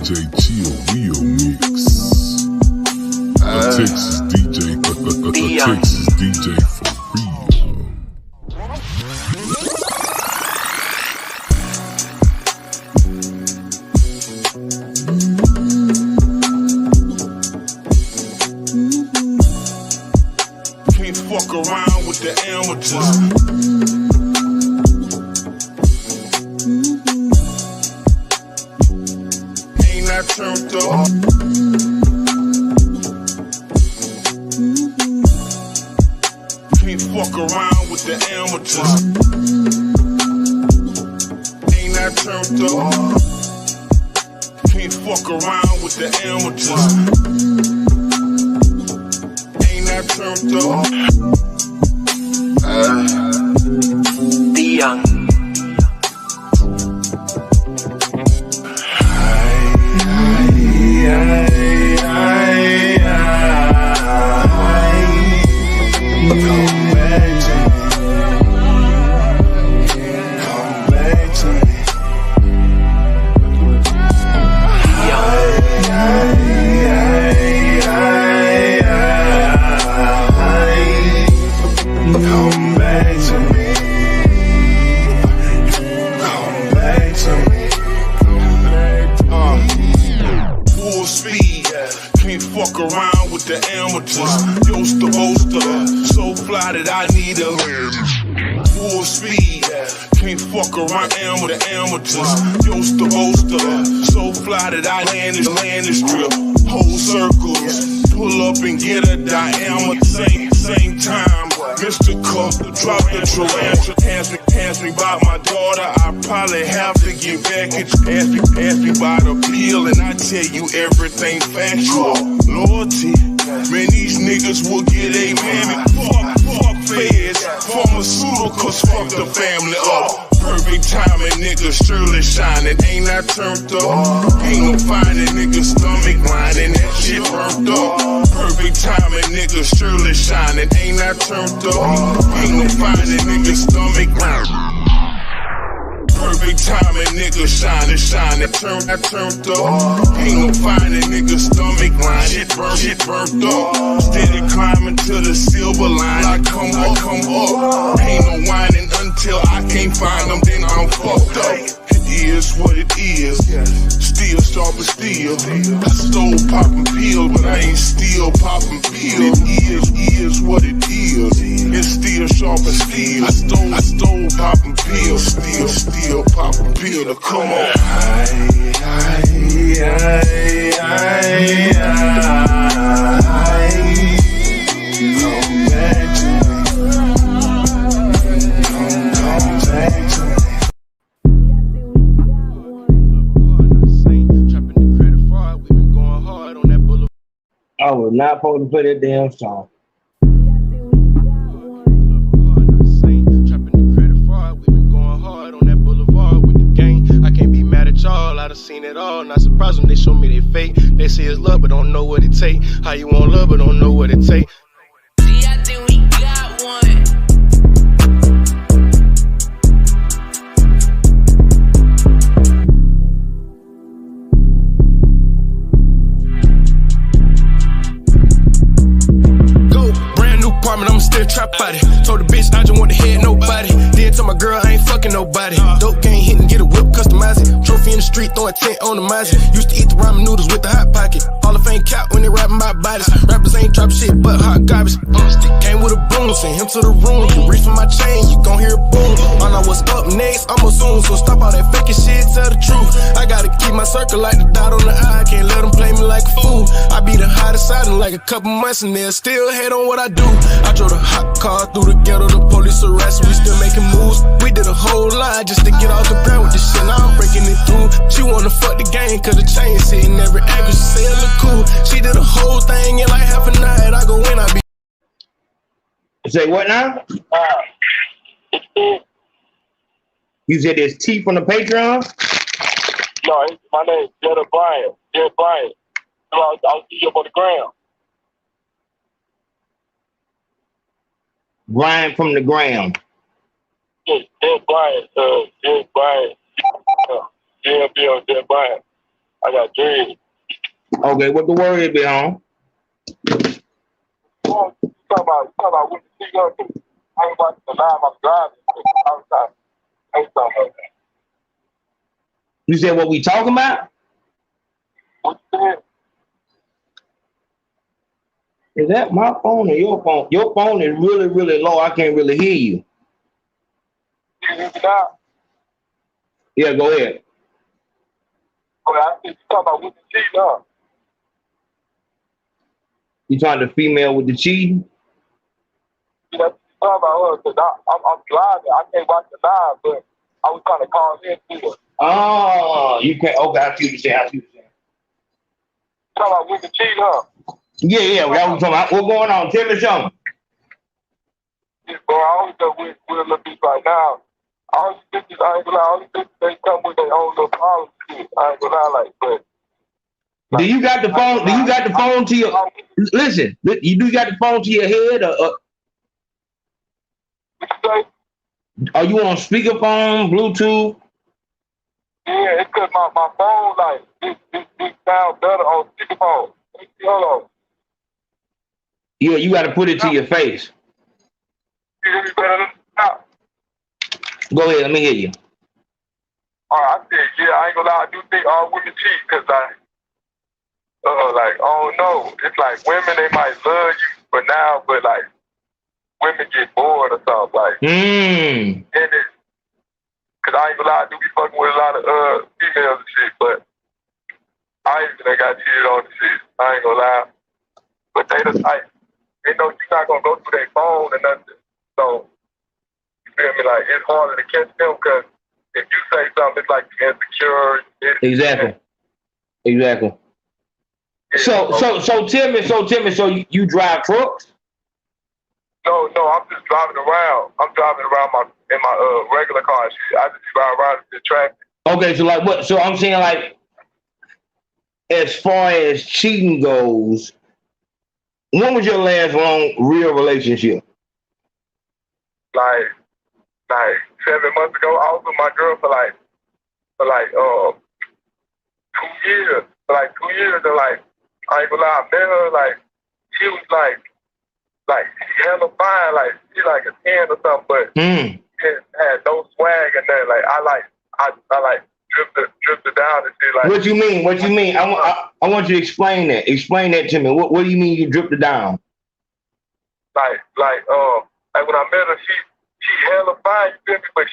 DJ Chill Real Mix. A Texas DJ, a Texas DJ for real. Can't fuck around with the amateurs. I turned up. Can't fuck around with the amateurs. Ain't I turned up? Can't fuck around with the amateurs. Ain't I turned up? The young. Fuck around with the amateurs. Used to boaster, so fly that I need a full speed. Can't fuck around with the amateurs. Used to boaster, so fly that I land the strip. Whole circles, pull up and get a diameter. Same time, Mr. Cup, drop the tarantula. Ask me about my daughter, I probably have to get back at you. Ask me about a bill, and I tell you everything factual. Loyalty, man, these niggas will get a mammy. Fuck feds, pharmaceuticals, fuck the family up. Perfect timing, niggas surely shining. Ain't I turned up? Ain't no finding niggas stomach lining. That shit burnt up. Perfect timing, niggas surely shining. Ain't I turned up? Ain't no finding niggas stomach lining. Perfect timing, niggas shining. I turned up. Ain't no finding niggas stomach line. Shit burnt up. Steady climbing to the silver line. I come up. Ain't no whining until I can't find them. Then I'm fucked up. It is what it is. Still sharp as steel. I stole poppin' pills, but I ain't still poppin' pills. It is what it is. It's still sharp as steel. I stole poppin' pills. Still poppin' pills. Come on. I was not supposed to play that damn song. I done seen it all, not surprised when they show me they fake. They say it's love, but don't know what it take. How you want love, but don't know what it take. See, I think we got one. Go, brand new apartment, I'ma still trap out it. Told the bitch I just want to hit nobody. Then tell my girl I ain't fucking nobody. Dope game hit and get a whip, customize it. Trophy in the street, throwing tent on the Mazzy. Used to eat the ramen noodles with the hot pocket. Hall of Fame cap when they rapping about bodies. Rappers ain't drop shit but hot garbage. Came with a broom, send him to the room. You reach for my chain, you gon' hear a boom. I know what's up next, I'ma zoom. So stop all that faking shit, tell the truth. I gotta keep my circle like the dot on the eye. Can't let them play me like a fool. I be the hottest side in like a couple months and they'll still hate on what I do. I drove the hot car through the ghetto, the police arrest. We still making moves. We did a whole lot just to get off the ground with this shit. Now I'm breaking it through. She wanna fuck the game cause the chain sitting every angle. She say it look cool. She did a whole thing in like half a night. I go in, I be. Say what now? You said there's T from the Patreon? No, my name is Jetta Bryant. Jetta Bryant. I'll see you up on the ground. Brian from the ground. Jetta Bryant. Jetta Bryant. Jetta Bryant. I got dreads. Okay, what the word is, big home? You talking about with the T-Gun? I ain't watching the live. I'm driving. I ain't talking about that. You said what we talking about? What you said? Is that my phone or your phone? Your phone is really, really low. I can't really hear you. You hear me now? Yeah, go ahead. Okay, I think you talking about with the T-Gun. You talking to the female with the cheating? You know, talking about her, because I'm driving. I can't watch the live, but I was trying to call in to her. Oh, you can't. Okay, I see what you're saying. I see what you're saying. Talking about with the T-Gun. Yeah, that was talking about. What's going on? Tell me something. Yeah, bro, I always go with a little bit right now. All these bitches, I ain't gonna lie, all these bitches, they come with their own little problems. I ain't gonna lie, like, but. Do you got the phone? Do you got the phone to your? Listen, you got the phone to your head, or What you say? are you on speakerphone, Bluetooth? Yeah, it's cause my phone, like, it sounds better on speakerphone. Hold on. Yeah, you got to put it to your face. You hear me better than now? Go ahead, let me hear you. All right, I said, yeah, I ain't gonna lie, I do think all women cheat, cause like, I don't know. It's like women, they might love you for now, but like, women get bored or something, like. And it's, cause I ain't gonna lie, I do be fucking with a lot of females and shit, but I even got cheated on and shit. I ain't gonna lie. But they the type, they know you're not gonna go through their phone or nothing. So, you feel me? Like, it's harder to catch them, cause if you say something, it's like you're insecure. Exactly. Yeah, So tell me, so you drive trucks? No, I'm just driving around. I'm driving around in my regular car and shit. I just drive around in the traffic. Okay, so like what? So I'm saying, like, as far as cheating goes, when was your last long real relationship? Like 7 months ago, I was with my girl for 2 years. For like 2 years, and like, I ain't gonna lie, I met her, like, she was like she hella fine, like she like a 10 or something, but she had no swag and nothing. Like I drifted down and shit. Like, What you mean? I want you to explain that. Explain that to me. What do you mean you drifted down? Like when I met her, she hella fine, you feel me? But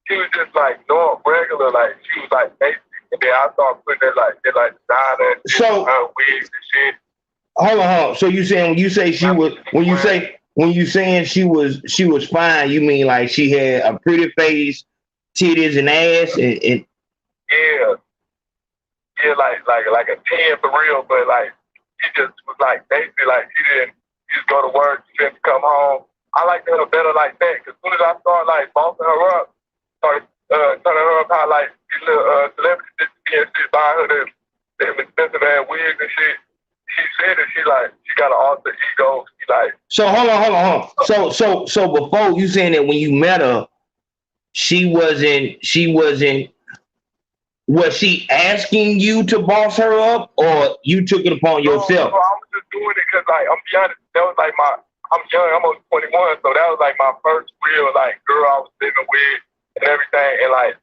she was just like normal, regular, like she was like basic. And then I started putting it like designer and wigs and shit. Hold on. So you saying when you say she was when you saying she was fine, you mean like she had a pretty face, titties and ass and yeah, like a 10 for real, but like she just was like basically like she didn't just go to work, she didn't come home. I liked her better like that, because as soon as I started like bossing her up, started telling her about how like these little celebrities and shit, buying her them expensive ass wigs and shit. She said that she got an alter ego. She like. So hold on. So before, you saying that when you met her, she wasn't. Was she asking you to boss her up, or you took it upon yourself? No, I was just doing it because, like, I'm be honest, that was like I'm young, I'm only 21, so that was like my first real like girl I was living with and everything, and like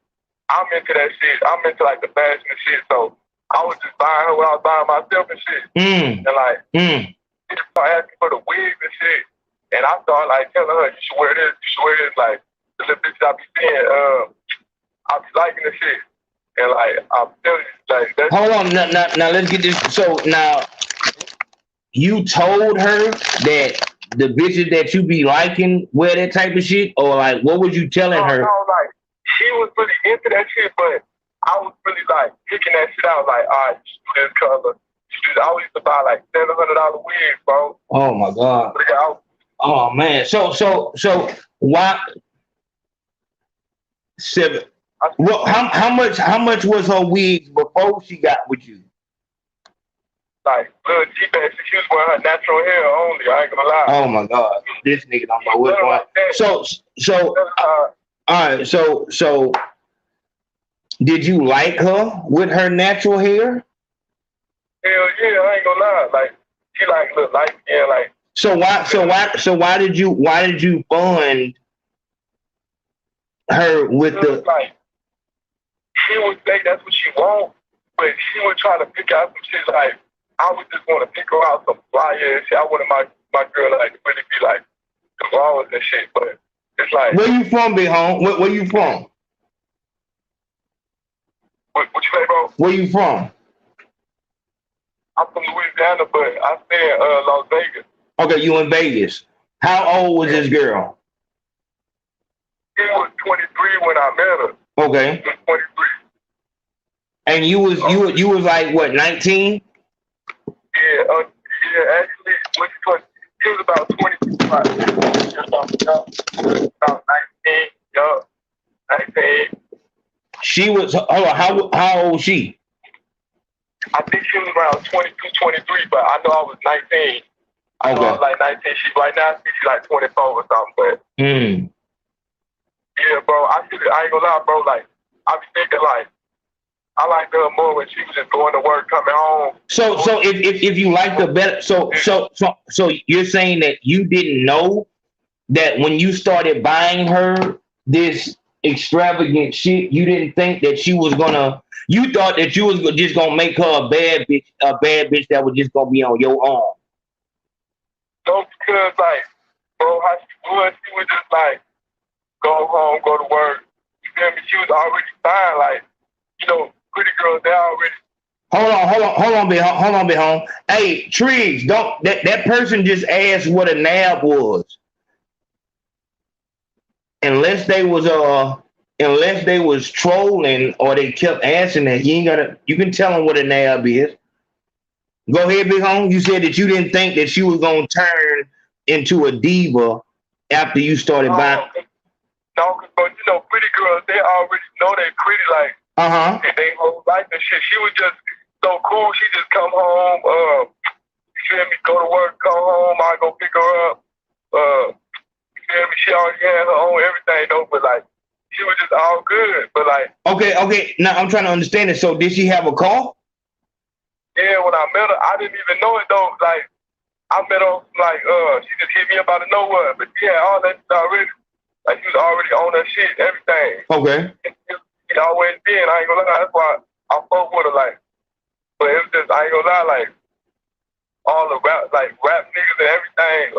I'm into that shit. I'm into like the fashion and shit, so I was just buying her when I was buying myself and shit. And like she started asking for the wigs and shit, and I started like telling her, you should wear this, like the little bitches I be seeing, I be liking the shit. And like I'm telling you, like that's. Hold on, now let's get this. So now you told her that the bitches that you be liking wear that type of shit, or like what was you telling her? No, like she was really into that shit, but I was really like picking that shit out. Like, all right, you do this color. I used to buy like $700 wigs, bro. Oh my god. Oh man. So why seven? Well, how much was her wigs before she got with you? Like, little cheap ass. She was wearing her natural hair only. I ain't gonna lie. Oh my god, this nigga don't know what's going on. So all right, so Did you like her with her natural hair? Hell yeah, I ain't gonna lie. Like she like look light skin, like So why did you fund her with the? like she would say that's what she want, but she would try to pick out some shit like I would just want to pick her out some flyer and shit. I wanted my girl like to really be like the flowers and shit, but it's like Where you from, big home? Where you from? what you say, bro? Where you from? I'm from Louisiana, but I stay in Las Vegas. Okay, you in Vegas. How old was this girl? She was 23 when I met her. Okay. She was 23. And you was like what, 19? Yeah, actually, when she was about 22, about 19, yup, 19. She was, hold on, how old was she? I think she was around 22, 23, but I know I was 19. I know I was like 19. Right now, I think she's like 24 or something, but yeah, bro, I ain't gonna lie, bro, like, I be thinking like, I liked her more when she was just going to work, coming home. So if you like the better, so you're saying that you didn't know that when you started buying her this extravagant shit, you didn't think that she was gonna. You thought that you was just gonna make her a bad bitch that was just gonna be on your arm. No, because like, bro, how she was just like, go home, go to work. You feel me? She was already fine, like, you know. Pretty girls, they already. Hold on, big home. Hey, Triggs, don't that person just asked what a nab was. Unless they was trolling or they kept asking that, you can tell them what a nab is. Go ahead, big home. You said that you didn't think that she was gonna turn into a diva after you started buying. No, but you know, pretty girls, they already know they pretty, like. And they whole life and shit. She was just so cool. She just come home, you feel me, go to work, come home, I go pick her up. You feel me? She already had her own everything though, but like she was just all good. But like Okay. Now I'm trying to understand it. So did she have a car? Yeah, when I met her, I didn't even know it though. Like I met her like she just hit me up out of nowhere. But she had all that shit already. Like she was already on her shit, everything. Okay. She always been. I ain't gonna lie. That's why I fuck with her. Like, but it was just I ain't gonna lie. Like all the rap niggas and everything.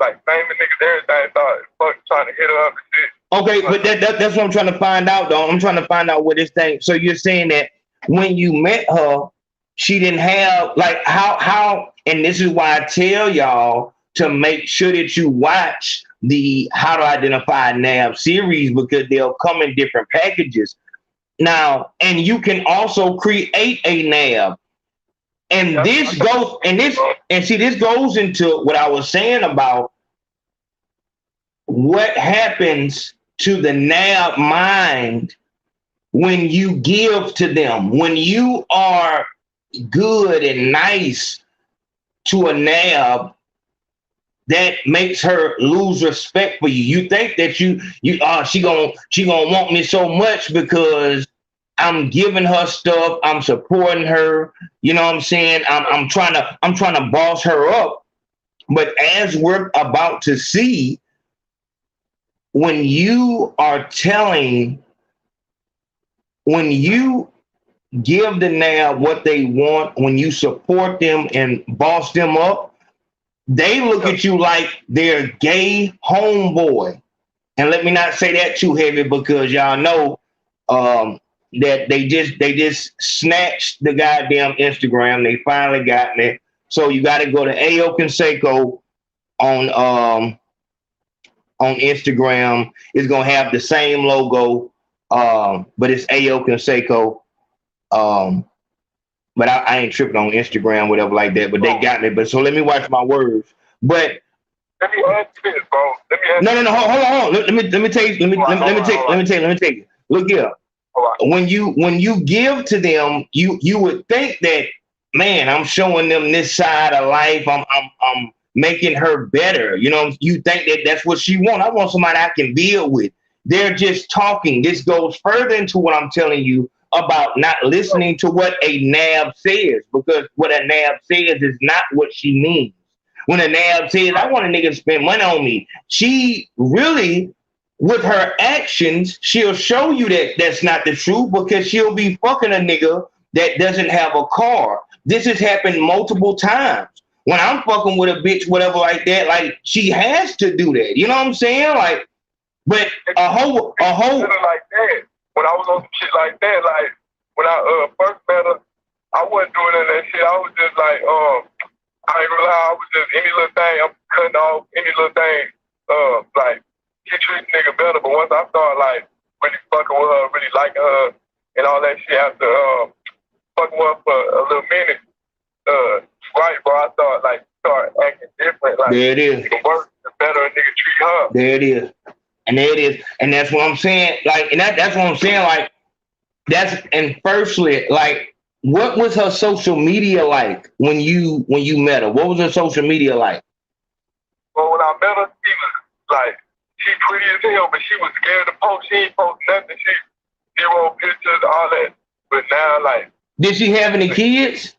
Like famous niggas, everything. Started fucking trying to hit her up and shit. Okay, but that's what I'm trying to find out, though. I'm trying to find out what this thing. So you're saying that when you met her, she didn't have like how, and this is why I tell y'all to make sure that you watch the How to Identify a NAB series, because they'll come in different packages. Now, and you can also create a NAB. And this goes into what I was saying about what happens to the NAB mind when you give to them. When you are good and nice to a NAB, that makes her lose respect for you. You think that she gonna want me so much because I'm giving her stuff, I'm supporting her, you know what I'm saying? I'm trying to boss her up. But as we're about to see, when you give the NAB what they want, when you support them and boss them up, they look at you like they're gay homeboy. And let me not say that too heavy, because y'all know that they just snatched the goddamn Instagram. They finally got it. So you got to go to Consaco on Instagram. It's gonna have the same logo, but it's Consaco. But I ain't tripping on Instagram, whatever like that. But they got me. But so let me watch my words. But let me ask you this, bro. No. Hold on. Let me tell you. Let me tell you. Look here. When you give to them, you would think that, man, I'm showing them this side of life. I'm making her better. You know, you think that that's what she wants. I want somebody I can build with. They're just talking. This goes further into what I'm telling you about not listening to what a nab says, because what a nab says is not what she means. When a nab says, I want a nigga to spend money on me, she really, with her actions, she'll show you that that's not the truth, because she'll be fucking a nigga that doesn't have a car. This has happened multiple times. When I'm fucking with a bitch, whatever like that, like, she has to do that. You know what I'm saying? Like, but a whole like that. When I was on some shit like that, like when I first met her, I wasn't doing any of that shit. I was just like, I ain't gonna lie, I was just any little thing, I'm cutting off any little thing, like she treats nigga better. But once I started like really fucking with her, really liking her and all that shit after fucking with her for a little minute, right, bro, I start acting different. Like, there it is. The worse, the better a nigga treat her. There it is. And there it is. And that's what I'm saying. Like, and that's what I'm saying. Like, and firstly, like, what was her social media like when you met her? What was her social media like? Well, when I met her, she was like, she pretty as hell, but she was scared to post. She ain't post nothing. She zero pictures, all that. But now, like, did she have any kids?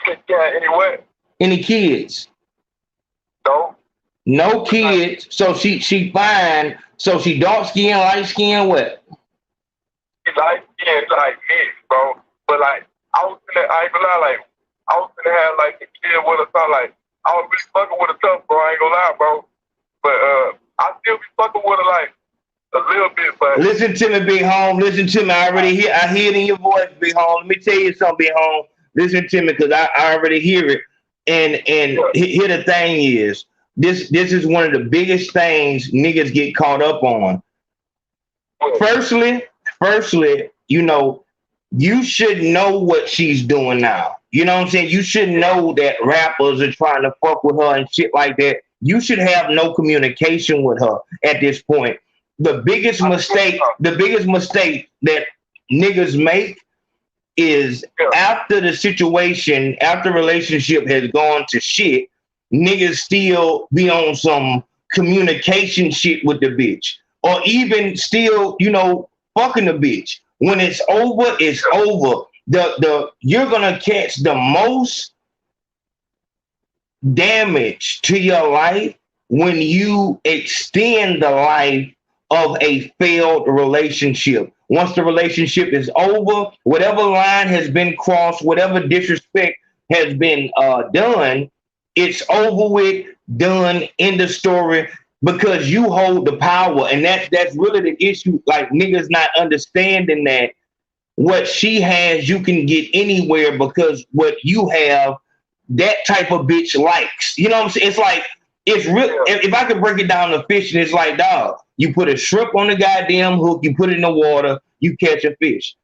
Yeah, anyway. Any kids? No. No kids. So she fine. So she dark skin, light skin, what? She light skin, like mixed, bro. But like I ain't gonna lie, like I was gonna have like a kid with her, something like I was really fucking with her tough, bro. I ain't gonna lie, bro. But I still be fucking with her like a little bit, but listen to me, big home. Listen to me. I hear it in your voice, big home. Let me tell you something, big home. Listen to me, because I already hear it. And here the thing is, this is one of the biggest things niggas get caught up on. Firstly, you know, you should know what she's doing now. You know what I'm saying? You should know that rappers are trying to fuck with her and shit like that. You should have no communication with her at this point. The biggest mistake that niggas make is after the situation, after relationship has gone to shit, niggas still be on some communication shit with the bitch, or even still, you know, fucking the bitch. When it's over, it's over. You're gonna catch the most damage to your life when you extend the life of a failed relationship. Once the relationship is over, whatever line has been crossed, whatever disrespect has been done, it's over with, done, end of story, because you hold the power. And that's really the issue. Like, niggas not understanding that what she has, you can get anywhere, because what you have, that type of bitch likes. You know what I'm saying? It's like, it's real. If I could break it down to fishing, it's like, dog, you put a shrimp on the goddamn hook, you put it in the water, you catch a fish.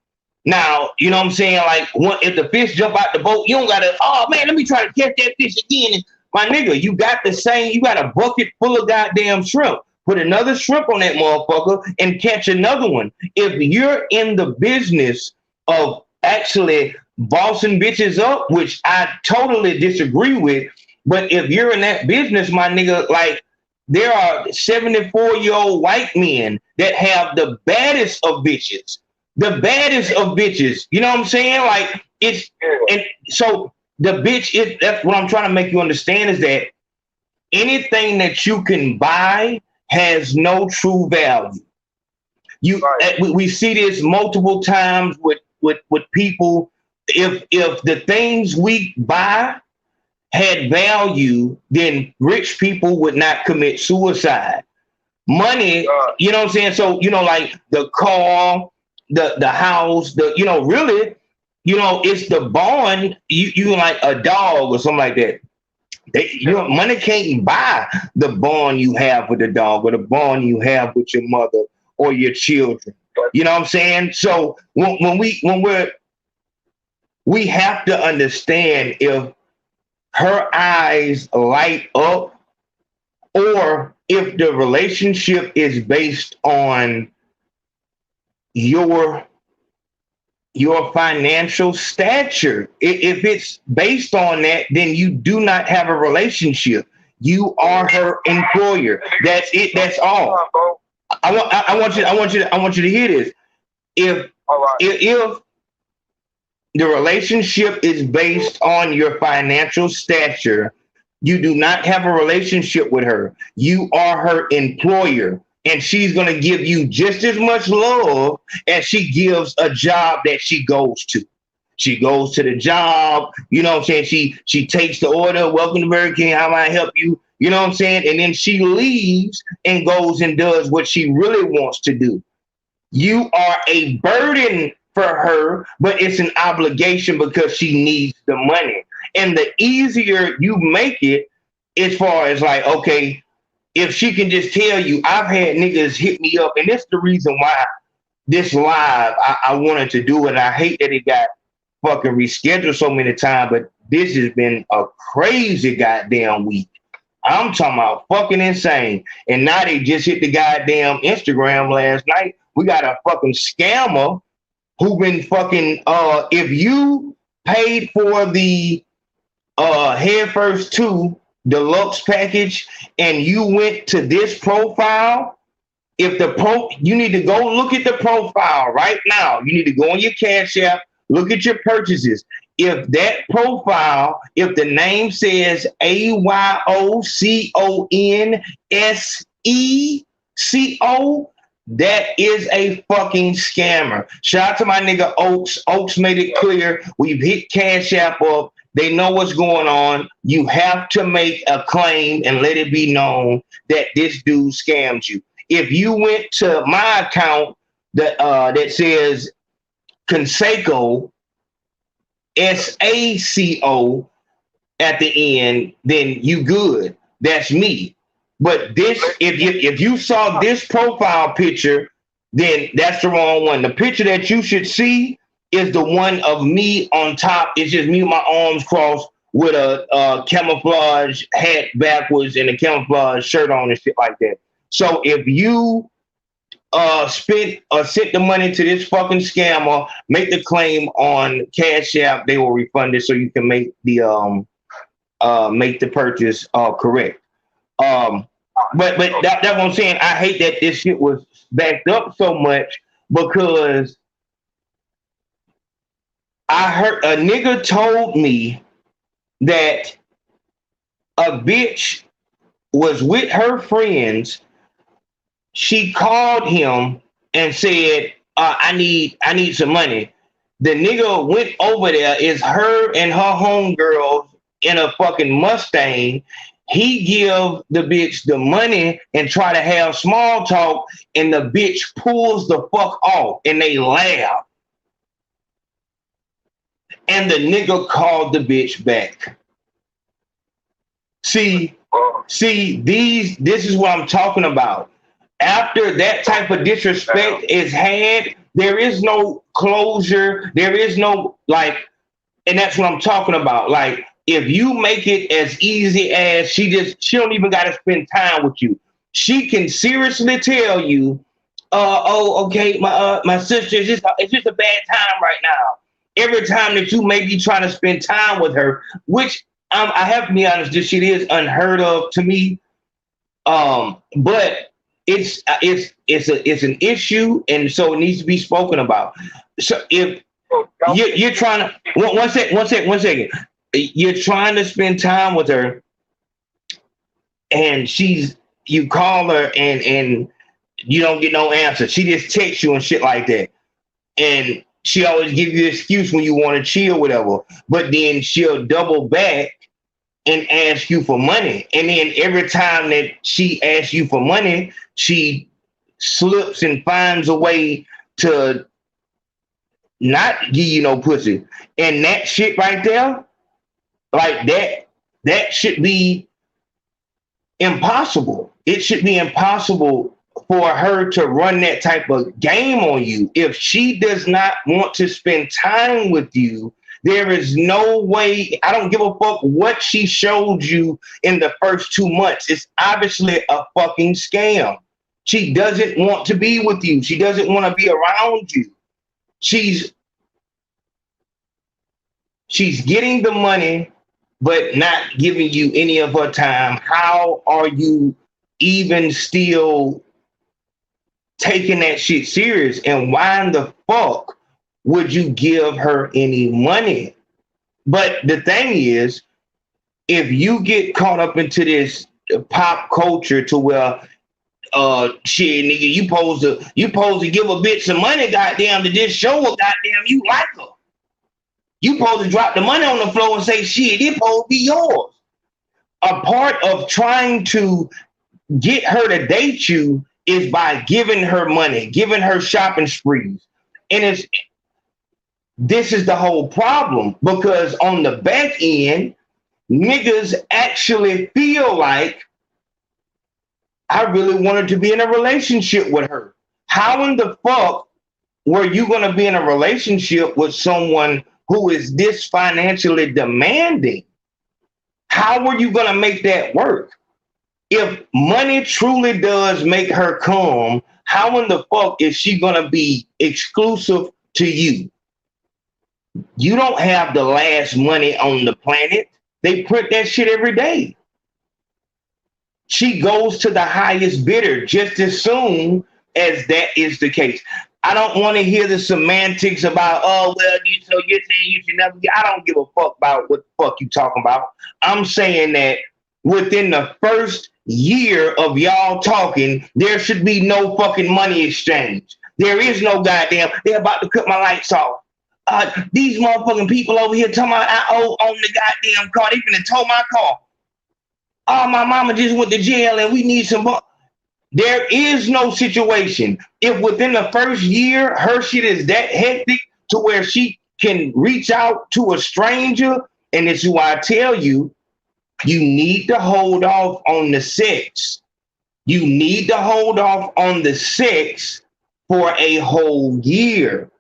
Now, you know what I'm saying? Like, if the fish jump out the boat, you don't gotta, oh man, let me try to catch that fish again. My nigga, you got a bucket full of goddamn shrimp. Put another shrimp on that motherfucker and catch another one. If you're in the business of actually bossing bitches up, which I totally disagree with, but if you're in that business, my nigga, like, there are 74-year-old white men that have the baddest of bitches. The baddest of bitches. You know what I'm saying? Like, it's, and so the bitch, that's what I'm trying to make you understand, is that anything that you can buy has no true value. We see this multiple times with people. If the things we buy had value, then rich people would not commit suicide. Money, you know what I'm saying? So, you know, like the car, the house, really, you know, it's the bond. You like a dog or something like that. Money can't buy the bond you have with the dog, or the bond you have with your mother or your children. You know what I'm saying? So we have to understand, if her eyes light up, or if the relationship is based on your financial stature. If it's based on that, then you do not have a relationship. You are her employer. That's it. That's all. I want you to hear this. If the relationship is based on your financial stature, you do not have a relationship with her. You are her employer, and she's going to give you just as much love as she gives a job that she goes to. She goes to the job, you know what I'm saying? She takes the order, welcome to Burger King, how may I help you? You know what I'm saying? And then she leaves and goes and does what she really wants to do. You are a burden for her, but it's an obligation because she needs the money. And the easier you make it, as far as like, okay, if she can just tell you, I've had niggas hit me up, and that's the reason why this live, I wanted to do it. I hate that it got fucking rescheduled so many times, but this has been a crazy goddamn week. I'm talking about fucking insane. And now they just hit the goddamn Instagram last night. We got a fucking scammer who been fucking, if you paid for the Head First 2 deluxe package and you went to this profile, if you need to go look at the profile right now. You need to go on your Cash App, look at your purchases. If that profile, if the name says AYOCONSECO, that is a fucking scammer. Shout out to my nigga Oaks. Oaks made it clear. We've hit Cash App up. They know what's going on. You have to make a claim and let it be known that this dude scammed you. If you went to my account that says Consaco, SACO at the end, then you good. That's me. But this, if you saw this profile picture, then that's the wrong one. The picture that you should see is the one of me on top. It's just me with my arms crossed with a camouflage hat backwards and a camouflage shirt on and shit like that. So if you sent the money to this fucking scammer, make the claim on Cash App, they will refund it so you can make the purchase correct. But that's what I'm saying. I hate that this shit was backed up so much because I heard a nigga told me that a bitch was with her friends. She called him and said, I need some money. The nigga went over there. It's her and her homegirls in a fucking Mustang. He give the bitch the money and try to have small talk, and the bitch pulls the fuck off, and they laugh. And the nigga called the bitch back. See, this is what I'm talking about. After that type of disrespect is had, there is no closure. There is no and that's what I'm talking about. Like, if you make it as easy as she don't even got to spend time with you. She can seriously tell you, okay, my sister, it's just a bad time right now. Every time that you may be trying to spend time with her, which I have to be honest, this shit is unheard of to me. But it's an issue, and so it needs to be spoken about. So if you're trying to one second. You're trying to spend time with her, and you call her and you don't get no answer. She just texts you and shit like that. And she always gives you an excuse when you want to chill, whatever. But then she'll double back and ask you for money. And then every time that she asks you for money, she slips and finds a way to not give you no pussy. And that shit right there, like that should be impossible. It should be impossible for her to run that type of game on you. If she does not want to spend time with you, there is no way. I don't give a fuck what she showed you in the first 2 months. It's obviously a fucking scam. She doesn't want to be with you. She doesn't want to be around you. She's getting the money, but not giving you any of her time. How are you even still taking that shit serious. And why in the fuck would you give her any money? But the thing is, if you get caught up into this pop culture to where shit, nigga, you supposed to give a bitch some money, goddamn, to just show her, goddamn, you like her. You supposed to drop the money on the floor and say, shit, it supposed to be yours. A part of trying to get her to date you is by giving her money, giving her shopping sprees. And this is the whole problem, because on the back end, niggas actually feel like, I really wanted to be in a relationship with her. How in the fuck were you going to be in a relationship with someone who is this financially demanding? How were you going to make that work? If money truly does make her come, how in the fuck is she going to be exclusive to you? You don't have the last money on the planet. They print that shit every day. She goes to the highest bidder just as soon as that is the case. I don't want to hear the semantics about, oh, well, so you're saying you should never get. I don't give a fuck about what the fuck you talking about. I'm saying that within the first year of y'all talking, there should be no fucking money exchange. There is no goddamn, they're about to cut my lights off. These motherfucking people over here talking about I owe on the goddamn car. They finna tow my car. Oh, my mama just went to jail and we need some money. There is no situation. If within the first year, her shit is that hectic to where she can reach out to a stranger, and this is why I tell you, you need to hold off on the sex. You need to hold off on the sex for a whole year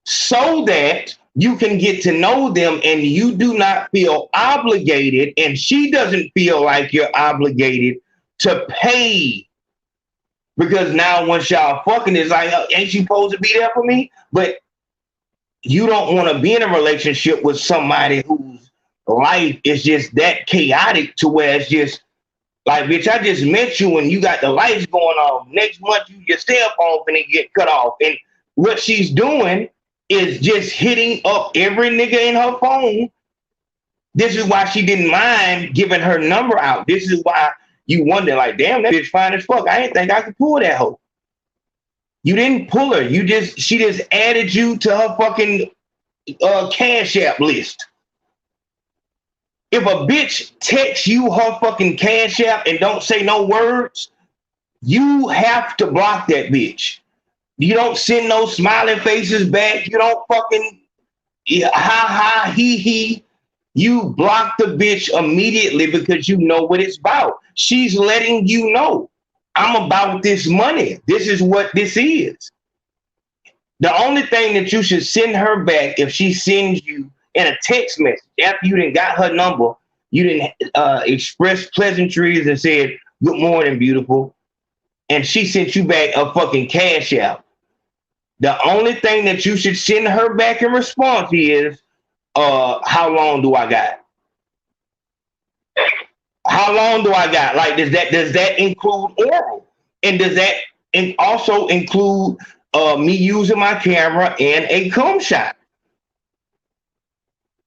so that you can get to know them and you do not feel obligated, and she doesn't feel like you're obligated to pay. Because now once y'all fucking, it's like, ain't you supposed to be there for me? But you don't want to be in a relationship with somebody whose life is just that chaotic to where it's just like, bitch, I just met you and you got the lights going off. Next month you your cell phone and it get cut off. And what she's doing is just hitting up every nigga in her phone. This is why she didn't mind giving her number out. This is why you wonder, like, damn, that bitch fine as fuck. I didn't think I could pull that hoe. You didn't pull her. She just added you to her fucking Cash App list. If a bitch texts you her fucking Cash App and don't say no words, you have to block that bitch. You don't send no smiling faces back. You don't fucking ha ha he he. You block the bitch immediately because you know what it's about. She's letting you know, I'm about this money. This is what this is. The only thing that you should send her back if she sends you in a text message after you didn't got her number, you didn't express pleasantries and said, good morning, beautiful. And she sent you back a fucking Cash App. The only thing that you should send her back in response is, how long do I got? How long do I got? Like, does that include oral? And does that also include me using my camera and a cum shot?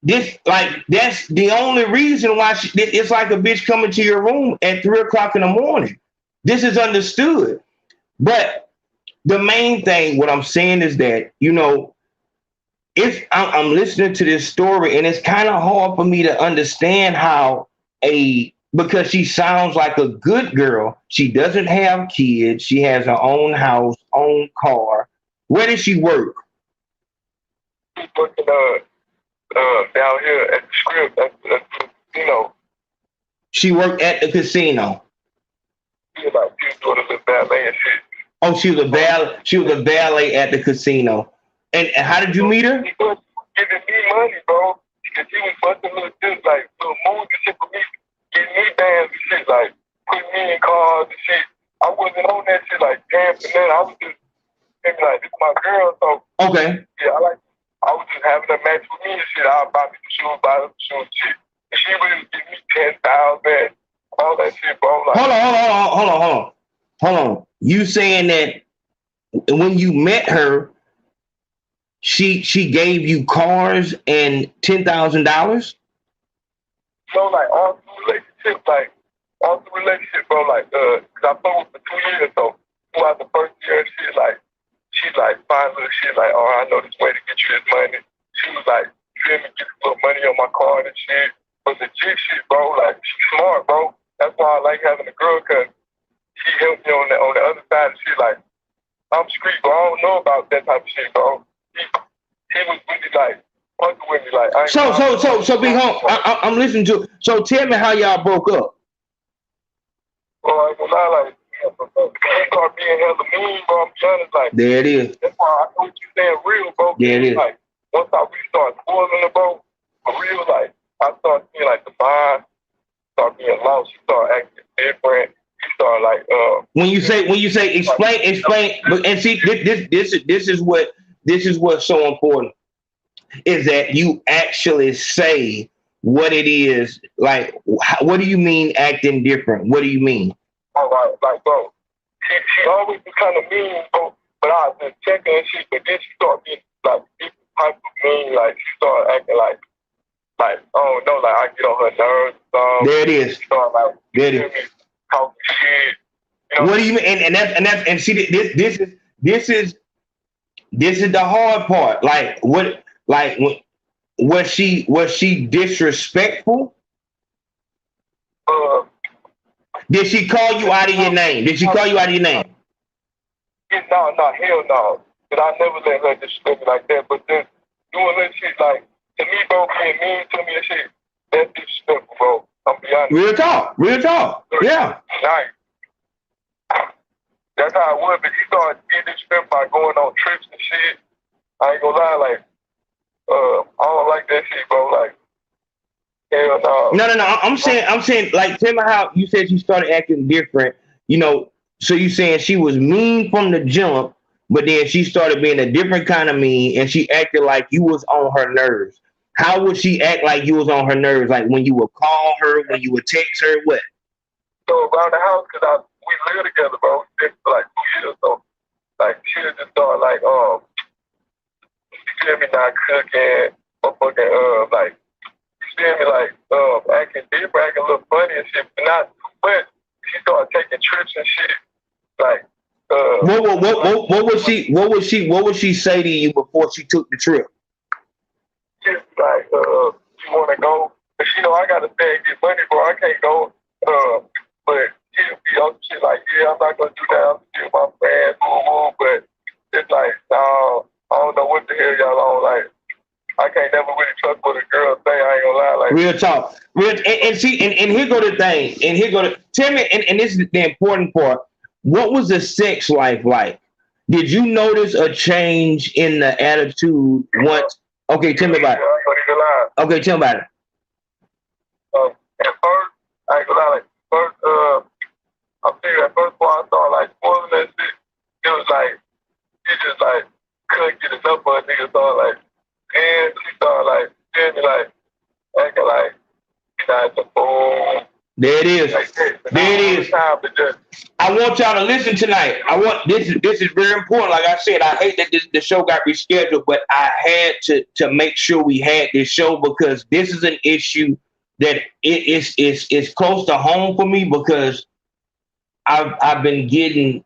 That's the only reason why it's like a bitch coming to your room at 3 o'clock in the morning. This is understood. But the main thing, what I'm saying is that, you know, I'm listening to this story and it's kind of hard for me to understand how because she sounds like a good girl. She doesn't have kids. She has her own house, own car. Where does she work? She's working down here at the Script at the casino. She worked at the casino. She was doing a little ballet and shit. Oh, she was a valet at the casino. And how did you meet her? She was giving me money, bro. Because she was busting little moves and shit for me, getting me bands and shit, like putting me in cars and shit. I wasn't on that shit like damn for nothing. I was just thinking like, this is my girl, so okay. Yeah, I was just having a match with me and shit. I'll buy me some shoes, buy some shoes and shit. And she would give me 10,000, all that shit, bro. Like, hold on. You saying that when you met her, she gave you cars and $10,000? So like all through relationship, bro, like cause I fucked with for 2 years, so throughout the first year she find little shit like, oh, I know this way to get you this money. She was like, you me get a little money on my card and shit. But the G shit, bro, like she's smart, bro. That's why I like having a girl, cause she helped me on the other side and shit. Like, I'm street, bro. I don't know about that type of shit, bro. He was really like fucking with me, like. So big home. I'm listening to it. So tell me how y'all broke up. Well, I ain't gonna lie, like, he started being hella mean, bro. I'm be honest, like. There it is. That's why I told you saying real, bro. There it is. Like, once I really started spoiling the bro, for real, like, I started seeing like the vibe, started being lost. She started acting different. He started like when you say explain, and see this is what's so important, is that you actually say what it is. Like, what do you mean acting different? What do you mean? All right, like, bro, she always was kind of mean, bro, but I was just checking and shit, but then she started being like different type of mean, like she started acting like I don't know, like I get on her nerves. There it is. She started like there it is. Talking shit. You know? What do you mean? And see, this is the hard part. Like, what, like, was she disrespectful? Did she call you out of your name? No, hell no. But I never let her disrespect me like that. But then doing that shit, like, to me, bro, being mean to me and shit, that's disrespectful, bro. I'm be honest. Real talk. Yeah. Nice. That's how it was, but he started getting disrespectful by going on trips and shit. I ain't gonna lie, like, I don't like that shit, bro. Like, hell no. No. I'm saying, like, tell me how you said she started acting different. You know, so you saying she was mean from the jump, but then she started being a different kind of mean, and she acted like you was on her nerves. How would she act like you was on her nerves? Like when you would call her, when you would text her, what? So around the house, cause we live together, bro. We lived for like 2 years, so like she would just start like, you feel me, not cooking, or fucking like, you feel me, like acting different, acting a little funny and shit, but not too much. She started taking trips and shit, like. What would she say to you before she took the trip? She's like, you want to go? But she know I gotta stay and get money, bro. I can't go. But she'll be on shit like, yeah, I'm not gonna do that. I'm still my friend, but it's like, no, I don't know what the hell y'all on. Like, I can't never really trust what a girl say. I ain't gonna lie. Like, real talk. And see, and here go the thing. And here go the tell me. And this is the important part. What was the sex life like? Did you notice a change in the attitude once? Okay, tell me about it. Okay, tell me about it. At first, I ain't gonna lie, like, I'm thinking at first before I started like spoiling that shit, it was like, she just like couldn't get enough of a nigga, so like, and she started like, feeling me like, acting like, that's a fool. There it is. Like, there it is. I want y'all to listen tonight. This is very important. Like I said, I hate that the show got rescheduled, but I had to make sure we had this show because this is an issue that it's close to home for me because I've been getting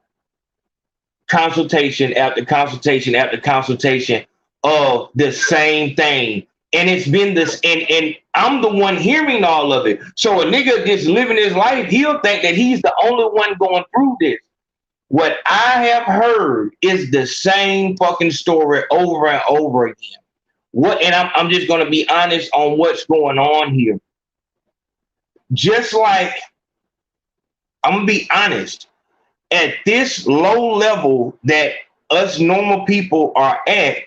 consultation after consultation after consultation of the same thing. And it's been this, and I'm the one hearing all of it. So a nigga just living his life, he'll think that he's the only one going through this. What I have heard is the same fucking story over and over again. And I'm just going to be honest on what's going on here. Just like, I'm going to be honest, at this low level that us normal people are at,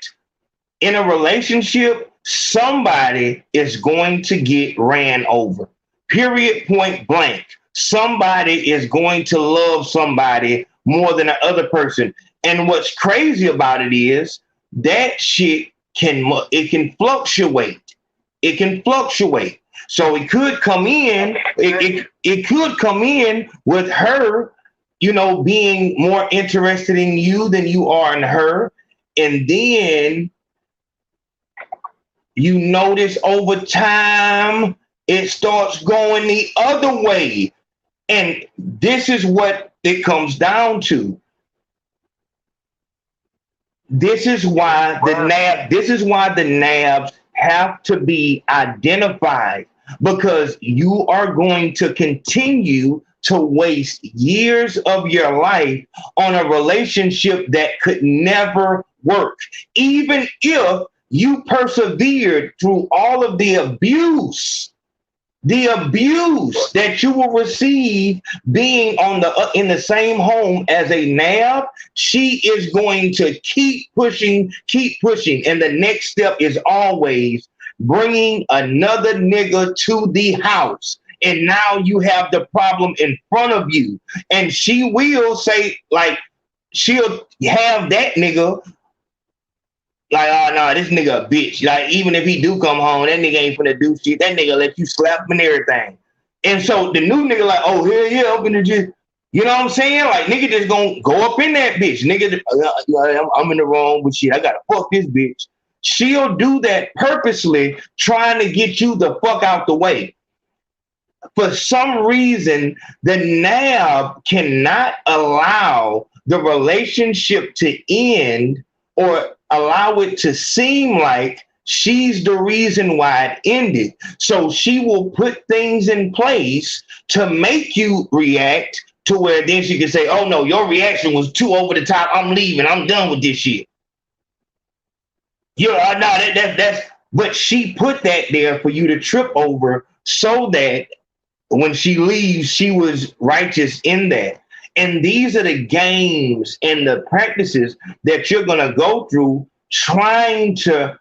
in a relationship, somebody is going to get ran over. Period, point blank. Somebody is going to love somebody more than the other person. And what's crazy about it is that shit can fluctuate. It can fluctuate. So it could come in, it could come in with her you know, being more interested in you than you are in her. And then you notice over time, it starts going the other way. And this is what it comes down to. This is why the nabs have to be identified, because you are going to continue to waste years of your life on a relationship that could never work. Even if you persevered through all of the abuse that you will receive being on in the same home as a nab, she is going to keep pushing. And the next step is always bringing another nigga to the house. And now you have the problem in front of you. And she will say, like, she'll have that nigga like, oh no, this nigga a bitch. Like, even if he do come home, that nigga ain't finna do shit. That nigga let you slap him and everything. And so the new nigga like, oh hell yeah, I'm gonna just, you know what I'm saying? Like, nigga just gonna go up in that bitch. Nigga, I'm in the wrong with shit. I gotta fuck this bitch. She'll do that purposely, trying to get you the fuck out the way. For some reason, the nab cannot allow the relationship to end or allow it to seem like she's the reason why it ended. So she will put things in place to make you react to where then she can say, oh no, your reaction was too over the top. I'm leaving. I'm done with this shit. But she put that there for you to trip over so that when she leaves, she was righteous in that. And these are the games and the practices that you're going to go through trying to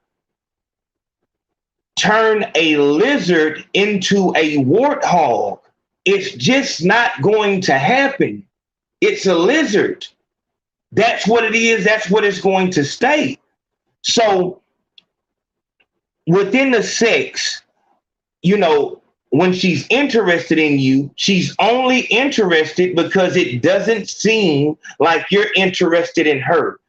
turn a lizard into a warthog. It's just not going to happen. It's a lizard. That's what it is. That's what it's going to stay. So within the sex, you know, when she's interested in you, she's only interested because it doesn't seem like you're interested in her.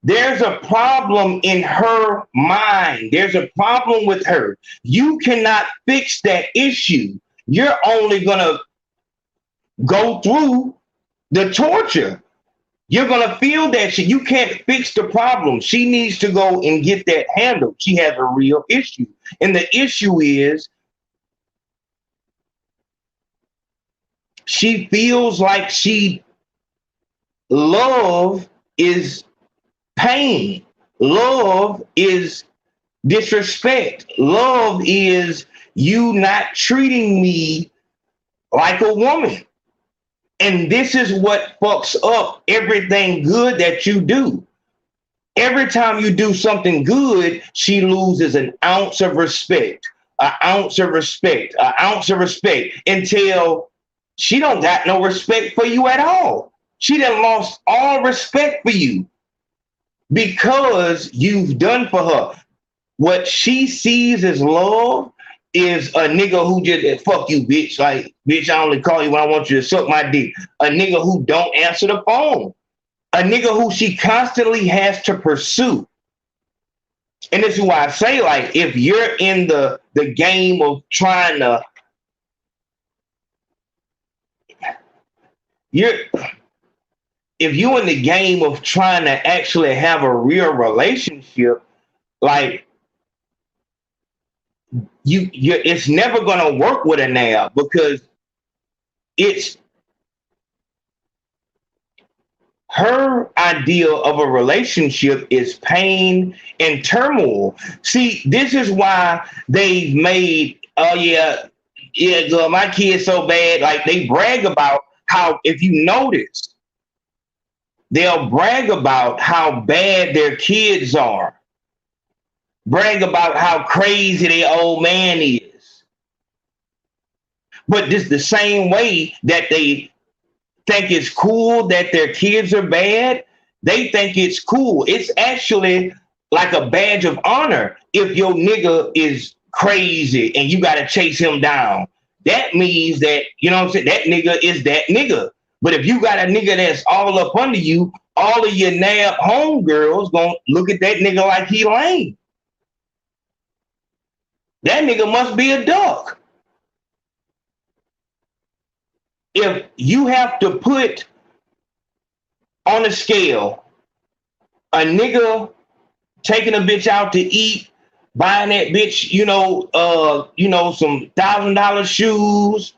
There's a problem in her mind. There's a problem with her. You cannot fix that issue. You're only going to go through the torture. You're going to feel that shit. You can't fix the problem. She needs to go and get that handled. She has a real issue. And the issue is she feels like love is pain. Love is disrespect. Love is you not treating me like a woman. And this is what fucks up everything good that you do. Every time you do something good, she loses an ounce of respect, until she don't got no respect for you at all. She done lost all respect for you because you've done for her. What she sees as love is a nigga who just, fuck you, bitch. Like, bitch, I only call you when I want you to suck my dick. A nigga who don't answer the phone. A nigga who she constantly has to pursue. And this is why I say, like, if you're in the game of trying to, if you're in the game of trying to actually have a real relationship, like, it's never gonna work with a nab because it's her idea of a relationship is pain and turmoil. See, this is why they've made, oh yeah, girl, my kid's so bad. Like, they brag about how, if you notice, they'll brag about how bad their kids are. Brag about how crazy their old man is. But this the same way that they think it's cool that their kids are bad, they think it's cool. It's actually like a badge of honor if your nigga is crazy and you got to chase him down. That means that, you know what I'm saying, that nigga is that nigga. But if you got a nigga that's all up under you, all of your nab homegirls gonna look at that nigga like he lame. That nigga must be a duck. If you have to put on a scale a nigga taking a bitch out to eat, buying that bitch, some $1,000 shoes,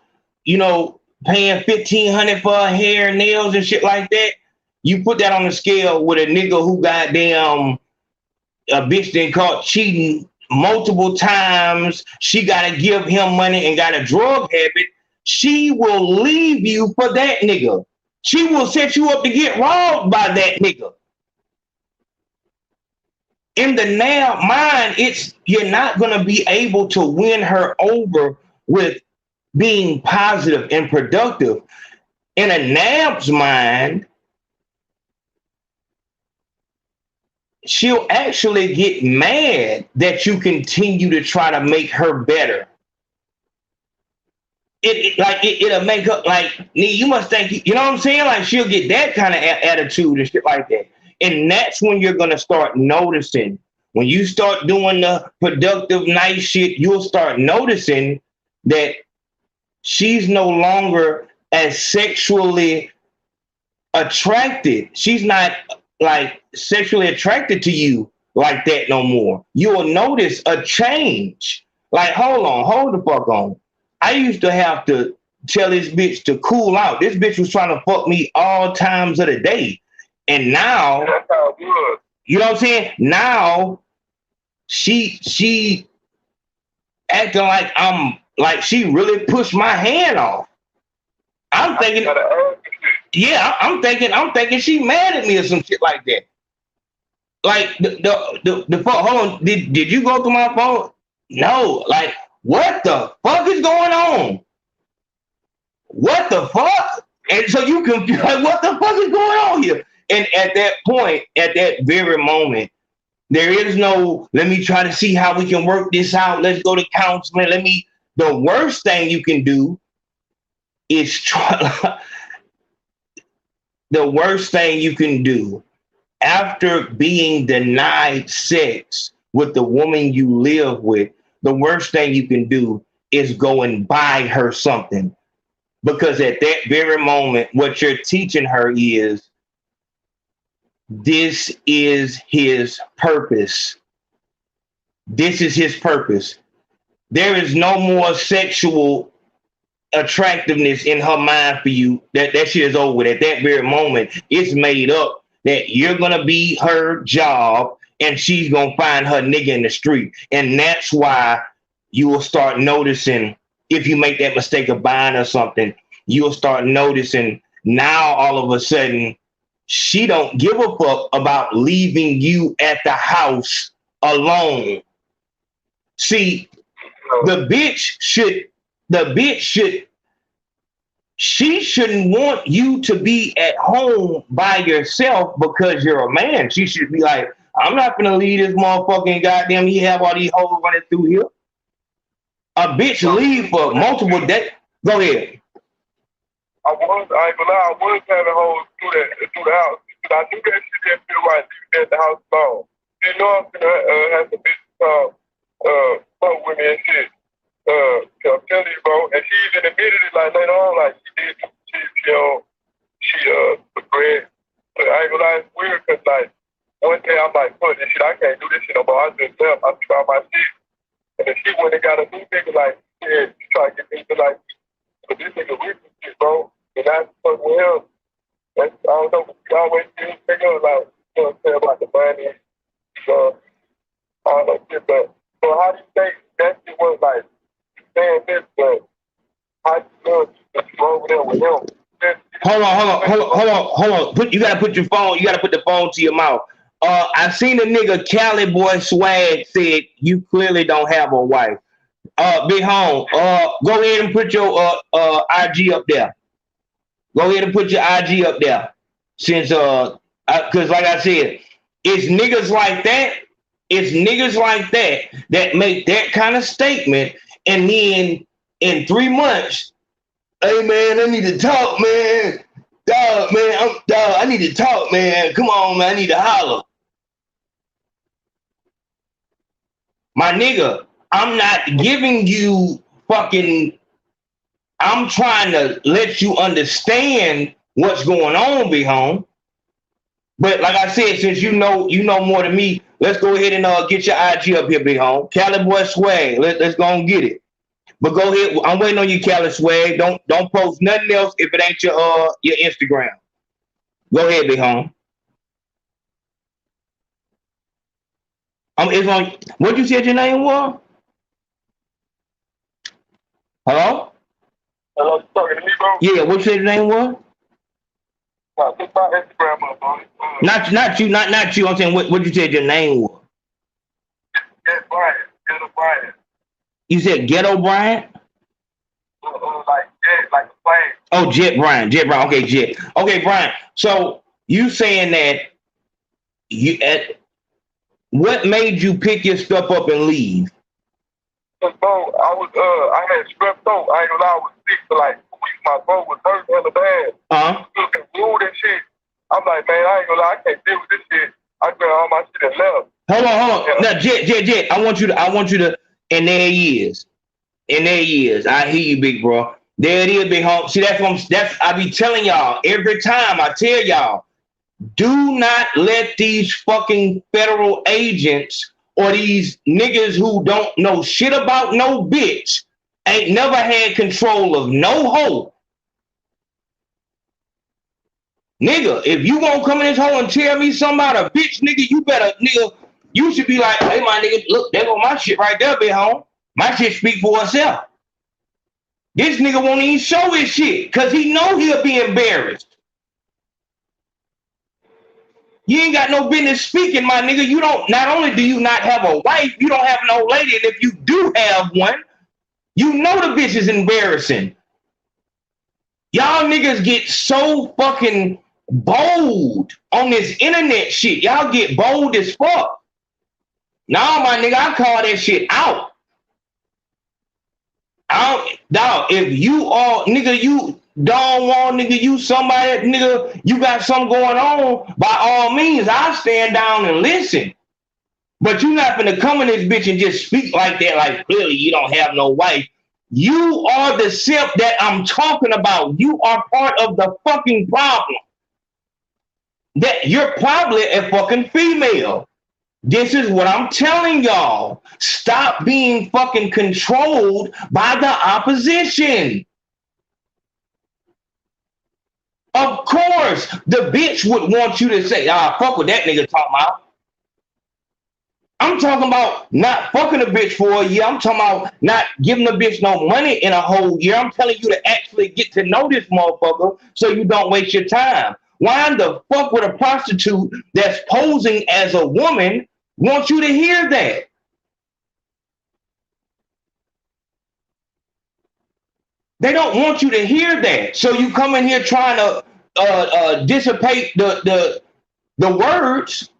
paying $1,500 for her hair, nails, and shit like that. You put that on the scale with a nigga who goddamn a bitch then caught cheating multiple times. She gotta give him money and got a drug habit. She will leave you for that nigga. She will set you up to get robbed by that nigga. In the now mind, you're not gonna be able to win her over with being positive and productive. In a nab's mind, she'll actually get mad that you continue to try to make her better. It'll make her like, you must think, you know what I'm saying? Like, she'll get that kind of attitude and shit like that. And that's when you're going to start noticing. When you start doing the productive, nice shit, you'll start noticing that she's no longer as sexually attracted. She's not like sexually attracted to you like that no more. You'll notice a change. Like, hold the fuck on. I used to have to tell this bitch to cool out. This bitch was trying to fuck me all times of the day. And now, that's how it was. You know what I'm saying? Now she acting like she really pushed my hand off. I'm thinking she mad at me or some shit like that. Like the phone. Hold on. Did you go through my phone? No. Like, what the fuck is going on? What the fuck? And so you confused, like, what the fuck is going on here? And at that point, at that very moment, there is no, let me try to see how we can work this out. Let's go to counseling. The worst thing you can do is the worst thing you can do after being denied sex with the woman you live with, the worst thing you can do is go and buy her something. Because at that very moment, what you're teaching her is, this is his purpose. This is his purpose. There is no more sexual attractiveness in her mind for you. That shit is over with. At that very moment, it's made up that you're going to be her job and she's going to find her nigga in the street. And that's why you will start noticing, if you make that mistake of buying her something, you'll start noticing now all of a sudden, she don't give a fuck about leaving you at the house alone. See, she shouldn't want you to be at home by yourself because you're a man. She should be like, I'm not gonna leave this motherfucking goddamn, he have all these hoes running through here. A bitch leave for multiple days. Go ahead. I was having hoes through the house. I knew that shit didn't feel right leaving at the house alone. You know I'm gonna have some bitches fuck with me and shit. I'm telling you, bro. And she even admitted it like later on, like she did she regret. But I ain't gonna lie, it's weird because like one day I'm like, fuck this shit, I can't do this shit no more. I just left. I tried my shit. And then she went and got a new nigga like, yeah, she tried to get me to like, but this nigga weird shit, bro. And I fuck with him. I don't know, we always do nigga like, you know what I'm saying, about the money, all that shit. But so how do you think that shit was like saying this, but how do you know that you over there with him? Hold on. You gotta put the phone to your mouth. I seen a nigga Cali Boy Swag said you clearly don't have a wife. Big Home, go ahead and put your IG up there. Go ahead and put your IG up there. Since because like I said, it's niggas like that that make that kind of statement, and then in 3 months, hey man, I need to talk, man. Dog, man, I need to talk, man. Come on, man, I need to holler. My nigga, I'm not giving you fucking, I'm trying to let you understand what's going on, big home. But like I said, since you know more than me, let's go ahead and get your IG up here, big home. Cali Boy swag. Let's go and get it. But go ahead. I'm waiting on you, Cali swag. Don't post nothing else if it ain't your Instagram. Go ahead, big home. It's on. What you said your name was? Hello? Hello, you talking to me, bro? Yeah, what you said your name was? Just my Instagram up, bro. Not you. I'm saying what you said your name was. Ghetto Brian. You said Ghetto Bryant? Like the plane. Oh, Jet Bryant. Okay, Jet. Okay, Brian. So you saying that what made you pick your stuff up and leave? Bro, I had strep throat. I ain't gonna lie, I was sick for like 2 weeks. My throat was hurting hella bad. Fluid and shit. I'm like, man, I ain't gonna lie, I can't deal with this shit. I got all my shit and left. Hold on. Yeah. Now, Jet, I want you to, and there he is. I hear you, big bro. There it is, big home. See, that's I be telling y'all every time I tell y'all, do not let these fucking federal agents or these niggas who don't know shit about no bitch, ain't never had control of no hoe. Nigga, if you gonna come in this hole and tell me something about a bitch, nigga, you should be like, hey, my nigga, look, there go my shit right there, big home. My shit speak for itself. This nigga won't even show his shit because he know he'll be embarrassed. You ain't got no business speaking, my nigga. Not only do you not have a wife, you don't have no lady. And if you do have one, you know the bitch is embarrassing. Y'all niggas get so fucking bold on this internet shit. Y'all get bold as fuck. Nah, my nigga, I call that shit out. Dog, if you are, nigga, you don't want, nigga, you somebody, nigga, you got something going on, by all means, I'll stand down and listen. But you're not gonna come in this bitch and just speak like that, like clearly you don't have no wife. You are the simp that I'm talking about. You are part of the fucking problem. That you're probably a fucking female. This is what I'm telling y'all. Stop being fucking controlled by the opposition. Of course, the bitch would want you to say, fuck what that nigga talking about. I'm talking about not fucking a bitch for a year. I'm talking about not giving a bitch no money in a whole year. I'm telling you to actually get to know this motherfucker so you don't waste your time. Why in the fuck would a prostitute that's posing as a woman want you to hear that? They don't want you to hear that. So you come in here trying to dissipate the words.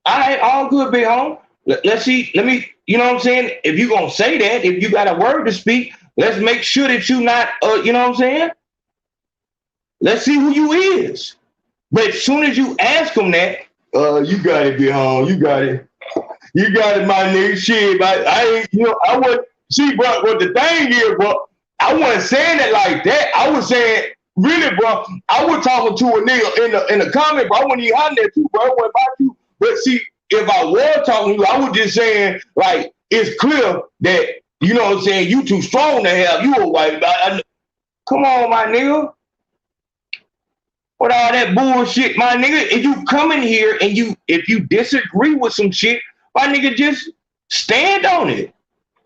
All right, all good, big home. Let's see. Let me, you know what I'm saying? If you're going to say that, if you got a word to speak, let's make sure that you not, you know what I'm saying? Let's see who you is. But as soon as you ask them that, you got it, big home. You got it. You got it, my nigga. Shit, I ain't, you know, I wouldn't, see, bro, what the thing is, bro, I wasn't saying it like that. I was saying, really, bro, I was talking to a nigga in the comment, bro. I wasn't even on there too, bro. I wasn't about you. But see, if I was talking to you, I was just saying, like, it's clear that, you know what I'm saying, you too strong to have you a wife. Come on, my nigga. What all that bullshit, my nigga? If you come in here and if you disagree with some shit, my nigga, just stand on it.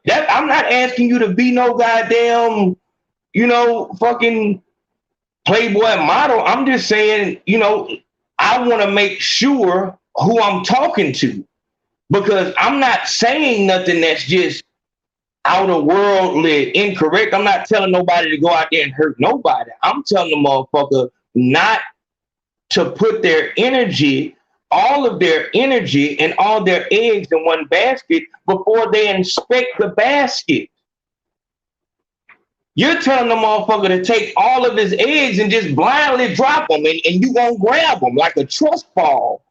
That I'm not asking you to be no goddamn, you know, fucking Playboy model. I'm just saying, you know, I want to make sure who I'm talking to, because I'm not saying nothing that's just out of worldly incorrect. I'm not telling nobody to go out there and hurt nobody. I'm telling the motherfucker not to put their energy, all of their energy and all their eggs in one basket before they inspect the basket. You're telling the motherfucker to take all of his eggs and just blindly drop them, and you gonna grab them like a trust fall.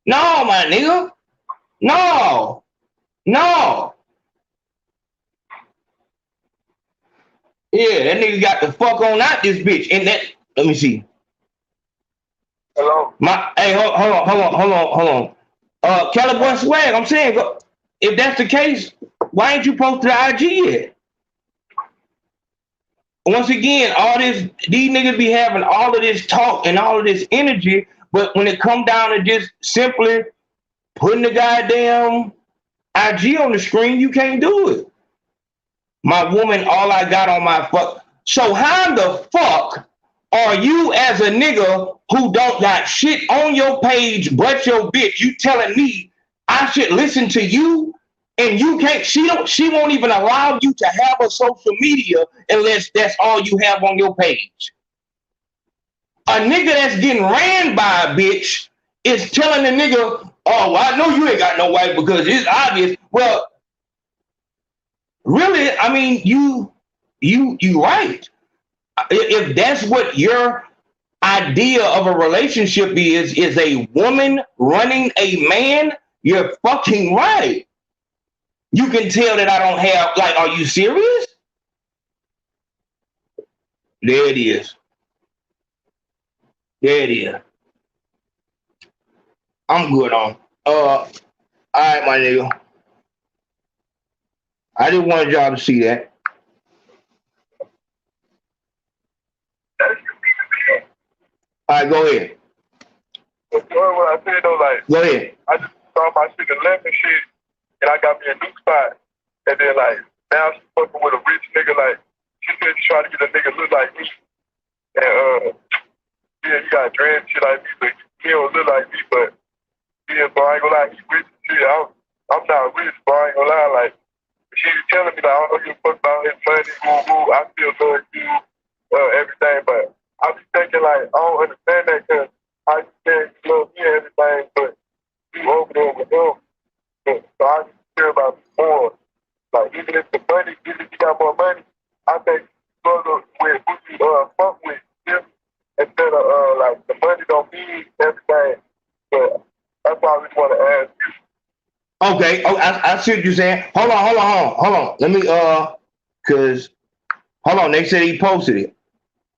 No, my nigga. No. No. Yeah, that nigga got the fuck on out this bitch. And that, let me see. Hello? Hey, hold on. Cali Boy swag, I'm saying, if that's the case, why ain't you posted the IG yet? Once again, these niggas be having all of this talk and all of this energy, but when it come down to just simply putting the goddamn IG on the screen, you can't do it. My woman, all I got on my fuck. So how the fuck are you as a nigga who don't got shit on your page but your bitch, you telling me I should listen to you? And you can't, she won't even allow you to have a social media unless that's all you have on your page. A nigga that's getting ran by a bitch is telling the nigga, oh, well, I know you ain't got no wife because it's obvious. Well, really, I mean, you right. If that's what your idea of a relationship is a woman running a man, you're fucking right. You can tell that I don't have, like, are you serious? There it is. There it is. I'm good on. All right, my nigga. I just wanted y'all to see that. All right, go ahead. What I said though, like, Go ahead. I just saw my shit and left and shit, and I got me a new spot. And then, like, now she fucking with a rich nigga, like, she said she tried to get a nigga look like me. And, yeah, he got dreads shit like me, but he don't look like me, but, yeah, bro, I ain't gonna lie, he rich and shit. I'm not rich, bro, I ain't gonna lie, like, she was telling me, like, I don't know if you fuck about his money, woo, I still love you, everything, but I be thinking, like, I don't understand that, because I just said you love me and everything, but you over there with him. So I just care about me more. Like, even if the money, even if you got more money, I think you struggle with who you fuck with, yeah? Instead of, like, the money don't mean everything. But that's why I really want to ask you. Okay, I see what you're saying. Hold on. Let me, cause, hold on, they said he posted it.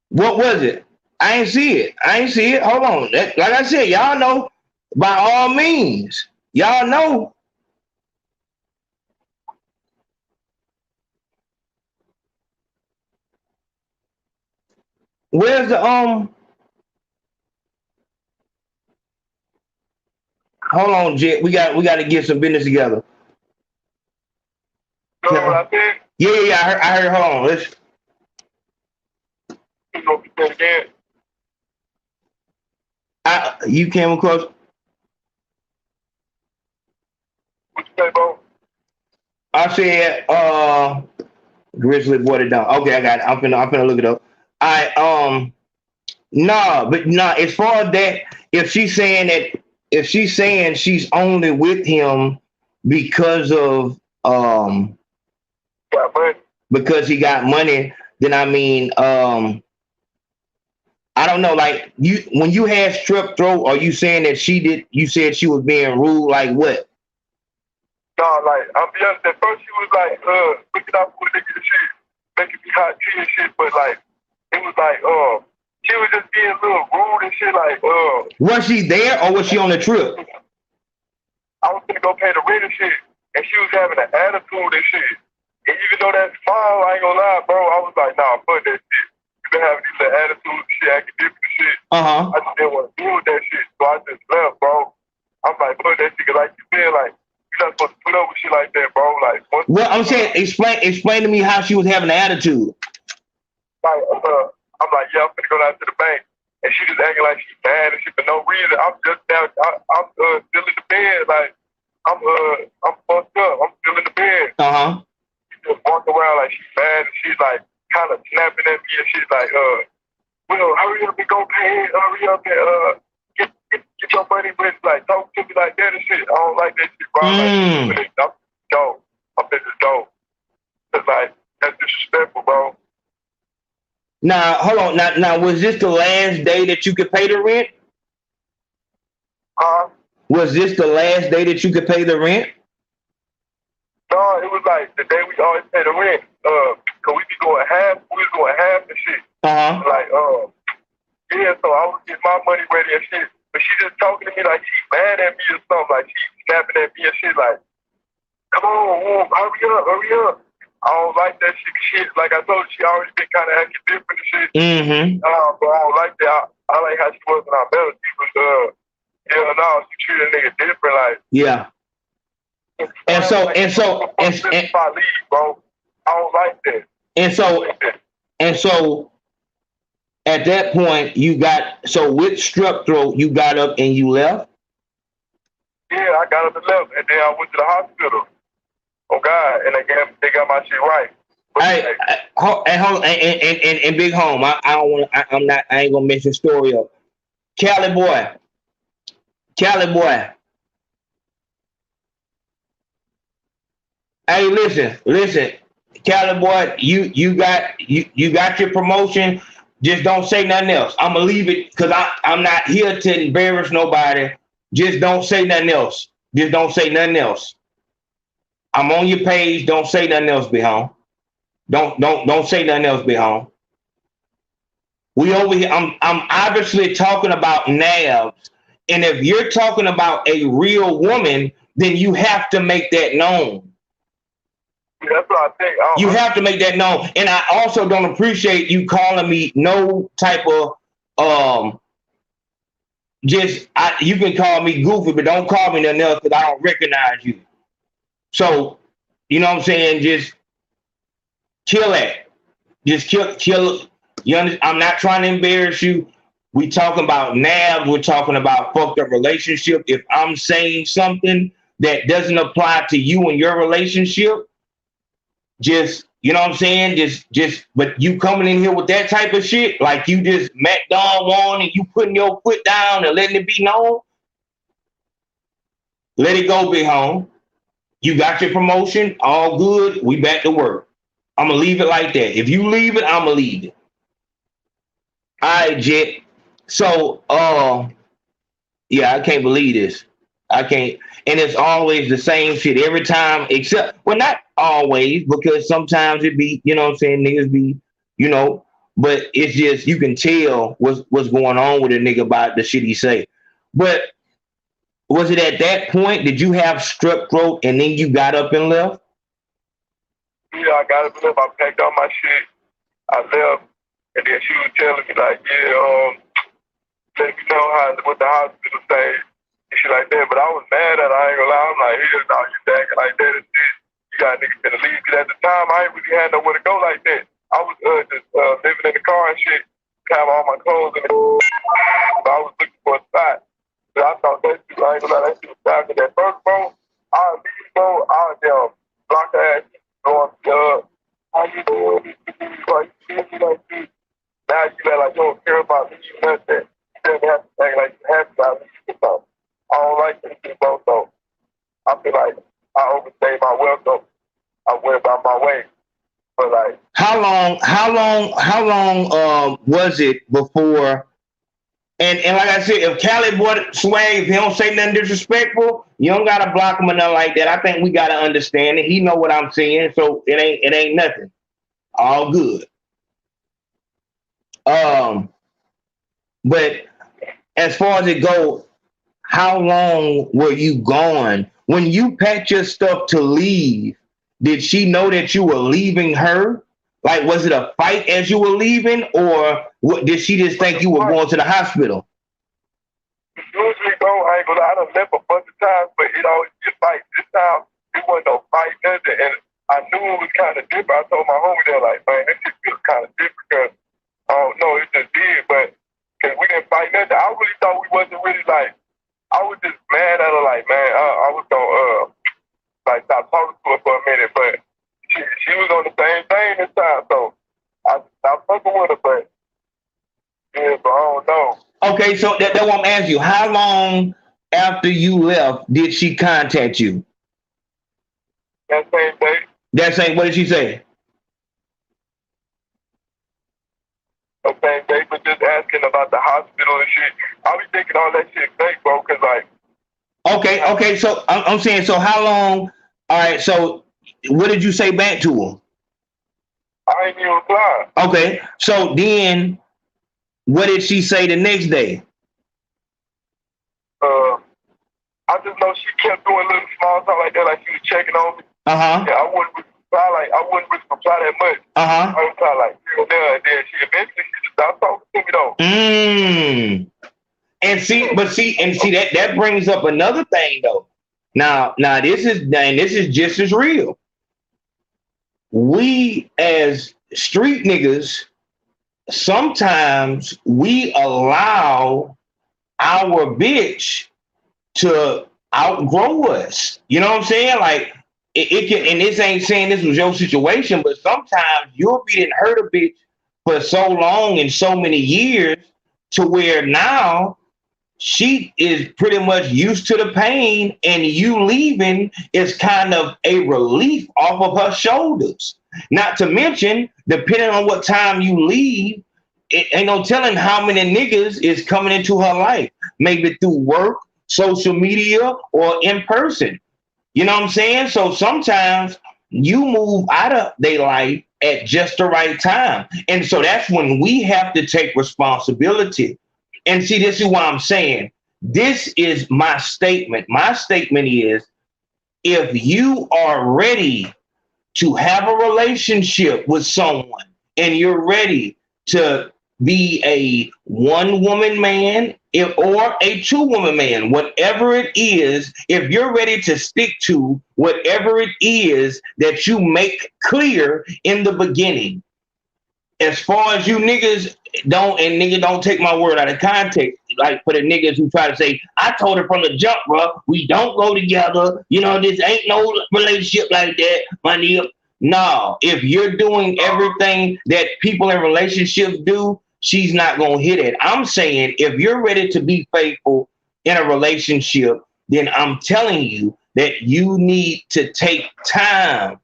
What was it? I ain't see it. Hold on. Like I said, y'all know, by all means, y'all know. Where's the, hold on, Jet. We got to get some business together. You know what I said? Yeah, I heard, hold on, let's. You know what you said again? You came across. What you say, bro? I said, Grizzly brought it down. Okay, I got it. I'm finna look it up. As far as that, if she's saying she's only with him because of because he got money, then I mean, I don't know, like when you had strep throat, are you saying that you said she was being rude, like what? No, like, I'll be honest, at first she was like, looking out for the nigga and shit, making me hot tea and shit, but like, it was like, she was just being a little rude and shit, like, Was she there or was she on the trip? I was gonna go pay the rent and shit, and she was having an attitude and shit. And even though that's fine, I ain't gonna lie, bro, I was like, nah, fuck that shit. You been having these little attitudes and shit, acting different and shit. I just didn't want to deal with that shit, so I just left, bro. I'm like, fuck that shit, cause like you said, like, you're not supposed to put up with shit like that, bro. Like, well, I'm saying, explain to me how she was having an attitude. Like, I'm like, yeah, I'm gonna go down to the bank, and she just acting like she's mad and shit for no reason. I'm just down, I'm still in the bed, like, I'm fucked up. I'm still in the bed. She just walking around like she's mad, and she's like kind of snapping at me, and she's like, well, hurry up and go pay it. Hurry up and get your money with, like, talk to me like that and shit. I don't like that shit, bro. Like, I'm just dope. Cause like, that's disrespectful, bro. Now, hold on. Now, was this the last day that you could pay the rent? Was this the last day that you could pay the rent? No, it was like the day we always pay the rent. Cause we was going half and shit. Like, yeah, so I was getting my money ready and shit. But she just talking to me like she mad at me or something. Like she snapping at me and shit like, come on, hurry up. I don't like that shit. Like I told you, she already been kind of acting different and shit. But I don't like that. I like how she was when I met her. She was, she treated a nigga different. Like, yeah. And so, if I leave, bro, I don't like that. And so, at that point, with strep throat, you got up and you left? Yeah, I got up and left, and then I went to the hospital. Oh God, and they got my shit right. Hey, hold and Big Home. I ain't gonna mess your story up. Cali Boy. Hey, listen, Cali Boy, you got your promotion. Just don't say nothing else. I'm gonna leave it because I'm not here to embarrass nobody. Just don't say nothing else. Just don't say nothing else. I'm on your page. Don't say nothing else, Big Home. Don't say nothing else, Big Home. We over here. I'm obviously talking about nabs, and if you're talking about a real woman, then you have to make that known. That's what I think. You have to make that known. And I also don't appreciate you calling me no type of you can call me goofy, but don't call me nothing else because I don't recognize you. So, you know what I'm saying? Just kill that. Just kill. I'm not trying to embarrass you. We talking about nabs. We're talking about fucked up relationship. If I'm saying something that doesn't apply to you and your relationship, just, you know what I'm saying? But you coming in here with that type of shit, like you just met Don Juan and you putting your foot down and letting it be known. Let it go, Big Home. You got your promotion, all good. We back to work. I'm gonna leave it like that. If you leave it, I'm gonna leave it. All right, Jet. So, yeah, I can't believe this. I can't. And it's always the same shit every time, except, well, not always, because sometimes it be, you know what I'm saying, niggas be, you know, but it's just, you can tell what's going on with a nigga about the shit he say. But was it at that point, did you have strep throat and then you got up and left? Yeah, I got up and left. I packed all my shit. I left. And then she was telling me, like, let me know what the hospital say. And shit like that. But I was mad at her. I ain't gonna lie. I'm like, hell no, you acting like that and shit. You got niggas finna leave. Because at the time, I ain't really had nowhere to go like that. I was just living in the car and shit. Have all my clothes in it. So I was looking for a spot. But I thought that shit, I ain't gonna lie, that shit was time. That first phone, I'll leave, bro. I'll block her ass. Going, how you doing? Like, this. Now you like you don't care about me, you nothing. You just have to act like you happy about me. So I don't like this shit, bro. So I feel like I overstayed my welcome. I went about my way. But like, how long was it before? And like I said, if Cali Boy swag, if he don't say nothing disrespectful, you don't gotta block him or nothing like that. I think we gotta understand it. He know what I'm saying, so it ain't nothing. All good. But as far as it goes, how long were you gone? When you packed your stuff to leave, did she know that you were leaving her? Like, was it a fight as you were leaving, or what, did she just think you were going to the hospital? Usually, bro, I ain't gonna lie, I done left a bunch of times, but it always get fight. This time, it wasn't no fight, nothing, and I knew it was kind of different. I told my homie, they were like, man, this shit feels kind of different, because I don't know, it just did, but because we didn't fight nothing. I really thought we wasn't really like, I was just mad at her, like, man, I was gonna, like, stop talking to her for a minute, but she was on the same thing this time, so I stopped fucking with her, but yeah, but I don't know. Okay, so that's what I'm asking you. How long after you left did she contact you? That same day. That same, what did she say? Okay, they were just asking about the hospital and shit. I be thinking all that shit fake, bro, cause like. Okay. So I'm saying, so how long? All right. So what did you say back to her? I ain't even reply. Okay. So then, what did she say the next day? I just know she kept doing little small talk like that, like she was checking on me. Uh-huh. Yeah, I wouldn't reply that much. Uh-huh. I would reply like, and then she eventually just stopped talking to me though. And see that brings up another thing though. Now this is just as real. We as street niggas, sometimes we allow our bitch to outgrow us. You know what I'm saying? Like it can, and this ain't saying this was your situation, but sometimes you'll be in hurt a bitch for so long and so many years to where now she is pretty much used to the pain, and you leaving is kind of a relief off of her shoulders. Not to mention, depending on what time you leave, it ain't no telling how many niggas is coming into her life, maybe through work, social media, or in person. You know what I'm saying? So sometimes you move out of their life at just the right time. And so that's when we have to take responsibility. And see, this is what I'm saying. This is my statement. My statement is, if you are ready to have a relationship with someone and you're ready to be a one-woman man or a two-woman man, whatever it is, if you're ready to stick to whatever it is that you make clear in the beginning. As far as you niggas don't take my word out of context, like for the niggas who try to say, I told her from the jump, bro, we don't go together. You know, this ain't no relationship like that, my nigga. No, if you're doing everything that people in relationships do, she's not going to hit it. I'm saying if you're ready to be faithful in a relationship, then I'm telling you that you need to take time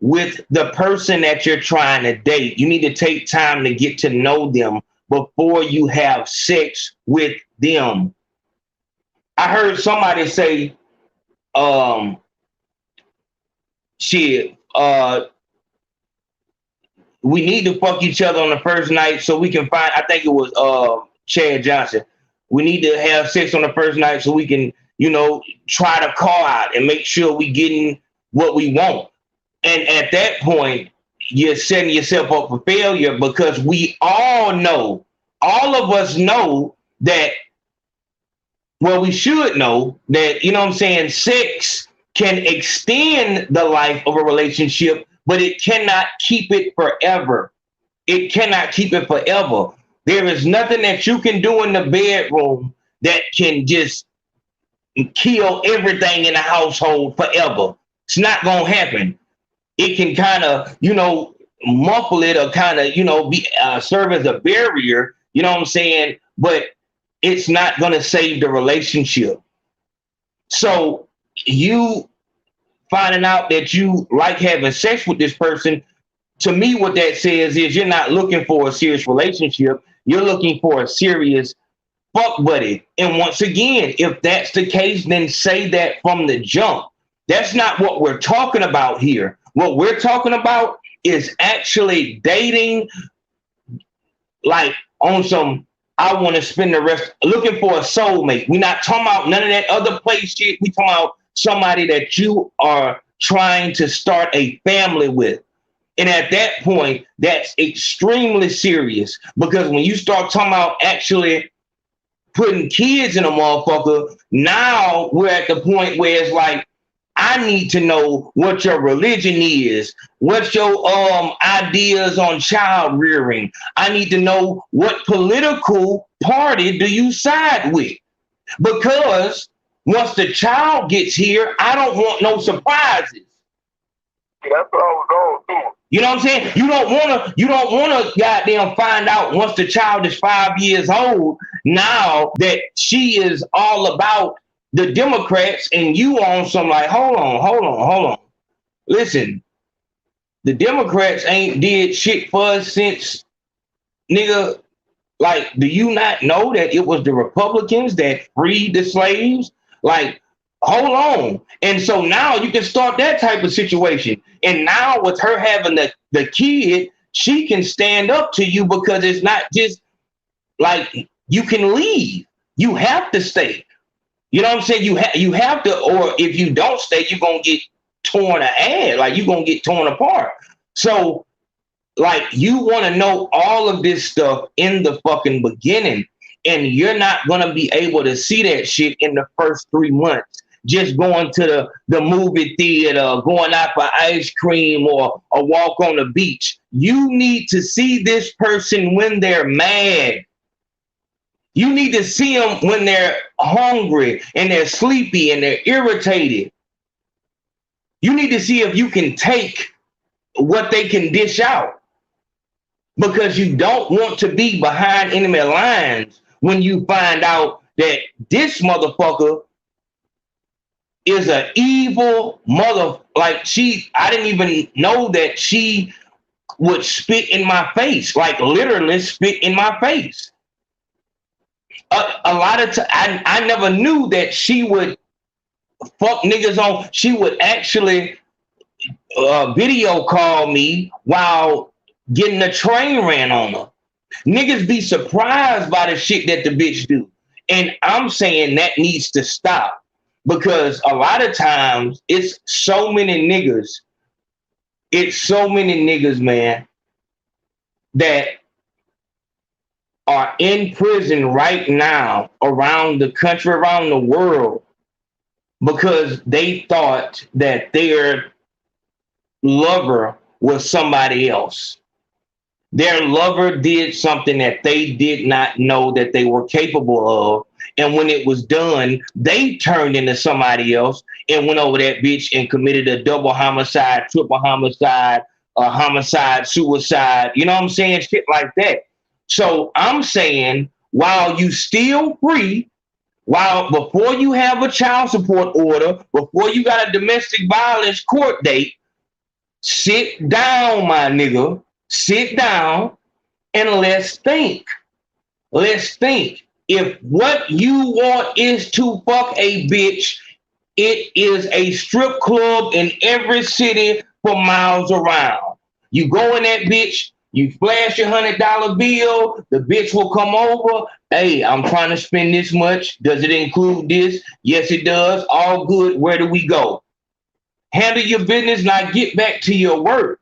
with the person that you're trying to date. You need to take time to get to know them before you have sex with them. I heard somebody say, we need to fuck each other on the first night so we can find, I think it was Chad Johnson. We need to have sex on the first night so we can, try to call out and make sure we getting what we want. And at that point, you're setting yourself up for failure, because we all know, all of us know that, well, we should know that, sex can extend the life of a relationship, but it cannot keep it forever. It cannot keep it forever. There is nothing that you can do in the bedroom that can just kill everything in the household forever. It's not going to happen. It can kind of, muffle it or kind of, be serve as a barrier, you know what I'm saying? But it's not going to save the relationship. So you finding out that you like having sex with this person, to me, what that says is you're not looking for a serious relationship. You're looking for a serious fuck buddy. And once again, if that's the case, then say that from the jump. That's not what we're talking about here. What we're talking about is actually dating, like on some, I want to spend the rest, looking for a soulmate. We're not talking about none of that other play shit. We talking about somebody that you are trying to start a family with. And at that point, that's extremely serious, because when you start talking about actually putting kids in a motherfucker, now we're at the point where it's like, I need to know what your religion is, what's your ideas on child rearing. I need to know what political party do you side with, because once the child gets here, I don't want no surprises. That's what I was on too. You know what I'm saying? You don't wanna goddamn find out once the child is 5 years old now that she is all about the Democrats and you on some like, hold on. Listen, the Democrats ain't did shit for us since nigga, like, do you not know that it was the Republicans that freed the slaves? Like, hold on. And so now you can start that type of situation. And now with her having the kid, she can stand up to you because it's not just like you can leave. You have to stay. You know what I'm saying? You have to, or if you don't stay, you're gonna get torn to ass. Like you're gonna get torn apart. So like you want to know all of this stuff in the fucking beginning, and you're not gonna be able to see that shit in the first 3 months. Just going to the movie theater, going out for ice cream or a walk on the beach. You need to see this person when they're mad. You need to see them when they're hungry and they're sleepy and they're irritated. You need to see if you can take what they can dish out, because you don't want to be behind enemy lines when you find out that this motherfucker is an evil mother. Like I didn't even know that she would spit in my face, like literally spit in my face. A lot of I never knew that she would fuck niggas on. She would actually video call me while getting a train ran on her. Niggas be surprised by the shit that the bitch do. And I'm saying that needs to stop, because a lot of times it's so many niggas. It's so many niggas, man, that are in prison right now around the country, around the world, because they thought that their lover was somebody else. Their lover did something that they did not know that they were capable of. And when it was done, they turned into somebody else and went over that bitch and committed a double homicide, triple homicide, homicide, suicide. You know what I'm saying? Shit like that. So I'm saying, while you still free, before you have a child support order, before you got a domestic violence court date, sit down, my nigga. Sit down and let's think. Let's think. If what you want is to fuck a bitch, it is a strip club in every city for miles around. You go in that bitch, you flash your $100 bill, the bitch will come over. Hey, I'm trying to spend this much. Does it include this? Yes, it does. All good. Where do we go? Handle your business, now get back to your work.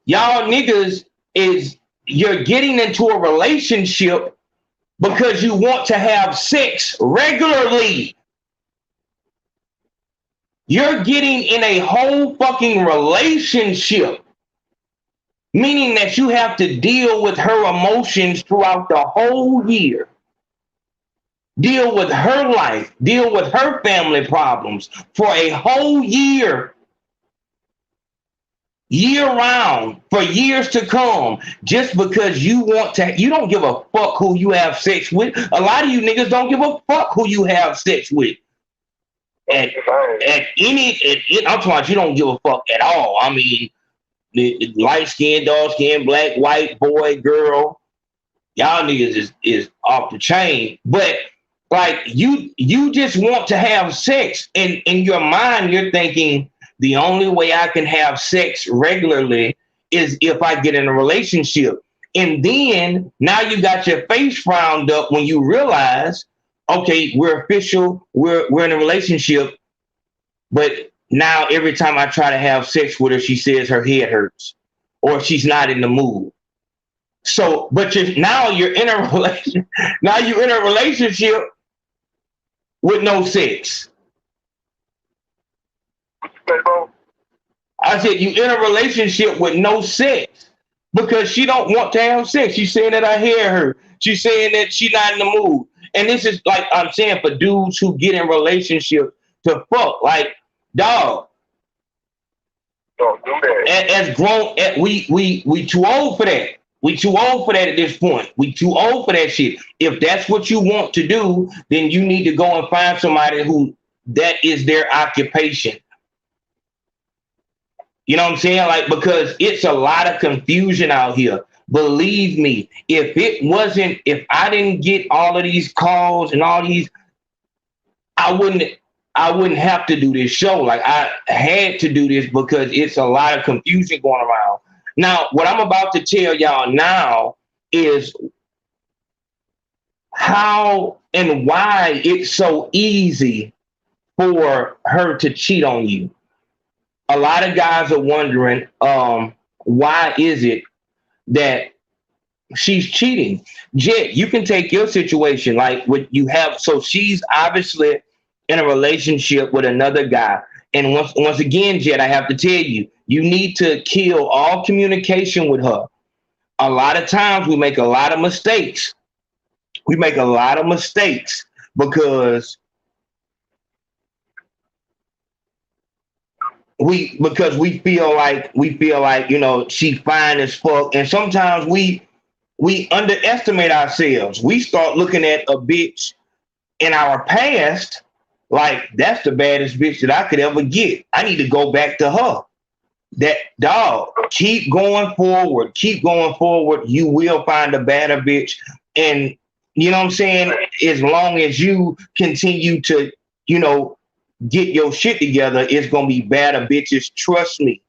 Y'all niggas you're getting into a relationship because you want to have sex regularly. You're getting in a whole fucking relationship, meaning that you have to deal with her emotions throughout the whole year. Deal with her life, deal with her family problems for a whole year. Year round, for years to come, just because you don't give a fuck who you have sex with. A lot of you niggas don't give a fuck who you have sex with. I'm talking about you don't give a fuck at all. I mean, the light skin, dark skin, black, white, boy, girl, y'all niggas is off the chain. But like you just want to have sex, and in your mind you're thinking, the only way I can have sex regularly is if I get in a relationship. And then now you got your face frowned up when you realize, okay, we're official, we're in a relationship, but now every time I try to have sex with her, she says her head hurts or she's not in the mood. So, but now you're in a relationship with no sex. I said you in a relationship with no sex because she don't want to have sex. She's saying that her hair hurt. She's saying that she's not in the mood. And this is like I'm saying for dudes who get in relationships to fuck. Like, dog. Don't do that. As grown, we too old for that. We too old for that at this point. We too old for that shit. If that's what you want to do, then you need to go and find somebody who that is their occupation. You know what I'm saying? Like, because it's a lot of confusion out here. Believe me, if I didn't get all of these calls and all these, I wouldn't have to do this show. Like I had to do this because it's a lot of confusion going around. Now, what I'm about to tell y'all now is how and why it's so easy for her to cheat on you. A lot of guys are wondering, why is it that she's cheating? Jet, you can take your situation like what you have. So she's obviously in a relationship with another guy. And once again, Jet, I have to tell you, you need to kill all communication with her. A lot of times we make a lot of mistakes. We make a lot of mistakes because we feel like she fine as fuck, and sometimes we underestimate ourselves. We start looking at a bitch in our past like that's the baddest bitch that I could ever get. I need to go back to her. That dog, keep going forward. Keep going forward. You will find a better bitch. And you know what I'm saying? As long as you continue to, get your shit together, it's gonna be better bitches. Trust me.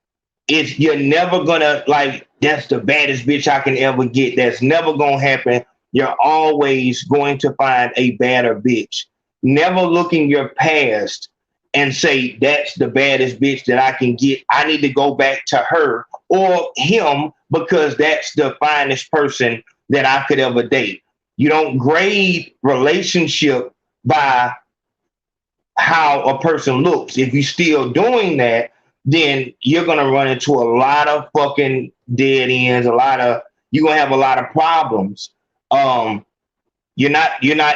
You're never gonna like that's the baddest bitch I can ever get. That's never gonna happen. You're always going to find a better bitch. Never look in your past and say that's the baddest bitch that I can get. I need to go back to her or him because that's the finest person that I could ever date. You don't grade relationship by how a person looks. If you're still doing that, then you're gonna run into a lot of fucking dead ends. You're gonna have a lot of problems. You're not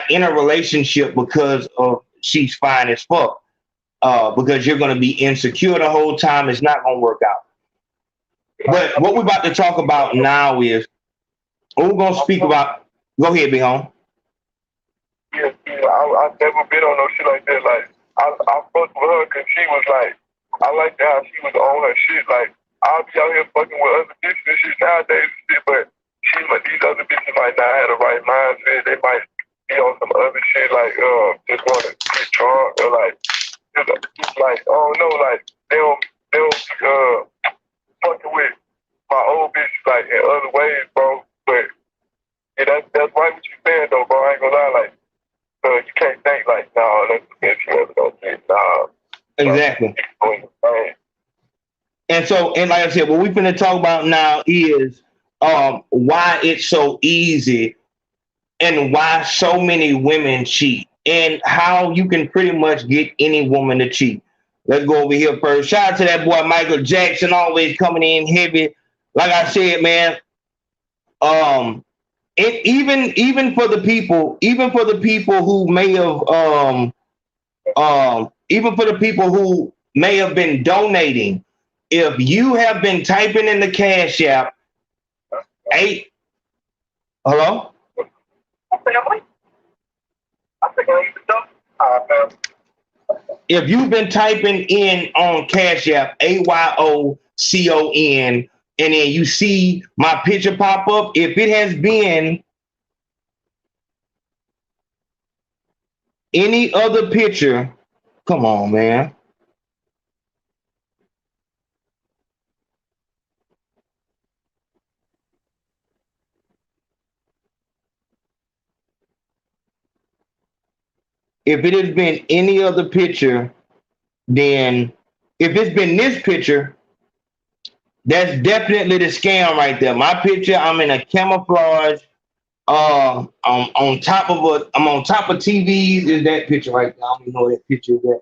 in a relationship because of she's fine as fuck. Because you're gonna be insecure the whole time. It's not gonna work out. But what we're about to talk about now is we're gonna speak about. Go ahead, Big Home. Yeah, I never been on no shit like that. Like, I fucked with her because she was like, I liked how she was on her shit. Like, I'll be out here fucking with other bitches and shit nowadays and shit, but these other bitches might not have the right mindset. They might be on some other shit, like, just want to get drunk or like, just like, I don't know, like, they don't fucking with my old bitch, like, in other ways, bro. But, yeah, that's right what you saying, though, bro. I ain't gonna lie, like, you can't think like, nah, that's the bitch you ever gonna get, nah. Exactly. And like I said, what we're going to talk about now is why it's so easy and why so many women cheat and how you can pretty much get any woman to cheat. Let's go over here first. Shout out to that boy Michael Jackson, always coming in heavy. Like I said, man, even for the people who may have been donating, if you have been typing in the Cash App, hello? If you've been typing in on Cash App, AYOCON, and then you see my picture pop up, if it has been any other picture, come on, man. If it has been any other picture, then if it's been this picture, that's definitely the scam right there. My picture, I'm in a camouflage. I'm on top of TVs. Is that picture right now? I don't even know what that picture is. That.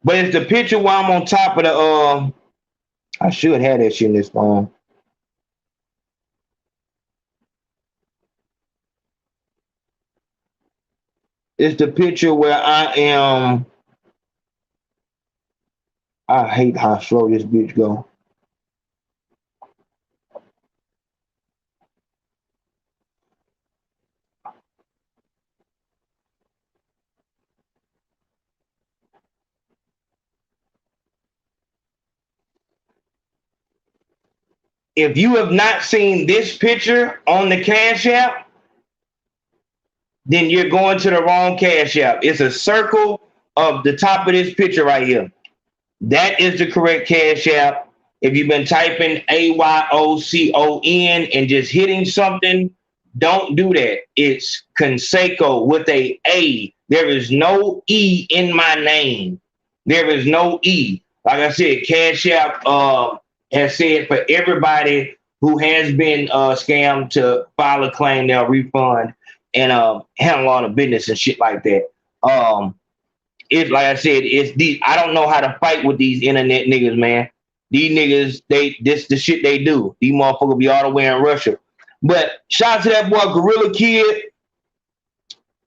But it's the picture where I'm on top of the. I should have that shit in this phone. It's the picture where I am. I hate how slow this bitch go. If you have not seen this picture on the Cash App, then you're going to the wrong Cash App. It's a circle of the top of this picture right here. That is the correct Cash App. If you've been typing AYOCON and just hitting something, don't do that. It's Consaco with a A. There is no E in my name. There is no E. Like I said, Cash App has said for everybody who has been scammed to file a claim, they'll refund and handle all the business and shit like that. It's like I said, it's these. I don't know how to fight with these internet niggas, man. These niggas, this the shit they do. These motherfuckers be all the way in Russia. But shout out to that boy Gorilla Kid,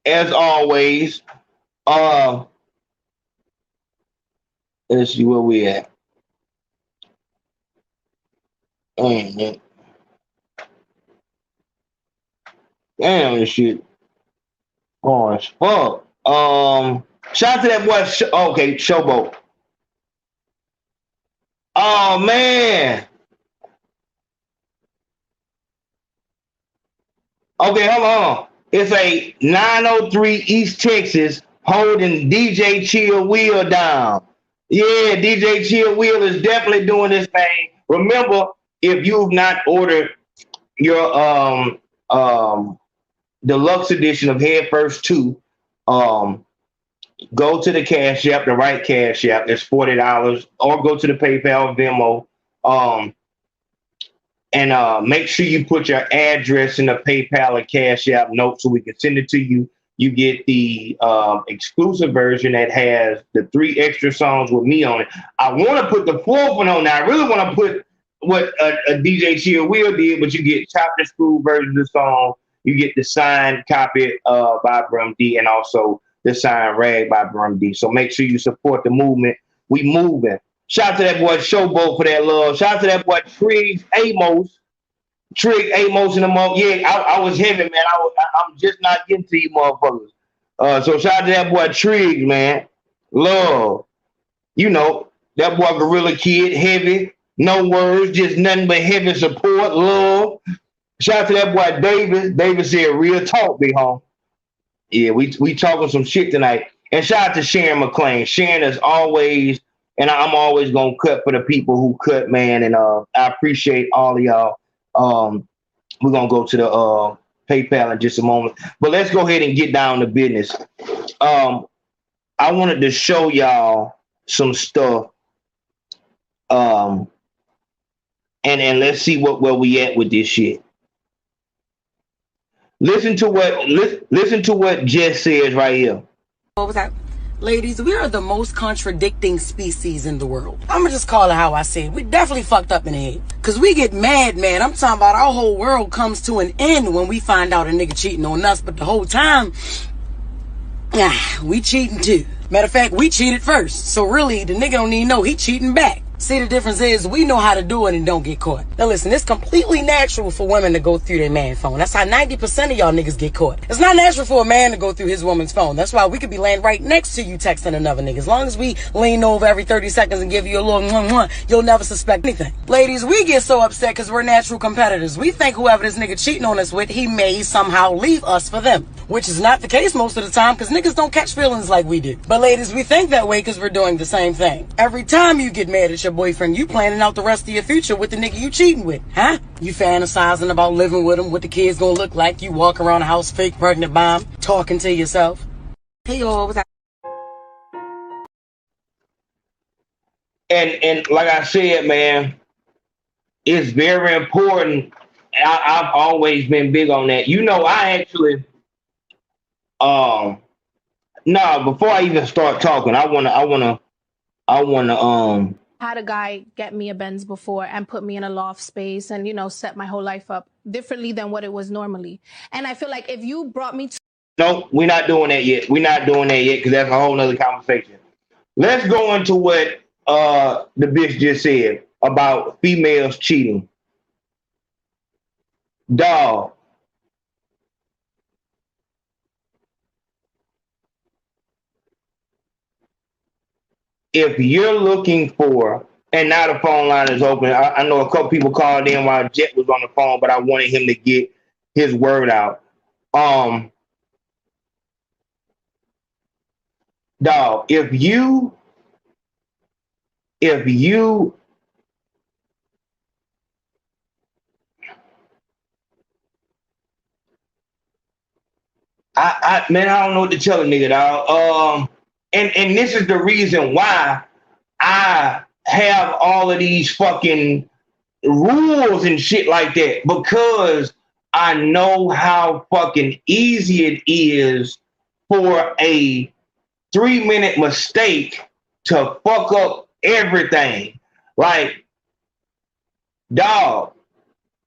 as always. Let's see where we at. Damn, this shit. Oh, as fuck. Shout out to that boy. Okay, Showboat. Oh man. Okay, hold on. It's a 903 East Texas holding DJ Chill Wheel down. Yeah, DJ Chill Wheel is definitely doing this thing. Remember, if you've not ordered your deluxe edition of Head First 2, go to the Cash App, the right Cash App. It's $40, or go to the PayPal, Venmo, and make sure you put your address in the PayPal and Cash App note so we can send it to you. You get the exclusive version that has the 3 extra songs with me on it. I want to put the 4th one on there. I really want to put what a DJ Chill Will did, but you get chopped and screwed version of the song. You get the signed copy by Brum D, and also the signed rag by Brum D. So make sure you support the movement. We moving. Shout out to that boy Showboat for that love. Shout out to that boy Triggs Amos. Trig Amos in the mother. Yeah, I was heavy, man. I'm just not getting to you motherfuckers. So shout out to that boy Triggs, man. Love. You know, that boy Gorilla Kid, heavy. No words, just nothing but heavy support, love. Shout out to that boy Davis. Davis said real talk, big home. Yeah, we talking some shit tonight. And shout out to Sharon McClain. Sharon is always, and I'm always gonna cut for the people who cut, man. And I appreciate all of y'all. We're gonna go to the PayPal in just a moment. But let's go ahead and get down to business. I wanted to show y'all some stuff. And let's see where we at with this shit. Listen to what Jess says right here. What was that? Ladies, we are the most contradicting species in the world. I'm gonna just call it how I say it. We definitely fucked up in the head. Cause we get mad, man. I'm talking about our whole world comes to an end when we find out a nigga cheating on us. But the whole time, we cheating too. Matter of fact, we cheated first. So really, the nigga don't even know he cheating back. See, the difference is we know how to do it and don't get caught. Now listen, it's completely natural for women to go through their man phone. That's how 90% of y'all niggas get caught. It's not natural for a man to go through his woman's phone. That's why we could be laying right next to you texting another nigga. As long as we lean over every 30 seconds and give you a little mwah, you'll never suspect anything. Ladies, we get so upset because we're natural competitors. We think whoever this nigga cheating on us with, he may somehow leave us for them. Which is not the case most of the time because niggas don't catch feelings like we do. But ladies, we think that way because we're doing the same thing. Every time you get mad at your boyfriend, you planning out the rest of your future with the nigga you cheating with, huh? You fantasizing about living with him, what the kid's gonna look like. You walk around the house fake pregnant by him, talking to yourself. Hey, yo, what's that? And like I said, man, it's very important. I've always been big on that. You know, I actually, before I even start talking, I wanna had a guy get me a Benz before and put me in a loft space and, you know, set my whole life up differently than what it was normally. And I feel like if you brought me to... No, we're not doing that yet. We're not doing that yet because that's a whole nother conversation. Let's go into what the bitch just said about females cheating. Dog. If you're looking for And now the phone line is open. I know a couple people called in while Jet was on the phone, but I wanted him to get his word out. Dog, if you man, I don't know what to tell a nigga, dog. And this is the reason why I have all of these fucking rules and shit like that, because I know how fucking easy it is for a 3-minute mistake to fuck up everything. Like, dog,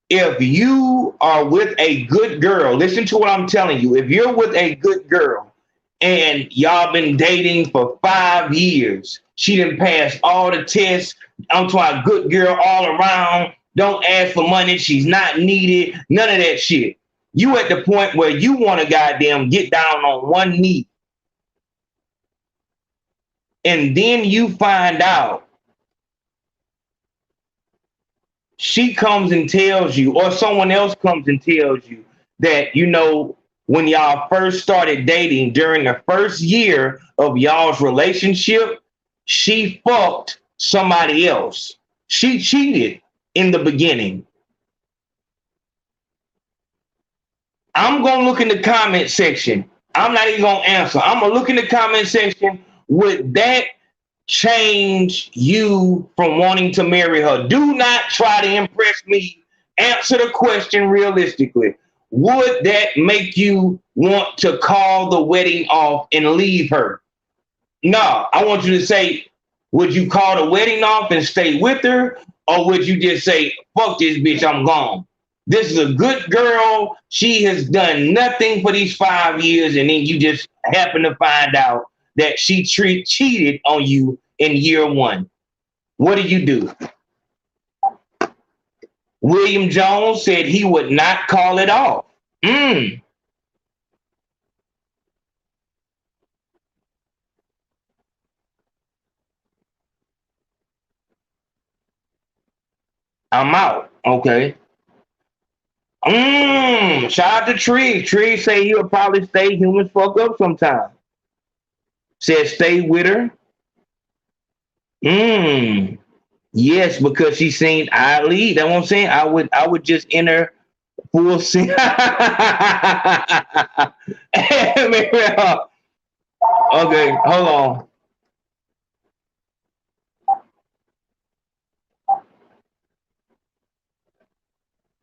if you are with a good girl, listen to what I'm telling you. If you're with a good girl and y'all been dating for 5 years, she done passed all the tests. I'm talking good girl all around. Don't ask for money. She's not needed. None of that shit. You at the point where you want to goddamn get down on one knee. And then you find out she comes and tells you, or someone else comes and tells you that, you know, when y'all first started dating, during the first year of y'all's relationship, she fucked somebody else. She cheated in the beginning. I'm going to look in the comment section. I'm not even going to answer. I'm going to look in the comment section. Would that change you from wanting to marry her? Do not try to impress me. Answer the question realistically. Would that make you want to call the wedding off and leave her? No, I want you to say, would you call the wedding off and stay with her? Or would you just say, fuck this bitch, I'm gone? This is a good girl. She has done nothing for these 5 years. And then you just happen to find out that she cheated on you in year 1. What do? William Jones said he would not call it off. I'm out. Okay. Shout out to Tree. Tree say he'll probably stay humans fuck up sometime. Said stay with her. Yes, because she seen I lead. That's what I'm saying. I would just enter full sin. Okay, hold on.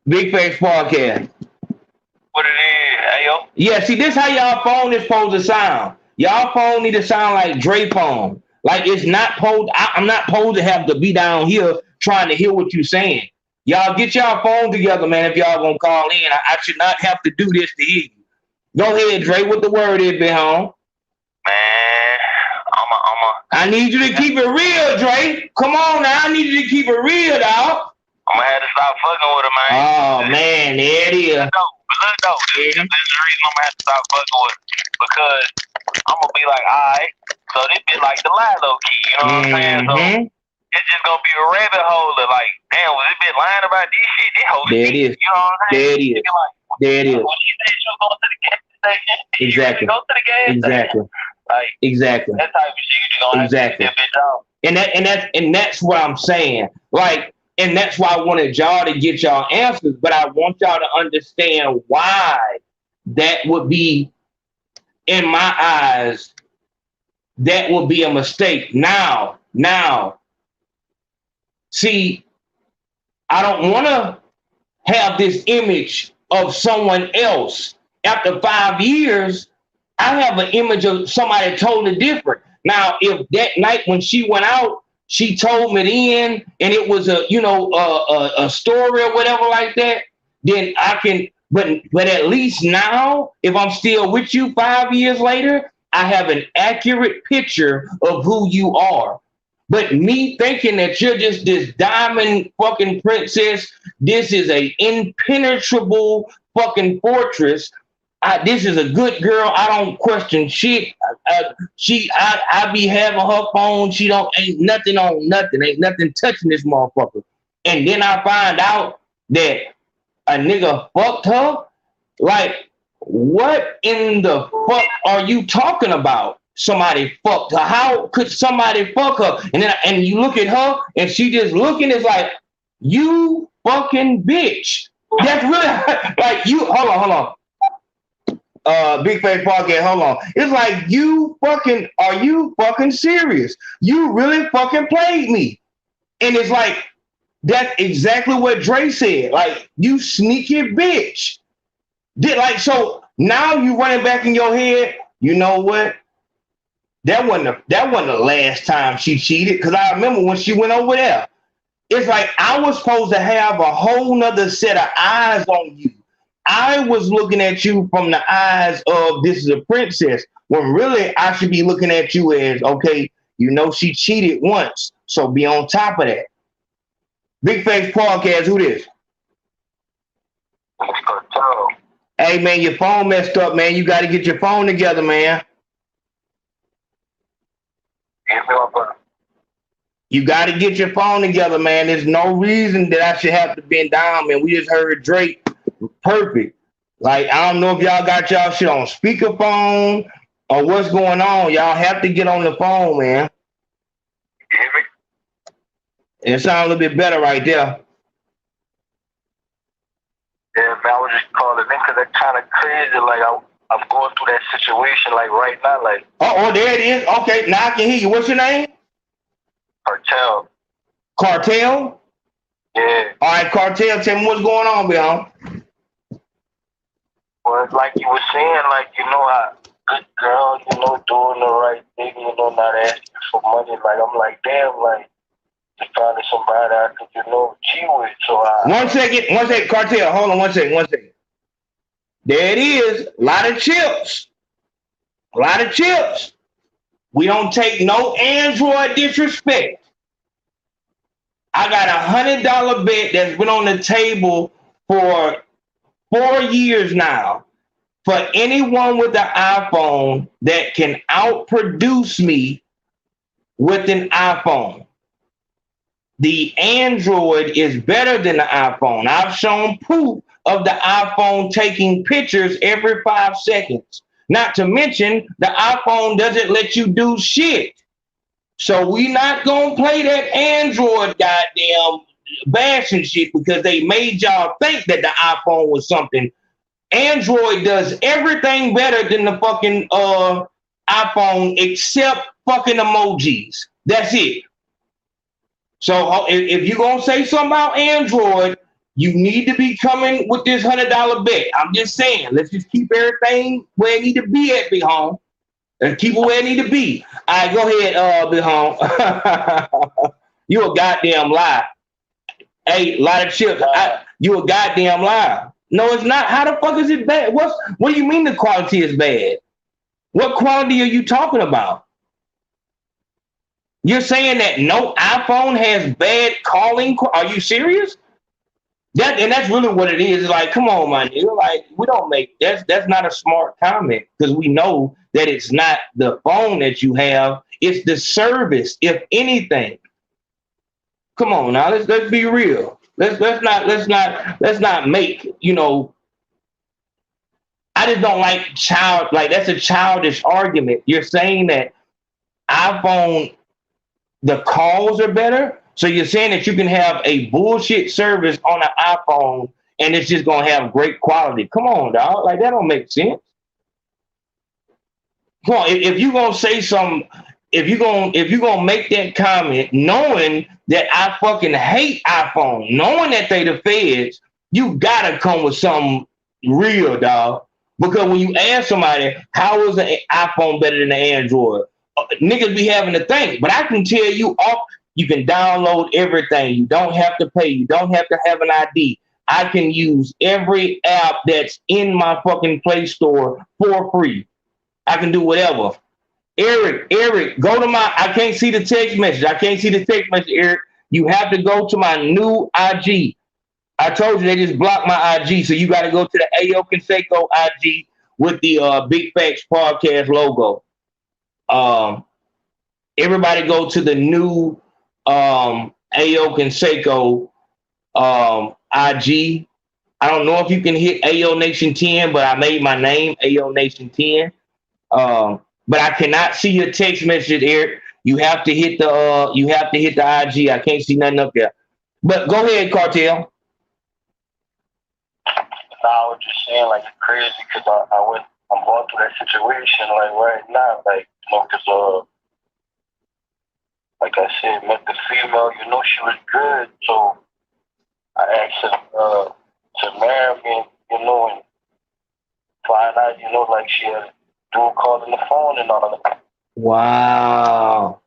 Big Face Podcast. What it is, hey yo? Yeah, see, this how y'all phone is supposed to sound. Y'all phone need to sound like Dre phone. Like it's not supposed. I'm not supposed to have to be down here trying to hear what you're saying. Y'all get y'all phone together, man. If y'all gonna call in, I should not have to do this to hear you. Go ahead, Dre. What the word is, big home? Man, I need you to keep it real, Dre. Come on now, I need you to keep it real, dog. I'm gonna have to stop fucking with her, man. Oh man, there it is. But look though, this is the reason I'm gonna have to stop fucking with her, because I'm gonna be like, all right, so this be like the Lilo key, you know what I'm saying? So it's just gonna be a rabbit hole of like, damn, was this bitch lying about this shit? This whole there shit, it is. you know what I'm saying? There it is. Like, there it is. when she said she was going to the gas station, exactly. Go to the gas exactly. station. Like, exactly. That type of shit, you just gonna exactly. have to get that bitch out. And that's what I'm saying. Like, and that's why I wanted y'all to get y'all answers, but I want y'all to understand why that would be, in my eyes, that would be a mistake. Now, see, I don't want to have this image of someone else. After 5 years, I have an image of somebody totally different. Now, if that night when she went out, she told me then, and it was a story or whatever like that, then I can, but at least now, if I'm still with you 5 years later, I have an accurate picture of who you are. But me thinking that you're just this diamond fucking princess, this is a impenetrable fucking fortress, This is a good girl. I don't question shit. I be having her phone. She ain't nothing on nothing. Ain't nothing touching this motherfucker. And then I find out that a nigga fucked her. Like, what in the fuck are you talking about? Somebody fucked her. How could somebody fuck her? And you look at her and she just looking. It's like, you fucking bitch. That's really like you. Hold on. Big Face Podcast, hold on. It's like, are you fucking serious? You really fucking played me. And it's like, that's exactly what Dre said. Like, you sneaky bitch. So now you running back in your head, you know what? That wasn't the last time she cheated, because I remember when she went over there. It's like I was supposed to have a whole nother set of eyes on you. I was looking at you from the eyes of this is a princess, when really I should be looking at you as, okay, you know she cheated once, so be on top of that. Big Face Podcast, who this? Hey, man, your phone messed up, man. You got to get your phone together, man. You got to get your phone together, man. There's no reason that I should have to bend down, man. We just heard Drake. Perfect. Like, I don't know if y'all got y'all shit on speakerphone or what's going on. Y'all have to get on the phone, man. You hear me? It sounds a little bit better right there. Yeah, man, I was just calling in because that's kind of crazy. Like, I'm going through that situation, like, right now. Like, oh, there it is. Okay, now I can hear you. What's your name? Cartel. Cartel? Yeah. All right, Cartel, tell me what's going on, Bill. Well, it's like you were saying, like, you know, a good girl, you know, doing the right thing, you know, not asking for money. Like, I'm like, damn, like, you finding somebody I could, you know, G with. So One second, Cartel, hold on one second. There it is, a lot of chips. We don't take no Android disrespect. I got $100 bet that's been on the table for 4 years now for anyone with an iPhone that can outproduce me with an iPhone. The Android is better than the iPhone. I've shown proof of the iPhone taking pictures every 5 seconds. Not to mention, the iPhone doesn't let you do shit. So we not gonna play that Android goddamn bashing shit because they made y'all think that the iPhone was something. Android does everything better than the fucking iPhone except fucking emojis. That's it. So if you're gonna say something about Android, you need to be coming with this $100 bet. I'm just saying, let's just keep everything where it need to be at, Big Home. And keep it where it need to be. All right, go ahead, Big Home. You a goddamn lie. Hey, a lot of chips. You a goddamn lie. No, it's not. How the fuck is it bad? What do you mean the quality is bad? What quality are you talking about? You're saying that no iPhone has bad calling? Are you serious? That's really what it is. It's like, come on, my nigga. Like, we don't make that's not a smart comment because we know that it's not the phone that you have, it's the service, if anything. Come on now, let's be real. Let's not make, you know. I just don't like that's a childish argument. You're saying that iPhone, the calls are better. So you're saying that you can have a bullshit service on an iPhone and it's just gonna have great quality. Come on, dog. Like, that don't make sense. Come on, if you're gonna say something, if you're gonna make that comment knowing that I fucking hate iPhone, knowing that they the feds, you gotta come with something real, dog. Because when you ask somebody, how is an iPhone better than an Android? Niggas be having to think, but I can tell you off. You can download everything. You don't have to pay. You don't have to have an ID. I can use every app that's in my fucking Play Store for free. I can do whatever. Eric, go to my, I can't see the text message. Eric. You have to go to my new IG. I told you they just blocked my IG, so you got to go to the AO Consaco IG with the Big Facts Podcast logo. Everybody go to the new AO Consaco IG. I don't know if you can hit AO Nation 10, but I made my name AO Nation 10. But I cannot see your text message, Eric. You have to hit the IG. I can't see nothing up there. But go ahead, Cartel. I was just saying, like, it's crazy because I'm going through that situation, like, right now, like, you know, because, like I said, met the female, you know, she was good, so I asked her to marry me, you know, and find out, you know, like, she had a dude calling the phone and all of that. Wow.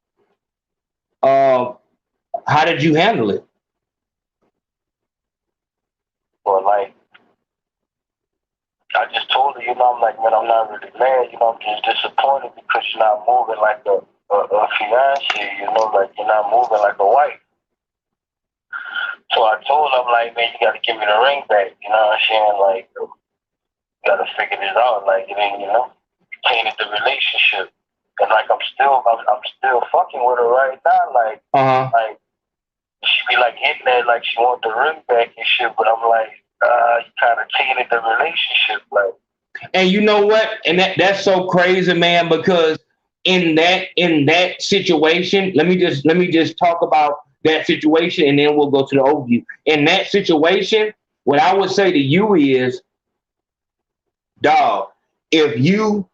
How did you handle it? Well, like, I just told her, you know, I'm like, man, I'm not really mad, you know, I'm just disappointed because you're not moving like a fiance, you know, like you're not moving like a wife. So I told her, I'm like, man, you gotta give me the ring back, you know what I'm saying? Like, you gotta figure this out, like, it ain't, you know, you tainted the relationship. And like, I'm still fucking with her right now, like, like, she be like hitting that, like she want the ring back and shit, but I'm like, you kind of tainted the relationship, like. And you know what? And that's so crazy, man, because in that situation, let me just talk about that situation and then we'll go to the overview. In that situation, what I would say to you is, dog, if you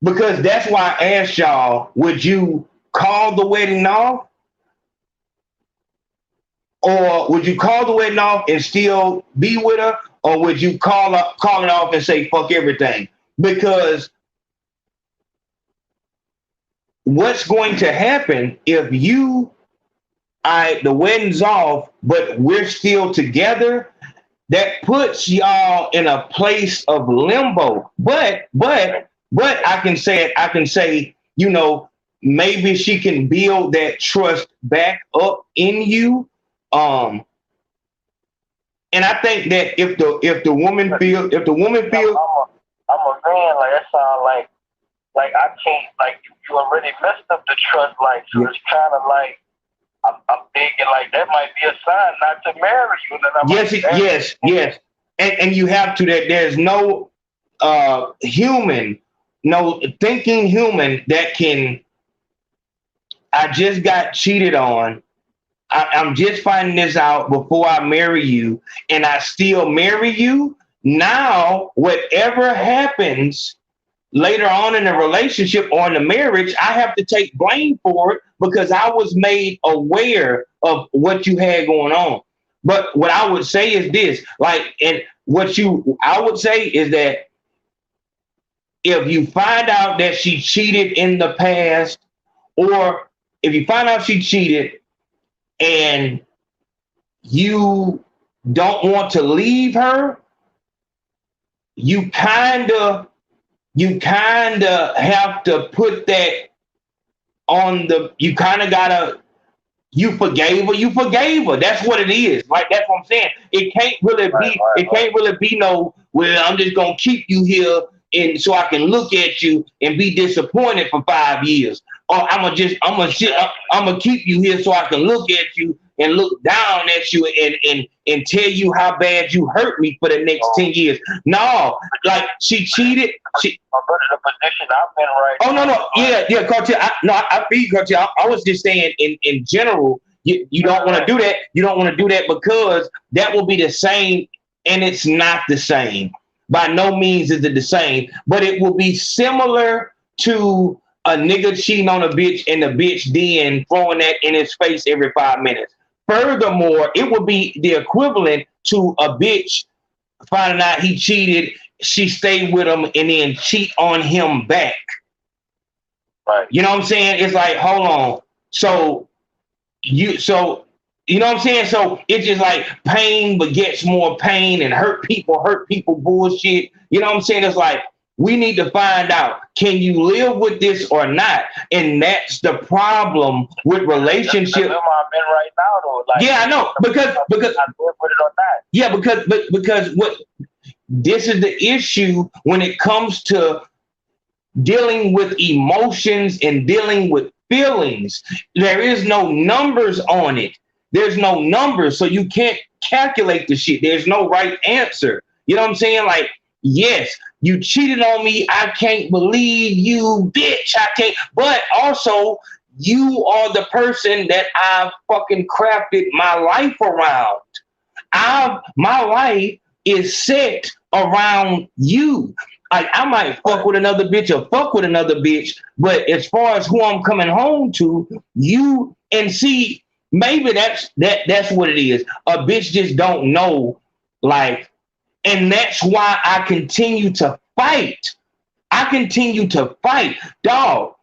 because that's why I asked y'all, would you call the wedding off? Or would you call the wedding off and still be with her? Or would you call it off and say, fuck everything? Because what's going to happen if the wedding's off, but we're still together, that puts y'all in a place of limbo. But I can say, you know, maybe she can build that trust back up in you. And I think that if the woman feels, I'm a man, like that sound like I can't, like you already messed up the trust, like so it's kind of like I'm thinking like that might be a sign not to marry you. And Yes, and you have to, that there's no thinking human that can. I just got cheated on. I'm just finding this out before I marry you, and I still marry you. Now, whatever happens later on in the relationship or in the marriage, I have to take blame for it because I was made aware of what you had going on. But what I would say is this, like, and I would say is that if you find out that she cheated in the past, or if you find out she cheated, and you don't want to leave her, you kind of have to put that on you forgave her. That's what it is. Like, that's what I'm saying. It can't really be no, well, I'm just gonna keep you here and so I can look at you and be disappointed for 5 years. Or I'm gonna keep you here so I can look at you and look down at you and tell you how bad you hurt me for the next 10 years. No, like, she cheated. I'm in the position I've been right. Oh no, yeah, Cartel. I feel Cartel. I was just saying in general, you don't want to do that. You don't want to do that because that will be the same, and it's not the same. By no means is it the same, but it will be similar to a nigga cheating on a bitch and the bitch then throwing that in his face every 5 minutes. Furthermore, it would be the equivalent to a bitch finding out he cheated, she stayed with him and then cheat on him back. Right. You know what I'm saying? It's like, hold on. So you know what I'm saying? So it's just like pain begets more pain and hurt people bullshit. You know what I'm saying? It's like, We need to find out, can you live with this or not? And that's the problem with relationships. I'm in right now, though. Like, yeah, I know, because I live with it or not. Yeah, because what this is the issue when it comes to dealing with emotions and dealing with feelings. There is no numbers on it. There's no numbers, so you can't calculate the shit. There's no right answer. You know what I'm saying? Like, yes, you cheated on me. I can't believe you, bitch. I can't. But also, you are the person that I've fucking crafted my life around. My life is set around you. I might fuck with another bitch or fuck with another bitch, but as far as who I'm coming home to, you, and see, maybe that's what it is. A bitch just don't know, like, and that's why I continue to fight. Dog.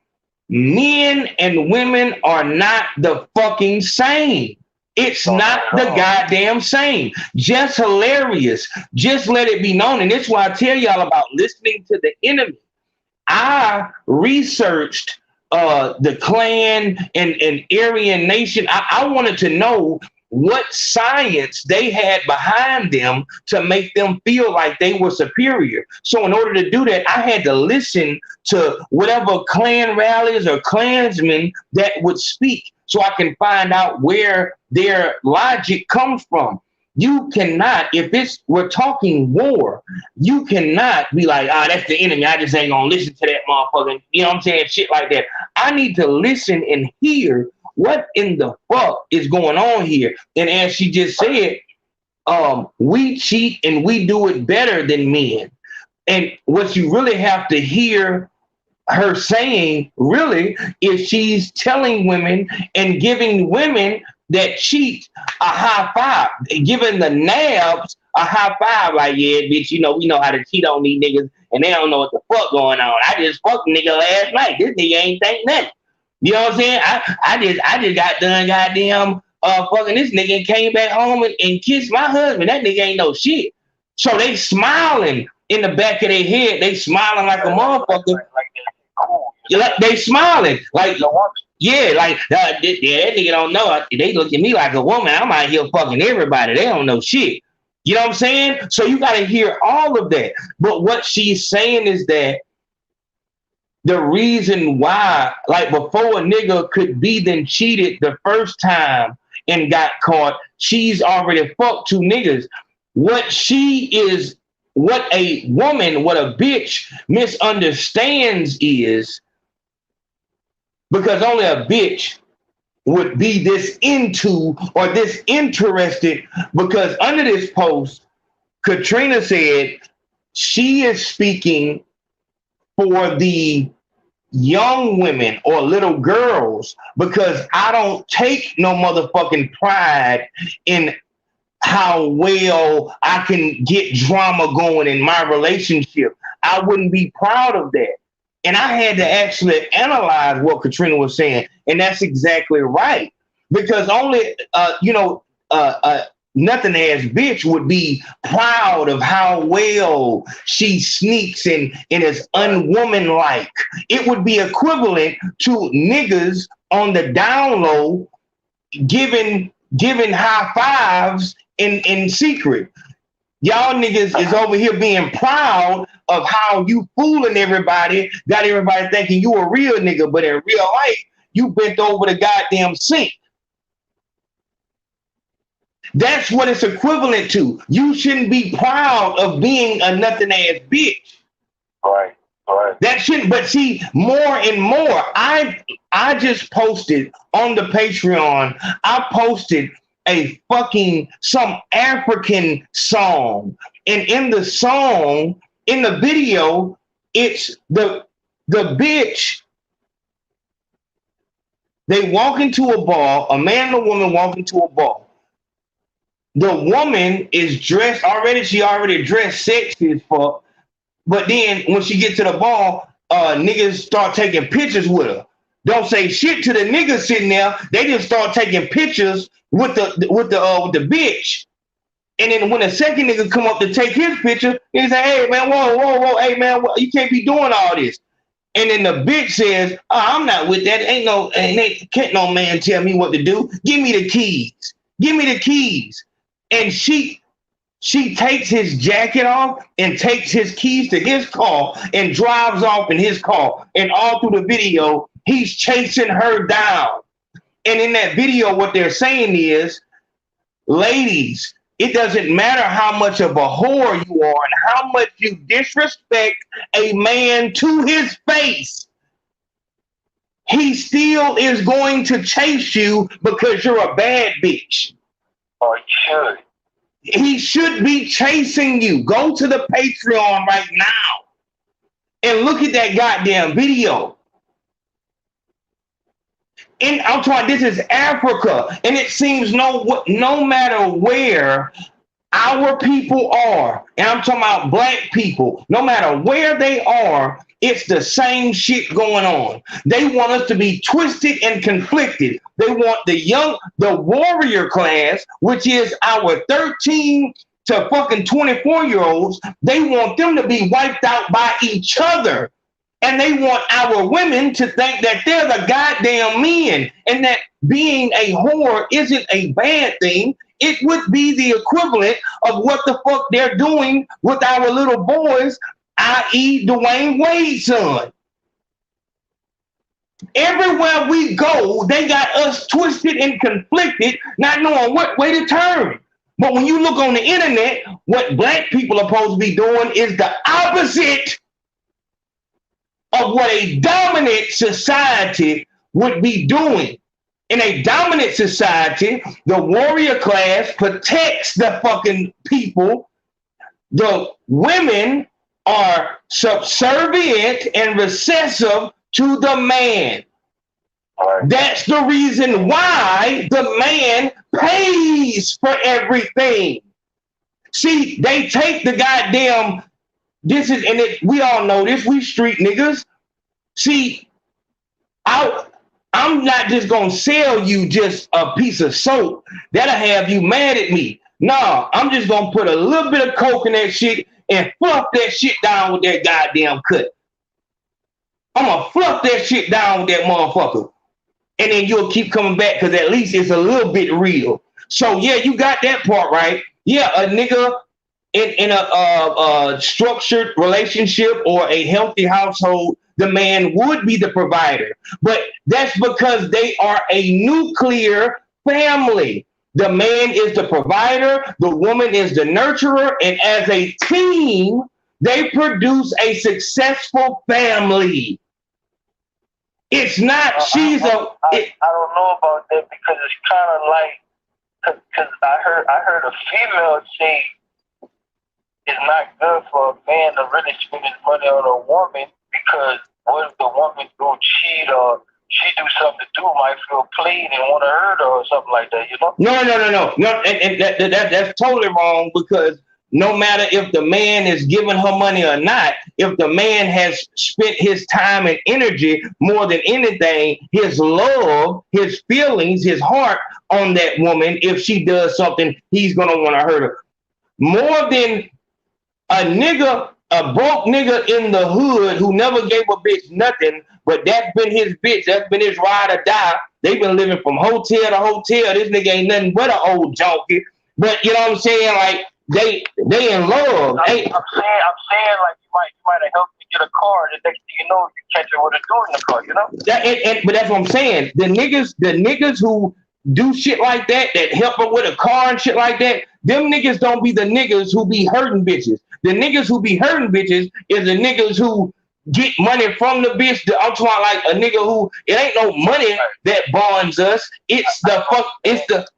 Men and women are not the fucking same. It's not the goddamn same. Just hilarious. Just let it be known. And that's why I tell y'all about listening to the enemy. I researched the Klan and Aryan Nation. I wanted to know what science they had behind them to make them feel like they were superior. So in order to do that, I had to listen to whatever Klan rallies or Klansmen that would speak so I can find out where their logic comes from. You cannot, if we're talking war, you cannot be like, that's the enemy. I just ain't gonna listen to that motherfucker. You know what I'm saying? Shit like that. I need to listen and hear what in the fuck is going on here. And as she just said, we cheat and we do it better than men. And what you really have to hear her saying really is she's telling women and giving women that cheat a high five, giving the nabs a high five, like, yeah, bitch, we know how to cheat on these niggas and they don't know what the fuck going on. I just fucked a nigga last night. This nigga ain't think nothing. You know what I'm saying? I just got done goddamn fucking this nigga and came back home and kissed my husband. That nigga ain't no shit. So they smiling in the back of their head. They smiling like a motherfucker. Like they smiling. Like, yeah, like that nigga don't know. They look at me like a woman. I'm out here fucking everybody. They don't know shit. You know what I'm saying? So you got to hear all of that. But what she's saying is that the reason why, like before a nigga could be then cheated the first time and got caught, she's already fucked two niggas. What a woman, what a bitch misunderstands is, because only a bitch would be this into or this interested, because under this post, Katrina said she is speaking for the young women or little girls, because I don't take no motherfucking pride in how well I can get drama going in my relationship. I wouldn't be proud of that. And I had to actually analyze what Katrina was saying. And that's exactly right. Because only, nothing ass bitch would be proud of how well she sneaks and is unwomanlike. It would be equivalent to niggas on the down low giving high fives in secret. Y'all niggas is over here being proud of how you fooling everybody, got everybody thinking you a real nigga, but in real life, you bent over the goddamn sink. That's what it's equivalent to. You shouldn't be proud of being a nothing ass bitch. Right. That shouldn't, but see, more and more, I just posted on the Patreon, I posted some African song. And in the song, in the video, it's the bitch. They walk into a bar, a man and a woman walk into a bar. The woman is dressed already, she already dressed sexy as fuck. But then when she gets to the bar, niggas start taking pictures with her. Don't say shit to the niggas sitting there. They just start taking pictures with the bitch. And then when the second nigga come up to take his picture, he say, hey man, whoa, hey man, you can't be doing all this. And then the bitch says, oh, I'm not with that. Can't no man tell me what to do. Give me the keys. Give me the keys. And she takes his jacket off and takes his keys to his car and drives off in his car. And all through the video, he's chasing her down. And in that video, what they're saying is, ladies, it doesn't matter how much of a whore you are and how much you disrespect a man to his face. He still is going to chase you because you're a bad bitch. Or should. He should be chasing you. Go to the Patreon right now and look at that goddamn video. And I'm talking, this is Africa, and it seems no matter where our people are, and I'm talking about black people, no matter where they are, it's the same shit going on. They want us to be twisted and conflicted. They want the warrior class, which is our 13 to fucking 24-year-olds, they want them to be wiped out by each other. And they want our women to think that they're the goddamn men and that being a whore isn't a bad thing. It would be the equivalent of what the fuck they're doing with our little boys, i.e. Dwayne Wade's son. Everywhere we go, they got us twisted and conflicted, not knowing what way to turn. But when you look on the internet, what black people are supposed to be doing is the opposite of what a dominant society would be doing. In a dominant society, the warrior class protects the fucking people. The women are subservient and recessive to the man. That's the reason why the man pays for everything. See, they take the goddamn, we all know this, we street niggas. See, I'm not just gonna sell you just a piece of soap that'll have you mad at me. No, I'm just gonna put a little bit of coke in that shit and fluff that shit down with that goddamn cut. I'm gonna fluff that shit down with that motherfucker. And then you'll keep coming back because at least it's a little bit real. So yeah, you got that part right. Yeah, a nigga in a structured relationship or a healthy household, the man would be the provider. But that's because they are a nuclear family. The man is the provider, the woman is the nurturer, and as a team, they produce a successful family. It's not, I don't know about that because it's kind of like, because I heard a female say it's not good for a man to really spend his money on a woman because what if the woman go cheat or she do something to do, might feel played and want to hurt her or something like that, you know? No, and that's totally wrong because no matter if the man is giving her money or not, if the man has spent his time and energy more than anything, his love, his feelings, his heart on that woman, if she does something, he's going to want to hurt her. More than a broke nigga in the hood who never gave a bitch nothing, but that's been his bitch, that's been his ride or die. They've been living from hotel to hotel. This nigga ain't nothing but an old junkie. But you know what I'm saying? Like, they in love. I'm saying like you might have helped me get a car, and the next thing you know, you catch her with a door in the car, you know? But that's what I'm saying. The niggas who do shit like that help her with a car and shit like that, them niggas don't be the niggas who be hurting bitches. The niggas who be hurting bitches is the niggas who get money from the bitch. I'm talking like a nigga who, it ain't no money that bonds us. It's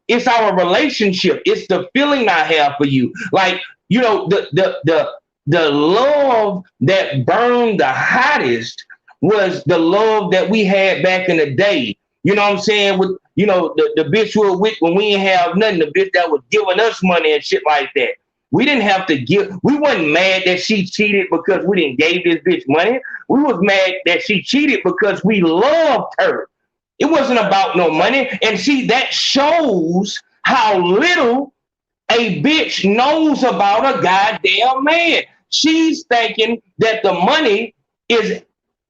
it's our relationship. It's the feeling I have for you. Like, you know, the love that burned the hottest was the love that we had back in the day. You know what I'm saying? With, you know, the bitch we were with when we didn't have nothing, the bitch that was giving us money and shit like that. We didn't have to give, we wasn't mad that she cheated because we didn't give this bitch money. We was mad that she cheated because we loved her. It wasn't about no money. And see, that shows how little A bitch knows about a goddamn man. She's thinking that the money is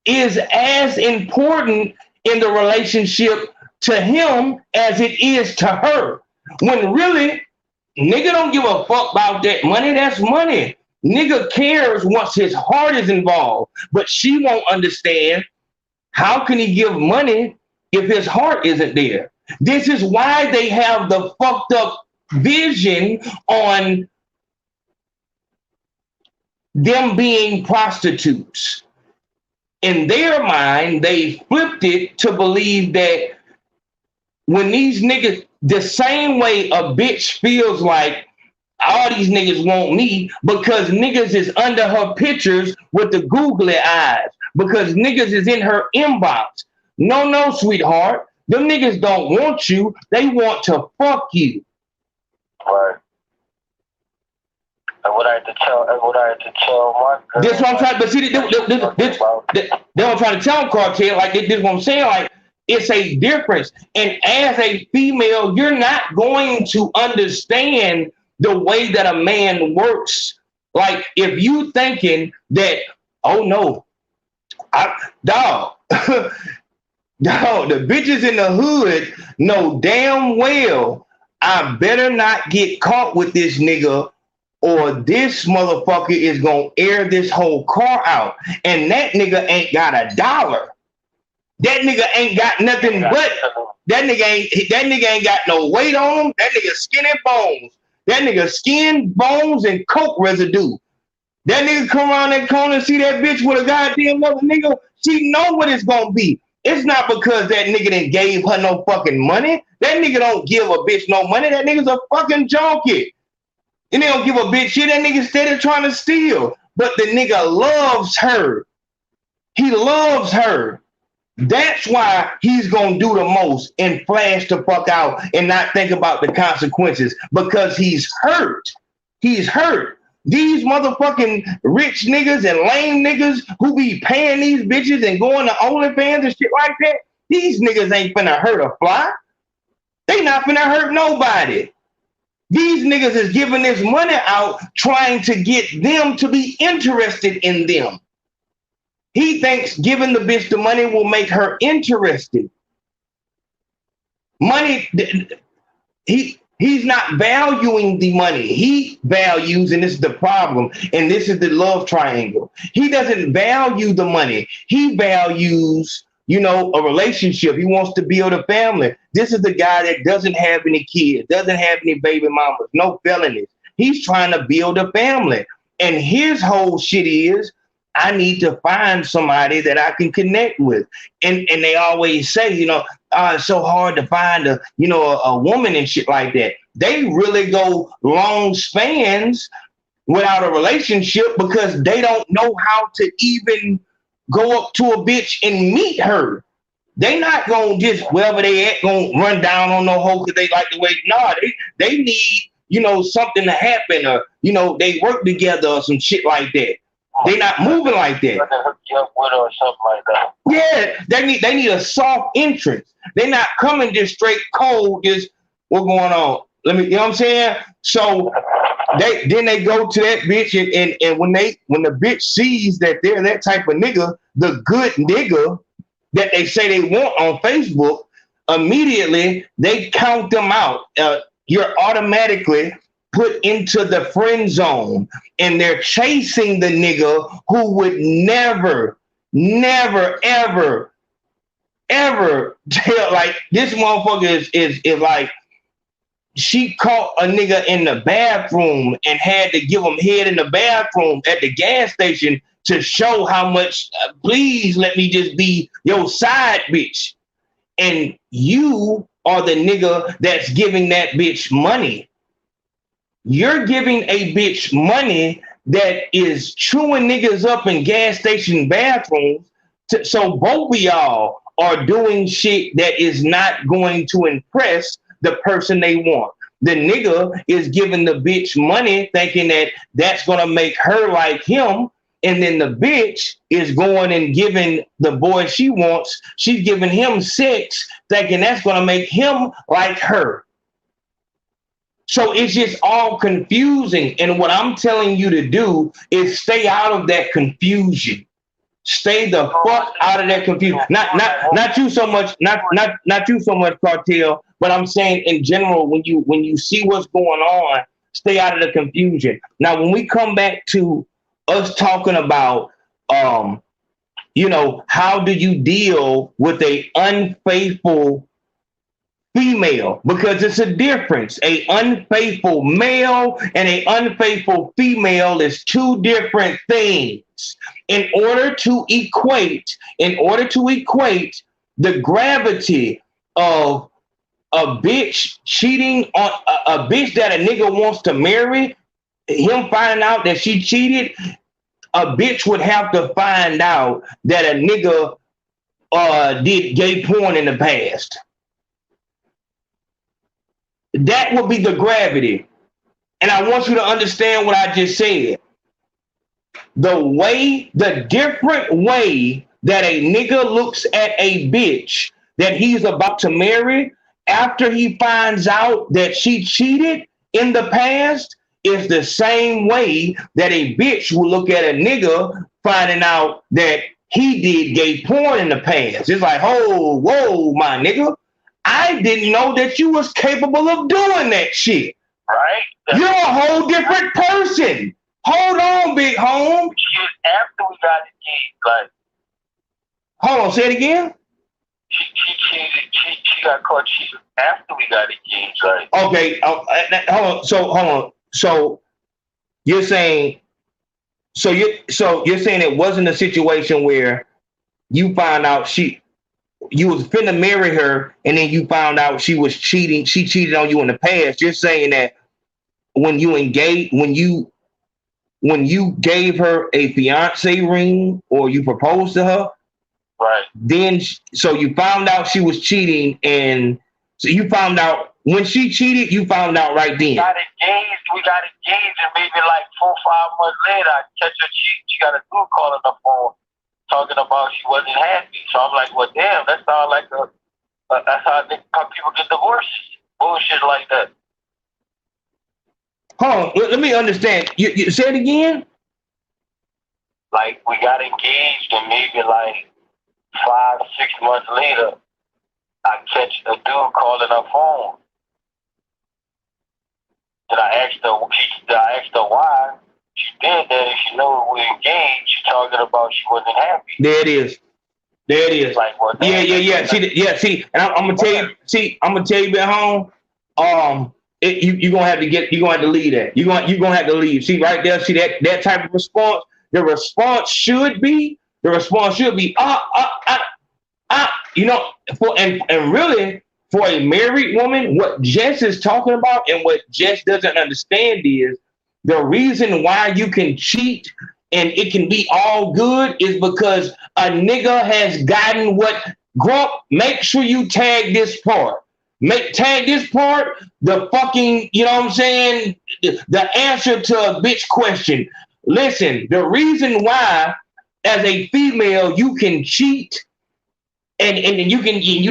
as important in the relationship to him as it is to her. When really, nigga don't give a fuck about that money. That's money. Nigga cares once his heart is involved. But she won't understand, how can he give money if his heart isn't there? This is why they have the fucked up vision on them being prostitutes. In their mind, they flipped it to believe that when these niggas, the same way a bitch feels like all these niggas want me because niggas is under her pictures with the googly eyes, because niggas is in her inbox. No, sweetheart. Them niggas don't want you. They want to fuck you. Right. And what I had to tell my girl. This what I'm trying, but see, this what I'm trying to tell Cartel. Like this, what I'm saying. Like it's a difference. And as a female, you're not going to understand the way that a man works. Like if you thinking that, oh no, dog, dog, the bitches in the hood know damn well I better not get caught with this nigga, or this motherfucker is gonna air this whole car out. And that nigga ain't got $1. That nigga ain't got nothing but that nigga ain't got no weight on him. That nigga skinny bones. That nigga skin, bones, and coke residue. That nigga come around that corner and see that bitch with a goddamn other nigga. She know what it's gonna be. It's not because that nigga didn't gave her no fucking money. That nigga don't give a bitch no money. That nigga's a fucking junkie. And they don't give a bitch shit. That nigga steady trying to steal. But the nigga loves her. He loves her. That's why he's gonna do the most and flash the fuck out and not think about the consequences, because he's hurt. He's hurt. These motherfucking rich niggas and lame niggas who be paying these bitches and going to OnlyFans and shit like that, these niggas ain't finna hurt a fly. They not finna hurt nobody. These niggas is giving this money out trying to get them to be interested in them. He thinks giving the bitch the money will make her interested. Money, he's not valuing the money. He values, and this is the problem, and this is the love triangle. He doesn't value the money. He values, a relationship. He wants to build a family. This is the guy that doesn't have any kids, doesn't have any baby mamas, no felonies. He's trying to build a family. And his whole shit is, I need to find somebody that I can connect with. And they always say, it's so hard to find a woman and shit like that. They really go long spans without a relationship because they don't know how to even go up to a bitch and meet her. They not gonna just wherever they at gonna run down on no hoe because they like the way. No, they need something to happen, or they work together or some shit like that. They not moving like that. Or something like that. Yeah, they need a soft entrance. They're not coming just straight cold. Just what's going on? You know what I'm saying? So they go to that bitch and when the bitch sees that they're that type of nigga, the good nigga that they say they want on Facebook, immediately they count them out. You're automatically put into the friend zone, and they're chasing the nigga who would never, ever tell. Like this motherfucker is like, she caught a nigga in the bathroom and had to give him head in the bathroom at the gas station to show how much, please let me just be your side bitch. And you are the nigga that's giving that bitch money. You're giving a bitch money that is chewing niggas up in gas station bathrooms. So both of y'all are doing shit that is not going to impress the person they want. The nigga is giving the bitch money thinking that that's going to make her like him. And then the bitch is going and giving the boy she wants. She's giving him sex thinking that's going to make him like her. So it's just all confusing. And what I'm telling you to do is stay out of that confusion. Stay the fuck out of that confusion. Not you so much, not you so much, Cartel, but I'm saying in general, when you see what's going on, stay out of the confusion. Now, when we come back to us talking about you know, how do you deal with a unfaithful female? Because it's a difference. A unfaithful male and a unfaithful female is two different things. In order to equate the gravity of a bitch cheating on a bitch that a nigga wants to marry, him finding out that she cheated, a bitch would have to find out that a nigga did gay porn in the past. That would be the gravity. And I want you to understand what I just said. The different way that a nigga looks at a bitch that he's about to marry after he finds out that she cheated in the past is the same way that a bitch will look at a nigga finding out that he did gay porn in the past. It's like, oh, whoa, my nigga, I didn't know that you was capable of doing that shit. Right? You're a whole different person. Hold on, big home. Shit, after we got engaged, like. Hold on, say it again. She cheated. She got caught cheating after we got engaged, like. Okay, hold on. So you're saying, you're saying it wasn't a situation where you found out you was finna marry her and then you found out she was cheating. She cheated on you in the past. You're saying that when you gave her a fiance ring or you proposed to her, right? Then so you found out she was cheating, and so you found out when she cheated. You found out right then. We got engaged, and maybe like 4 or 5 months later, I catch her cheating. She got a dude calling her phone, talking about she wasn't happy. So I'm like, well, damn, that sounds like that's how people get divorced. Bullshit like that. Hold on, let me understand. You say it again? Like, we got engaged, and maybe like 5 or 6 months later, I catch a dude calling her phone. And I asked her why she did that. And she knew we were engaged. She talking about she wasn't happy. There it is. Like, well, yeah. See, and I'm gonna tell you. See, I'm gonna tell you at home. You're gonna have to leave that. You're gonna have to leave. See right there. See that type of response. The response should be. You know, and really for a married woman, what Jess is talking about and what Jess doesn't understand is the reason why you can cheat and it can be all good is because a nigga has gotten what. Grump, make sure you tag this part. Tag this part, the fucking, you know what I'm saying? The answer to a bitch question. Listen, the reason why as a female you can cheat and you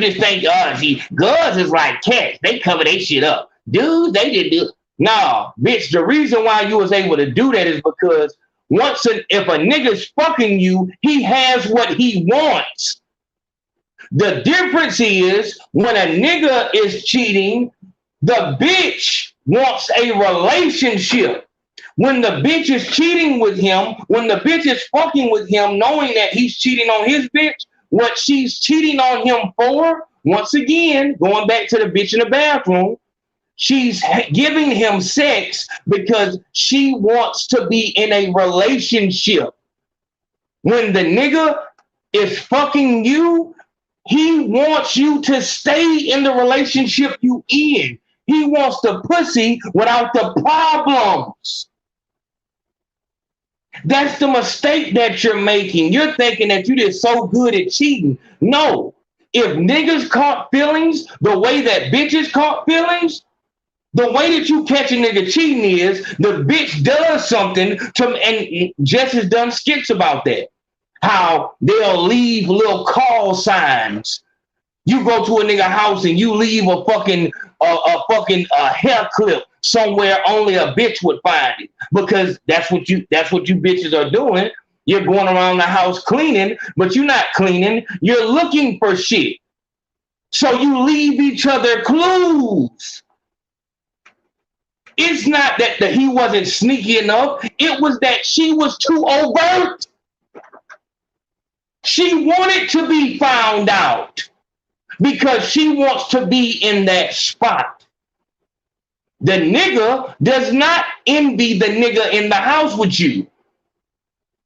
just think, see, girls is like cats. They cover their shit up. Dudes, they didn't do. Nah, bitch, the reason why you was able to do that is because if a nigga's fucking you, he has what he wants. The difference is when a nigga is cheating, the bitch wants a relationship. When the bitch is cheating with him, when the bitch is fucking with him, knowing that he's cheating on his bitch, what she's cheating on him for, once again, going back to the bitch in the bathroom, she's giving him sex because she wants to be in a relationship. When the nigga is fucking you, he wants you to stay in the relationship you in. He wants the pussy without the problems. That's the mistake that you're making. You're thinking that you're just so good at cheating. No. If niggas caught feelings the way that bitches caught feelings, the way that you catch a nigga cheating is the bitch does something to, and Jess has done skits about that. How they'll leave little call signs. You go to a nigga house and you leave a fucking a fucking hair clip somewhere only a bitch would find it, because that's what you bitches are doing. You're going around the house cleaning, but you're not cleaning. You're looking for shit. So you leave each other clues. It's not that he wasn't sneaky enough. It was that she was too overt. She wanted to be found out because she wants to be in that spot. The nigga does not envy the nigga in the house with you.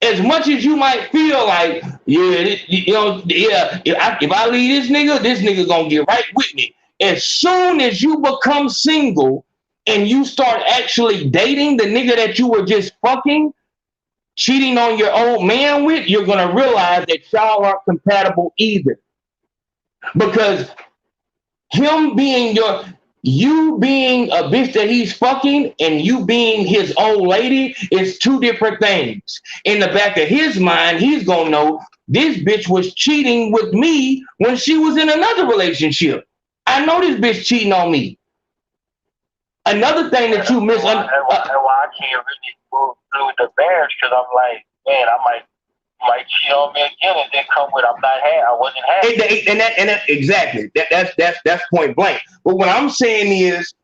As much as you might feel like, if I leave this nigga gonna get right with me. As soon as you become single and you start actually dating the nigga that you were just fucking, cheating on your old man with, you're gonna realize that y'all aren't compatible either. Because you being a bitch that he's fucking and you being his old lady is two different things. In the back of his mind, he's gonna know this bitch was cheating with me when she was in another relationship. I know this bitch cheating on me. Another thing that you miss. That's why I can't really move through the marriage, because I'm like, man, I might cheat on me again and then come with I wasn't happy. And that exactly. That's point blank. But what I'm saying is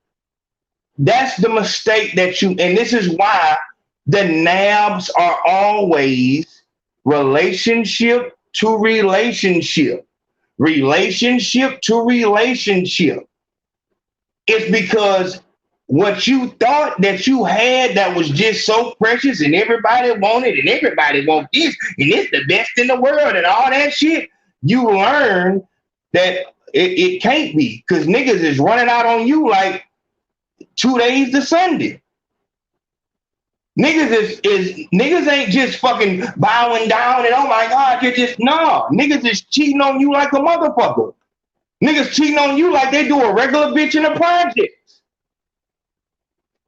that's the mistake that you, and this is why the nabs are always relationship to relationship. Relationship to relationship. It's because what you thought that you had that was just so precious and everybody wanted and everybody want this and it's the best in the world and all that shit, you learn that it can't be, because niggas is running out on you like 2 days to Sunday. Niggas ain't just fucking bowing down and oh my God, you're just, no. Niggas is cheating on you like a motherfucker. Niggas cheating on you like they do a regular bitch in a project.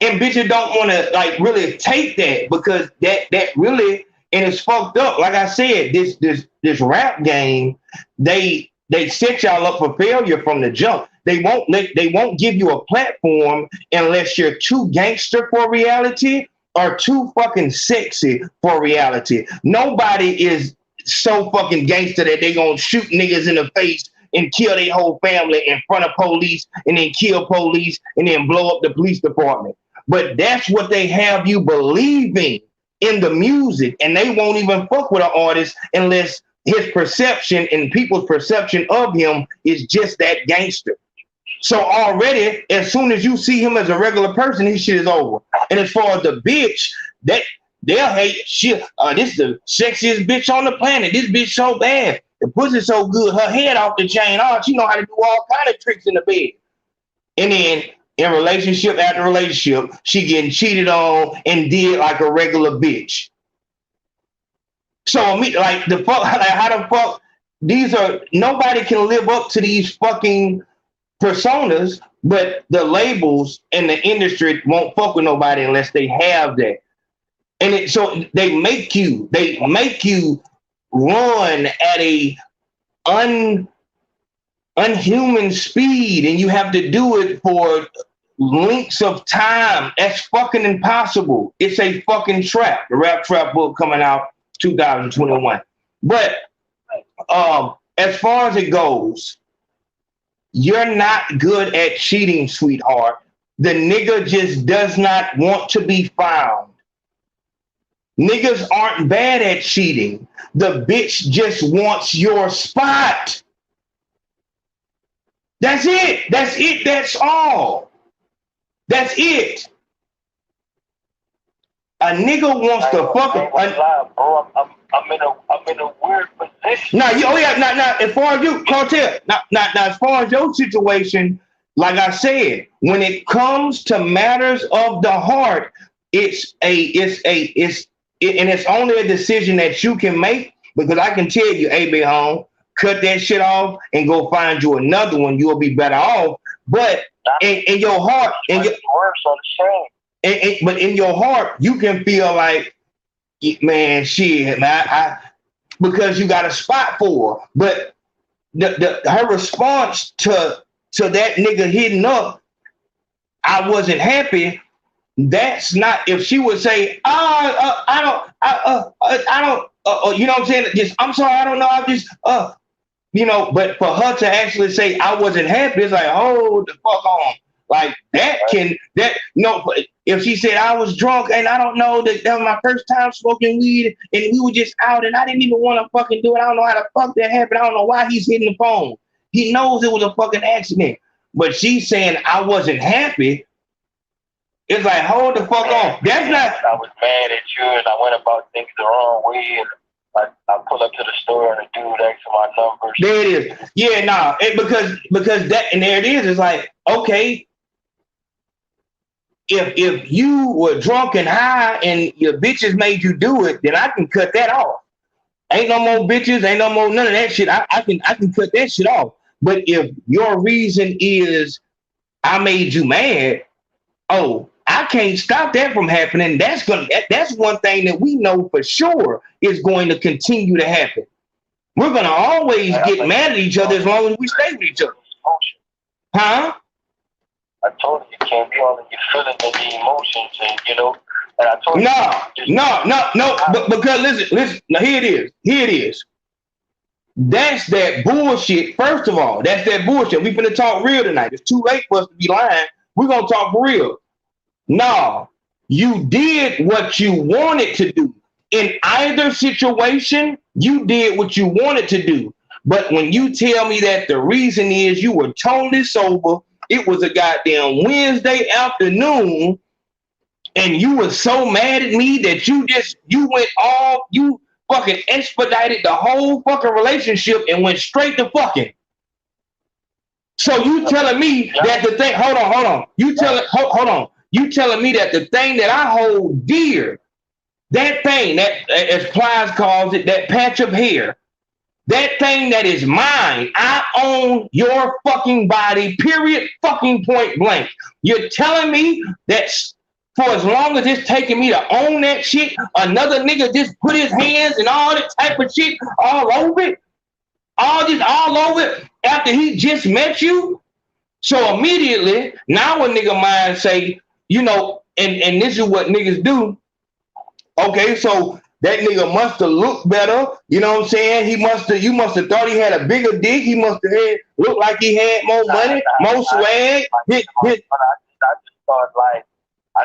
And bitches don't want to like really take that, because that really, and it's fucked up. Like I said, this rap game, they set y'all up for failure from the jump. They won't give you a platform unless you're too gangster for reality or too fucking sexy for reality. Nobody is so fucking gangster that they gonna shoot niggas in the face and kill their whole family in front of police and then kill police and then blow up the police department. But that's what they have you believing in the music, and they won't even fuck with an artist unless his perception and people's perception of him is just that gangster. So already, as soon as you see him as a regular person, his shit is over. And as far as the bitch, they'll hate shit. This is the sexiest bitch on the planet. This bitch so bad. The pussy so good. Her head off the chain. Oh, she know how to do all kind of tricks in the bed. And then in relationship after relationship, she getting cheated on and did like a regular bitch. So like the fuck, like how the fuck nobody can live up to these fucking personas, but the labels and the industry won't fuck with nobody unless they have that. And so they make you run at a unhuman speed, and you have to do it for lengths of time. That's fucking impossible. It's a fucking trap. The Rap Trap book coming out 2021. But as far as it goes, you're not good at cheating, sweetheart. The nigga just does not want to be found. Niggas aren't bad at cheating. The bitch just wants your spot. That's it. That's it. That's all. That's it. A nigga wants to fuck. I'm in a weird position. Now, as far as you, Cartel, now, as far as your situation, like I said, when it comes to matters of the heart, it's only a decision that you can make, because I can tell you, AVYBE home, cut that shit off and go find you another one. You'll be better off. But in your heart, but in your heart, you can feel like, man, shit, man, because you got a spot for her. But her response to that nigga hitting up I wasn't happy, that's not, if she would say, I don't, you know what I'm saying? Just, I'm sorry, I don't know. I just, you know, but for her to actually say I wasn't happy, it's like, hold the fuck on. Like if she said I was drunk and I don't know, that was my first time smoking weed and we were just out and I didn't even want to fucking do it. I don't know how the fuck that happened. I don't know why he's hitting the phone. He knows it was a fucking accident. But she's saying I wasn't happy. It's like, hold the fuck on. That's not. I was mad at you and I went about things the wrong way. And I pull up to the store and the dude asked for my numbers. There it is. Yeah, nah. Because that, and there it is. It's like, okay, if you were drunk and high and your bitches made you do it, then I can cut that off. Ain't no more bitches, ain't no more none of that shit. I can cut that shit off. But if your reason is I made you mad, oh, I can't stop that from happening. That's one thing that we know for sure is going to continue to happen. We're gonna always get mad at each other as long as we stay with each other. Huh? I told you can't be all in your feelings and the emotions, and you know. And I told No. But because listen. Now here it is. That's that bullshit. First of all, that's that bullshit. We finna talk real tonight. It's too late for us to be lying. We're gonna talk for real. No, you did what you wanted to do. In either situation, you did what you wanted to do. But when you tell me that the reason is you were totally sober, it was a goddamn Wednesday afternoon, and you were so mad at me that you fucking expedited the whole fucking relationship and went straight to fucking. So you telling me that the thing, hold on. You telling me that the thing that I hold dear, that thing that, as Plies calls it, that patch of hair, that thing that is mine, I own your fucking body, period, fucking point blank. You're telling me that for as long as it's taking me to own that shit, another nigga just put his hands and all that type of shit all over it? All over it after he just met you? So immediately, now a nigga mind say, you know, and this is what niggas do. Okay, so that nigga must have looked better. You know what I'm saying? You must have thought he had a bigger dick. He must have looked like he had more money, more swag. I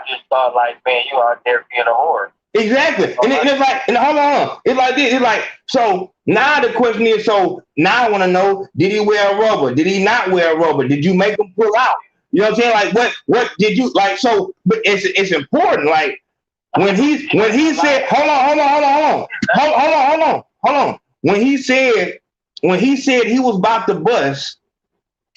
just thought like, man, you out there being a whore. Exactly. And it's like, and hold on. It's like this. It's like, so now the question is, so now I want to know, did he wear a rubber? Did he not wear a rubber? Did you make him pull out? You know what I'm saying? Like, what did you, like, so, but it's important. Like, when he said, hold on. When he said he was about to bust,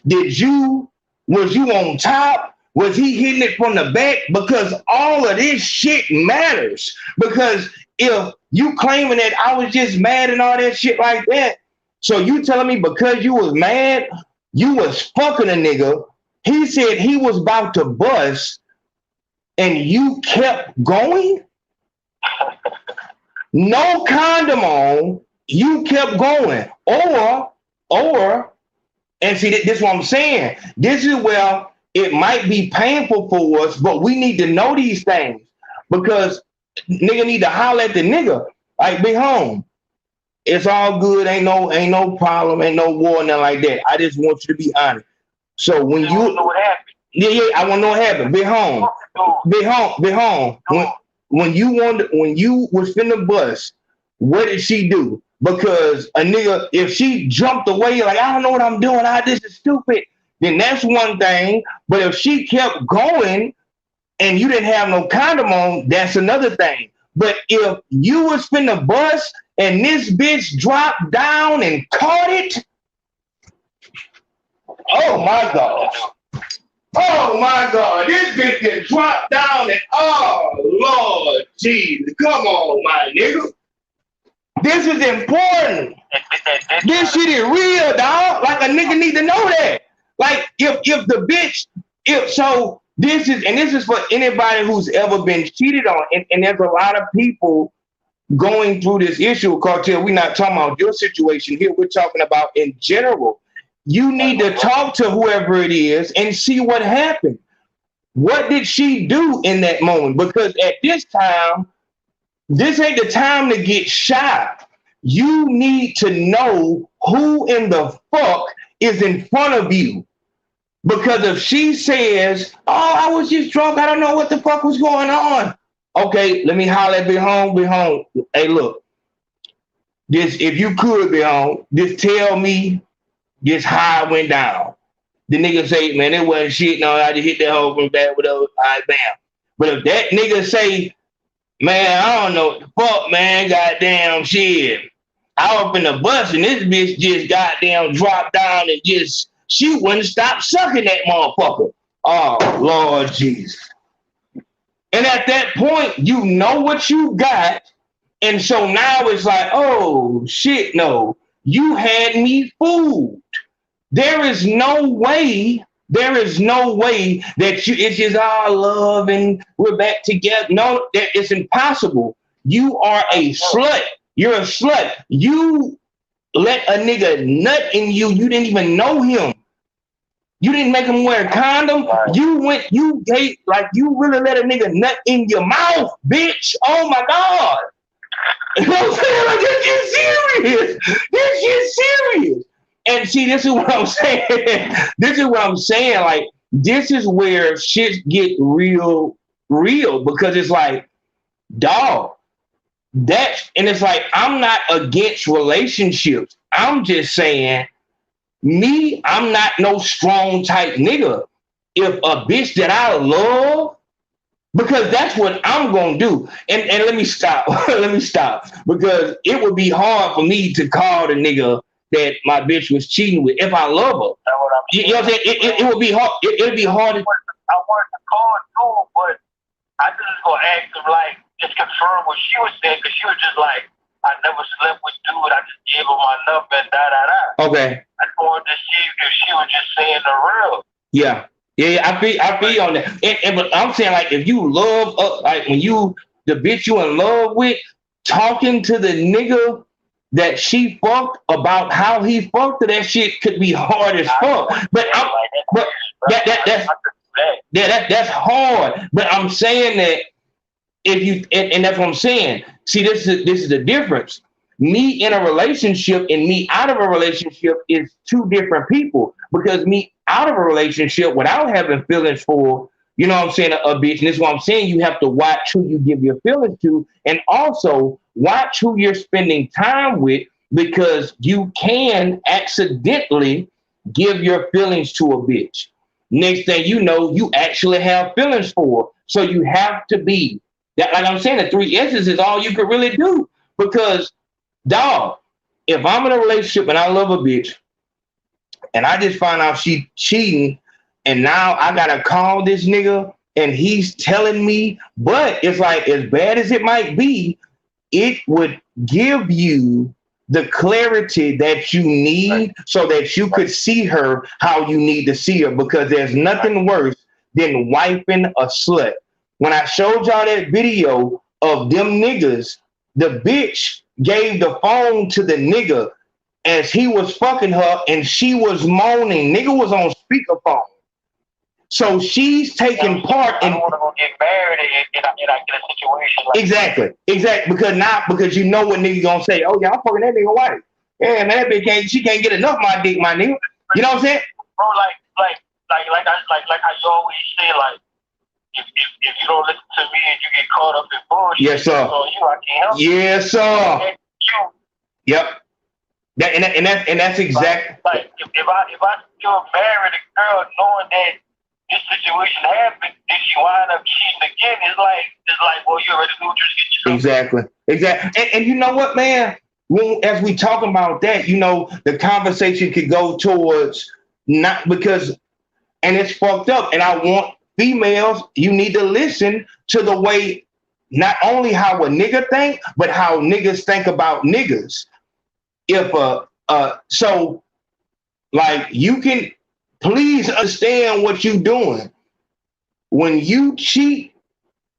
was you on top? Was he hitting it from the back? Because all of this shit matters. Because if you claiming that I was just mad and all that shit like that, so you telling me because you was mad, you was fucking a nigga, he said he was about to bust, and you kept going? No condom on, you kept going. Or, and see, this is what I'm saying. This is where it might be painful for us, but we need to know these things because nigga need to holler at the nigga. Like, be home. It's all good. Ain't no problem. Ain't no war, nothing like that. I just want you to be honest. So when you know what happened. Yeah, I want to know what happened. Be home. Be home. When you was finna bust, what did she do? Because a nigga, if she jumped away, like, I don't know what I'm doing, this is stupid, then that's one thing. But if she kept going and you didn't have no condom on, that's another thing. But if you was finna bust and this bitch dropped down and caught it, oh my God. Oh my God, this bitch can drop down and oh Lord Jesus, come on, my nigga. This is important. This shit is real, dog. Like a nigga need to know that. Like if the bitch, this is for anybody who's ever been cheated on, and there's a lot of people going through this issue, Cartel. We're not talking about your situation here. We're talking about in general. You need to talk to whoever it is and see what happened. What did she do in that moment? Because at this time, this ain't the time to get shot. You need to know who in the fuck is in front of you. Because if she says, oh, I was just drunk, I don't know what the fuck was going on. Okay, let me holler at be home. Hey, look, this, if you could be home, just tell me this how it went down. The nigga say, man, it wasn't shit. No, I just hit that hoe from back with those. All right, bam. But if that nigga say, man, I don't know what the fuck, man, goddamn shit. I was in the bus and this bitch just goddamn dropped down and just, she wouldn't stop sucking that motherfucker. Oh, Lord Jesus. And at that point, you know what you got. And so now it's like, oh, shit, no. You had me fooled. There is no way that you, it's just all love and we're back together. No, it's impossible. You are a slut. You're a slut. You let a nigga nut in you. You didn't even know him. You didn't make him wear a condom. You gave, like, you really let a nigga nut in your mouth, bitch. Oh my God. You know what I'm saying? Like, this shit serious. This shit serious. And see, this is what I'm saying. Like, this is where shit get real, because it's like, dog, and it's like, I'm not against relationships. I'm just saying, I'm not no strong type nigga. If a bitch that I love, because that's what I'm gonna do. And let me stop. Because it would be hard for me to call the nigga that my bitch was cheating with if I love her. You know what I'm saying? It would be hard. It'd be hard. I wanted to call too, but I just gonna ask him, like, just confirm what she was saying, because she was just like, I never slept with dude. I just gave her my number and da. Okay. I just wanted to see if she was just saying the real. Yeah, I feel on that. But I'm saying, like, if you love, like, when the bitch you in love with, talking to the nigga that she fucked about how he fucked her, that shit could be hard as fuck. But that's hard. But I'm saying that if you, and that's what I'm saying. See, this is the difference. Me in a relationship and me out of a relationship is two different people. Because me out of a relationship without having feelings for, you know what I'm saying, a bitch. And this is what I'm saying. You have to watch who you give your feelings to, and also watch who you're spending time with, because you can accidentally give your feelings to a bitch. Next thing you know, you actually have feelings for her. So you have to be that, like I'm saying, the 3 S's is all you can really do. Because, dog, if I'm in a relationship and I love a bitch and I just find out she cheating, and now I gotta call this nigga and he's telling me, but it's like, as bad as it might be, it would give you the clarity that you need so that you could see her how you need to see her, because there's nothing worse than wiping a slut. When I showed y'all that video of them niggas, the bitch gave the phone to the nigga as he was fucking her and she was moaning. Nigga was on speakerphone. So she's taking part in. I don't want to go get married and I get a situation like Exactly. Because you know what nigga gonna say. Oh yeah, I'm fucking that nigga wife. Yeah, man, that bitch she can't get enough of my dick, my nigga. You know what I'm saying? Bro, like how you always say, like, if you don't listen to me and you get caught up in bullshit, yes sir. So you, I can't help yes sir. Yep. That's exactly. Like if I still married a girl knowing that this situation happened, if she wind up cheating again, it's like, well, you already knew what you're getting. Exactly. And you know what, man? As we talk about that, you know, the conversation could go towards not because, and it's fucked up. And I want females, you need to listen to the way, not only how a nigga think, but how niggas think about niggas. So like, you can please understand what you doing. When you cheat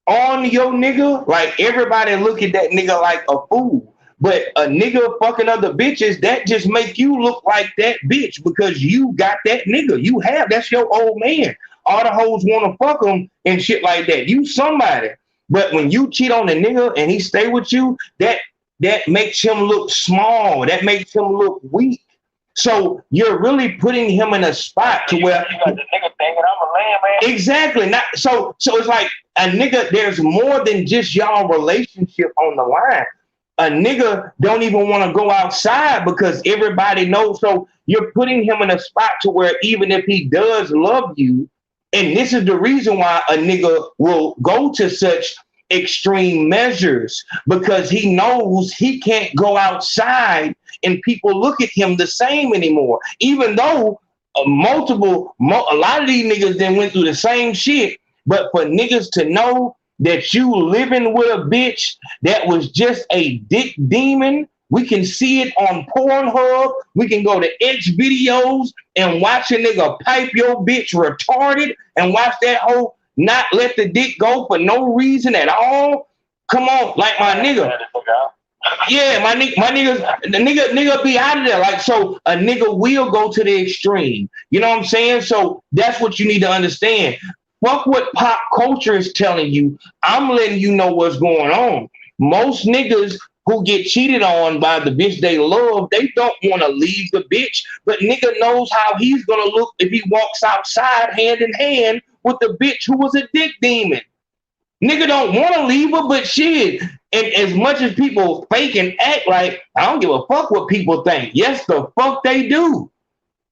on your nigga, like, everybody look at that nigga like a fool. But a nigga fucking other bitches, that just make you look like that bitch because you got that nigga. That's your old man. all the hoes want to fuck him and shit like that. You somebody. But when you cheat on a nigga and he stay with you, that makes him look small. That makes him look weak. So you're really putting him in a spot to where you got the nigga thinking I'm a man, man. Exactly. Not so it's like a nigga, there's more than just y'all relationship on the line. A nigga don't even want to go outside because everybody knows. So you're putting him in a spot to where even if he does love you, and this is the reason why a nigga will go to such extreme measures, because he knows he can't go outside and people look at him the same anymore. Even though a lot of these niggas then went through the same shit, but for niggas to know that you living with a bitch that was just a dick demon, we can see it on Pornhub. We can go to X videos and watch a nigga pipe your bitch retarded and watch that hoe not let the dick go for no reason at all. Come on, like my nigga. Yeah, my niggas, the nigga be out of there. Like, so a nigga will go to the extreme. You know what I'm saying? So that's what you need to understand. Fuck what pop culture is telling you. I'm letting you know what's going on. Most niggas who get cheated on by the bitch they love, they don't want to leave the bitch, but nigga knows how he's gonna look if he walks outside hand in hand with the bitch who was a dick demon. Nigga don't want to leave her, but shit. And as much as people fake and act like, I don't give a fuck what people think. Yes, the fuck they do.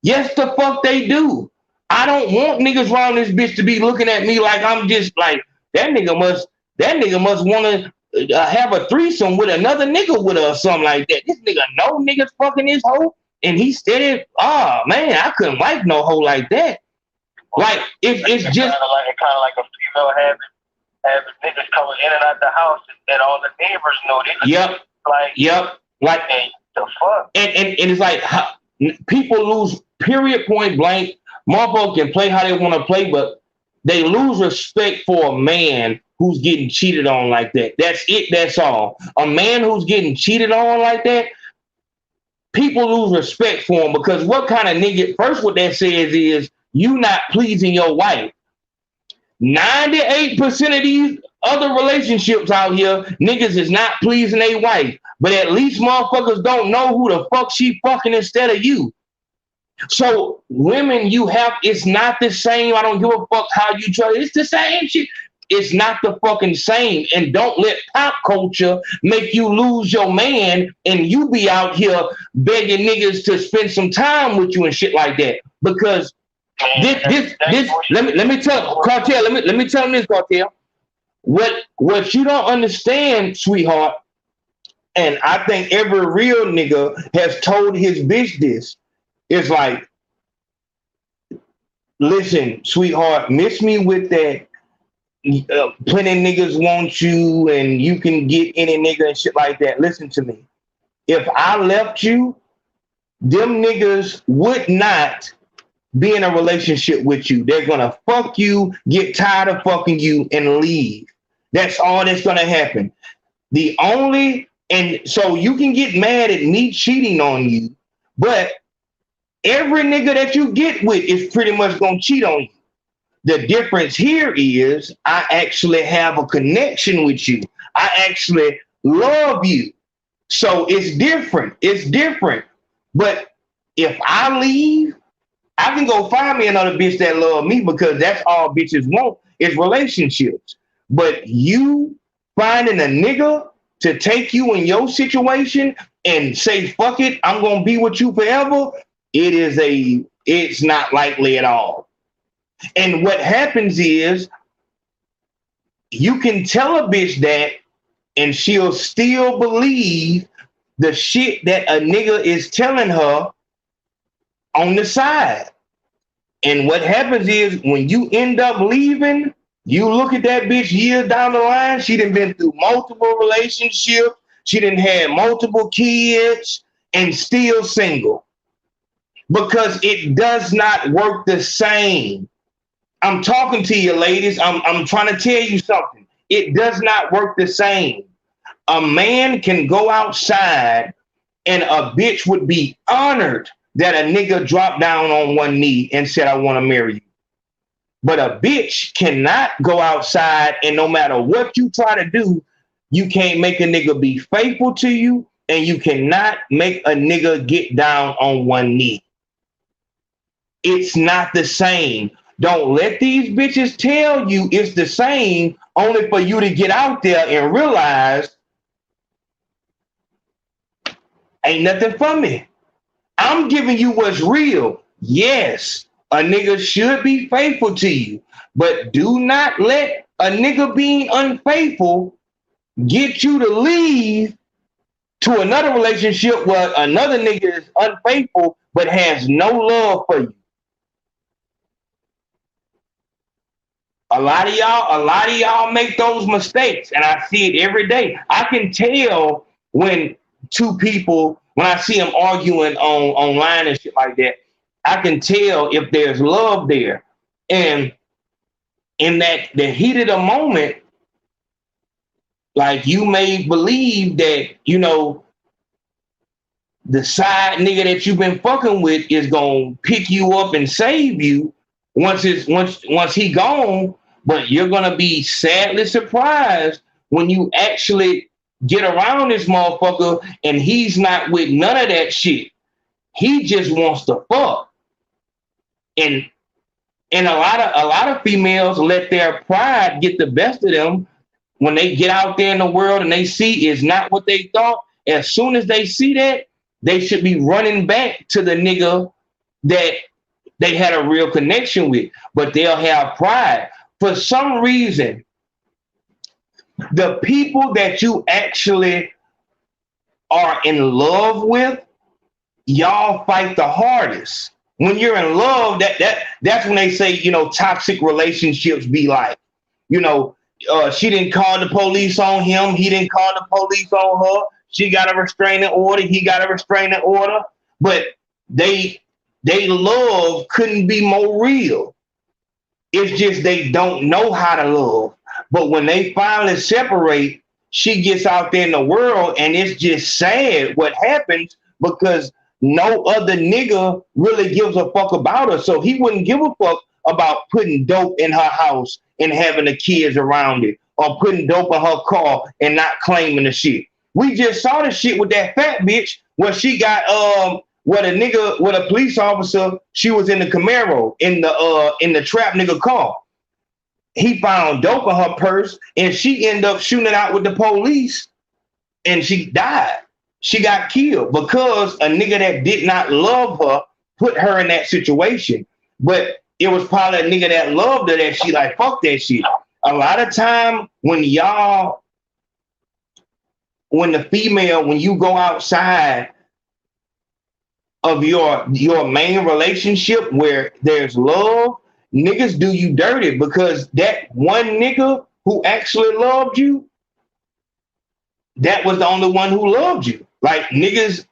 Yes, the fuck they do. I don't want niggas around this bitch to be looking at me like I'm just like, that nigga must want to have a threesome with another nigga with her or something like that. This nigga know niggas fucking his hoe, and he said, oh man, I couldn't like no hoe like that. Like it's just kind of like a female having niggas coming in and out the house and all the neighbors know this. Yep. Like hey, the fuck. And it's like people lose period point blank. Motherfuckers can play how they want to play, but they lose respect for a man who's getting cheated on like that. That's it. That's all. A man who's getting cheated on like that, people lose respect for him, because what kind of nigga? First, what that says is you not pleasing your wife. 98% of these other relationships out here, niggas is not pleasing their wife, but at least motherfuckers don't know who the fuck she fucking instead of you. So women, it's not the same. I don't give a fuck how you try. It's the same shit. It's not the fucking same. And don't let pop culture make you lose your man and you be out here begging niggas to spend some time with you and shit like that. Because let me tell Cartel, let me tell him this, Cartel. What you don't understand, sweetheart, and I think every real nigga has told his bitch this, is like, listen, sweetheart, miss me with that plenty niggas want you and you can get any nigga and shit like that. Listen to me. If I left you, them niggas would not be in a relationship with you. They're gonna fuck you, get tired of fucking you, and leave. That's all that's gonna happen. And so you can get mad at me cheating on you, but every nigga that you get with is pretty much gonna cheat on you. The difference here is I actually have a connection with you. I actually love you. So it's different. It's different. But if I leave, I can go find me another bitch that love me, because that's all bitches want is relationships. But you finding a nigga to take you in your situation and say, fuck it, I'm going to be with you forever, it's not likely at all. And what happens is you can tell a bitch that and she'll still believe the shit that a nigga is telling her on the side. And what happens is when you end up leaving, you look at that bitch years down the line, she done been through multiple relationships, she done had multiple kids, and still single. Because it does not work the same. I'm talking to you, ladies. I'm trying to tell you something. It does not work the same. A man can go outside and a bitch would be honored that a nigga dropped down on one knee and said, I want to marry you. But a bitch cannot go outside, and no matter what you try to do, you can't make a nigga be faithful to you, and you cannot make a nigga get down on one knee. It's not the same. Don't let these bitches tell you it's the same, only for you to get out there and realize ain't nothing for me. I'm giving you what's real. Yes, a nigga should be faithful to you, but do not let a nigga being unfaithful get you to leave to another relationship where another nigga is unfaithful but has no love for you. A lot of y'all make those mistakes, and I see it every day. I can tell when two people, when I see them arguing online and shit like that, I can tell if there's love there. And in that the heat of the moment, like, you may believe that, you know, the side nigga that you've been fucking with is gonna pick you up and save you once he gone, but you're gonna be sadly surprised when you actually get around this motherfucker and he's not with none of that shit. He just wants to fuck. And a lot of females let their pride get the best of them when they get out there in the world and they see it's not what they thought. As soon as they see that, they should be running back to the nigga that they had a real connection with, but they'll have pride. For some reason, the people that you actually are in love with, y'all fight the hardest. When you're in love, that's when they say, you know, toxic relationships be like, you know, she didn't call the police on him, he didn't call the police on her. She got a restraining order, he got a restraining order, but they love couldn't be more real. It's just they don't know how to love. But when they finally separate, she gets out there in the world, and it's just sad what happens because no other nigga really gives a fuck about her. So he wouldn't give a fuck about putting dope in her house and having the kids around it, or putting dope in her car and not claiming the shit. We just saw the shit with that fat bitch where she got with a police officer. She was in the Camaro in the trap nigga car. He found dope in her purse, and she ended up shooting it out with the police, and she died. She got killed because a nigga that did not love her put her in that situation. But it was probably a nigga that loved her that she like, fuck that shit. A lot of time when you go outside of your main relationship where there's love, niggas do you dirty because that one nigga who actually loved you, that was the only one who loved you. Like, niggas,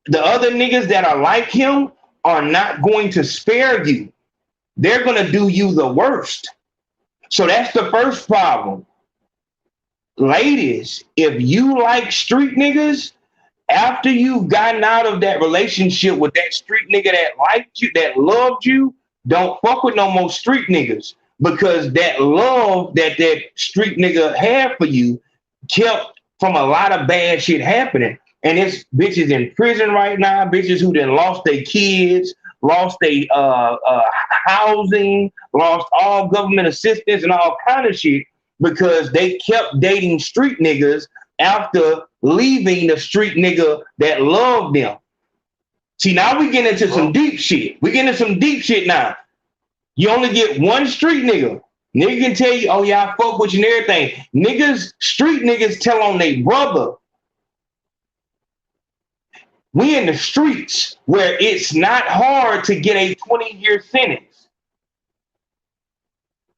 the other niggas that are like him are not going to spare you. They're going to do you the worst. So that's the first problem. Ladies, if you like street niggas, after you've gotten out of that relationship with that street nigga that liked you, that loved you, don't fuck with no more street niggas, because that love that street nigga had for you kept from a lot of bad shit happening. And it's bitches in prison right now, bitches who done lost their kids, lost their housing, lost all government assistance and all kind of shit because they kept dating street niggas after leaving the street nigga that loved them. See, now we get into some deep shit. We get into some deep shit now. You only get one street nigga. Nigga can tell you, oh yeah, I fuck with you and everything. Niggas, street niggas tell on their brother. We in the streets where it's not hard to get a 20-year sentence.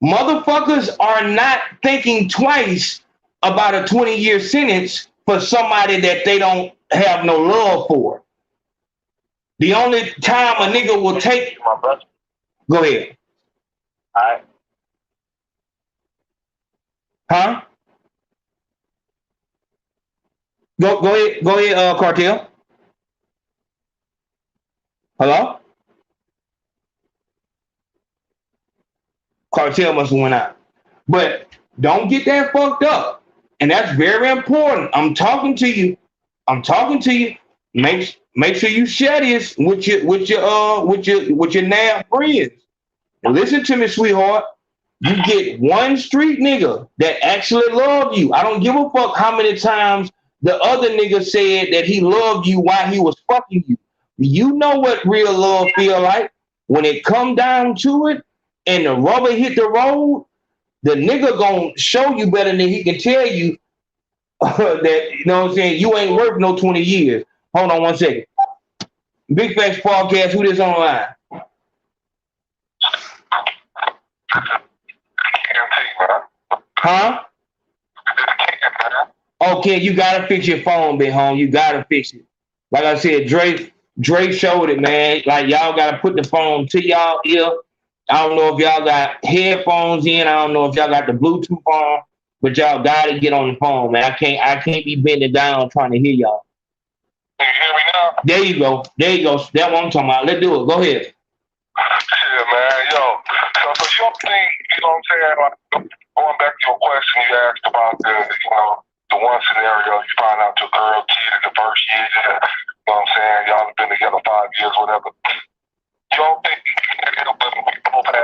Motherfuckers are not thinking twice about a 20-year sentence for somebody that they don't have no love for. The only time a nigga will take... Go ahead. All right. Huh? Go ahead, Cartel. Hello? Cartel must have went out. But don't get that fucked up. And that's very important. I'm talking to you. Make sure you share this with your now friends. And listen to me, sweetheart. You get one street nigga that actually love you. I don't give a fuck how many times the other nigga said that he loved you while he was fucking you. You know what real love feel like. When it come down to it and the rubber hit the road, the nigga gonna show you better than he can tell you that, you know what I'm saying, you ain't worth no 20 years. Hold on one second. Big Facts Podcast, who this online? Huh? Okay, you gotta fix your phone, big home. You gotta fix it. Like I said, Drake showed it, man. Like y'all gotta put the phone to y'all ear. I don't know if y'all got headphones in. I don't know if y'all got the Bluetooth on, but y'all gotta get on the phone, man. I can't be bending down trying to hear y'all. Can you hear me now? There you go. That's what I'm talking about. Let's do it. Go ahead. Yeah, man. Yo, so you don't think, you know what I'm saying, like, going back to your question you asked about the one scenario, you find out your girl cheated the first year, you know what I'm saying, y'all have been together 5 years, whatever. You don't think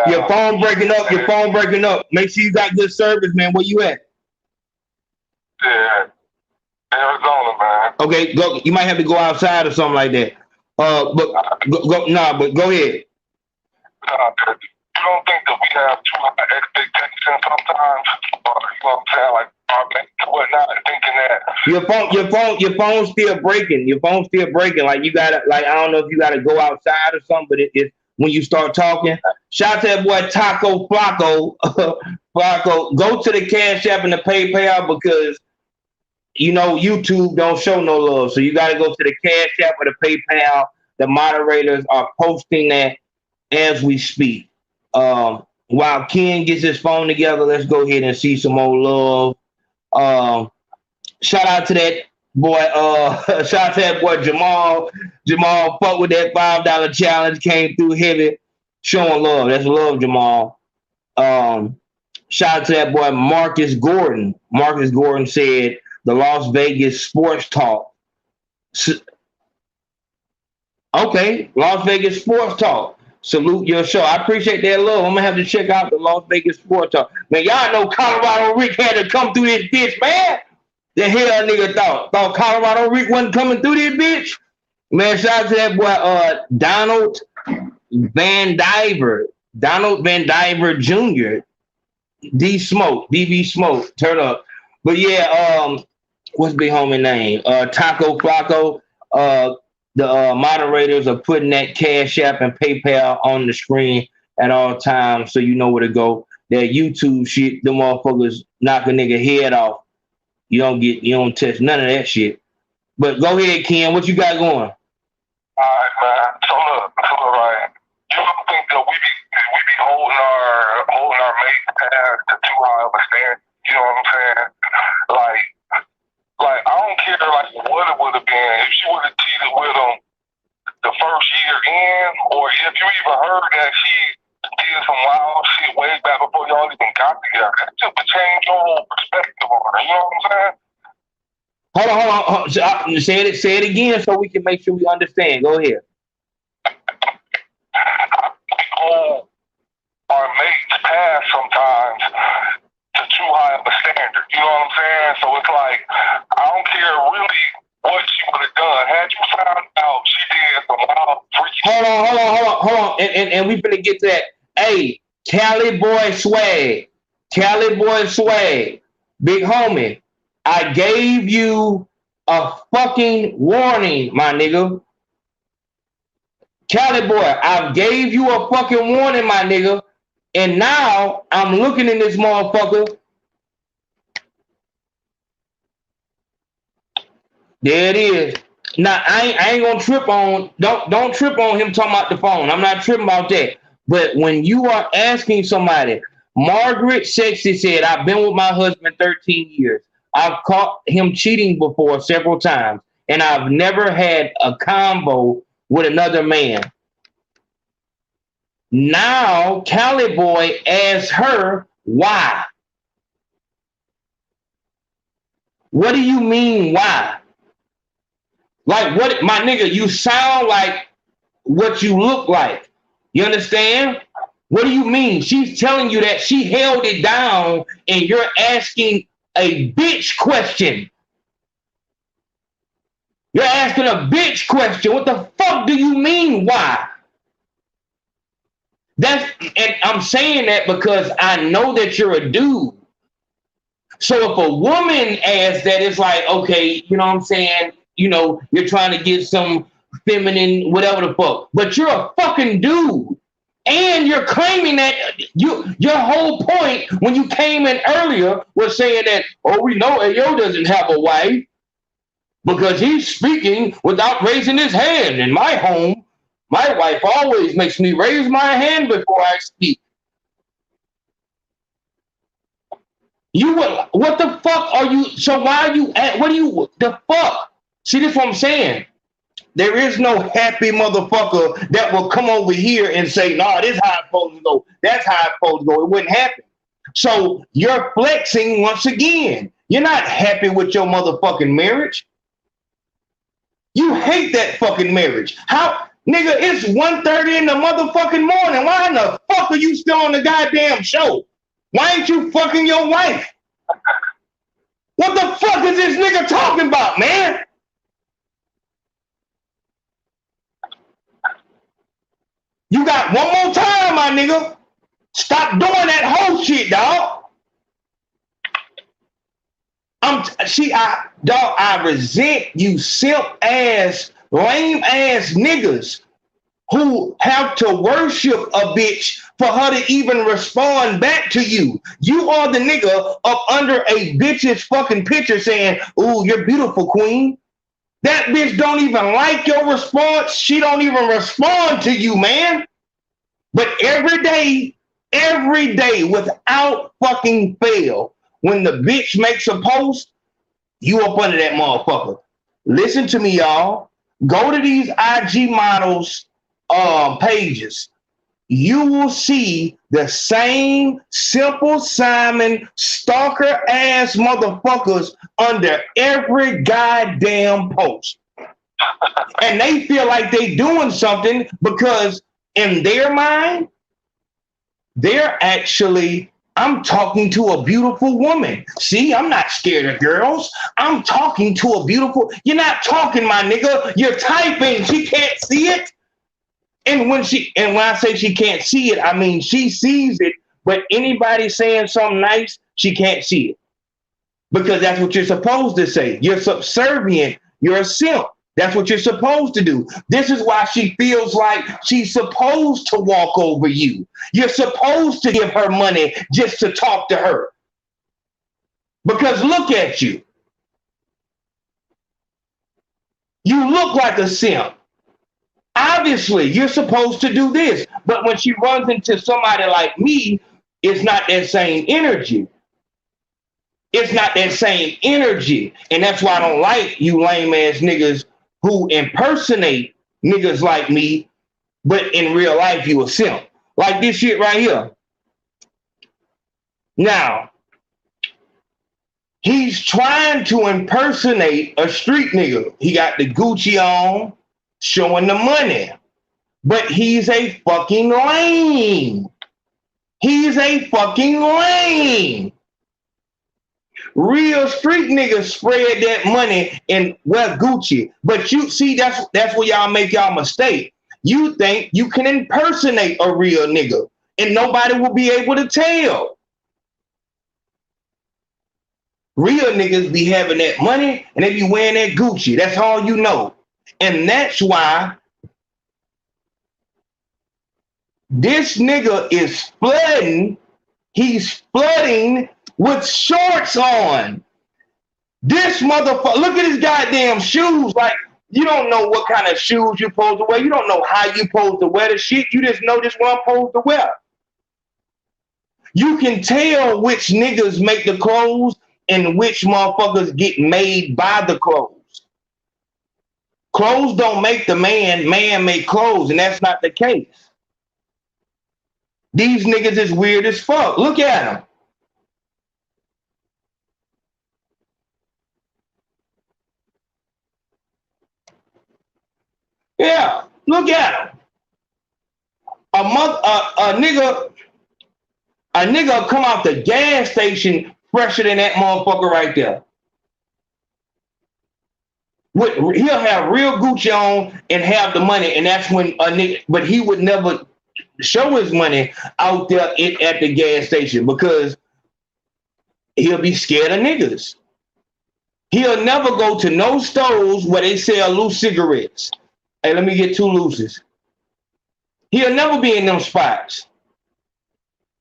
your phone breaking up. Make sure you got good service, man. Where you at? Yeah. Arizona, man. Okay, go. You might have to go outside or something like that. But go ahead. You don't think that we have too high expectations sometimes, or you know what I'm saying, like our mates whatnot, thinking that your phone's still breaking. Your phone's still breaking. Like you gotta, like I don't know if you gotta go outside or something, but it when you start talking. Shout out to that boy Taco Flacco. Flacco, go to the Cash App and the PayPal because you know YouTube don't show no love. So you gotta go to the Cash App or the PayPal. The moderators are posting that as we speak. While Ken gets his phone together, let's go ahead and see some more love. Shout out to that boy, shout out to that boy Jamal. Jamal fuck with that $5 challenge, came through heavy, showing love. That's love, Jamal. Shout out to that boy Marcus Gordon. Marcus Gordon said the Las Vegas Sports Talk. Okay, Las Vegas Sports Talk. Salute your show. I appreciate that love. I'm gonna have to check out the Las Vegas Sports Talk. Man, y'all know Colorado Rick had to come through this bitch, man. The hell nigga thought Colorado Rick wasn't coming through this bitch. Man, shout out to that boy Donald Van Diver Jr. DB Smoke, turn up. But yeah, what's big homie name? Taco Flacco. The moderators are putting that Cash App and PayPal on the screen at all times so you know where to go. That YouTube shit, the motherfuckers knock a nigga head off. You don't touch none of that shit. But go ahead, Ken. What you got going? All right, man. So look, right. You don't think that we be holding our mates past to too high of a standard? You know what I'm saying? Like I don't care like what it would have been if she would have cheated with him the first year in, or if you even heard that she did some wild shit way back before y'all even got together. That just would change your whole perspective on her. You know what I'm saying? Hold on. Say it again so we can make sure we understand. Go ahead. Hold our mates past sometimes to too high of a standard. You know what I'm saying? So it's like, I don't care really what she would have done. Had you found out she did some wild freaky. Hold on. And we finna get to that. Hey, Cali Boy swag. Big homie, I gave you a fucking warning, my nigga. Cali Boy, I gave you a fucking warning, my nigga. And now I'm looking in this motherfucker. There it is. Now I ain't gonna trip on. Don't trip on him talking about the phone. I'm not tripping about that. But when you are asking somebody, Margaret Sexy said, "I've been with my husband 13 years. I've caught him cheating before several times, and I've never had a combo with another man." Now Cali Boy asks her why. What do you mean why? Like what, my nigga, you sound like what you look like. You understand? What do you mean? She's telling you that she held it down and you're asking a bitch question. You're asking a bitch question. What the fuck do you mean why? And I'm saying that because I know that you're a dude. So if a woman asks that, it's like, okay, you know what I'm saying? You know, you're trying to get some feminine, whatever the fuck. But you're a fucking dude. And you're claiming that your whole point when you came in earlier was saying that, oh, we know Ayo doesn't have a wife because he's speaking without raising his hand. In my home, my wife always makes me raise my hand before I speak. What the fuck are you? So why are you at? What do you? The fuck? See, this is what I'm saying. There is no happy motherfucker that will come over here and say, nah, this how it's supposed to go. That's how it's supposed to go. It wouldn't happen. So you're flexing once again. You're not happy with your motherfucking marriage. You hate that fucking marriage. How, nigga, it's 1:30 in the motherfucking morning. Why in the fuck are you still on the goddamn show? Why ain't you fucking your wife? What the fuck is this nigga talking about, man? You got one more time, my nigga. Stop doing that whole shit, dog. I resent you simp ass, lame ass niggas who have to worship a bitch for her to even respond back to you. You are the nigga up under a bitch's fucking picture saying, ooh, you're beautiful, queen. That bitch don't even like your response. She don't even respond to you, man. But every day, without fucking fail, when the bitch makes a post, you up under that motherfucker. Listen to me, y'all. Go to these IG models pages. You will see the same Simple Simon stalker ass motherfuckers under every goddamn post. And they feel like they doing something because in their mind, they're actually, I'm talking to a beautiful woman. See, I'm not scared of girls. I'm talking to a beautiful, you're not talking, my nigga. You're typing. She can't see it. And when I say she can't see it, I mean she sees it, but anybody saying something nice, she can't see it. Because that's what you're supposed to say. You're subservient. You're a simp. That's what you're supposed to do. This is why she feels like she's supposed to walk over you. You're supposed to give her money just to talk to her. Because look at you. You look like a simp. Obviously, you're supposed to do this. But when she runs into somebody like me, it's not that same energy. It's not that same energy. And that's why I don't like you lame ass niggas who impersonate niggas like me, but in real life you a simp. Like this shit right here. Now, he's trying to impersonate a street nigga. He got the Gucci on, showing the money. But he's a fucking lame. He's a fucking lame. Real street niggas spread that money and wear Gucci. But you see, that's where y'all make y'all mistake. You think you can impersonate a real nigga and nobody will be able to tell. Real niggas be having that money and they be wearing that Gucci. That's all you know. And that's why this nigga is flooding. He's flooding with shorts on. This motherfucker, look at his goddamn shoes. Like, you don't know what kind of shoes you're supposed to wear. You don't know how you're supposed to wear the shit. You just know this what I'm supposed to wear. You can tell which niggas make the clothes and which motherfuckers get made by the clothes. Clothes don't make the man, man make clothes, and that's not the case. These niggas is weird as fuck. Look at them. Yeah, look at them. A nigga come out the gas station fresher than that motherfucker right there. He'll have real Gucci on and have the money, and that's when a nigga, but he would never show his money out there at the gas station because he'll be scared of niggas. He'll never go to no stores where they sell loose cigarettes. Hey, let me get 2 looses. He'll never be in them spots.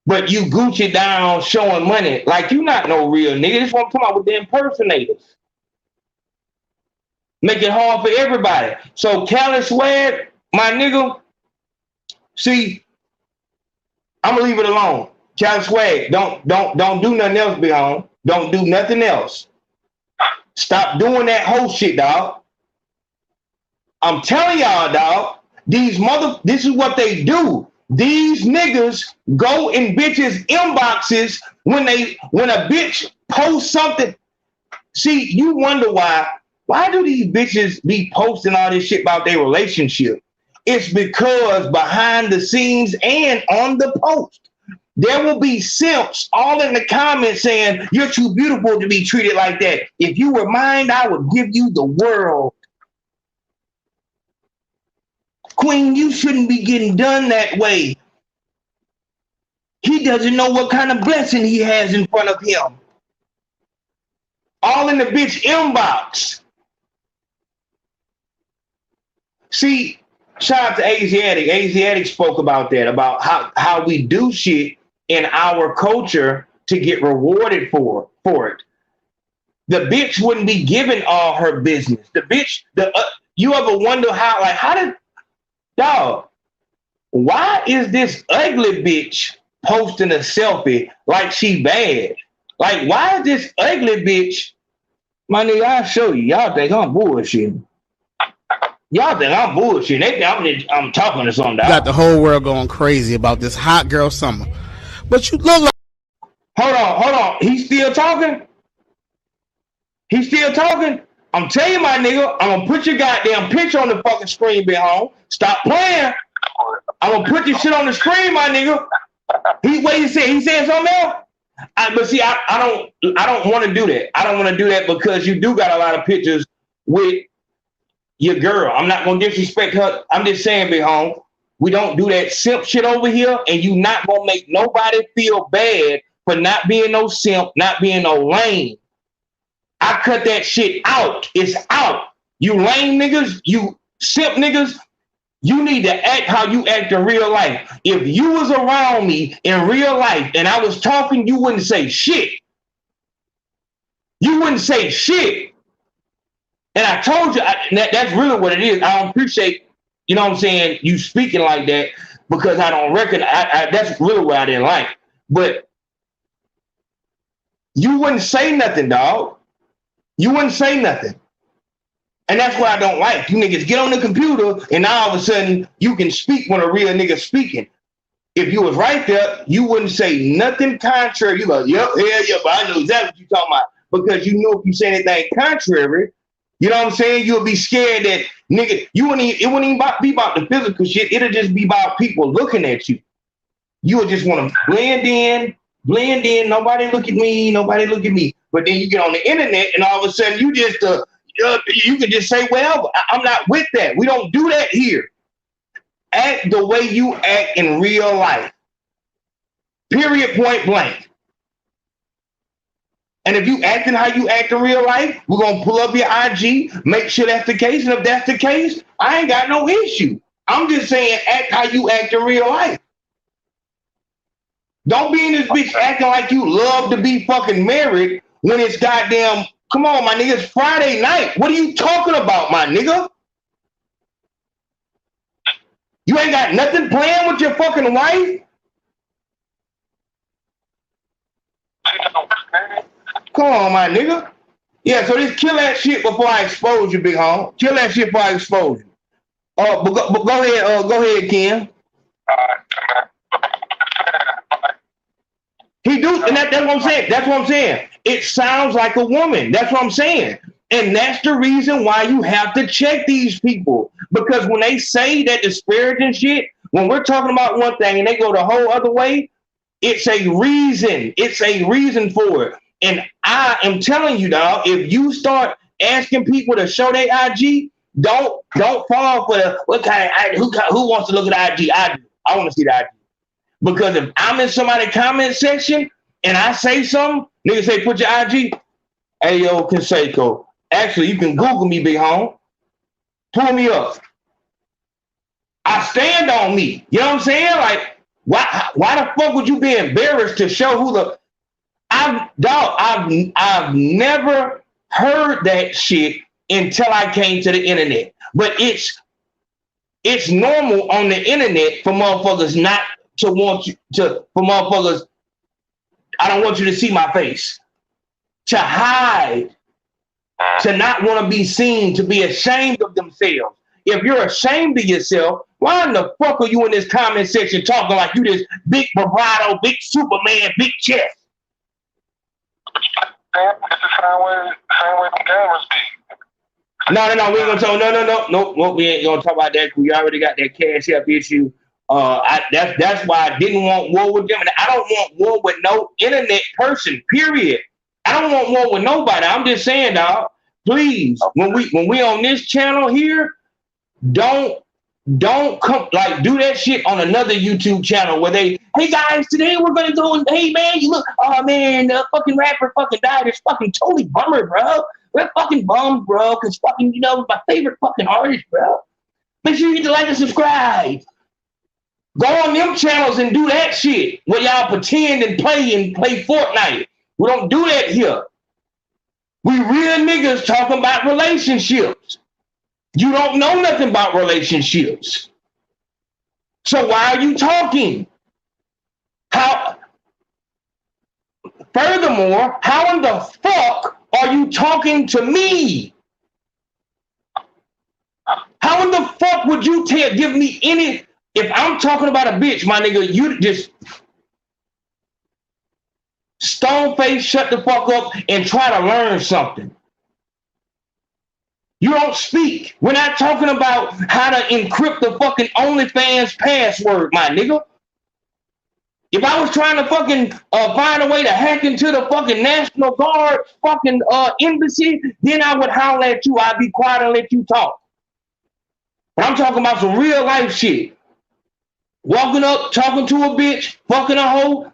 But you Gucci down showing money like you not no real nigga. This is what I'm talking about with the impersonators. Make it hard for everybody. So Cali Swag, my nigga, see, I'm gonna leave it alone. Cali Swag, don't do nothing else, be home. Don't do nothing else. Stop doing that whole shit, dog. I'm telling y'all, dog, this is what they do. These niggas go in bitches' inboxes when a bitch posts something. See, you wonder why do these bitches be posting all this shit about their relationship? It's because behind the scenes and on the post, there will be simps all in the comments saying, you're too beautiful to be treated like that. If you were mine, I would give you the world. Queen, you shouldn't be getting done that way. He doesn't know what kind of blessing he has in front of him. All in the bitch inbox. See, shout out to Asiatic. Asiatic spoke about that, about how we do shit in our culture to get rewarded for it. The bitch wouldn't be giving all her business. The bitch, you ever wonder how did, dog, why is this ugly bitch posting a selfie like she bad? Like, why is this ugly bitch? My nigga, I'll show you. Y'all think I'm bullshitting. Y'all think I'm bullshitting. They think I'm talking to something. Got the whole world going crazy about this hot girl summer. But you look like... Hold on. He's still talking? He's still talking? I'm telling you, my nigga, I'm gonna put your goddamn picture on the fucking screen, be home. Stop playing. I'm gonna put this shit on the screen, my nigga. What he said? He said something else? But see, I don't want to do that. I don't want to do that because you do got a lot of pictures with your girl. I'm not gonna disrespect her. I'm just saying, big home, we don't do that simp shit over here, and you not gonna make nobody feel bad for not being no simp, not being no lame. I cut that shit out. It's out. You lame niggas, you simp niggas, you need to act how you act in real life. If you was around me in real life and I was talking, you wouldn't say shit. You wouldn't say shit. And I told you, that's really what it is. I don't appreciate, you know what I'm saying, you speaking like that because I don't reckon, that's really what I didn't like. But you wouldn't say nothing, dog. You wouldn't say nothing. And that's what I don't like. You niggas get on the computer and now all of a sudden you can speak when a real nigga speaking. If you was right there, you wouldn't say nothing contrary. You go, yep, but I know exactly what you're talking about. Because you know if you say anything contrary, you know what I'm saying? You'll be scared that nigga, it wouldn't even be about the physical shit. It'll just be about people looking at you. You'll just want to blend in. Nobody look at me. But then you get on the internet and all of a sudden you just, you can just say, well, I'm not with that. We don't do that here. Act the way you act in real life. Period, point blank. And if you acting how you act in real life, we're going to pull up your IG, make sure that's the case. And if that's the case, I ain't got no issue. I'm just saying act how you act in real life. Don't be in this bitch acting like you love to be fucking married when it's goddamn, come on, my nigga, it's Friday night. What are you talking about, my nigga? You ain't got nothing planned with your fucking wife? Come on, my nigga. Yeah, so just kill that shit before I expose you, big home. Kill that shit before I expose you. But go ahead, Ken. He do, and that's what I'm saying. That's what I'm saying. It sounds like a woman. That's what I'm saying. And that's the reason why you have to check these people. Because when they say that disparaging shit, when we're talking about one thing and they go the whole other way, it's a reason. It's a reason for it. And I am telling you, dog, if you start asking people to show their IG, don't fall for the what kind of who wants to look at IG? I do. I want to see the IG. Because if I'm in somebody's comment section and I say something, niggas say, put your IG. Hey, yo, Consaco. Actually, you can Google me, big home. Pull me up. I stand on me. You know what I'm saying? Like, why the fuck would you be embarrassed to show who the... I've never heard that shit until I came to the internet. But it's normal on the internet for motherfuckers not to want you to, for motherfuckers, I don't want you to see my face. To hide, to not want to be seen, to be ashamed of themselves. If you're ashamed of yourself, why in the fuck are you in this comment section talking like you this big bravado, big Superman, big chest? It's the same way the gamers be. No, we ain't gonna talk. No, we ain't gonna talk about that. We already got that cash up issue. That's why I didn't want war with them. And I don't want war with no internet person, period. I don't want war with nobody. I'm just saying, dog, please, when we on this channel here, don't come like do that shit on another YouTube channel where they, hey guys, today we're gonna go and hey man, you look, oh man, the fucking rapper fucking died. It's fucking totally bummer, bro. We're fucking bummed, bro, because fucking, you know, my favorite fucking artist, bro. Make sure you hit the like and subscribe. Go on them channels and do that shit where y'all pretend and play Fortnite. We don't do that here. We real niggas talking about relationships. You don't know nothing about relationships. So why are you talking? Furthermore, how in the fuck are you talking to me? How in the fuck would you give me any... If I'm talking about a bitch, my nigga, you just stone face, shut the fuck up, and try to learn something. You don't speak. We're not talking about how to encrypt the fucking OnlyFans password, my nigga. If I was trying to fucking find a way to hack into the fucking National Guard fucking embassy, then I would holler at you. I'd be quiet and let you talk. But I'm talking about some real life shit. Walking up, talking to a bitch, fucking a hoe.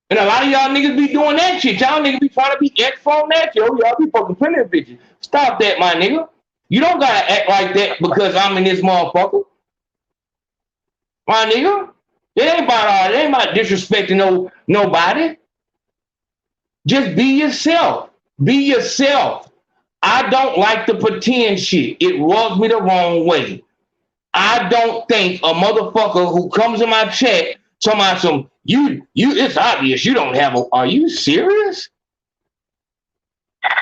And a lot of y'all niggas be doing that shit. Y'all niggas be trying to be extra on that shit. Oh, y'all be fucking plenty of bitches. Stop that, my nigga. You don't gotta act like that because I'm in this motherfucker. My nigga. It ain't about disrespecting nobody. Just be yourself. Be yourself. I don't like the pretend shit. It rubs me the wrong way. I don't think a motherfucker who comes in my chat talking about some, it's obvious you don't have are you serious?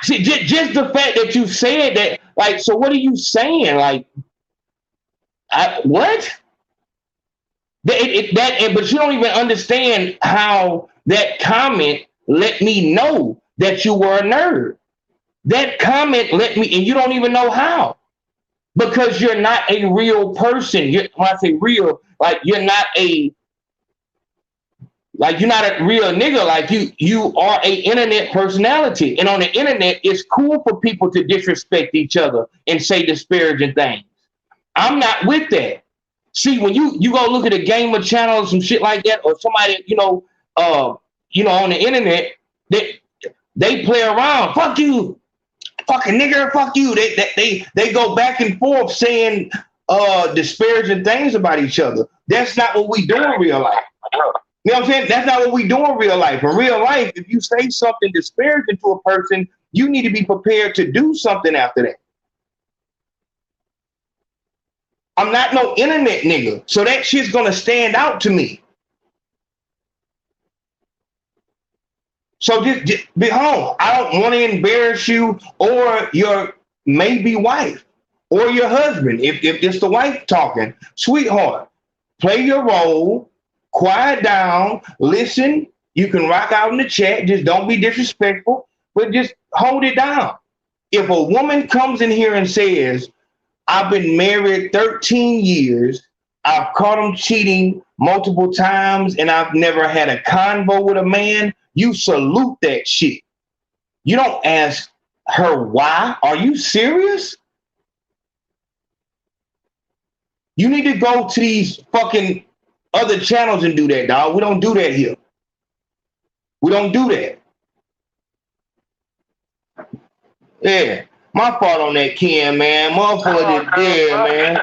See, just the fact that you said that, like, so what are you saying? Like, what? But you don't even understand how that comment let me know that you were a nerd. That comment let me, and you don't even know how, because you're not a real person. When I say real, like you're not a real nigga. Like you are a internet personality, and on the internet, it's cool for people to disrespect each other and say disparaging things. I'm not with that. See, when you go look at a gamer channel or some shit like that, or somebody on the internet, they play around. Fuck you. Fucking nigger, fuck you. They go back and forth saying disparaging things about each other. That's not what we do in real life. You know what I'm saying? That's not what we do in real life. In real life, if you say something disparaging to a person, you need to be prepared to do something after that. I'm not no internet nigga, so that shit's gonna stand out to me. So just be home. I don't want to embarrass you or your maybe wife or your husband. If it's the wife talking, sweetheart, play your role, quiet down, listen. You can rock out in the chat. Just don't be disrespectful, but just hold it down. If a woman comes in here and says, I've been married 13 years, I've caught him cheating multiple times, and I've never had a convo with a man, you salute that shit. You don't ask her why. Are you serious? You need to go to these fucking other channels and do that, dog. We don't do that here. We don't do that. Yeah. My fault on that, Ken, man. Motherfucker, man.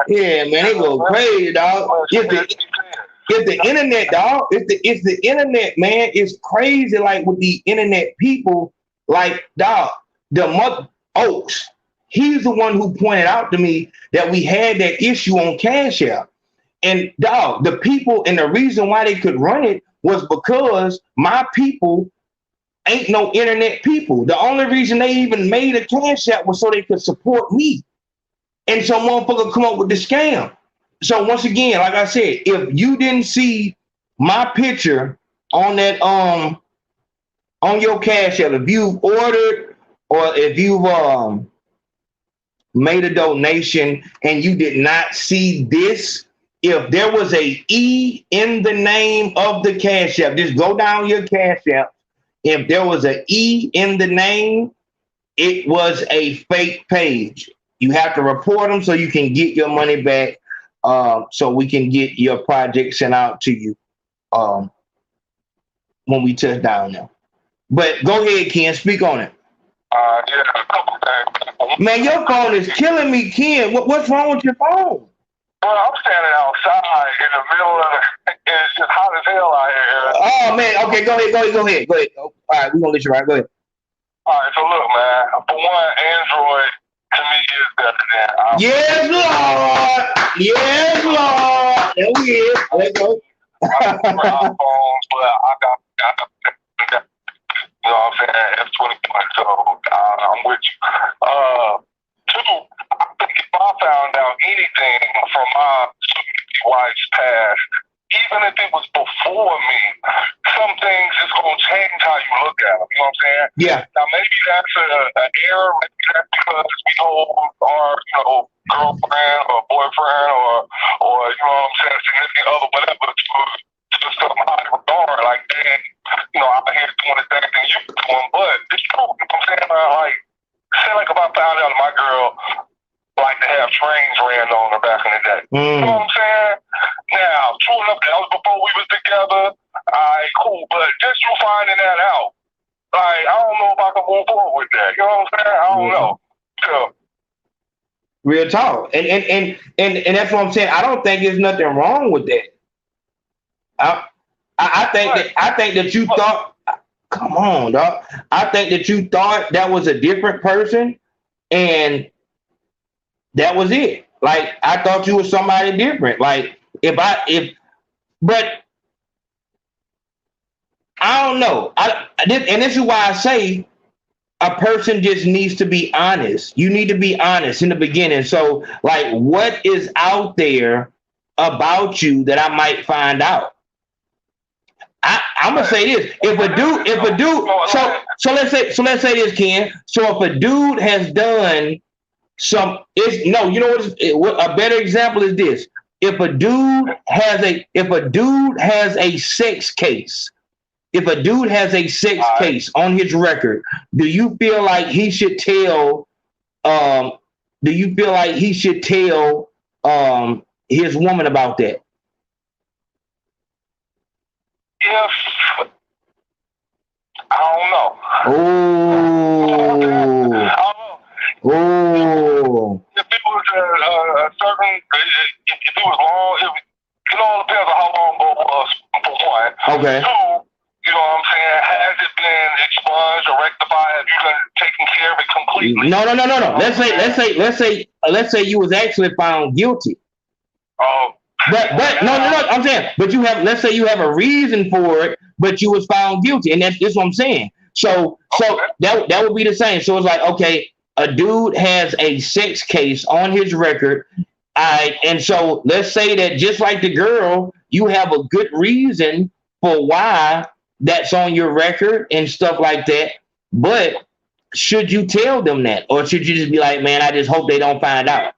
Yeah, man, they go crazy, dog. If the internet, dog, if the internet, man, is crazy, like with the internet people, like, dog, the mother Oaks, he's the one who pointed out to me that we had that issue on Cash App. And dog, the people, and the reason why they could run it was because my people ain't no internet people. The only reason they even made a Cash App was so they could support me. And so motherfucker come up with the scam. So once again, like I said, if you didn't see my picture on that on your Cash App, if you ordered or if you've made a donation and you did not see this, if there was a E in the name of the Cash App, just go down your Cash App. If there was an E in the name, it was a fake page. You have to report them so you can get your money back, so we can get your project sent out to you when we touch down there. But go ahead, Ken, speak on it. Yeah, a couple things. Man, your phone is killing me, Ken. What's wrong with your phone? Well, I'm standing outside in the middle of it's just hot as hell out here. Oh, man. Okay, go ahead. All right, we're going to let you ride. Go ahead. All right, so look, man. For one, Android to me is better than iPhone. Yes, Lord. Yes, Lord. There we is. Let's go. I prefer iPhones, but I got you know what I'm saying, F21, so I'm with you. Two, I think if I found out anything from my wife's past, even if it was before me, some things is going to change how you look at them. You know what I'm saying? Yeah. Now, maybe that's an error. Maybe that's because we hold our, girlfriend or boyfriend or you know what I'm saying, significant other, whatever, to some high regard. Like, dang, I'm here doing the same thing you're doing, but it's true. You know what I'm saying? Say like if I found out my girl like to have trains ran on her back in the day. You know what I'm saying? Now, true enough, that was before we was together. All right, cool. But just you finding that out, like, I don't know if I can move forward with that. You know what I'm saying? I don't know. So, real talk. And that's what I'm saying. I don't think there's nothing wrong with that. I think that you thought, come on, dog. I think that you thought that was a different person, and that was it. Like, I thought you were somebody different. Like, but I don't know. And this is why I say a person just needs to be honest. You need to be honest in the beginning. So, like, what is out there about you that I might find out? I'm gonna say this: if a dude, so let's say this, Ken. So if a dude has done some, you know what? A better example is this: if a dude has a sex case, on his record, do you feel like he should tell? His woman about that? If I don't know. If it was a certain, if it was long, it all depends on how long both was, for one. Okay. Two, you know what I'm saying? Has it been expunged or rectified? Have you taken care of it completely? No. Let's say you was actually found guilty. Oh. But no, I'm saying, but let's say you have a reason for it, but you was found guilty, and that's what I'm saying. So that would be the same. So it's like, okay, a dude has a sex case on his record, and so let's say that just like the girl you have a good reason for why that's on your record and stuff like that. But should you tell them that, or should you just be like, man, I just hope they don't find out?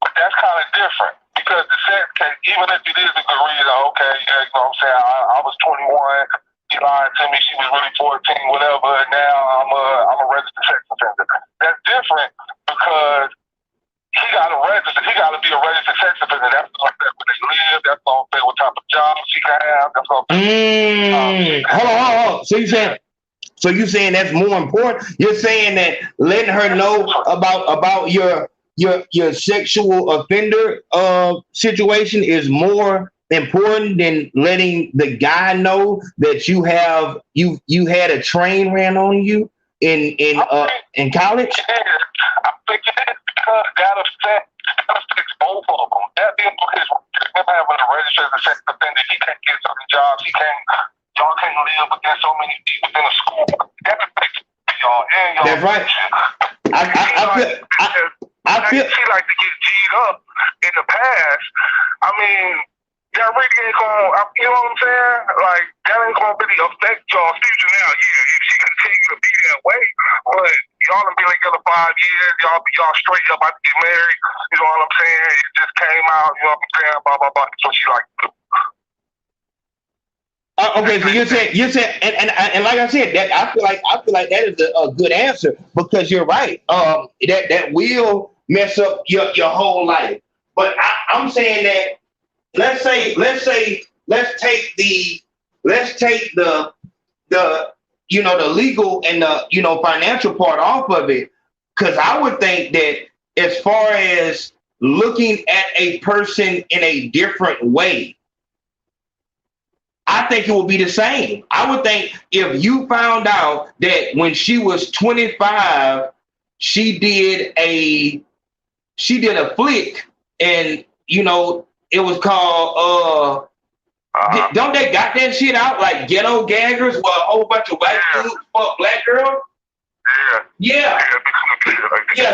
That's kind of different because the sex case, even if it is a good reason, okay, yeah, you know what I'm saying? I was 21, she lied to me, she was really 14, whatever, and now I'm a registered sex offender. That's different because he got to be a registered sex offender. That's gonna affect where they live, that's gonna affect what type of job she can have, that's gonna affect hold on. So you saying that's more important? You're saying that letting her know about your sexual offender situation is more important than letting the guy know that you had a train ran on you in college? I think it is because that affects both of them. That being because him having a registered sex offender, he can't get certain jobs, y'all can't live within so many people within a school. That affects y'all and y'all. That's right. I feel she like to get G'd up in the past. I mean, that really ain't gonna, you know what I'm saying? Like, that ain't gonna really affect y'all's future now. Yeah, if she continue to be that way, but y'all done been together 5 years, y'all straight, y'all about to get married, you know what I'm saying? It just came out, you know what I'm saying? Blah, blah, blah. That's what she like to do. Okay, so you're saying, and like I said, that I feel like that is a good answer because you're right. That will mess up your whole life. But I'm saying that let's take the the legal and the financial part off of it, because I would think that as far as looking at a person in a different way, I think it would be the same. I would think if you found out that when she was 25, she did a flick, and it was called don't they got that shit out like ghetto gaggers, where a whole bunch of white dudes fuck black girls? Yeah.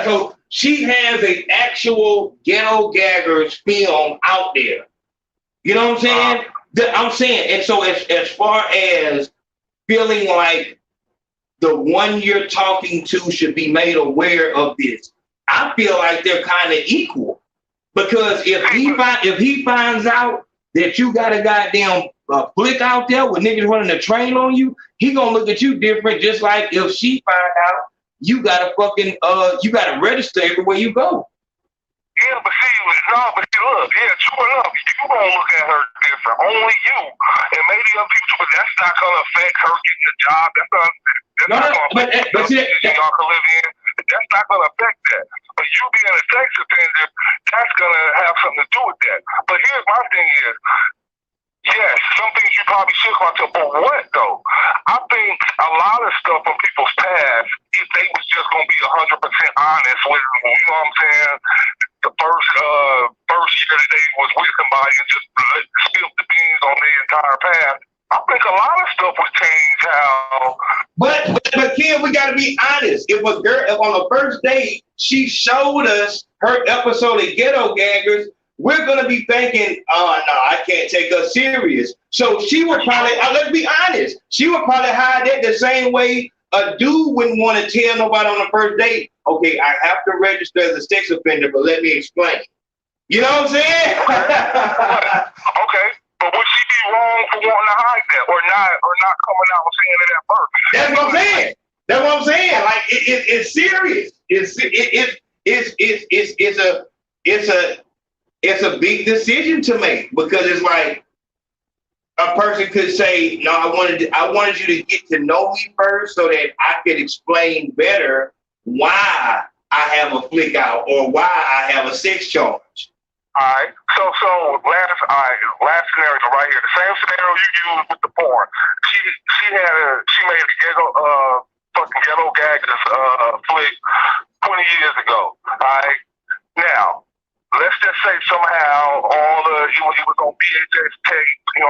So she has an actual ghetto gaggers film out there. You know what I'm saying? I'm saying, and so as far as feeling like the one you're talking to should be made aware of this, I feel like they're kind of equal, because if he finds out that you got a goddamn flick out there with niggas running a train on you, he gonna look at you different. Just like if she find out you got to register everywhere you go. Yeah, but look, true enough, you gonna look at her different. Only you, and maybe other people, but that's not gonna affect her getting the job. That's not gonna affect y'all can live in. That's not gonna affect that. But you being a sex offender, that's gonna have something to do with that. But here's my thing is, yes, some things you probably should contact, but what though? I think a lot of stuff from people's past, if they was just gonna be 100% honest with them, you know what I'm saying? The first year that they was with somebody and just spilled the beans on their entire past, I think a lot of stuff would change how. But Kim, we gotta be honest. If on the first date she showed us her episode of Ghetto Gaggers, we're gonna be thinking, oh no, I can't take her serious. So she would probably, let's be honest, she would probably hide that the same way a dude wouldn't want to tell nobody on the first date, okay, I have to register as a sex offender, but let me explain. You know what I'm saying? Okay, but would she be wrong for wanting to hide that, or not coming out and saying it at first? That's what I'm saying. That's what I'm saying. Like it's serious. It's a big decision to make, because it's like a person could say, no, I wanted you to get to know me first so that I could explain better why I have a flick out or why I have a sex charge. All right. So last scenario right here. The same scenario you used with the porn. She made a fucking ghetto gaggers flick 20 years ago. All right. Now, let's just say somehow it was on VHS tape, it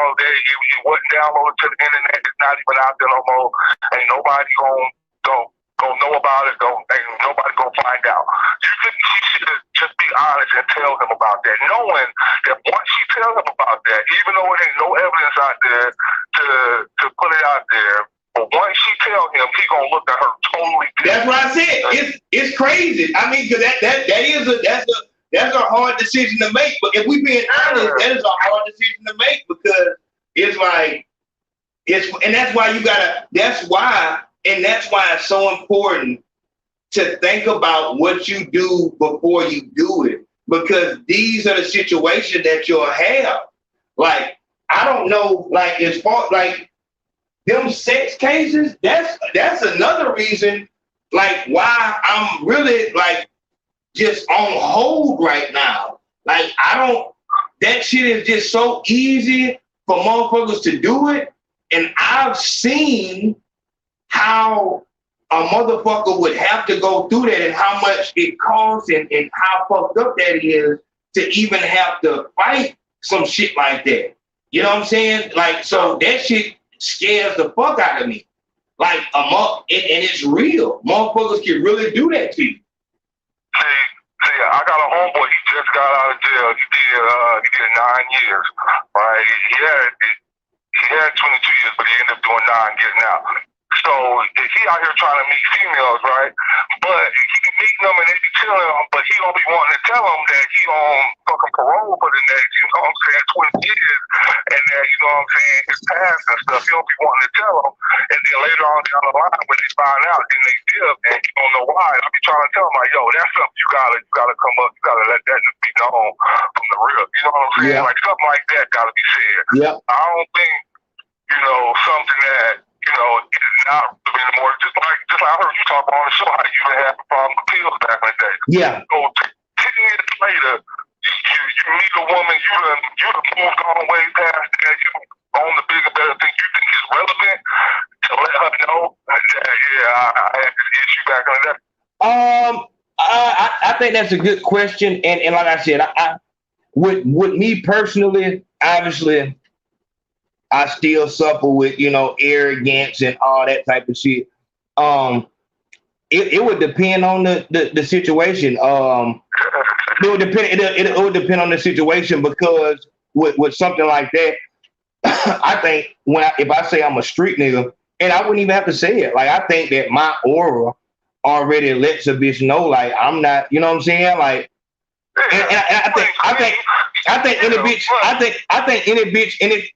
wasn't downloaded to the internet, it's not even out there no more, ain't nobody gonna know about it, ain't nobody gonna find out. You think she should just be honest and tell him about that, knowing that once she tells him about that, even though there ain't no evidence out there to put it out there, but once she tells him, he gonna look at her totally different. That's what I said. It's crazy. I mean, because that's a hard decision to make. But if we being honest, that is a hard decision to make because it's like and that's why that's why it's so important to think about what you do before you do it, because these are the situations that you'll have. Like, I don't know, like, as far like them sex cases, that's another reason, like, why I'm really like just on hold right now. Like, that shit is just so easy for motherfuckers to do it. And I've seen how a motherfucker would have to go through that and how much it costs and how fucked up that is to even have to fight some shit like that. You know what I'm saying? Like, so that shit scares the fuck out of me. Like, and it's real. Motherfuckers can really do that to you. See, I got a homeboy. He just got out of jail. He did 9 years. Right? He had 22 years, but he ended up doing 9 getting out. So he out here trying to meet females, right? But he can meet them and they be telling him, but he don't be wanting to tell them that he on fucking parole for the next, you know what I'm saying, 20 years, and that, you know what I'm saying, his past and stuff. He don't be wanting to tell them. And then later on down the line, when they find out, then they dip, and you don't know why. I be trying to tell him, like, yo, that's something you gotta come up, you gotta let that be known from the real. You know what I'm saying? Yeah. Like, something like that gotta be said. Yeah. I don't think, you know, something that, you know, is not anymore. Just like I heard you talk on the show how you didn't have a problem with pills back in the day. Yeah. So 10 years later, you meet a woman, you done moved on way past that, you on the bigger, better thing. You think it's relevant to let her know that, I had this issue back in the day? I think that's a good question, and like I said, I with me personally, obviously, I still suffer with, you know, arrogance and all that type of shit. It would depend on the situation. It would depend on the situation, because with something like that, I think if I say I'm a street nigga, and I wouldn't even have to say it, like, I think that my aura already lets a bitch know, like, I'm not, you know what I'm saying, like. And I think any bitch, and it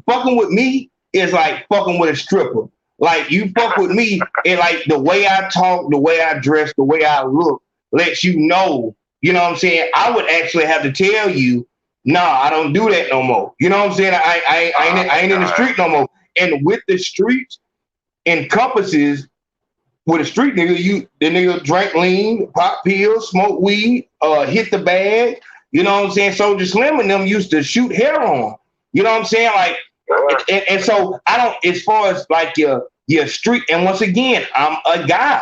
fucking with me is like fucking with a stripper. Like, you fuck with me, and like the way I talk, the way I dress, the way I look lets you know. You know what I'm saying? I would actually have to tell you, nah, I don't do that no more. You know what I'm saying? I ain't in the street no more. And with the streets encompasses, with a street nigga, the nigga drink lean, pop pills, smoke weed, hit the bag. You know what I'm saying? Soldier Slim and them used to shoot heroin. You know what I'm saying? Like, and so I don't, as far as like your street, and once again, I'm a guy.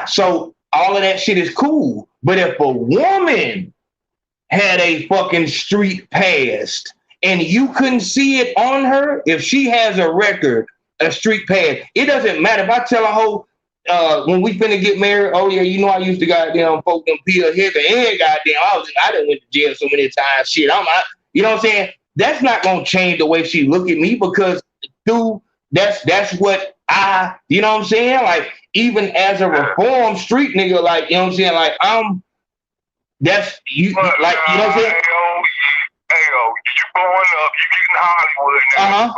So all of that shit is cool. But if a woman had a fucking street past and you couldn't see it on her, if she has a record, a street past, it doesn't matter. If I tell a hoe, when we finna get married, oh yeah, you know, I used to goddamn poke them peel heavy and goddamn, I done went to jail so many times. Shit, you know what I'm saying? That's not gonna change the way she look at me, because that's what you know what I'm saying? Like, even as a reformed street nigga, like, you know what I'm saying? Like, that's you, like, you know what I'm saying? Yo, you growing up, you getting Hollywood now.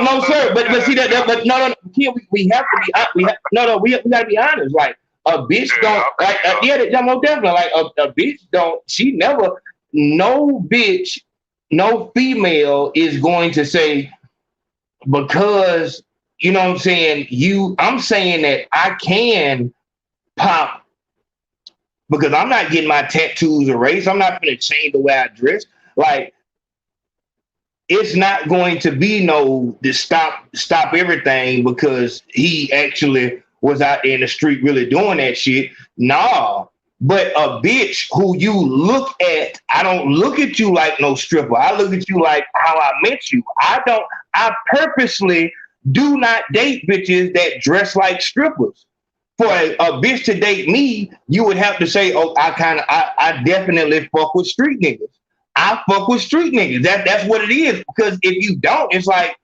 No, sir. But see that. But no. Here we have to be. We gotta be honest. Like, a bitch don't like. Most definitely. Like, a bitch don't. She never. No bitch, no female is going to say, because, you know what I'm saying, I'm saying that I can pop, because I'm not getting my tattoos erased. I'm not going to change the way I dress. Like, it's not going to be to stop everything because he actually was out there in the street really doing that shit. Nah. But a bitch who you look at, I don't look at you like no stripper. I look at you like how I met you. I purposely do not date bitches that dress like strippers. For a bitch to date me, you would have to say, oh, I definitely fuck with street niggas. I fuck with street niggas. That's what it is. Because if you don't, it's like,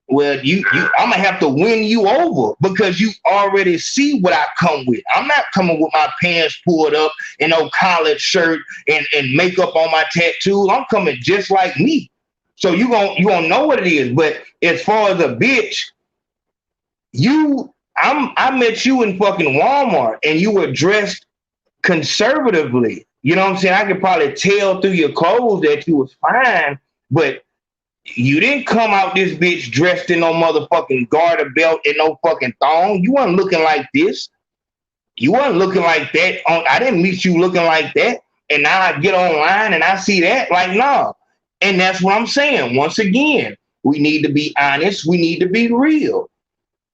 well, I'm gonna have to win you over because you already see what I come with. I'm not coming with my pants pulled up and no collared shirt and makeup on my tattoos. I'm coming just like me. So you gonna know what it is. But as far as a bitch, I met you in fucking Walmart and you were dressed conservatively. You know what I'm saying? I could probably tell through your clothes that you was fine, but you didn't come out this bitch dressed in no motherfucking garter belt and no fucking thong. You weren't looking like this. You weren't looking like that. I didn't meet you looking like that. And now I get online and I see that. Like, no. And that's what I'm saying. Once again, we need to be honest. We need to be real.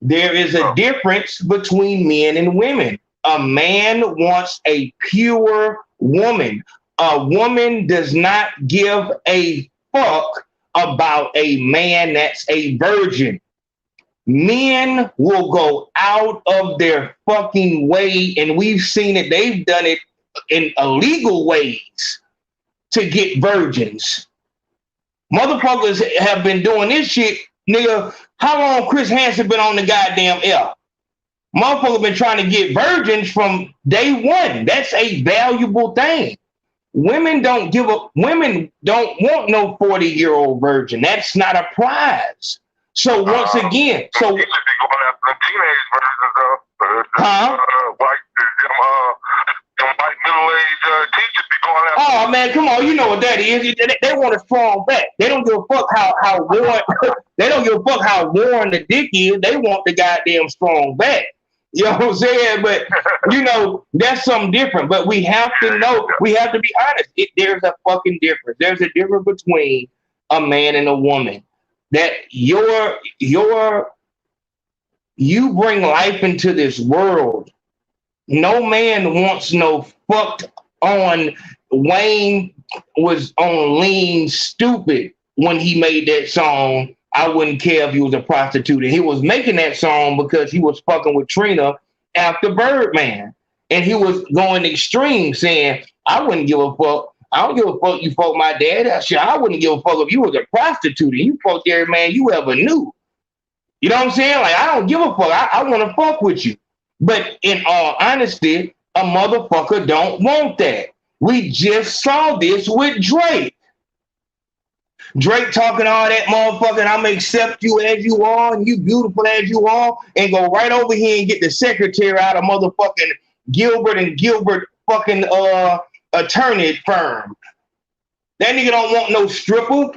There is a difference between men and women. A man wants a pure woman. A woman does not give a fuck about a man that's a virgin. Men will go out of their fucking way, and we've seen it. They've done it in illegal ways to get virgins. Motherfuckers have been doing this shit, nigga. How long Chris Hansen been on the goddamn air? Motherfuckers been trying to get virgins from day one. That's a valuable thing. Women don't want no 40-year-old virgin. That's not a prize. So once again, so teenage versions of white middle-aged teachers be going after. Oh man, come on, you know what that is. They want a strong back. They don't give a fuck how worn. They don't give a fuck how worn the dick is. They want the goddamn strong back. You know what I'm saying? But, you know, that's something different. But we have to know, we have to be honest. There's a fucking difference. There's a difference between a man and a woman. That you bring life into this world. No man wants no fucked on. Wayne was on Lean Stupid when he made that song. I wouldn't care if he was a prostitute. And he was making that song because he was fucking with Trina after Birdman. And he was going extreme saying, I wouldn't give a fuck. I don't give a fuck you fuck my dad. Shit, I wouldn't give a fuck if you was a prostitute and you fucked every man you ever knew. You know what I'm saying? Like, I don't give a fuck. I want to fuck with you. But in all honesty, a motherfucker don't want that. We just saw this with Drake. Drake talking all that motherfucking, I'm gonna accept you as you are and you beautiful as you are, and go right over here and get the secretary out of motherfucking Gilbert and Gilbert fucking attorney firm. That nigga don't want no stripper.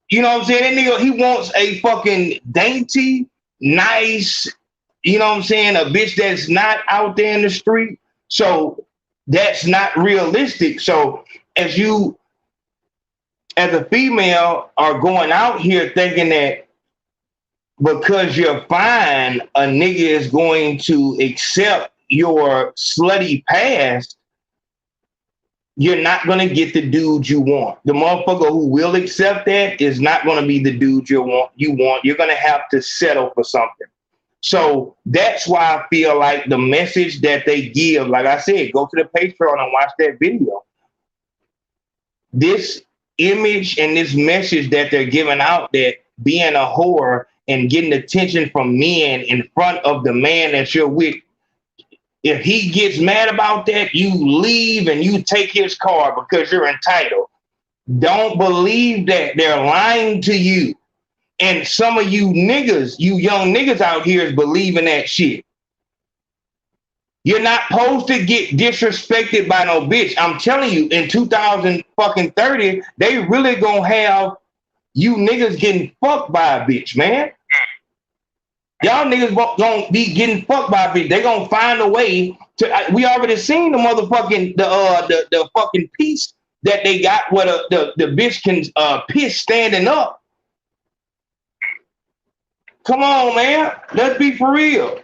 You know what I'm saying? That nigga, he wants a fucking dainty, nice, you know what I'm saying, a bitch that's not out there in the street. So that's not realistic. So as you as a female are going out here thinking that because you're fine, a nigga is going to accept your slutty past, you're not going to get the dude you want. The motherfucker who will accept that is not going to be the dude you want. You're going to have to settle for something. So that's why I feel like the message that they give, like I said, go to the Patreon and watch that video. This image and this message that they're giving out, that being a whore and getting attention from men in front of the man that you're with, if he gets mad about that, you leave and you take his car because you're entitled. Don't believe that. They're lying to you. And some of you niggas, you young niggas out here is believing that shit. You're not supposed to get disrespected by no bitch. I'm telling you, in 2030, they really gonna have you niggas getting fucked by a bitch, man. Y'all niggas gonna be getting fucked by a bitch. They gonna find a way to. We already seen the motherfucking the fucking piece that they got where the bitch can piss standing up. Come on, man. Let's be for real.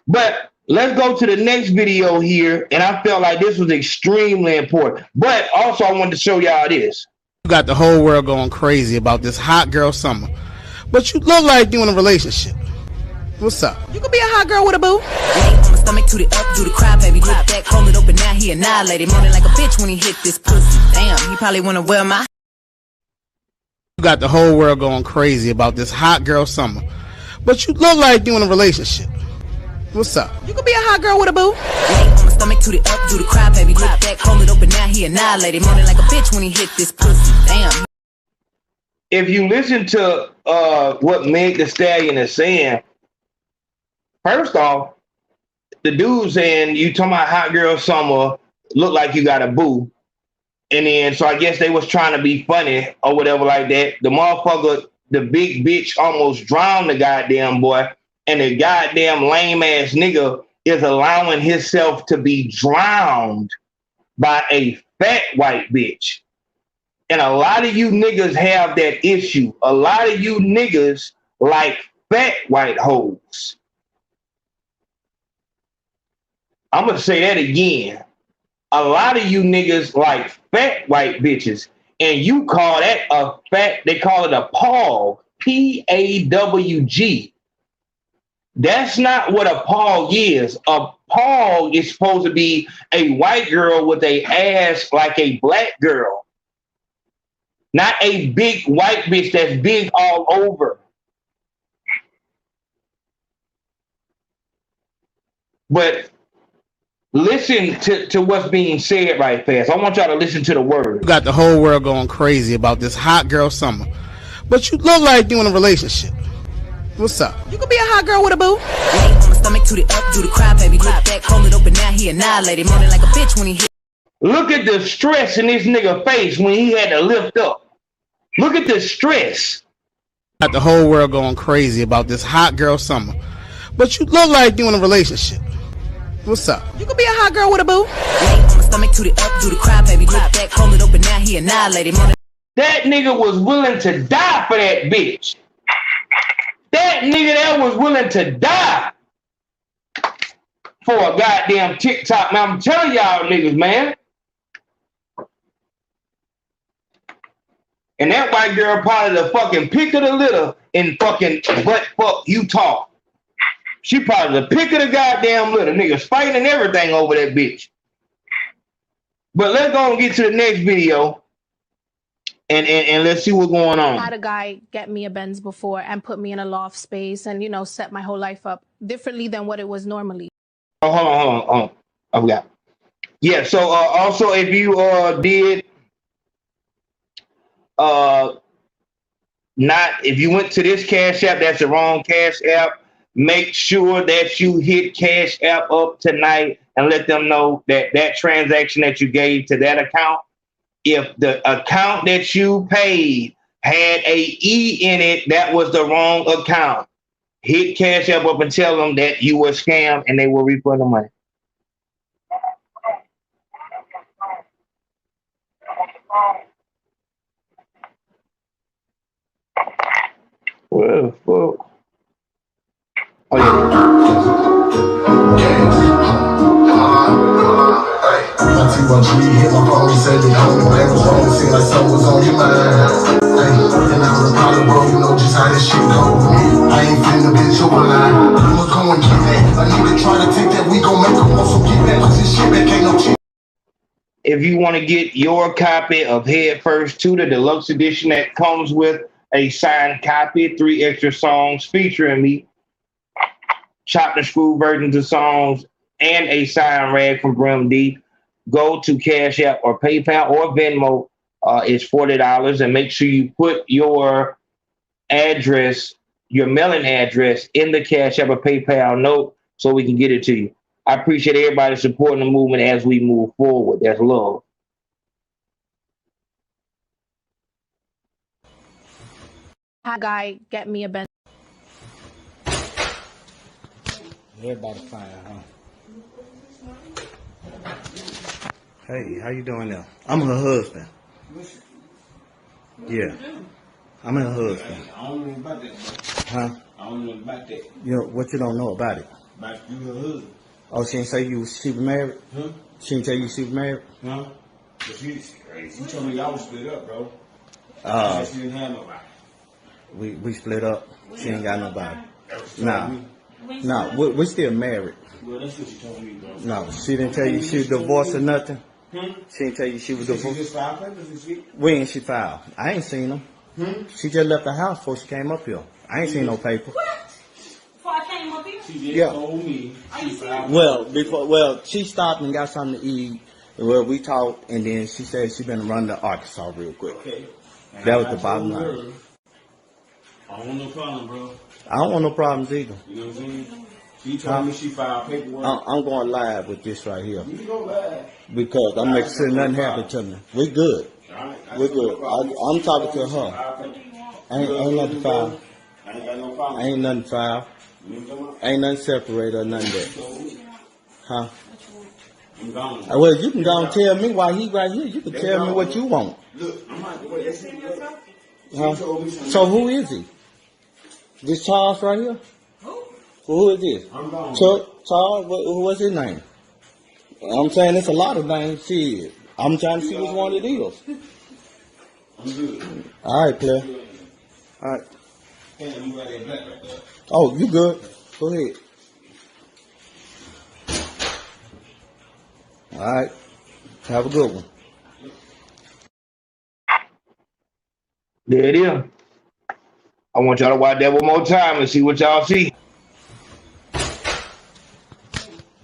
But let's go to the next video here. And I felt like this was extremely important. But also I wanted to show y'all this. You got the whole world going crazy about this hot girl summer. But you look like you in a relationship. What's up? You could be a hot girl with a boo. Lay on my stomach to the up, do the cry, baby. Look back, hold it open, now he annihilated. Moaning like a bitch when he hit this pussy. Damn, he probably wanna wear my. You got the whole world going crazy about this hot girl summer, but you look like you in a relationship. What's up? You could be a hot girl with a boo. Lay on my stomach to the up, do the cry, baby. Look back, hold it open, now he annihilated. Moaning like a bitch when he hit this pussy. Damn. If you listen to what Meg Thee Stallion is saying, first off, the dude saying you talking about hot girl summer, look like you got a boo. And then, so I guess they was trying to be funny or whatever like that. The motherfucker, the big bitch almost drowned the goddamn boy. And the goddamn lame ass nigga is allowing himself to be drowned by a fat white bitch. And a lot of you niggas have that issue. A lot of you niggas like fat white hoes. I'm going to say that again. A lot of you niggas like fat white bitches. And you call that a fat, they call it a PAWG. P-A-W-G. That's not what a PAWG is. A PAWG is supposed to be a white girl with a ass like a black girl. Not a big white bitch that's big all over. But listen to what's being said right fast. I want y'all to listen to the word. You got the whole world going crazy about this hot girl summer, but you look like you in a relationship. What's up? You could be a hot girl with a boo. Lay on my stomach to the up, do the cry, baby. Look back, hold it open, now he annihilated. Moaning like a bitch when he hit. Look at the stress in this nigga face when he had to lift up. Look at the stress. Got the whole world going crazy about this hot girl summer, but you look like you in a relationship. What's up? You could be a hot girl with a boo. Lay on my stomach to the up, do the cry, baby. Look back, hold it open, now he annihilated. That nigga was willing to die for that bitch. That nigga that was willing to die for a goddamn TikTok. Now I'm telling y'all niggas, man. And that white girl probably the fucking pick of the litter in fucking butt fuck Utah. She probably the pick of the goddamn litter. Niggas fighting and everything over that bitch. But let's go and get to the next video. And let's see what's going on. I had a guy get me a Benz before and put me in a loft space and, you know, set my whole life up differently than what it was normally. Oh, hold on. I forgot. Yeah, so also if you did if you went to this Cash App, that's the wrong Cash App. Make sure that you hit Cash App up tonight and let them know that that transaction that you gave to that account, if the account that you paid had a E in it, that was the wrong account. Hit Cash App up and tell them that you were scammed and they will refund the money. Well, fuck. Oh, hit my phone and said they called me back was wrong. It seemed like something was on your mind. And I was probably bro, you know just how this shit go. I ain't finna bitch your line. You must go and get that. I need to try to take that. We gon' make a also get back. Cause this shit back ain't no cheat. If you want to get your copy of Head First 2, the deluxe edition that comes with a signed copy, 3 extra songs featuring me, chopped and screw versions of songs, and a signed rag from Brim D, go to Cash App or PayPal or Venmo. It's $40, and make sure you put your address, your mailing address, in the Cash App or PayPal note so we can get it to you. I appreciate everybody supporting the movement as we move forward. That's love. Had a guy get me a Benz. Everybody fine, huh? Hey, how you doing now? I'm her husband. Yeah. I'm her husband. I don't know about that. Huh? I don't know about that. You know, what you don't know about it? About you her husband. Oh, she didn't say she was married? Huh? She didn't tell you she was married? Huh? But she's crazy. She told me y'all was split up, bro. She didn't have nobody. We split up. She ain't got nobody. Nah. No, we're still married. Well, that's what you told me, bro. No, she didn't tell you she was divorced or nothing. She didn't tell you she was divorced. She just filed papers and shit? When she filed? I ain't seen them. She just left the house before she came up here. I ain't seen no paper. What? Before I came up here? She just told me. Well, she stopped and got something to eat. Well, we talked, and then she said she been running to Arkansas real quick. Okay. And that was the bottom line. I don't want no problem, bro. I don't want no problems either. You know what I'm saying? She told me she filed paperwork. I'm going live with this right here. You can go live. Because I'm making sure nothing happened to me. We good. We're good. I'm talking to her. Ain't nothing filed. I ain't got no problem. Ain't nothing filed. Ain't nothing separated or nothing that. Huh? I'm gone. Well, you can go and tell me why he right here. You can tell me what you want. Look, I'm not going to Huh? So who is he? This Charles right here? Who is this? I'm gone. Charles, what's his name? I'm saying it's a lot of names. Shit. I'm trying to see which one it is. I'm good. All right, Claire. All right. Damn, you got that black right there. Oh, you good. Go ahead. All right. Have a good one. There it is. I want y'all to watch that one more time and see what y'all see.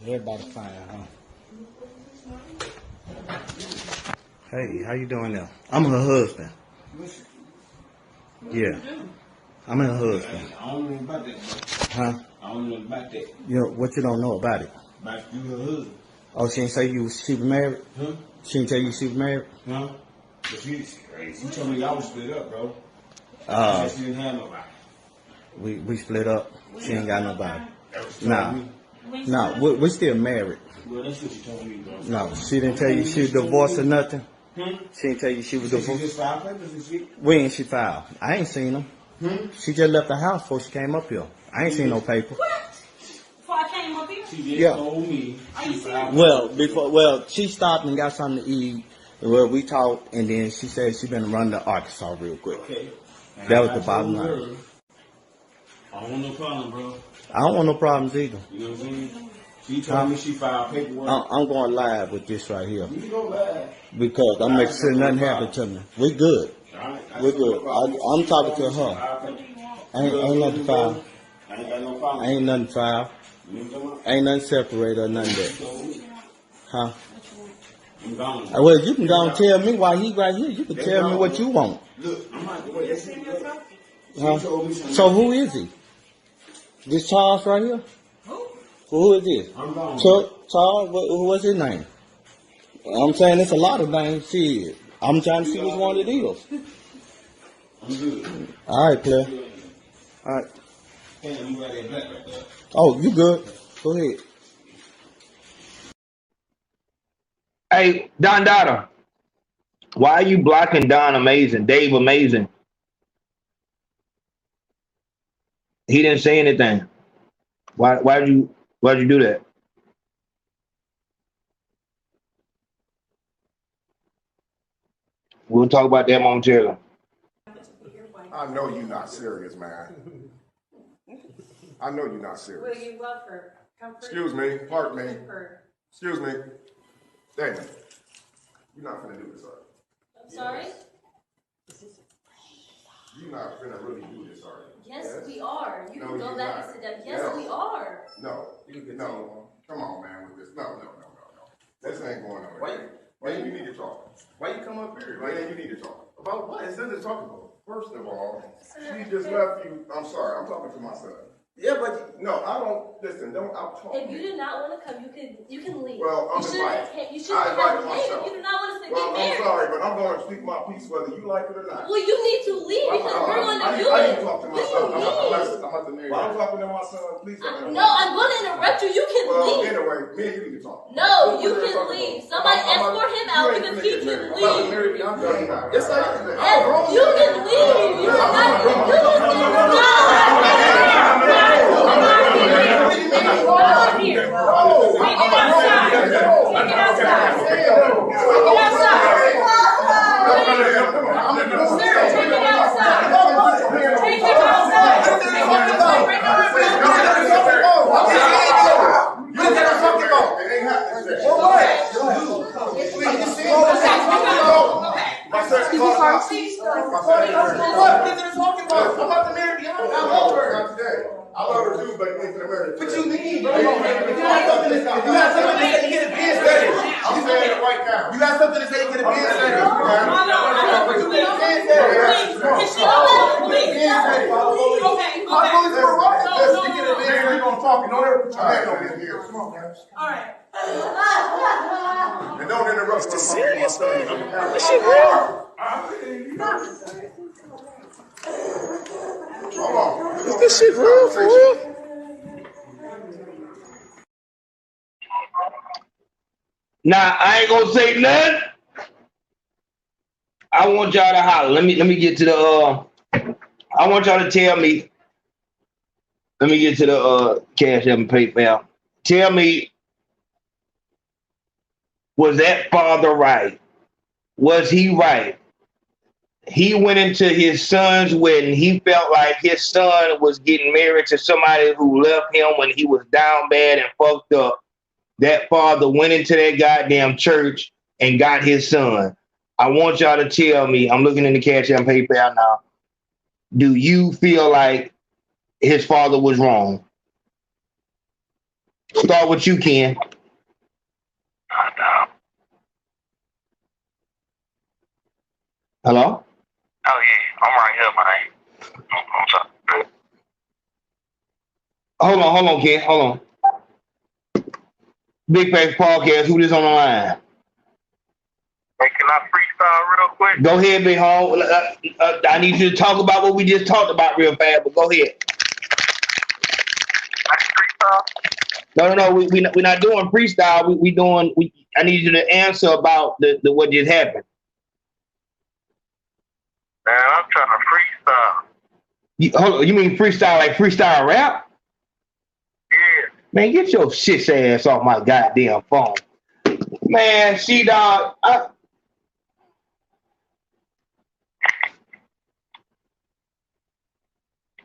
Everybody fine, huh? Hey, how you doing now? I'm her husband. Yeah. I'm her husband. I don't know about that. Huh? I don't know about that. You know, what you don't know about it? About you, her husband. Oh, she didn't say she was married? Huh? She didn't tell you she was married? Huh? But she's crazy. You told me y'all was split up, bro. She didn't have nobody. We split up. She ain't got nobody. Nah, we're still married. Well, that's what you told me, bro. No, she didn't tell you she was divorced or nothing. She didn't tell you she was divorced. She just filed papers and shit? When she filed? I ain't seen them. She just left the house before she came up here. I ain't seen no paper. What? Before I came up here? She just told me. Well, she stopped and got something to eat. Well, we talked, and then she said she been running to Arkansas real quick. Okay. That was the bottom line. I don't want no problem, bro. I don't want no problems either. You know what I'm saying? She told me she filed paperwork. I'm going live with this right here. You can go live. Because I'm making sure nothing happened to me. We good. We're good. I'm talking to her. Ain't nothing filed. I ain't got no problem. Ain't nothing filed. Ain't nothing separated or nothing that. Huh? I'm gone. Well, you can go and tell me why he right here. You can tell me what you want. Look, I'm not going to Huh? So who is he? This Charles right here? Who is this? I'm gone. Charles, what's his name? I'm saying it's a lot of names. Shit. I'm trying to see which one it is. I'm good. All right, Claire. All right. Damn, you got that black right there. Oh, you good. Go ahead. Hey, Don Dada, why are you blocking Don Amazing, Dave Amazing? He didn't say anything. Why'd you do that? We'll talk about that momentarily. I know you're not serious, man. I know you're not serious. Will you love her? Comfort. Excuse me. Pardon me. Her. Excuse me. Daniel, you're not gonna do this, are you? I'm sorry? You're not gonna really do this, are you? Yes, we are. You No, can go you're back not. and sit down. Yes, No. we are. No. Come on, man, with this. No. This ain't going nowhere. Man, you need to talk. Why you come up here? Man, you need to talk. About what? It's nothing to talk about. First of all, she just left you. I'm sorry. I'm talking to my son. Yeah, but no, I don't. Listen, don't out-talk If you do not want to come, you can leave. Well, I'm invited. You shouldn't I invited have myself. You do not want to get Well, I'm married. sorry, but I'm going to speak my piece whether you like it or not. Well, you need to leave because we're going to do I it. need to talk to my son. I'm about to marry. I'm talking to my son. Please don't interrupt. No, I'm going to interrupt you. You can leave. Anyway, me and you need to talk. No, you can leave. Somebody escort him out because he can leave. Yes, I am. You can leave. You are not. What? What are you talking about? I'm about to marry Bianca. I love her. Not today. I love her too, but you ain't finna marry her. What you mean, bro? You got something to say, you get a biz ready. I'm saying it right now. You got something to say, you get a biz ready. You get a biz ready. You get a biz ready. You gonna talk and don't ever put your hand over his ear. Come on, man. All right. And don't interrupt. This is serious, man. This shit real. Hold on. Is this shit real for real? Now I ain't gonna say nothing. I want y'all to holler. Let me get to the I want y'all to tell me. Let me get to the Cash App and PayPal. Tell me, was that father right? Was he right? He went into his son's wedding. He felt like his son was getting married to somebody who left him when he was down bad and fucked up. That father went into that goddamn church and got his son. I want y'all to tell me, I'm looking in the Cash App and PayPal now. Do you feel like his father was wrong? Start with you, Ken. Hello? Oh, yeah. I'm right here, man. I'm sorry. Hold on, Ken. Hold on. Big Face Podcast, who this on the line? Hey, can I freestyle real quick? Go ahead, Big Home. I need you to talk about what we just talked about real fast, but go ahead. No. We're not doing freestyle. I need you to answer about the what just happened. Man, I'm trying to freestyle. You mean freestyle like freestyle rap? Yeah. Man, get your shit ass off my goddamn phone. Man, dog.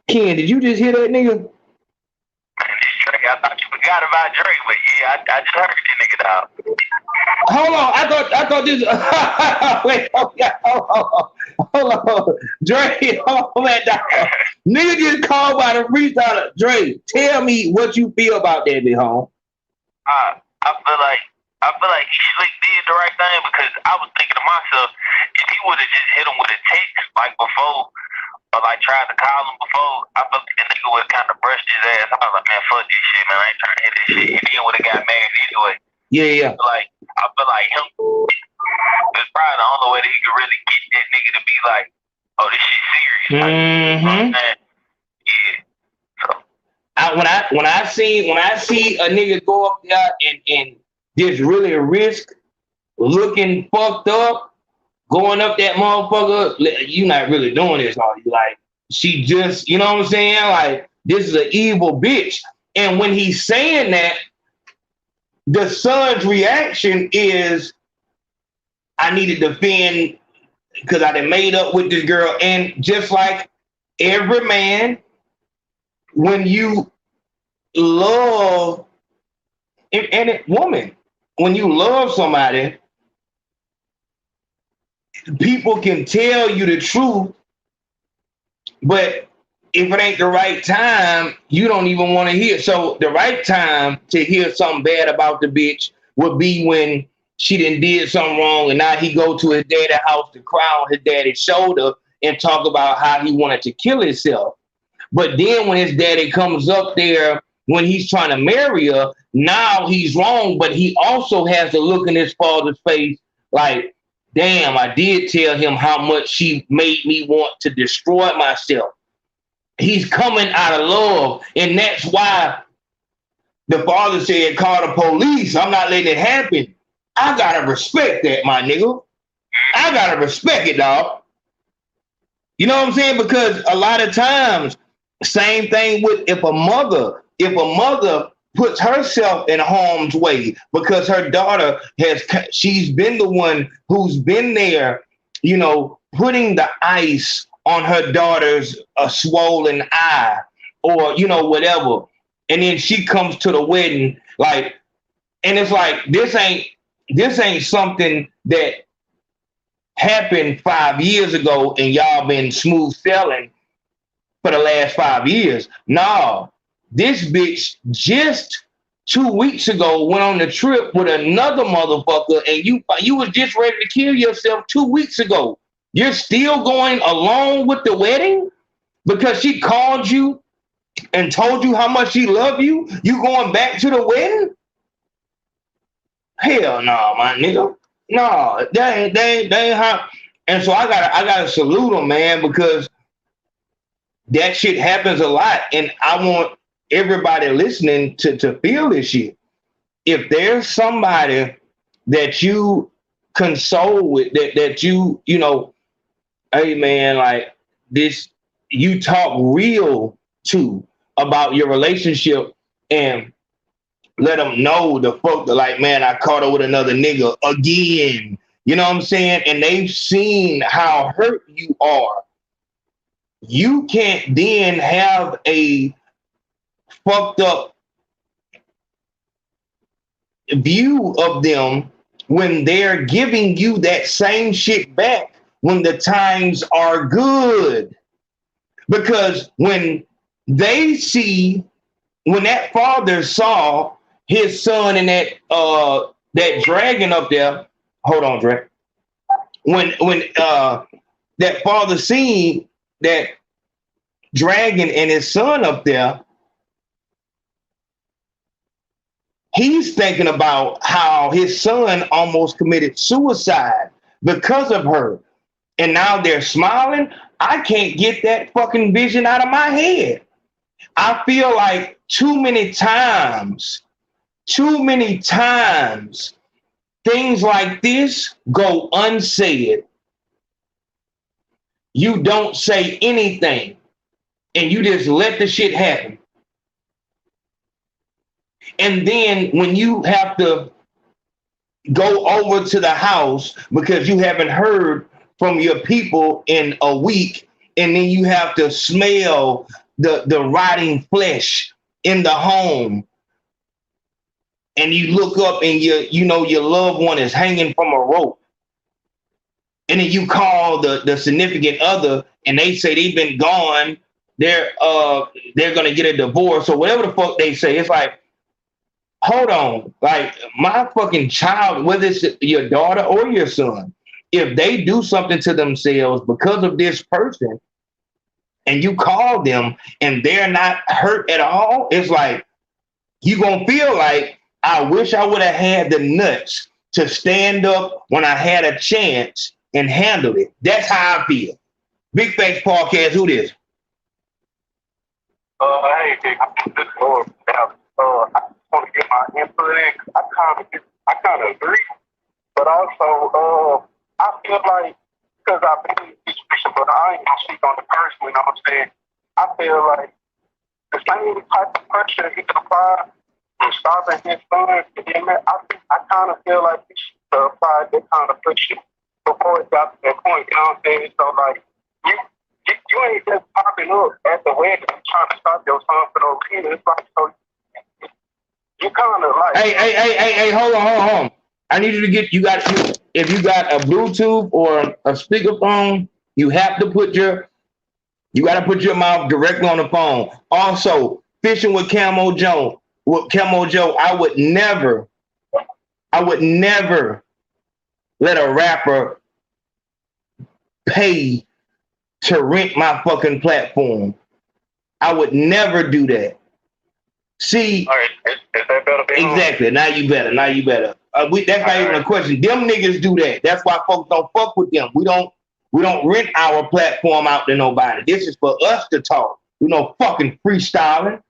Ken, did you just hear that nigga? I thought you forgot about Drake, but yeah, I just heard that nigga out. Hold on, I thought this. Wait, hold on, Drake. Hold on, dog. Nigga just called by the freestyler. Drake, tell me what you feel about that, big home. I feel like he slick did the right thing because I was thinking to myself, if he would have just hit him with a text like before. Or like tried to call him before, I felt like the nigga would have kind of brushed his ass. I was like, man, fuck this shit, man. I ain't trying to hit this shit. And then would have got mad anyway. Yeah. I feel like him is probably the only way that he could really get that nigga to be like, oh, this shit serious. Mm-hmm. Yeah. So when I see a nigga go up there and just really risk looking fucked up. Going up that motherfucker, you not really doing this, are you? Like, she just, you know what I'm saying? Like, this is an evil bitch. And when he's saying that, the son's reaction is, I need to defend because I done made up with this girl. And just like every man, when you love, and woman, when you love somebody, people can tell you the truth, but if it ain't the right time, you don't even want to hear. So the right time to hear something bad about the bitch would be when she done did something wrong and now he go to his daddy's house to cry on his daddy's shoulder and talk about how he wanted to kill himself. But then when his daddy comes up there, when he's trying to marry her, now he's wrong, but he also has to look in his father's face like, damn, I did tell him how much she made me want to destroy myself. He's coming out of love. And that's why the father said, call the police. I'm not letting it happen. I gotta respect that, my nigga. I gotta respect it, dog. You know what I'm saying? Because a lot of times, same thing with if a mother puts herself in harm's way because her daughter she's been the one who's been there, you know, putting the ice on her daughter's swollen eye or, you know, whatever. And then she comes to the wedding, like, and it's like, this ain't something that happened 5 years ago and y'all been smooth sailing for the last 5 years. No, this bitch just 2 weeks ago went on the trip with another motherfucker, and you was just ready to kill yourself 2 weeks ago. You're still going along with the wedding because she called you and told you how much she loved you? You going back to the wedding? Hell no, my nigga. No, they ain't how. And so I gotta salute them, man, because that shit happens a lot, and I want everybody listening to feel this shit. If there's somebody that you console with, that you know, hey man, like this, you talk real to about your relationship, and let them know the fuck that, like, man, I caught her with another nigga again. You know what I'm saying? And they've seen how hurt you are. You can't then have a fucked up view of them when they're giving you that same shit back when the times are good. Because when they see, when that father saw his son and that dragon up there, hold on, Dre. When that father seen that dragon and his son up there, he's thinking about how his son almost committed suicide because of her. And now they're smiling. I can't get that fucking vision out of my head. I feel like too many times, things like this go unsaid. You don't say anything, and you just let the shit happen. And then when you have to go over to the house because you haven't heard from your people in a week, and then you have to smell the rotting flesh in the home, and you look up and you know your loved one is hanging from a rope, and then you call the significant other and they say they've been gone, they're gonna get a divorce or whatever the fuck they say. It's like, hold on, like my fucking child, whether it's your daughter or your son, if they do something to themselves because of this person and you call them and they're not hurt at all, it's like you gonna feel like, I wish I would have had the nuts to stand up when I had a chance and handle it. That's how I feel. Big Face Podcast, who this? Hey, this is Lord. I want to get my input in. I kind of agree, but also I feel like, because I've been in this situation, but I ain't gonna speak on the person. You know what I'm saying? I feel like the same type of pressure he could apply to stopping his son. I kind of feel like he should apply that kind of pressure before it got to that point. You know what I'm saying? So like, you ain't just popping up at the wedding trying to stop your son for no reason. It's like, so you kind of like, hey, hold on. I need you to get, if you got a Bluetooth or a speakerphone, you have to put your mouth directly on the phone. Also, fishing with Camo Joe, I would never let a rapper pay to rent my fucking platform. I would never do that. See, all right, is that better? Exactly. Now you better. That's not even a question. Them niggas do that. That's why folks don't fuck with them. We don't rent our platform out to nobody. This is for us to talk. We no fucking freestyling.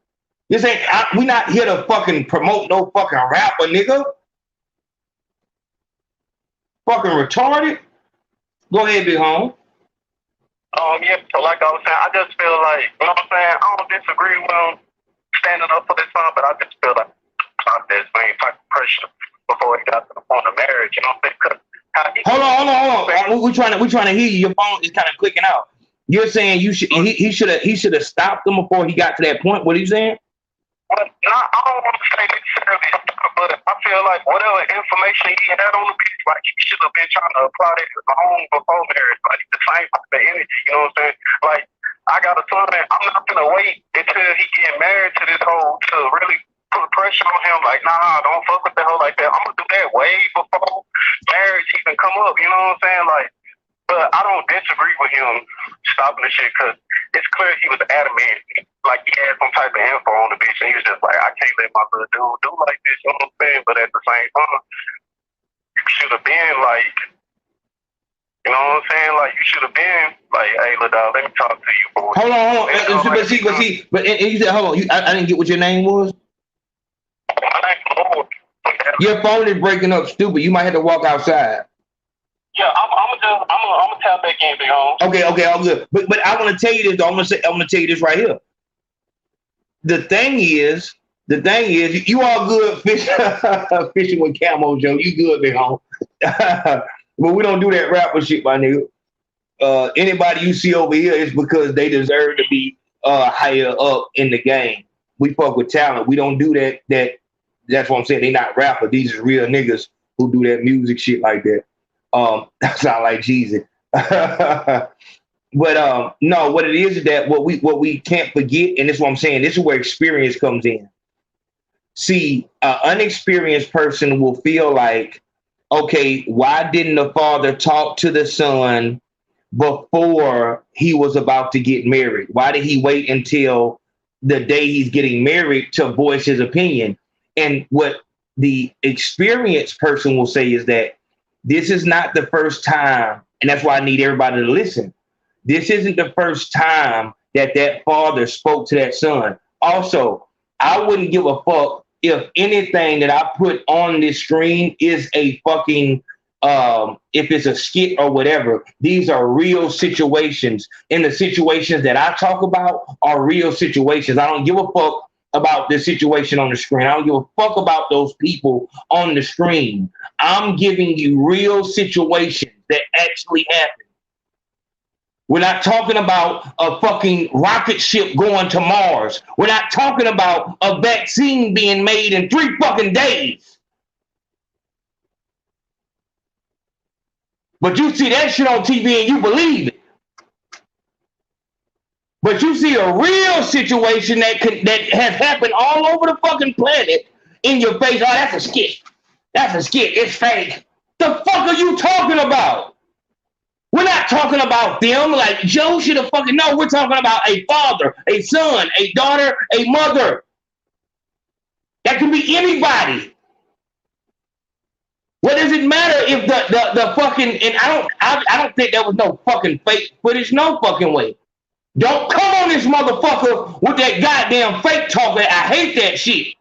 This ain't. We not here to fucking promote no fucking rapper, nigga. Fucking retarded. Go ahead, big home. Yeah, so like I was saying, I just feel like, you know what I'm saying? I don't disagree with him standing up for this song, but I just feel like not this same type of pressure before it got to the point of marriage. You know what I'm saying? Hold on. We're trying to hear you. Your phone is kind of clicking out. You're saying he should have stopped them before he got to that point. What are you saying? Well, I don't want to say necessarily, but but I feel like whatever information he had on the bitch, like he should have been trying to apply that home before marriage, like the same type of energy. You know what I'm saying? Like I got a son, I'm not gonna wait until he get married to this hoe to really put pressure on him. Like, nah, don't fuck with that hoe like that. I'm gonna do that way before marriage even come up. You know what I'm saying? Like, but I don't disagree with him stopping the shit because it's clear he was adamant. Like he had some type of info on the bitch, and he was just like, I can't let my little dude do like this. You know what I'm saying? But at the same time, you should have been like, you know what I'm saying? Like you should have been like, hey, little dog, let me talk to you, boy. Hold on. But you said, hold on. I didn't get what your name was. Your phone is breaking up, stupid. You might have to walk outside. Yeah, I'm gonna tap back in, big home. Okay, all good. But I want to tell you this. I'm gonna tell you this right here. The thing is, you all good fishing with camo, Joe. You good, big home. But we don't do that rapper shit, my nigga. Anybody you see over here is because they deserve to be higher up in the game. We fuck with talent. We don't do that. That's what I'm saying. They not rappers. These are real niggas who do that music shit like that. That sound like Jesus. But no, what it is that what we can't forget, and this is what I'm saying, this is where experience comes in. See, an unexperienced person will feel like, okay, why didn't the father talk to the son before he was about to get married? Why did he wait until the day he's getting married to voice his opinion? And what the experienced person will say is that this is not the first time, and that's why I need everybody to listen. This isn't the first time that father spoke to that son. Also, I wouldn't give a fuck if anything that I put on this screen is a fucking, if it's a skit or whatever. These are real situations, and the situations that I talk about are real situations. I don't give a fuck about the situation on the screen. I don't give a fuck about those people on the screen. I'm giving you real situations that actually happen. We're not talking about a fucking rocket ship going to Mars. We're not talking about a vaccine being made in 3 fucking days. But you see that shit on TV and you believe it. But you see a real situation that has happened all over the fucking planet in your face. Oh, that's a skit. That's a skit. It's fake. The fuck are you talking about? We're not talking about them like Joe should have fucking. No, we're talking about a father, a son, a daughter, a mother. That can be anybody. What does it matter if the fucking, and I don't think there was no fucking fake footage, no fucking way. Don't come on this motherfucker with that goddamn fake talk. I hate that shit.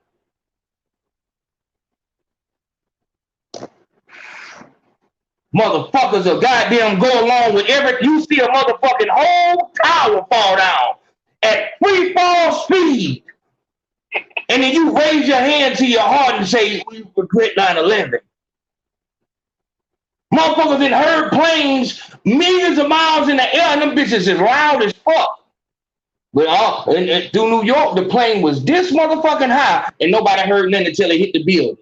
Motherfuckers will goddamn go along with you see a motherfucking whole tower fall down at free fall speed. And then you raise your hand to your heart and say, we regret 9/11. Motherfuckers that heard planes millions of miles in the air, and them bitches is loud as fuck. But through New York, the plane was this motherfucking high, and nobody heard nothing until it hit the building.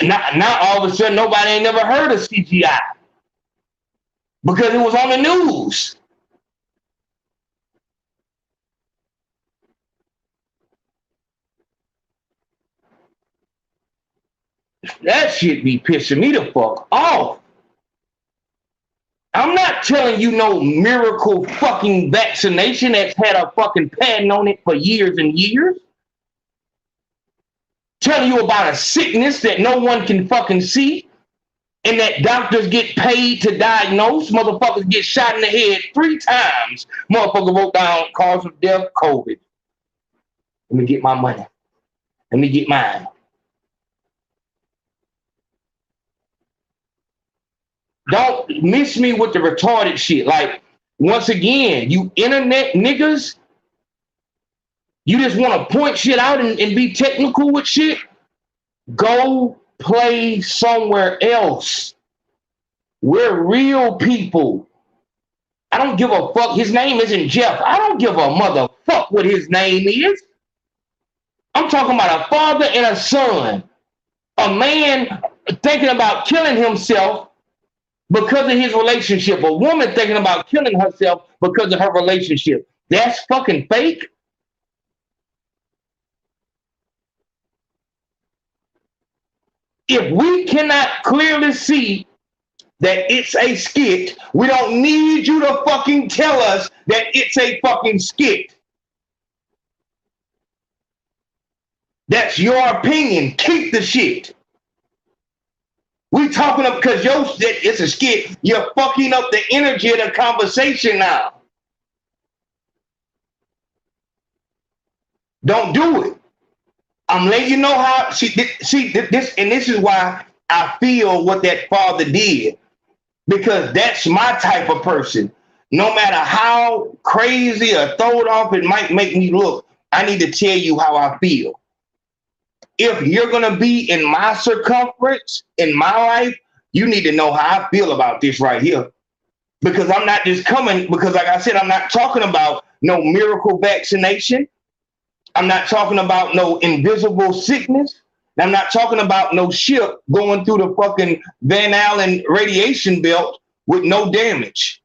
Now all of a sudden, nobody ain't never heard of CGI because it was on the news. That shit be pissing me the fuck off. I'm not telling you no miracle fucking vaccination that's had a fucking patent on it for years and years. Telling you about a sickness that no one can fucking see and that doctors get paid to diagnose. Motherfuckers get shot in the head 3 times. Motherfucker wrote down cause of death, COVID. Let me get my money. Let me get mine. Don't miss me with the retarded shit. Like, once again, you internet niggas, you just want to point shit out and be technical with shit? Go play somewhere else. We're real people. I don't give a fuck. His name isn't Jeff. I don't give a motherfuck what his name is. I'm talking about a father and a son. A man thinking about killing himself because of his relationship. A woman thinking about killing herself because of her relationship. That's fucking fake. If we cannot clearly see that it's a skit, we don't need you to fucking tell us that it's a fucking skit. That's your opinion. Keep the shit. We talking up because it's a skit. You're fucking up the energy of the conversation now. Don't do it. I'm letting you know how. See this, and this is why I feel what that father did, because that's my type of person. No matter how crazy or thrown off it might make me look, I need to tell you how I feel. If you're gonna be in my circumference in my life, you need to know how I feel about this right here. Because I'm not just coming, because like I said, I'm not talking about no miracle vaccination. I'm not talking about no invisible sickness. I'm not talking about no ship going through the fucking Van Allen radiation belt with no damage.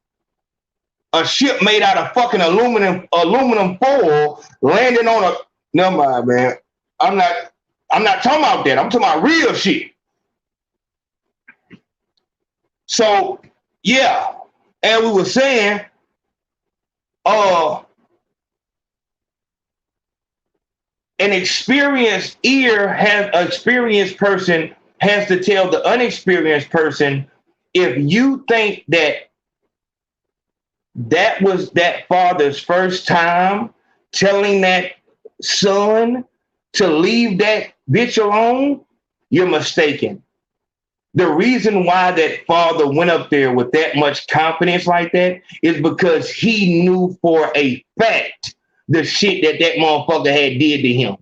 A ship made out of fucking aluminum foil landing on a. Never mind, man. I'm not talking about that. I'm talking about real shit. So yeah, and we were saying, an experienced person has to tell the unexperienced person, if you think that was that father's first time telling that son to leave that bitch alone, you're mistaken. The reason why that father went up there with that much confidence like that is because he knew for a fact the shit that motherfucker had did to him.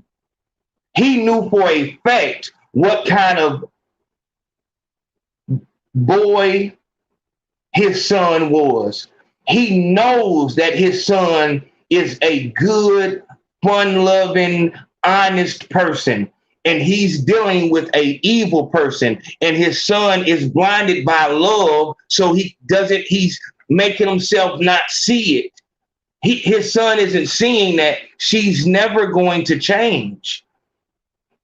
He knew for a fact what kind of boy his son was. He knows that his son is a good, fun-loving, honest person, and he's dealing with an evil person, and his son is blinded by love, so he's making himself not see it. His son isn't seeing that she's never going to change.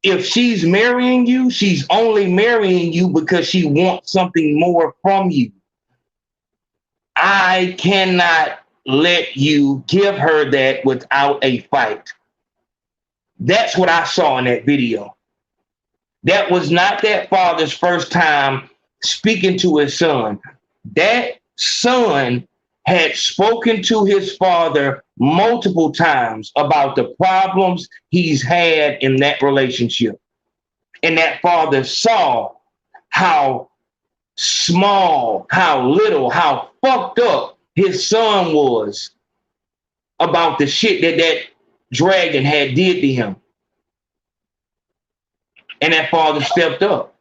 If she's marrying you, she's only marrying you because she wants something more from you. I cannot let you give her that without a fight. That's what I saw in that video. That was not that father's first time speaking to his son. That son had spoken to his father multiple times about the problems he's had in that relationship. And that father saw how small, how little, how fucked up his son was about the shit that dragon had did to him. And that father stepped up.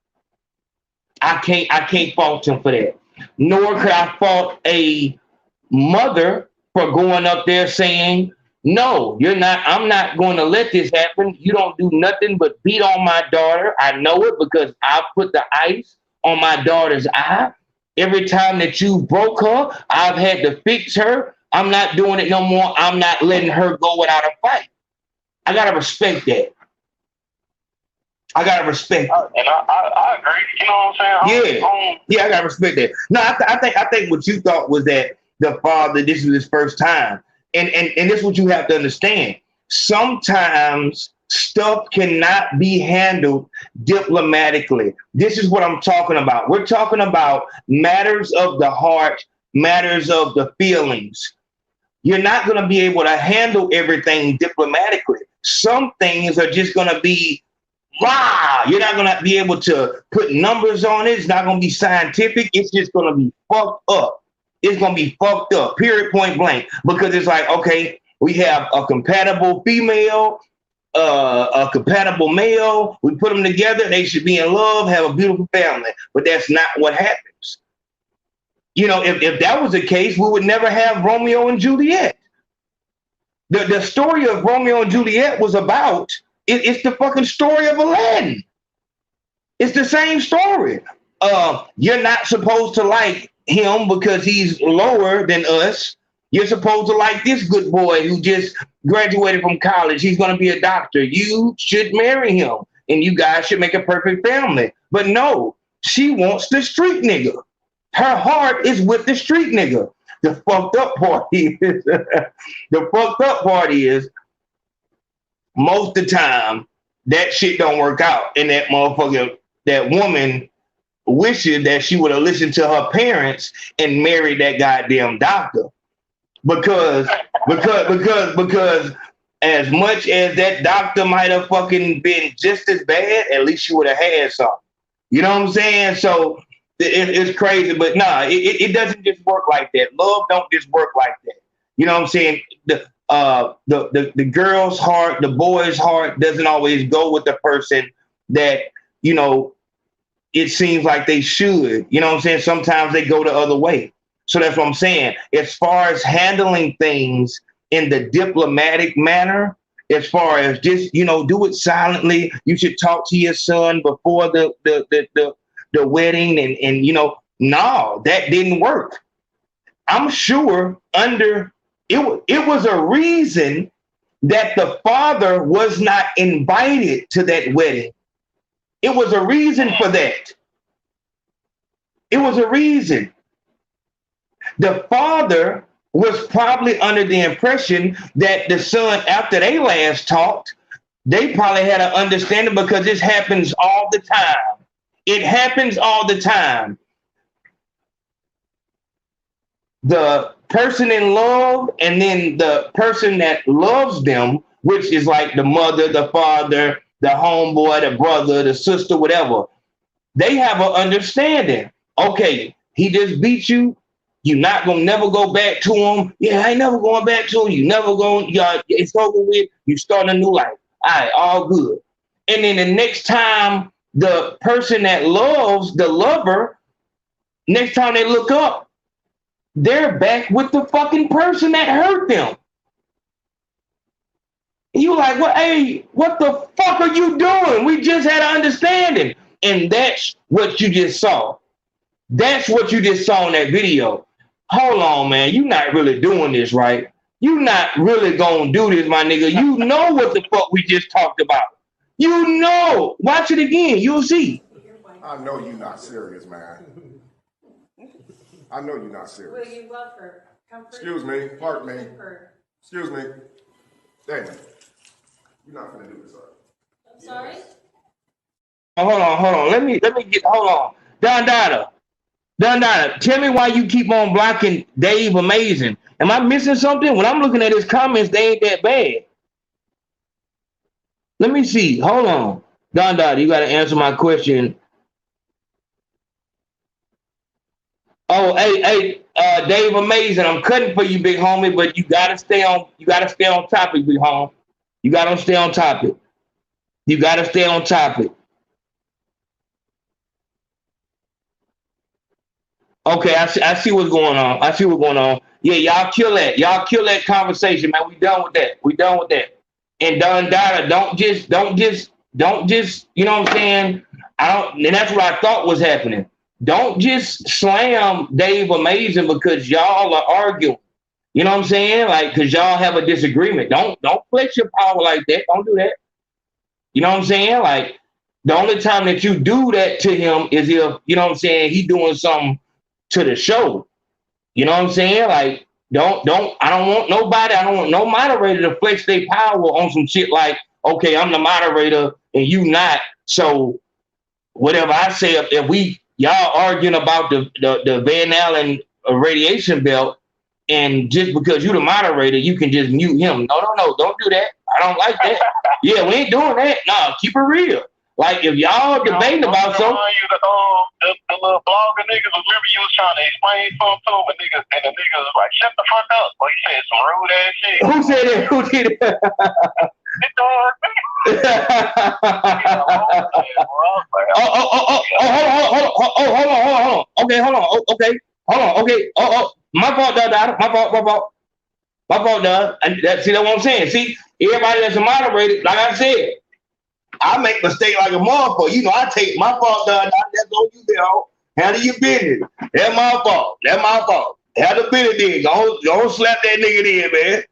I can't fault him for that. Nor could I fault a mother for going up there saying, no, I'm not going to let this happen. You don't do nothing but beat on my daughter. I know it because I put the ice on my daughter's eye. Every time that you broke her, I've had to fix her. I'm not doing it no more. I'm not letting her go without a fight. I got to respect that. I got to respect it. And I agree. You know what I'm saying? Yeah, I got to respect that. No, I think what you thought was that the father, this was his first time. And this is what you have to understand. Sometimes stuff cannot be handled diplomatically. This is what I'm talking about. We're talking about matters of the heart, matters of the feelings. You're not going to be able to handle everything diplomatically. Some things are just going to be you're not going to be able to put numbers on it. It's not going to be scientific. It's just going to be fucked up. It's going to be fucked up, period, point blank. Because it's like, okay, we have a compatible female, a compatible male. We put them together. They should be in love, have a beautiful family. But that's not what happens. You know, if that was the case, we would never have Romeo and Juliet. The story of Romeo and Juliet was about It's the fucking story of Aladdin. It's the same story. You're not supposed to like him because he's lower than us. You're supposed to like this good boy who just graduated from college. He's going to be a doctor. You should marry him, and you guys should make a perfect family. But no, she wants the street nigga. Her heart is with the street nigga. The fucked up part is, most of the time that shit don't work out, and that woman wishes that she would have listened to her parents and married that goddamn doctor. Because as much as that doctor might have fucking been just as bad, at least she would have had something. You know what I'm saying? So it's crazy, but nah, it doesn't just work like that. Love don't just work like that. You know what I'm saying? The girl's heart, the boy's heart doesn't always go with the person that, you know, it seems like they should. You know what I'm saying? Sometimes they go the other way. So that's what I'm saying. As far as handling things in the diplomatic manner, as far as just, you know, do it silently. You should talk to your son before the wedding, and you know, no, that didn't work. I'm sure it was a reason that the father was not invited to that wedding. It was a reason for that. It was a reason. The father was probably under the impression that the son, after they last talked, they probably had an understanding, because this happens all the time. It happens all the time. The person in love, and then the person that loves them, which is like the mother, the father, the homeboy, the brother, the sister, whatever, they have an understanding. Okay, he just beat you. You're not gonna never go back to him. Yeah, I ain't never going back to him. You never going. It's over with. You start a new life. All right, all good. And then the next time the person that loves the lover, next time they look up, they're back with the fucking person that hurt them. And you like, well, hey, what the fuck are you doing? We just had an understanding. And that's what you just saw. That's what you just saw in that video. Hold on, man. You're not really doing this, right? You're not really gonna do this, my nigga. You know what the fuck we just talked about. You know. Watch it again. You'll see. I know you're not serious, man. I know you're not serious. Will you love her? Comfort. Excuse me. Pardon me. Excuse me. Damn. You're not gonna do this, sir. I'm sorry? Hold on. Let me get, hold on. Don Dada, tell me why you keep on blocking Dave Amazing. Am I missing something? When I'm looking at his comments, they ain't that bad. Let me see. Hold on. Don Dada, you got to answer my question. Oh, hey, Dave Amazing, I'm cutting for you, big homie, but you gotta stay on topic, big home. You gotta stay on topic. You gotta stay on topic. Okay, I see what's going on. Yeah, y'all kill that. Y'all kill that conversation, man. We done with that. And Don Dada, don't just, you know what I'm saying? And that's what I thought was happening. Don't just slam Dave Amazing because y'all are arguing. You know what I'm saying? Like, because y'all have a disagreement. Don't flex your power like that. Don't do that. You know what I'm saying? Like, the only time that you do that to him is if, you know what I'm saying, he doing something to the show. You know what I'm saying? Like, I don't want no moderator to flex their power on some shit like, okay, I'm the moderator and you not. So whatever I say, if y'all arguing about the Van Allen radiation belt, and just because you the moderator, you can just mute him. No, don't do that. I don't like that. Yeah, we ain't doing that. Nah, keep it real. Like, if y'all debating about something. The little blogger niggas, remember you was trying to explain something to them, and the niggas was like, shut the fuck up. Well, you said some rude ass shit. Who said that? Who did that? Hold on. Okay, hold on. Okay. My fault, Dada. My fault, Dada. And see, that's what I'm saying. See, everybody that's a moderator, like I said, I make mistakes like a motherfucker. You know, I take my fault, dog. That's on you, though. Handle your business. That's my fault. That's my fault. Have the business then. Don't slap that nigga in, man.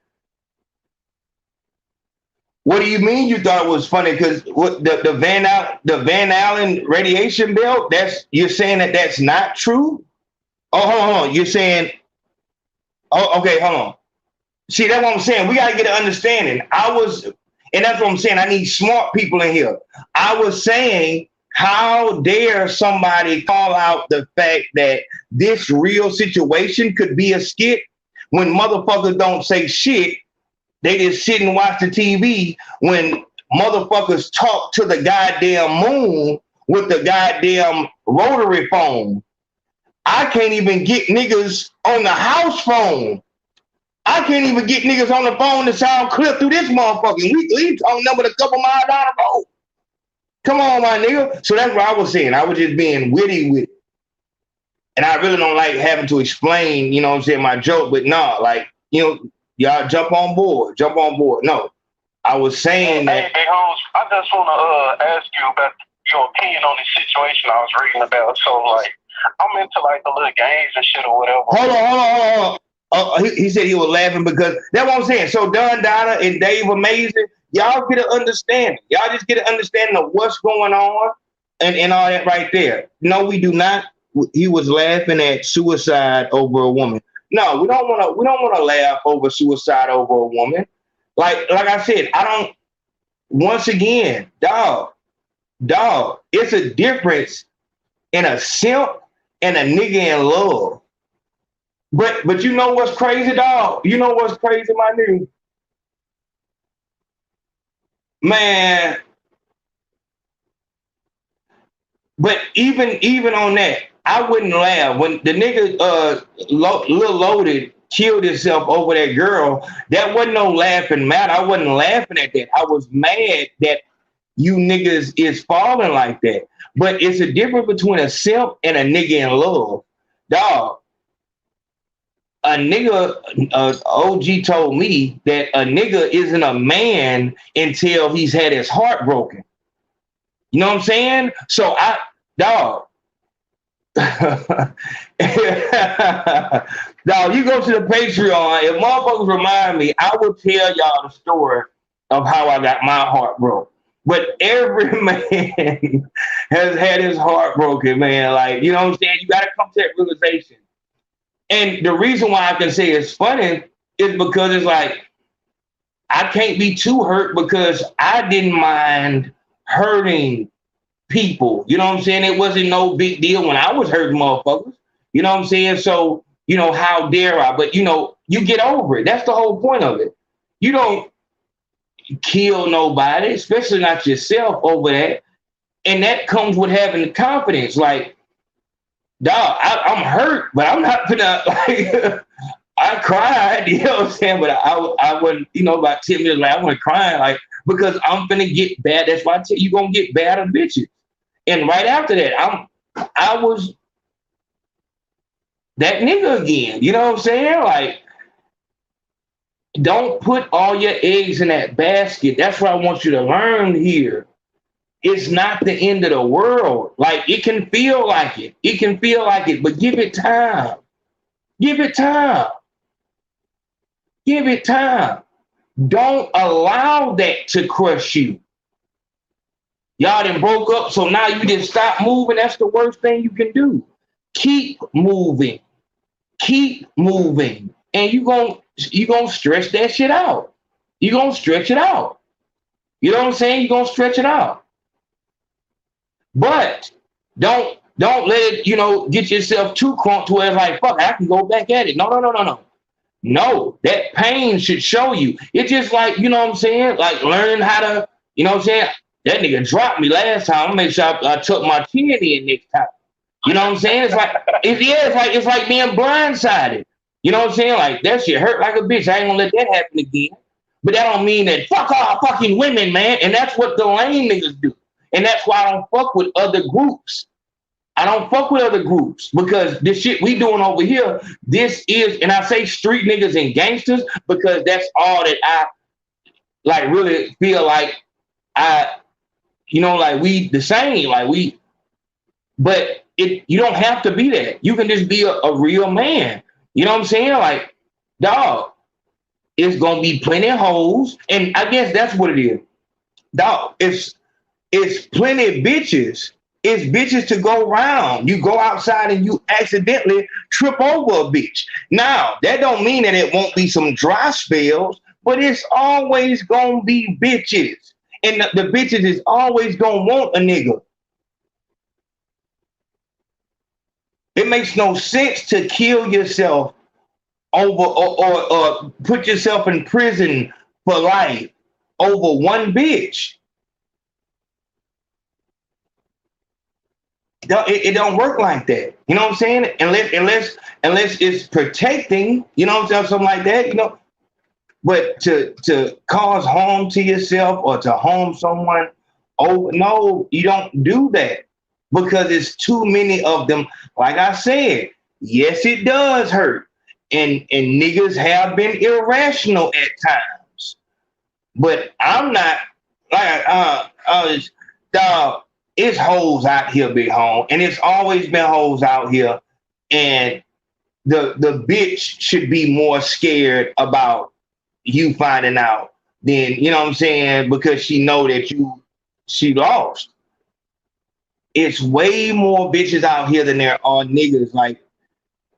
What do you mean you thought it was funny? Because what the Van Allen radiation belt? You're saying that's not true? Oh, hold on. You're saying, oh, okay, hold on. See, that's what I'm saying. We gotta get an understanding. And that's what I'm saying. I need smart people in here. I was saying, how dare somebody call out the fact that this real situation could be a skit when motherfuckers don't say shit. They just sit and watch the TV when motherfuckers talk to the goddamn moon with the goddamn rotary phone. I can't even get niggas on the house phone. I can't even get niggas on the phone to sound clear through this motherfucker. We talking number a couple miles down the road. Come on, my nigga. So that's what I was saying. I was just being witty with it. And I really don't like having to explain, you know what I'm saying, my joke. But no, like, you know, y'all jump on board. No, I was saying that. Hey, Holmes, I just want to ask you about your opinion on the situation I was reading about. So, like, I'm into, like, the little games and shit or whatever. Hold on. He said he was laughing because that's what I'm saying. So Don Donna and Dave Amazing, y'all get an understanding. Y'all just get an understanding of what's going on and all that right there. No, we do not. He was laughing at suicide over a woman. No, we don't want to laugh over suicide over a woman. Like I said, I don't. Once again, dog, it's a difference in a simp and a nigga in love. But you know what's crazy, dog? You know what's crazy, my nigga? Man. But even on that, I wouldn't laugh. When the nigga Lil Loaded killed himself over that girl, that wasn't no laughing matter. I wasn't laughing at that. I was mad that you niggas is falling like that. But it's a difference between a simp and a nigga in love. Dog. A nigga, OG told me that a nigga isn't a man until he's had his heart broken. You know what I'm saying? So dog, you go to the Patreon. If motherfuckers remind me, I will tell y'all the story of how I got my heart broke. But every man has had his heart broken, man. Like, you know what I'm saying? You got to come to that realization. And the reason why I can say it's funny is because it's like, I can't be too hurt because I didn't mind hurting people. You know what I'm saying? It wasn't no big deal when I was hurting motherfuckers. You know what I'm saying? So, you know, how dare I? But, you know, you get over it. That's the whole point of it. You don't kill nobody, especially not yourself over that. And that comes with having the confidence. Like, dog, I'm hurt, but I'm not gonna, like, I cried, you know what I'm saying? But I wasn't, you know, about 10 minutes later, I wasn't crying, like, because I'm finna get bad. That's why I tell you, you're gonna get badder bitches. And right after that, I was that nigga again. You know what I'm saying? Like, don't put all your eggs in that basket. That's what I want you to learn here. It's not the end of the world. Like, it can feel like it. It can feel like it, but give it time. Give it time. Give it time. Don't allow that to crush you. Y'all done broke up, so now you just stop moving. That's the worst thing you can do. Keep moving. Keep moving. And you gonna stretch that shit out. You're gonna stretch it out. You know what I'm saying? You're gonna stretch it out. But don't let it, you know, get yourself too crunk to where it's like, fuck, I can go back at it. No. No, that pain should show you. It's just like, you know what I'm saying? Like, learn how to, you know what I'm saying? That nigga dropped me last time. I'm gonna make sure I took my chin in next time. You know what I'm saying? It's like, it's like being blindsided. You know what I'm saying? Like, that shit hurt like a bitch. I ain't gonna let that happen again. But that don't mean that fuck all fucking women, man. And that's what the lame niggas do. And that's why I don't fuck with other groups. I don't fuck with other groups because this shit we doing over here, this is, and I say street niggas and gangsters because that's all that I like really feel like I you know, like we the same, like we, but you don't have to be that. You can just be a real man. You know what I'm saying? Like, dog, it's gonna be plenty of hoes, and I guess that's what it is. Dog, it's plenty of bitches. It's bitches to go around. You go outside and you accidentally trip over a bitch. Now, that don't mean that it won't be some dry spells, but it's always gonna be bitches. And the bitches is always gonna want a nigga. It makes no sense to kill yourself over or put yourself in prison for life over one bitch. It don't work like that. You know what I'm saying? Unless it's protecting, you know what I'm saying, something like that, you know. But to cause harm to yourself or to harm someone, oh no, you don't do that because it's too many of them. Like I said, yes, it does hurt. And niggas have been irrational at times. But I'm not like dog. It's hoes out here, big home, and it's always been hoes out here. And the bitch should be more scared about you finding out than, you know what I'm saying, because she know that she lost. It's way more bitches out here than there are niggas. Like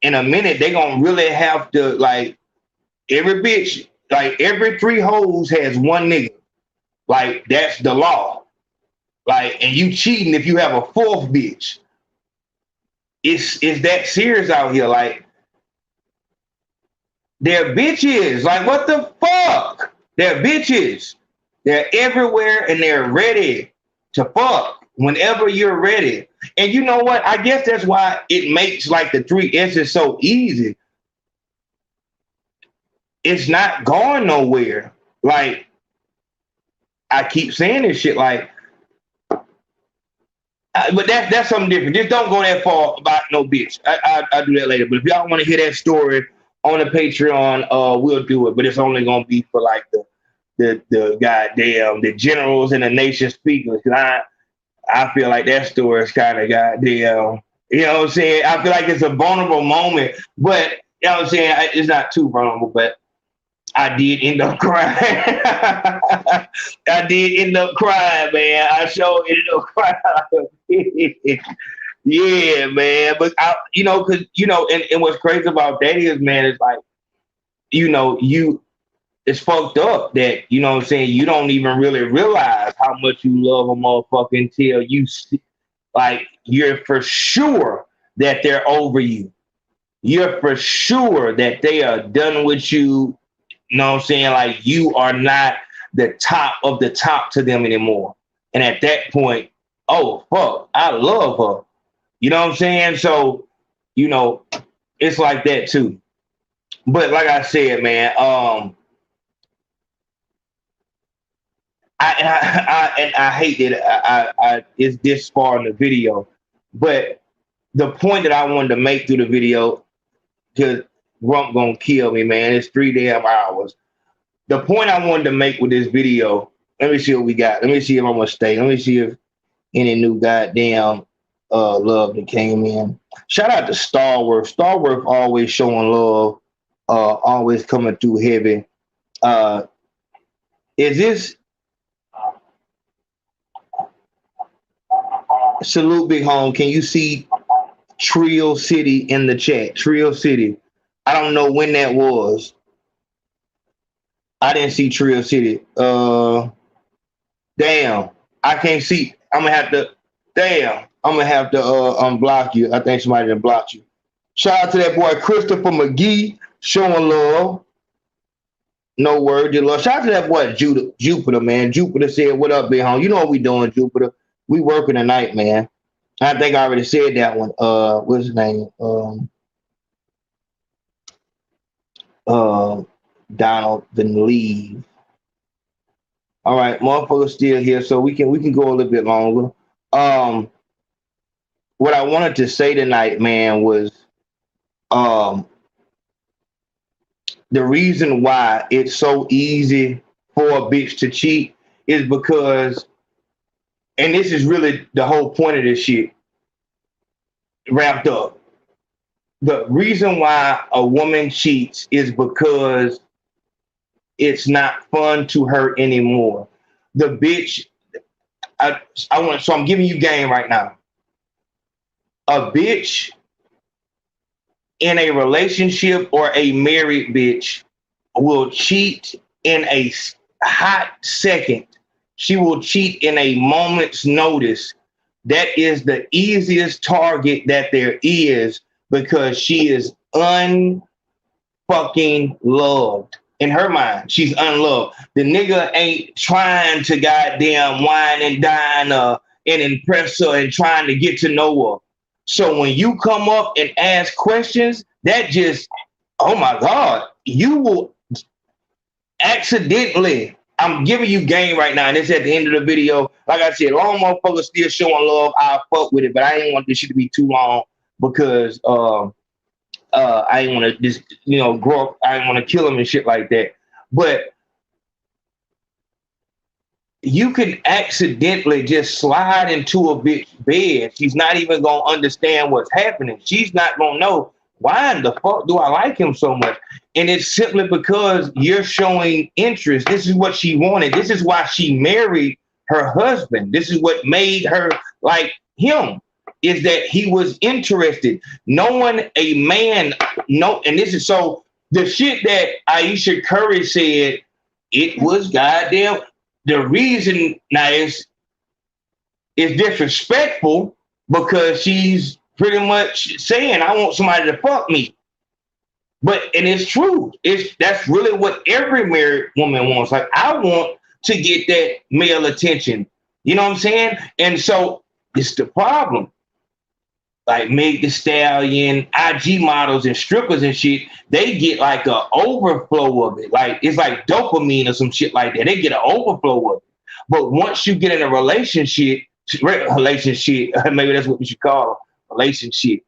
in a minute, they gonna really have to, like, every bitch, like every 3 hoes has one nigga. Like that's the law. Like, and you cheating if you have a 4th bitch. It's that serious out here. Like, they're bitches. Like, what the fuck? They're bitches. They're everywhere and they're ready to fuck whenever you're ready. And you know what? I guess that's why it makes like the 3 S's so easy. It's not going nowhere. Like, I keep saying this shit, like, but that's something different. Just don't go that far about no bitch. I'll do that later. But if y'all want to hear that story on the Patreon, we'll do it. But it's only gonna be for like the goddamn the generals and the nation speakers. Cause I feel like that story is kind of goddamn. You know what I'm saying? I feel like it's a vulnerable moment, but you know what I'm saying? It's not too vulnerable, but I did end up crying. I did end up crying, man. I sure ended up crying. Yeah, man. But you know, cause you know, and what's crazy about that is, man, it's like, you know, it's fucked up that, you know what I'm saying, you don't even really realize how much you love a motherfucker until you see, like, you're for sure that they're over you. You're for sure that they are done with you. You know what I'm saying? Like, you are not the top of the top to them anymore. And at that point, oh, fuck, I love her. You know what I'm saying? So, you know, it's like that too. But like I said, man, I hate that I it's this far in the video. But the point that I wanted to make through the video, because Rump gonna kill me, man. It's 3 damn hours. The point I wanted to make with this video, let me see what we got. Let me see if I'm gonna stay. Let me see if any new goddamn love that came in. Shout out to Starworth. Starworth always showing love, always coming through heavy. Is this Salute Big Home? Can you see Trio City in the chat? Trio City. I don't know when that was. I didn't see Trio City. Damn. I can't see. I'm gonna have to unblock you. I think somebody done blocked you. Shout out to that boy Christopher McGee showing love. No word, just love. Shout out to that boy Jupiter, man. Jupiter said, "What up, Big Home? You know what we doing, Jupiter? We working tonight, man." I think I already said that one. What's his name? Donald Van Leave. All right, motherfuckers still here, so we can go a little bit longer. What I wanted to say tonight, man, was the reason why it's so easy for a bitch to cheat is because and this is really the whole point of this shit wrapped up. The reason why a woman cheats is because it's not fun to her anymore. The bitch, so I'm giving you game right now. A bitch in a relationship or a married bitch will cheat in a hot second. She will cheat in a moment's notice. That is the easiest target that there is because she is unfucking loved. In her mind, she's unloved. The nigga ain't trying to goddamn wine and dine her and impress her and trying to get to know her. So when you come up and ask questions, that just, oh my God, you will accidentally, I'm giving you game right now, and it's at the end of the video. Like I said, long motherfuckers still showing love, I'll fuck with it, but I ain't want this shit to be too long because I ain't want to just, grow up. I ain't want to kill him and shit like that. But you can accidentally just slide into a bitch's bed. She's not even going to understand what's happening. She's not going to know, why in the fuck do I like him so much? And it's simply because you're showing interest. This is what she wanted. This is why she married her husband. This is what made her like him, is that he was interested. Knowing a man, and this is so, the shit that Aisha Curry said, it was goddamn, the reason now is disrespectful because she's pretty much saying, I want somebody to fuck me. And it's true. That's really what every married woman wants. Like, I want to get that male attention. You know what I'm saying? And so it's the problem. Like Meg Thee Stallion, IG models and strippers and shit, they get like an overflow of it. Like it's like dopamine or some shit like that. They get an overflow of it. But once you get in a relationship, maybe that's what we should call it, relationship.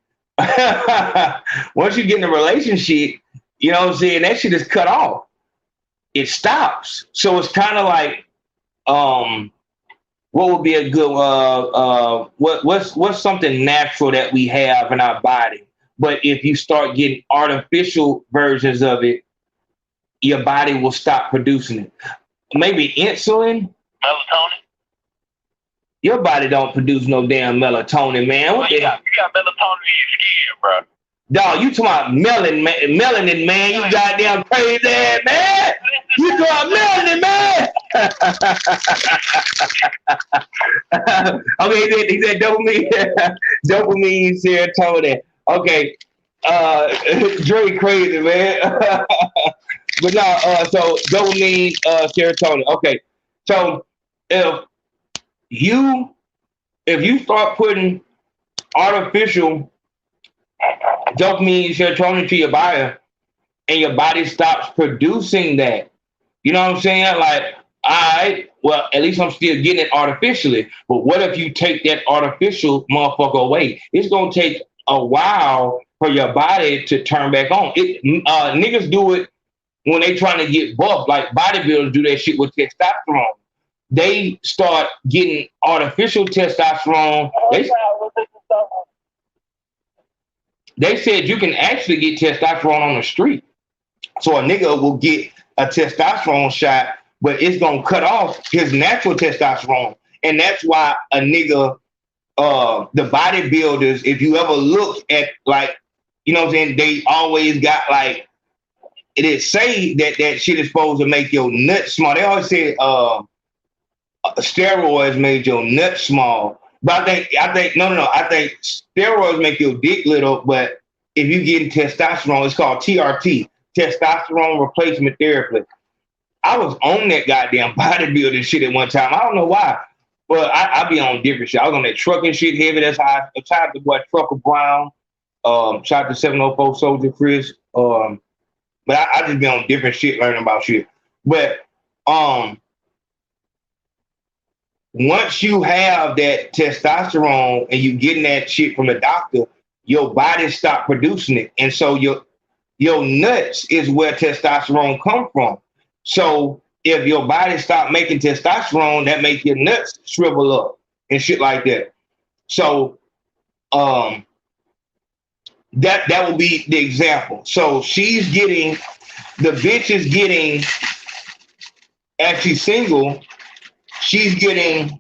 Once you get in a relationship, you know what I'm saying, that shit is cut off. It stops. So it's kind of like, what would be a good what's something natural that we have in our body, but if you start getting artificial versions of it, your body will stop producing it. Maybe insulin, melatonin. Your body don't produce no damn melatonin, man. Well, you got melatonin in your skin, bro. Dog, you talking about melanin, man. You goddamn crazy ass, man. You talking about melanin, man. Okay, he said dopamine, serotonin. Okay, Dre crazy, man. But no, so dopamine, serotonin. Okay, so if you start putting artificial dopamine, serotonin to your body, and your body stops producing that, you know what I'm saying? Like, all right, well, at least I'm still getting it artificially. But what if you take that artificial motherfucker away? It's gonna take a while for your body to turn back on. Niggas do it when they trying to get buff, like bodybuilders do that shit with testosterone. They start getting artificial testosterone. They said you can actually get testosterone on the street. So a nigga will get a testosterone shot, but it's going to cut off his natural testosterone. And that's why a nigga, the bodybuilders, if you ever look at, like, you know what I'm saying, they always got, like, it is say that shit is supposed to make your nuts small. They always say steroids made your nuts small. But I think steroids make your dick little, but if you get testosterone, it's called TRT, testosterone replacement therapy. I was on that goddamn bodybuilding shit at one time. I don't know why, but I be on different shit. I was on that trucking shit heavy. That's how I tried to boy Trucker Brown, shout out to 704 Soldier Chris. But I just be on different shit, learning about shit. But once you have that testosterone and you getting that shit from the doctor, your body stop producing it. And so your nuts is where testosterone come from. So if your body stop making testosterone, that makes your nuts shrivel up. and shit like that. So that will be the example. So she's getting, the bitch is getting, as she's single, she's getting,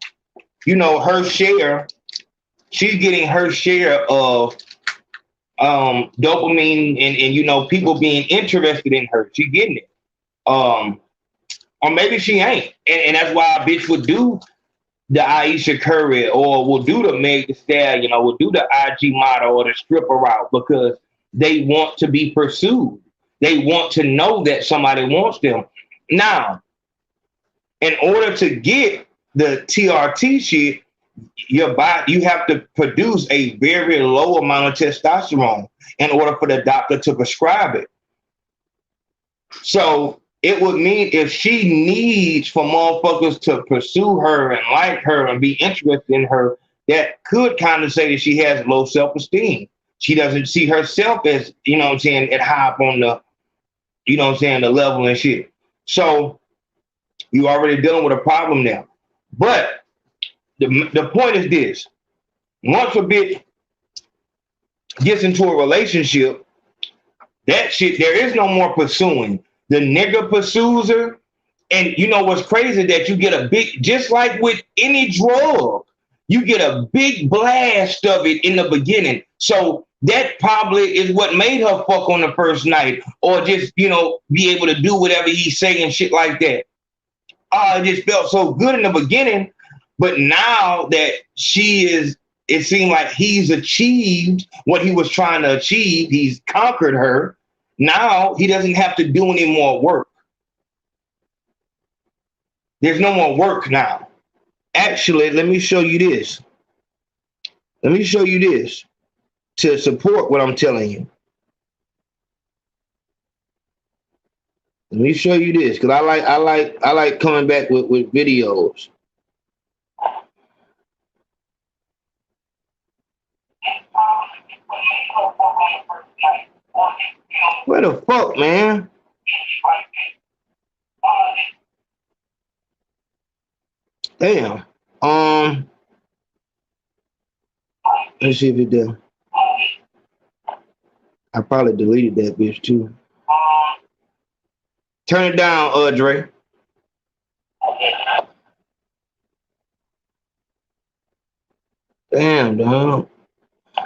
you know, her share. She's getting her share of dopamine and you know, people being interested in her. She's getting it. Or maybe she ain't. And that's why a bitch would do the Aisha Curry or will do the Meg Thee Stallion or will do the IG model or the stripper route, because they want to be pursued. They want to know that somebody wants them. Now, in order to get the TRT shit, your body, you have to produce a very low amount of testosterone in order for the doctor to prescribe it. So it would mean if she needs for motherfuckers to pursue her and like her and be interested in her, that could kind of say that she has low self-esteem. She doesn't see herself as, you know what I'm saying, at high up on the, you know what I'm saying, the level and shit. So you already dealing with a problem now. But the point is this: once a bitch gets into a relationship, that shit, there is no more pursuing. The nigga pursues her. And you know what's crazy? That you get a big, just like with any drug, you get a big blast of it in the beginning. So that probably is what made her fuck on the first night, or just, you know, be able to do whatever he's saying, shit like that. It just felt so good in the beginning. But now that she is, it seemed like he's achieved what he was trying to achieve. He's conquered her. Now he doesn't have to do any more work. There's no more work now. Actually, let me show you this. Let me show you this to support what I'm telling you. Let me show you this, because I like coming back with videos. Where the fuck, man? Damn. Let's see if it does. I probably deleted that bitch too. Turn it down, Dre. Damn, dog. You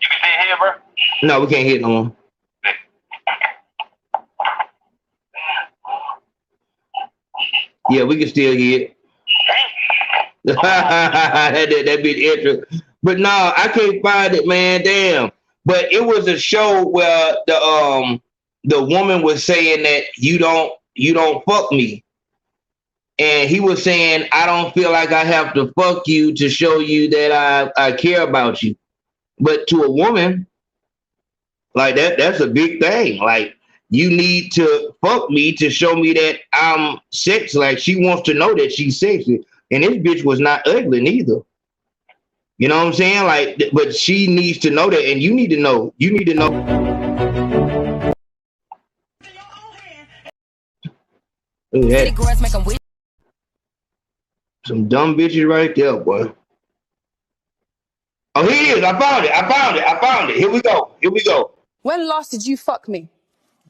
can still hear, bro? No, we can't hear no more. Yeah, we can still hear it. that bitch extra. But no, I can't find it, man. Damn. But it was a show where the woman was saying that you don't fuck me. And he was saying, I don't feel like I have to fuck you to show you that I care about you. But to a woman, like that's a big thing. Like, you need to fuck me to show me that I'm sexy. Like, she wants to know that she's sexy. And this bitch was not ugly neither. You know what I'm saying? Like, but she needs to know that, and you need to know. You need to know. Look at that. Some dumb bitches right there, boy. Oh, here it is. I found it. Here we go. When last did you fuck me?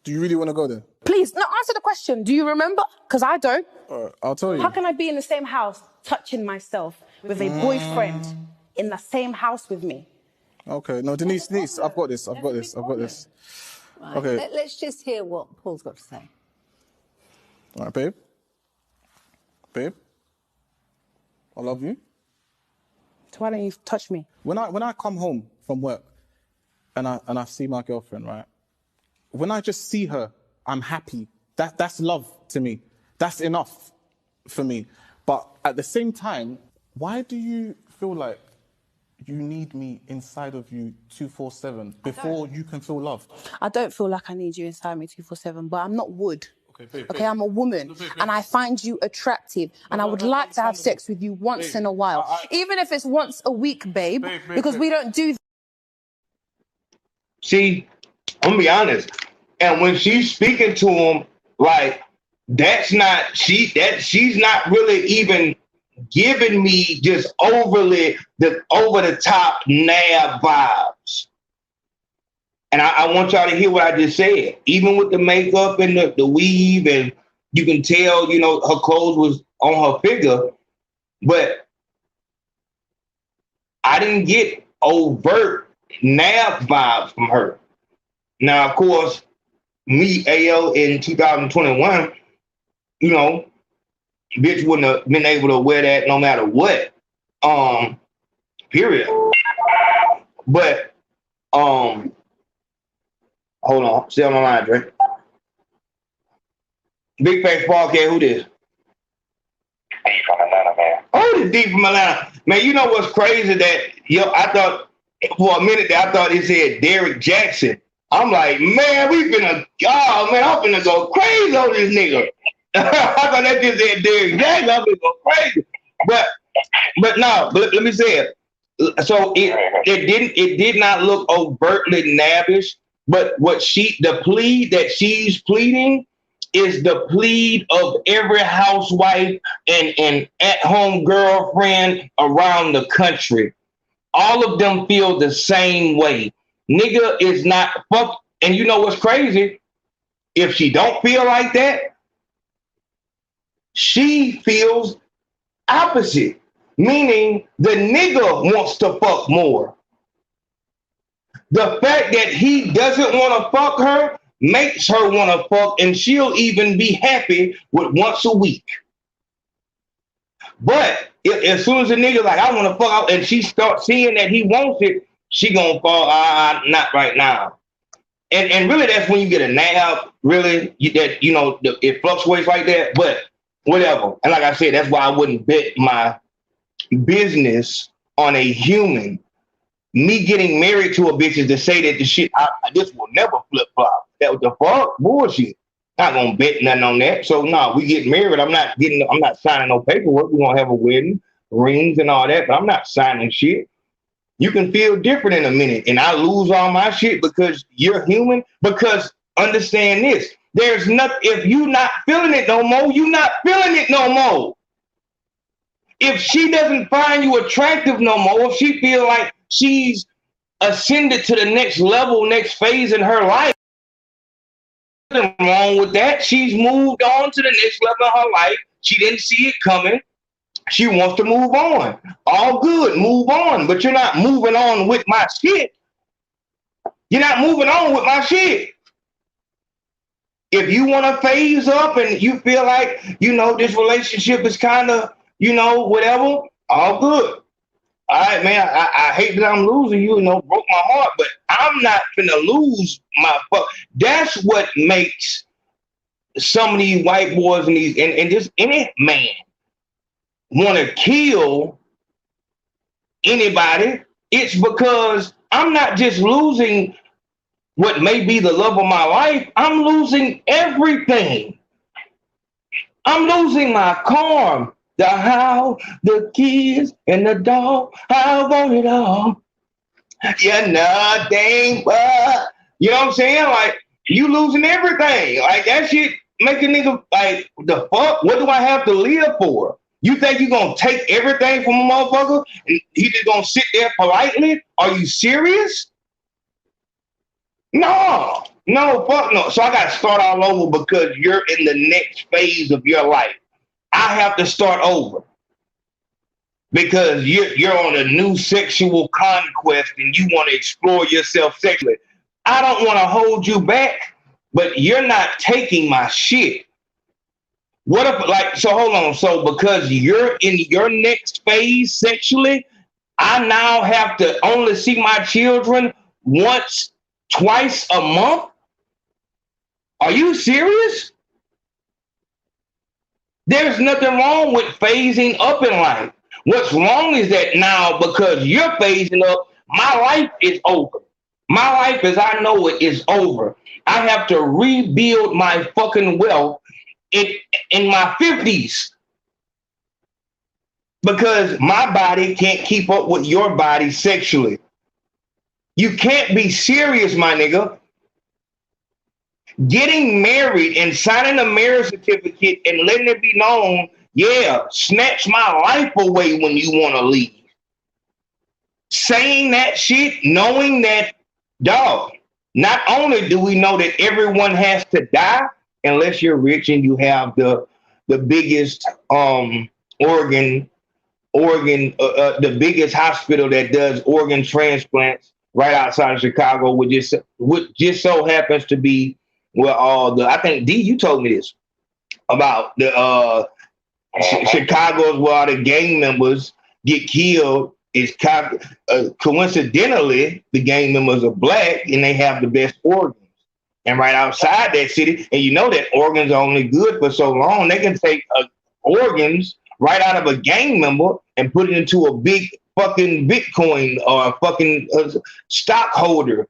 Do you really want to go there? Please, no, answer the question. Do you remember? Because I don't. I'll tell you. How can I be in the same house, touching myself with a boyfriend in the same house with me? Okay, no, Denise, I've got this. Right. Okay. Let's just hear what Paul's got to say. All right, babe. Babe, I love you. So why don't you touch me? When I come home from work and I see my girlfriend, right? When I just see her, I'm happy. That's love to me. That's enough for me. But at the same time, why do you feel like you need me inside of you 24/7 before you can feel loved? I don't feel like I need you inside me 24/7, but I'm not wood. Okay, babe, okay, I'm a woman, and I find you attractive, and I would like to have sex with you once in a while, even if it's once a week, babe, because we don't do. See, I'm gonna be honest, and when she's speaking to him, like, she's not really even giving me just over the top nab vibes. And I want y'all to hear what I just said. Even with the makeup and the weave, and you can tell, you know, her clothes was on her figure, but I didn't get overt nab vibes from her. Now, of course, me, AO, in 2021, you know, bitch wouldn't have been able to wear that no matter what. Period. But hold on, stay on the line, Dre. Big Face Podcast, who this? D from Atlanta, man. Oh, the D from Atlanta. Man, you know what's crazy that I thought for a minute that I thought it said Derek Jackson. I'm like, man, I'm finna go crazy on this nigga. I thought that just said Derek Jackson. I'm finna go crazy. But no, but let me say it. So it did not look overtly nabbish, but the plea that she's pleading is the plea of every housewife and at-home girlfriend around the country. All of them feel the same way. Nigga is not fuck. And you know what's crazy? If she don't feel like that, she feels opposite. Meaning the nigga wants to fuck more. The fact that he doesn't want to fuck her makes her want to fuck, and she'll even be happy with once a week. But as soon as the nigga like, I want to fuck out, and she starts seeing that he wants it, she gonna fall, not right now. And really, that's when you get a nab, really, it fluctuates like that, but whatever. And like I said, that's why I wouldn't bet my business on a human. Me getting married to a bitch is to say that the shit, this will never flip flop. That was the fuck bullshit. Not gonna bet nothing on that. So no, we get married. I'm not signing no paperwork. We're gonna have a wedding, rings and all that, but I'm not signing shit. You can feel different in a minute, and I lose all my shit because you're human. Because understand this, there's nothing. If you not feeling it no more, you not feeling it no more. If she doesn't find you attractive no more, if she feel like she's ascended to the next level, next phase in her life, nothing wrong with that. She's moved on to the next level of her life. She didn't see it coming. She wants to move on. All good, move on. But you're not moving on with my shit. You're not moving on with my shit. If you want to phase up and you feel like, this relationship is kind of, whatever, all good. All right, man, I hate that I'm losing you, broke my heart, but I'm not finna lose my fuck. That's what makes some of these white boys and just any man want to kill anybody. It's because I'm not just losing what may be the love of my life. I'm losing everything. I'm losing my car, the house, the kids, and the dog. I want it all. Yeah, nothing but. You know what I'm saying? Like, you losing everything. Like, that shit make a nigga like, the fuck? What do I have to live for? You think you're going to take everything from a motherfucker and he just going to sit there politely? Are you serious? No, fuck no. So I got to start all over because you're in the next phase of your life. I have to start over because you're on a new sexual conquest and you want to explore yourself sexually. I don't want to hold you back, but you're not taking my shit. What if, so hold on. So because you're in your next phase sexually, I now have to only see my children twice a month? Are you serious? There's nothing wrong with phasing up in life. What's wrong is that now, because you're phasing up, my life is over. My life as I know it is over. I have to rebuild my fucking wealth in my 50s because my body can't keep up with your body sexually. You can't be serious, my nigga. Getting married and signing a marriage certificate and letting it be known Yeah, snatch my life away when you want to leave. Saying that shit, knowing that, dog, not only do we know that everyone has to die unless you're rich and you have the biggest the biggest hospital that does organ transplants right outside of Chicago, which just so happens to be where all the, I think D, you told me this about the Chicago's where all the gang members get killed. Is coincidentally the gang members are black and they have the best organs. And right outside that city, and you know that organs are only good for so long, they can take organs right out of a gang member and put it into a big fucking Bitcoin or a fucking stockholder.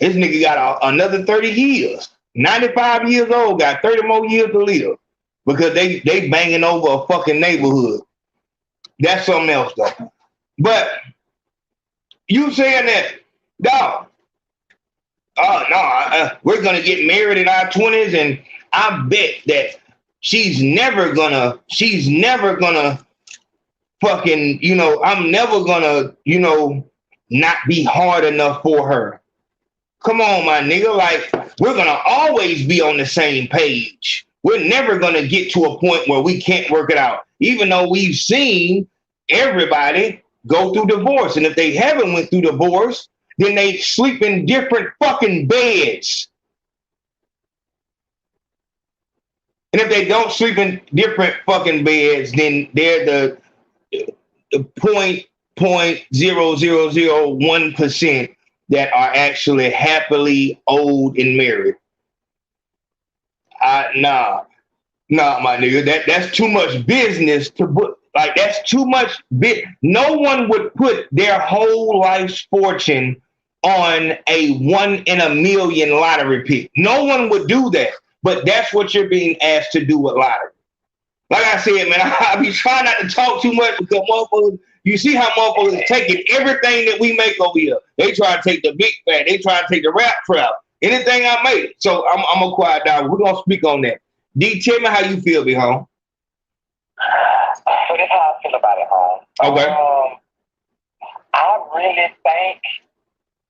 This nigga got another 30 years. 95 years old, got 30 more years to live because they banging over a fucking neighborhood. That's something else though. But you saying that, dog, we're gonna get married in our 20s, and I bet that she's never gonna fucking, I'm never gonna, not be hard enough for her. Come on, my nigga. Like, we're gonna always be on the same page. We're never gonna get to a point where we can't work it out, even though we've seen everybody go through divorce. And if they haven't went through divorce, then they sleep in different fucking beds. And if they don't sleep in different fucking beds, then they're the 0.0001% that are actually happily old and married. Nah, my nigga. That's too much business to put. Like, that's too much. No one would put their whole life's fortune on a 1 in a million lottery pick. No one would do that. But that's what you're being asked to do with lottery. Like I said, man, I be trying not to talk too much because motherfuckers, you see how motherfuckers are taking everything that we make over here. They try to take the big fat. They try to take the rap trap. Anything I make. So I'm going to quiet down. We're going to speak on that. D, tell me how you feel, big home. So this is how I feel about it, home. Okay. I really think,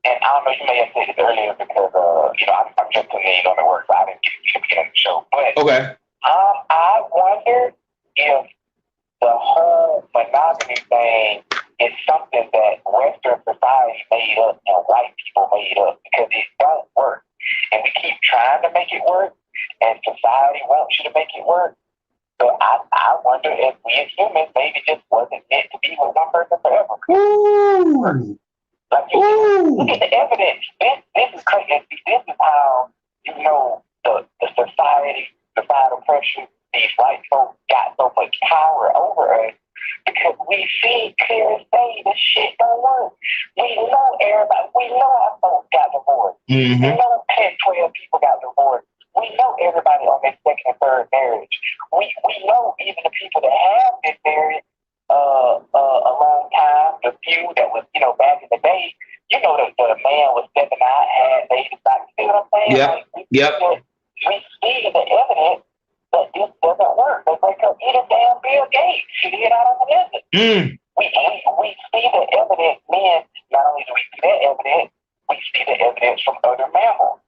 and I don't know, you may have said it earlier because, I'm just tuning in on the work, so I didn't get to the beginning of the show. But okay. I wonder if the whole monogamy thing is something that Western society made up and white people made up because it don't work. And we keep trying to make it work, and society wants you to make it work. So I wonder if we as humans maybe just wasn't meant to be with one person forever. Ooh. Like, look at the evidence. This is crazy. This is how you know the societal pressure, these white folks got so much power over us because we see clear as day this shit don't work. We know everybody. We know our folks got divorced. Mm-hmm. We know 10, 12 people got divorced. We know everybody on their second and third marriage. We know even the people that have been married a long time, the few that was, back in the day, the man was stepping out, had babies, like, you see what I'm saying? Yep. Like, we see the evidence that this doesn't work. They break up even damn Bill Gates. He did out on the desert. We see the evidence, man. Not only do we see that evidence, we see the evidence from other mammals.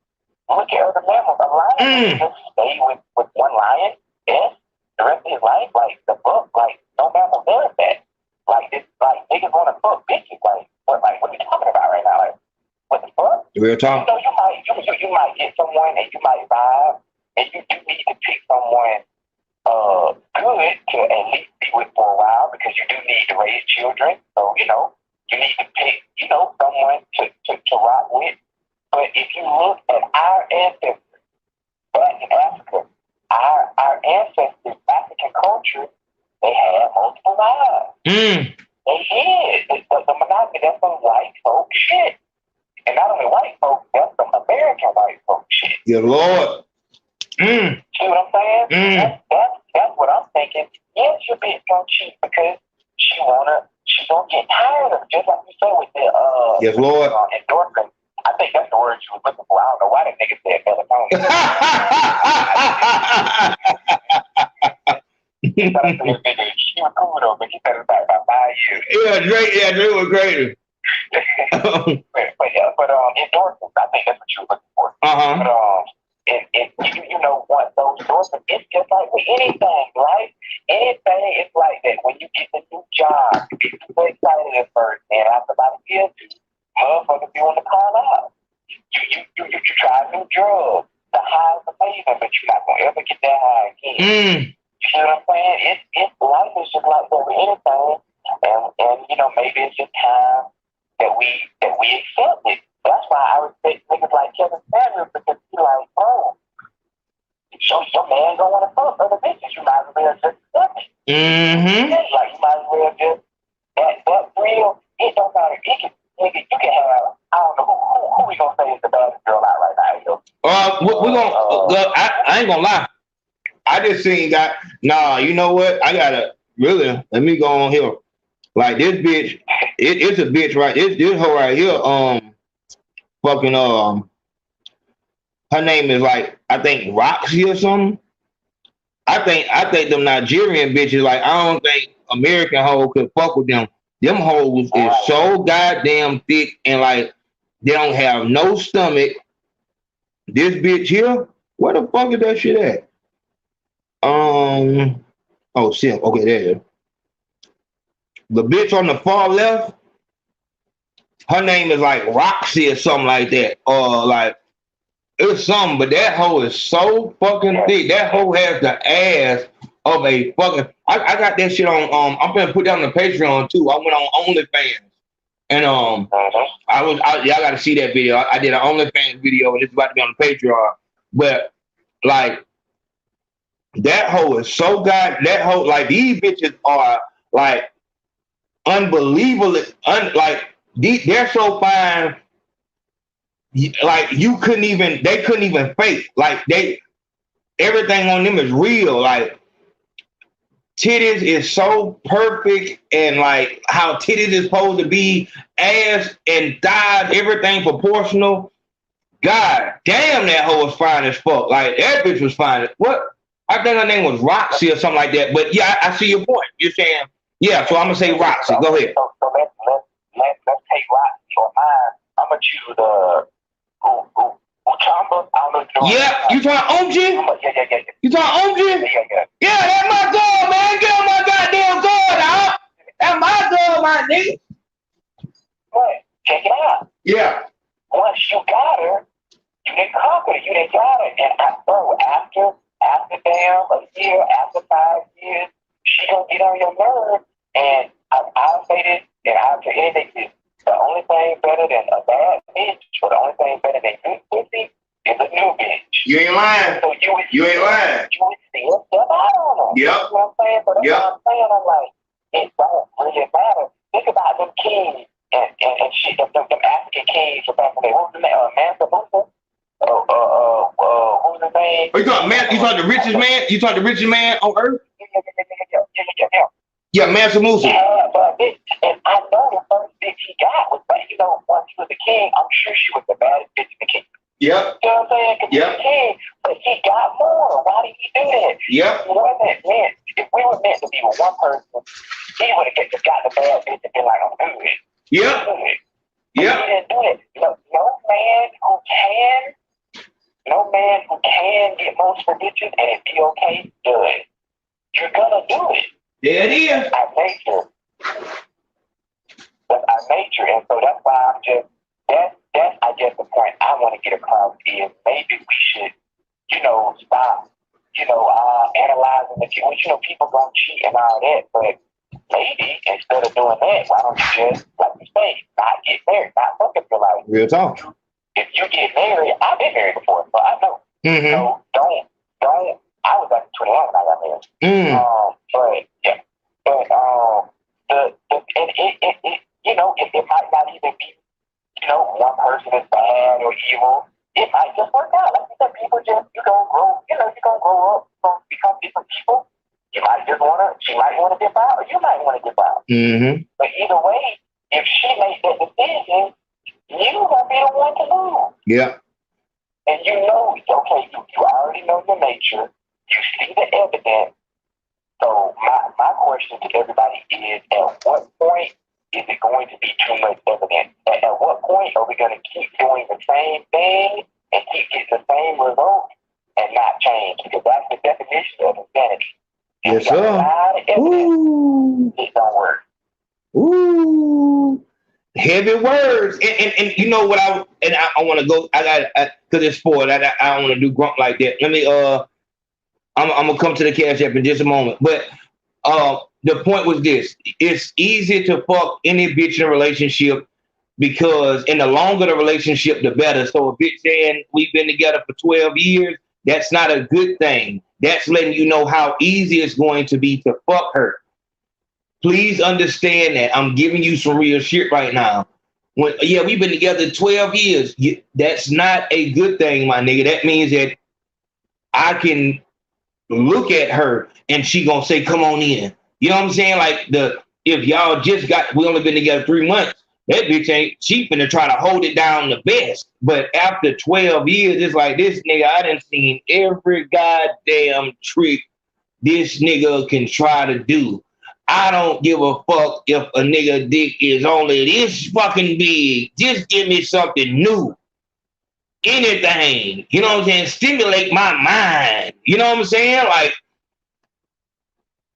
Look at other mammals. A lion just stay with one lion, yes, the rest of his life. Like the book, like no mammal does that. Like this, like niggas want to fuck bitches. Like what are you talking about right now? Like what the fuck? Real talk. You might get someone and you might vibe, and you do need to pick someone good to at least be with for a while because you do need to raise children. So you need to pick someone to rock with. But if you look at our ancestors back in Africa, our ancestors, African culture, they had multiple wives. They did. The monogamy, that's some white folk shit. And not only white folk, that's some American white folk shit. Your Lord. See what I'm saying? That's what I'm thinking. Yes, your bitch gonna cheat because she gonna get tired of it. Just like you said with the yes, Lord. Endorphin. I think that's the word you was looking for. I don't know why that nigga said melatonin. She was cool though, but she said it about 5 years. Drake was great. but endorsements, I think that's what you were looking for. But you know what, those endorsements, it's just like with anything, right? Anything is like that. When you get the new job, you get super excited at first, and after about a year or two, motherfuckers be on the call out. You try new drugs. The high is amazing, but you're not gonna ever get that high again. You see what I'm saying? It's life is just like that with anything, and you know maybe it's just time that we accept it. That's why I respect niggas like Kevin Samuels, because he's like, bro, your man don't want to fuck other bitches. You might as well just accept it. Like you might as well just that real. It don't matter. Nigga, you can have. I don't know who we gonna say is the baddest girl out right now. Yo. We're gonna. I ain't gonna lie. I just seen that. Nah, you know what? I gotta really let me go on here. Like this bitch, it's a bitch, right? This hoe right here, fucking her name is like I think Roxy or something. I think them Nigerian bitches, like I don't think American hoes could fuck with them. Them hoes is so goddamn thick and like they don't have no stomach. This bitch here, where the fuck is that shit at? Oh shit, okay, there it is. The bitch on the far left, her name is like Roxy or something like that. Or like it's something, but that hoe is so fucking thick. That hoe has the ass of a fucking I got that shit on I'm gonna put that on the Patreon too. I went on OnlyFans. And y'all gotta see that video. I did an OnlyFans video and it's about to be on the Patreon. But like that hoe is so that hoe, like these bitches are like unbelievable, they're so fine, like they couldn't even fake, like everything on them is real, like titties is so perfect and like how titties is supposed to be, ass and thighs, everything proportional. God damn, that hoe was fine as fuck. Like that bitch was fine. What? I think her name was Roxy or something like that. But yeah, I see your point. You're saying, yeah, so I'm gonna say Roxy. Go ahead. So let's take Roxy or mine. I'm gonna choose Uchamba. I don't know if you know. Yeah, you talking OG? Yeah. You talking OG? Yeah. Yeah, that's my girl, man. Get on my goddamn girl, dog. That's my girl, my nigga. What? Check it out. Yeah. Once you got her, you didn't conquer her. You didn't got her. And after damn a year, after 5 years, she gonna get on your nerve. And I'll say this, and I'll tell anything. The only thing better than a bad bitch, or the only thing better than good pussy, is a new bitch. You ain't lying. So you ain't lying. You would still step out on them. Yep. You know what I'm saying? So that's what I'm saying. I'm like, it don't really matter. Think about them kings and shit, them African kings from back in the day. What was the name? Mansa Musa? What was his name? Oh, you talking the richest man? You talking the richest man on earth? Yeah, Mansa Musa. Yeah, but and I know the first bitch he got was, you know, once he was a king, I'm sure she was the baddest bitch in the kingdom. Yep. You know what I'm saying? Because he was a king, but he got more. Why did he do that? Yep. If we were meant to be with one person, he would have just got the bad bitch and been like, I'm good. Yep. He didn't do it. No man who can get most for bitches and it be okay, do it. You're gonna do it. There it is. Our nature. That's our nature, and so that's why I'm just that's I guess the point I want to get across is maybe we should, stop, analyzing the people gonna cheat and all that, but maybe instead of doing that, why don't you just, like you say, not get married, not fuck up your life. Real talk. If you get married, I've been married before, so I know. So don't. I was like 21 when I got married. It might not even be, one person is bad or evil. It might just work out. Like you said, people just, you're gonna grow up, you're gonna become different people. She might want to dip out, or you might want to dip out. But either way, if she makes that decision, you're gonna be the one to lose. Yeah. And you already know your nature. You see the evidence. So my question to everybody is, at what point is it going to be too much evidence? At what point are we going to keep doing the same thing and keep getting the same results and not change? Because that's the definition of insanity. Yes, sir. Ooh. It don't work. Ooh. Heavy words. And you know what I want to go, because it's spoiled. I don't want to do grunt like that. Let me, I'm going to come to the cash app in just a moment. But the point was this. It's easy to fuck any bitch in a relationship because in the longer the relationship, the better. So a bitch saying we've been together for 12 years, that's not a good thing. That's letting you know how easy it's going to be to fuck her. Please understand that. I'm giving you some real shit right now. We've been together 12 years. That's not a good thing, my nigga. That means that I can look at her and she gonna say, come on in. You know what I'm saying? Like if y'all we only been together 3 months, that bitch she finna try to hold it down the best. But after 12 years, it's like this nigga, I done seen every goddamn trick this nigga can try to do. I don't give a fuck if a nigga dick is only this fucking big. Just give me something new. Anything. You know what I'm saying? Stimulate my mind. You know what I'm saying? Like,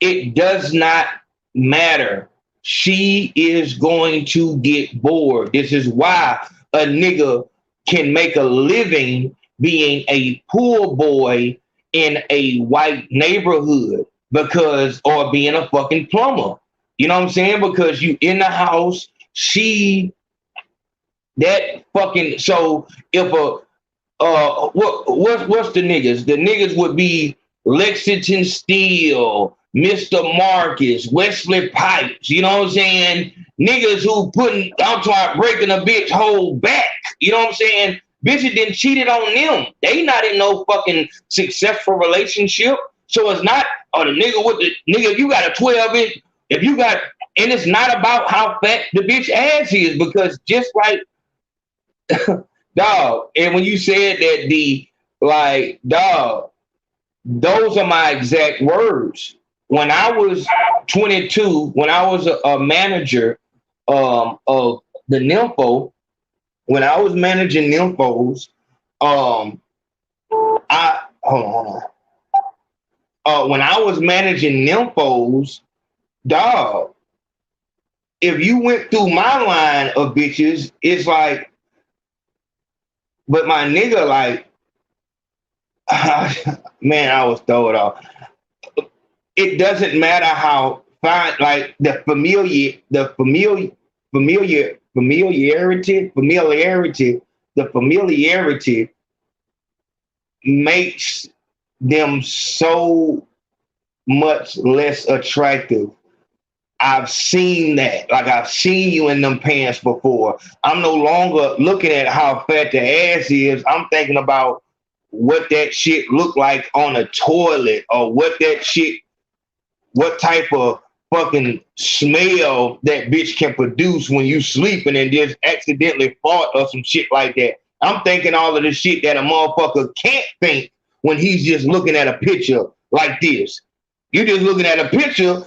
it does not matter. She is going to get bored. This is why a nigga can make a living being a poor boy in a white neighborhood or being a fucking plumber. You know what I'm saying? Because you in the house, so if what's the niggas? The niggas would be Lexington Steel, Mr. Marcus, Wesley Pipes, you know what I'm saying? Niggas who I'm trying breaking a bitch whole back, you know what I'm saying? Bitches didn't cheated on them. They not in no fucking successful relationship. So it's not, the nigga with the nigga, if you got a 12-inch, and it's not about how fat the bitch ass is, because just like, dog, and when you said that dog, those are my exact words. When I was 22, when I was a manager of the Nympho, when I was managing Nymphos, hold on. When I was managing Nymphos, dog, if you went through my line of bitches, it's like, but my nigga, like, man, I was thrown off. It doesn't matter how fine, like the familiarity makes them so much less attractive. I've seen that. Like, I've seen you in them pants before. I'm no longer looking at how fat the ass is. I'm thinking about what that shit look like on a toilet, or what type of fucking smell that bitch can produce when you sleeping and just accidentally fart or some shit like that. I'm thinking all of the shit that a motherfucker can't think when he's just looking at a picture like this. You're just looking at a picture,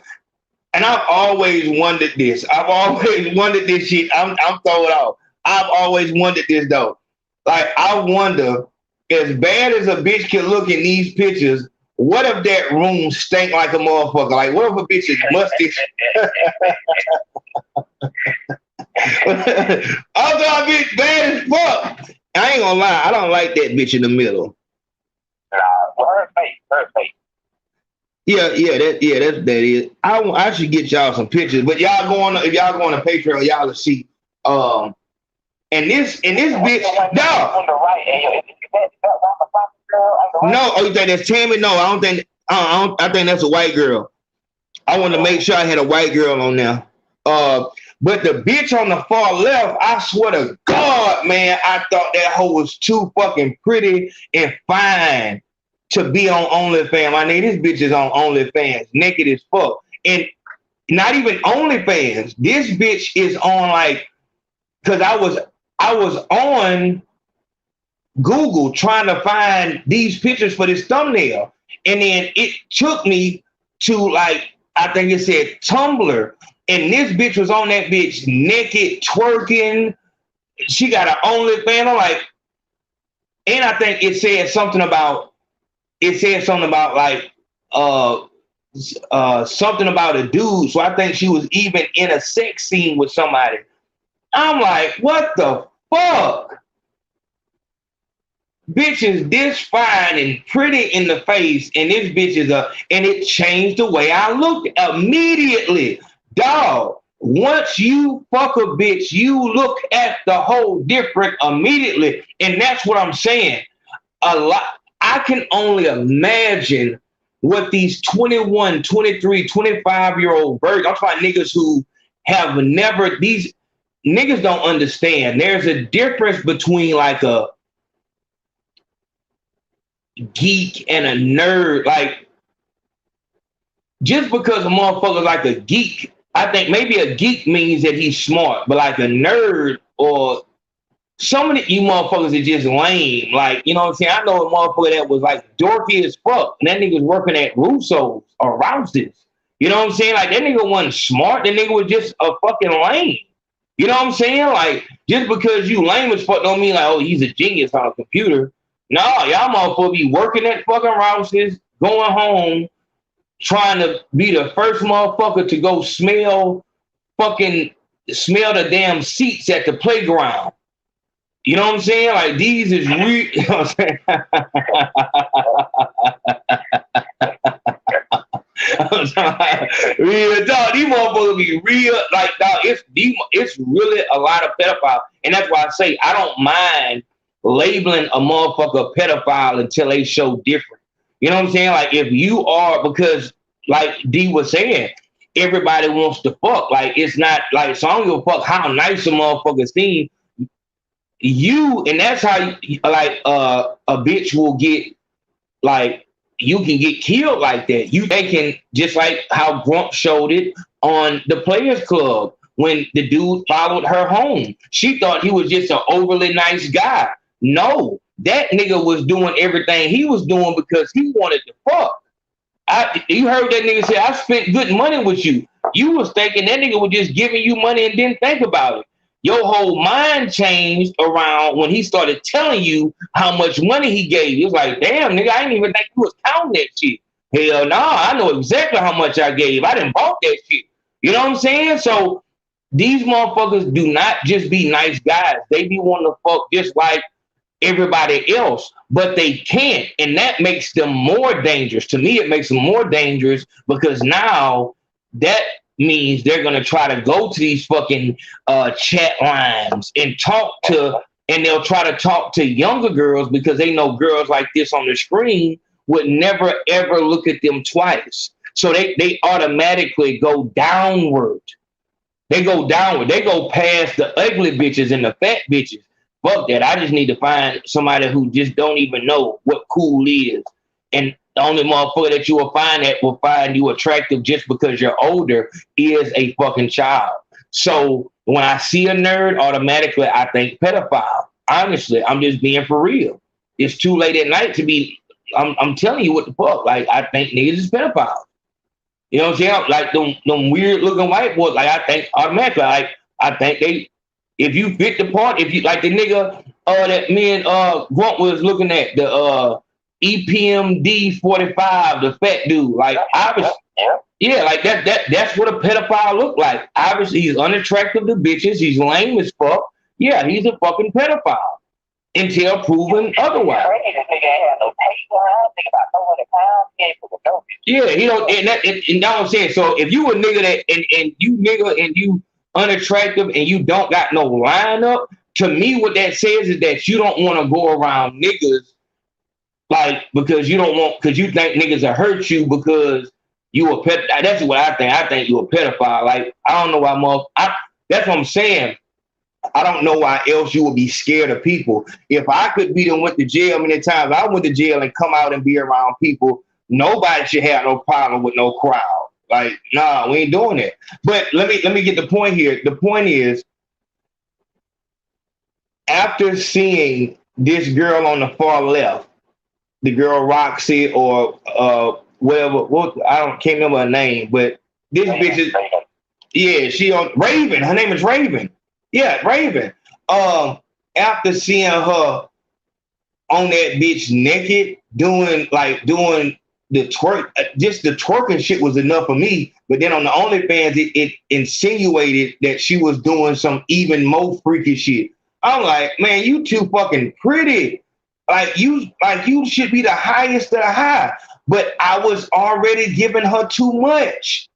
and I've always wondered this. I've always wondered this shit. I'm throwing off. I've always wondered this though. Like, I wonder, as bad as a bitch can look in these pictures, what if that room stank like a motherfucker? Like, what if a bitch is musty? Although a bitch bad as fuck. I ain't gonna lie, I don't like that bitch in the middle. Her face. Yeah, that is. I should get y'all some pictures, but if y'all go on to Patreon, y'all will see. And this bitch, dog. On the right, No, you think that's Tammy? No, I don't think. I think that's a white girl. I want to make sure I had a white girl on there. But the bitch on the far left, I swear to God, man, I thought that hoe was too fucking pretty and fine to be on OnlyFans. I mean, this bitch is on OnlyFans, naked as fuck. And not even OnlyFans. This bitch is on, like, because I was on Google trying to find these pictures for this thumbnail. And then it took me to like, I think it said Tumblr, and this bitch was on that bitch naked, twerking. She got her OnlyFans. I'm like, and I think it said something about like something about a dude. So I think she was even in a sex scene with somebody. I'm like, what the fuck? Bitch is this fine and pretty in the face, and this bitch is and it changed the way I looked immediately. Dog, once you fuck a bitch, you look at the whole different immediately. And that's what I'm saying. A lot. I can only imagine what these 21, 23, 25-year-old birds, I'm talking niggas who have never, these niggas don't understand. There's a difference between like a geek and a nerd. Like, just because a motherfucker like a geek, I think maybe a geek means that he's smart, but like a nerd or some of you motherfuckers are just lame. Like, you know what I'm saying? I know a motherfucker that was like dorky as fuck, and that nigga was working at Russo's or Rouse's. You know what I'm saying? Like, that nigga wasn't smart. That nigga was just a fucking lame. You know what I'm saying? Like, just because you lame as fuck don't mean like, oh, he's a genius on a computer. No, y'all motherfuckers be working at fucking Rouse's, going home, trying to be the first motherfucker to go smell the damn seats at the playground. You know what I'm saying? Like, these is real. You know what I'm saying? Real dog. These motherfuckers be real. Like, dog, it's really a lot of pedophiles. And that's why I say I don't mind labeling a motherfucker a pedophile until they show different. You know what I'm saying? Like, if you are, because like D was saying, everybody wants to fuck. Like, it's not like, so I don't give a fuck how nice a motherfucker seems. You, and that's how like a bitch will get, like, you can get killed like that. They can, just like how Grump showed it on the Players Club when the dude followed her home. She thought he was just an overly nice guy. No, that nigga was doing everything he was doing because he wanted to fuck. You heard that nigga say, I spent good money with you. You was thinking that nigga was just giving you money and didn't think about it. Your whole mind changed around when he started telling you how much money he gave you. It was like, damn, nigga, I didn't even think you was counting that shit. Hell no, I know exactly how much I gave. I didn't bought that shit. You know what I'm saying? So these motherfuckers do not just be nice guys. They be wanting to fuck just like everybody else, but they can't. And that makes them more dangerous. To me, it makes them more dangerous because now that means they're going to try to go to these fucking chat lines and they'll try to talk to younger girls because they know girls like this on the screen would never ever look at them twice. So they automatically go downward. They go downward. They go past the ugly bitches and the fat bitches. Fuck that. I just need to find somebody who just don't even know what cool is. And the only motherfucker that you will find that will find you attractive just because you're older is a fucking child. So when I see a nerd, automatically I think pedophile. Honestly, I'm just being for real. It's too late at night to be. I'm telling you what the fuck. Like, I think niggas is pedophiles. You know what I'm saying? Like them weird looking white boys. Like, I think automatically. Like, I think they. If you fit the part, if you like the nigga that me and Grunt was looking at, the EPMD 45, the fat dude, like obviously, yeah, like that's what a pedophile look like. Obviously, he's unattractive to bitches, he's lame as fuck. Yeah, he's a fucking pedophile until proven otherwise. Yeah, he don't, and that's what I'm saying. So if you a nigga that and you unattractive and you don't got no lineup, to me what that says is that you don't want to go around niggas like because you think niggas will hurt you because you a pet. That's what I think. I think you a pedophile. Like, I don't know why that's what I'm saying. I don't know why else you would be scared of people. If I could be done went to jail many times, I went to jail and come out and be around people, nobody should have no problem with no crowd. Like, nah, we ain't doing it. But let me get the point here. The point is, after seeing this girl on the far left, the girl Roxy or whatever. Can't remember her name, but this bitch is. Yeah, she on Raven. Her name is Raven. Yeah, Raven. After seeing her on that bitch naked, doing the twerk, just the twerking shit was enough for me. But then on the OnlyFans, it insinuated that she was doing some even more freaky shit. I'm like, man, you too fucking pretty. Like you should be the highest of the high. But I was already giving her too much.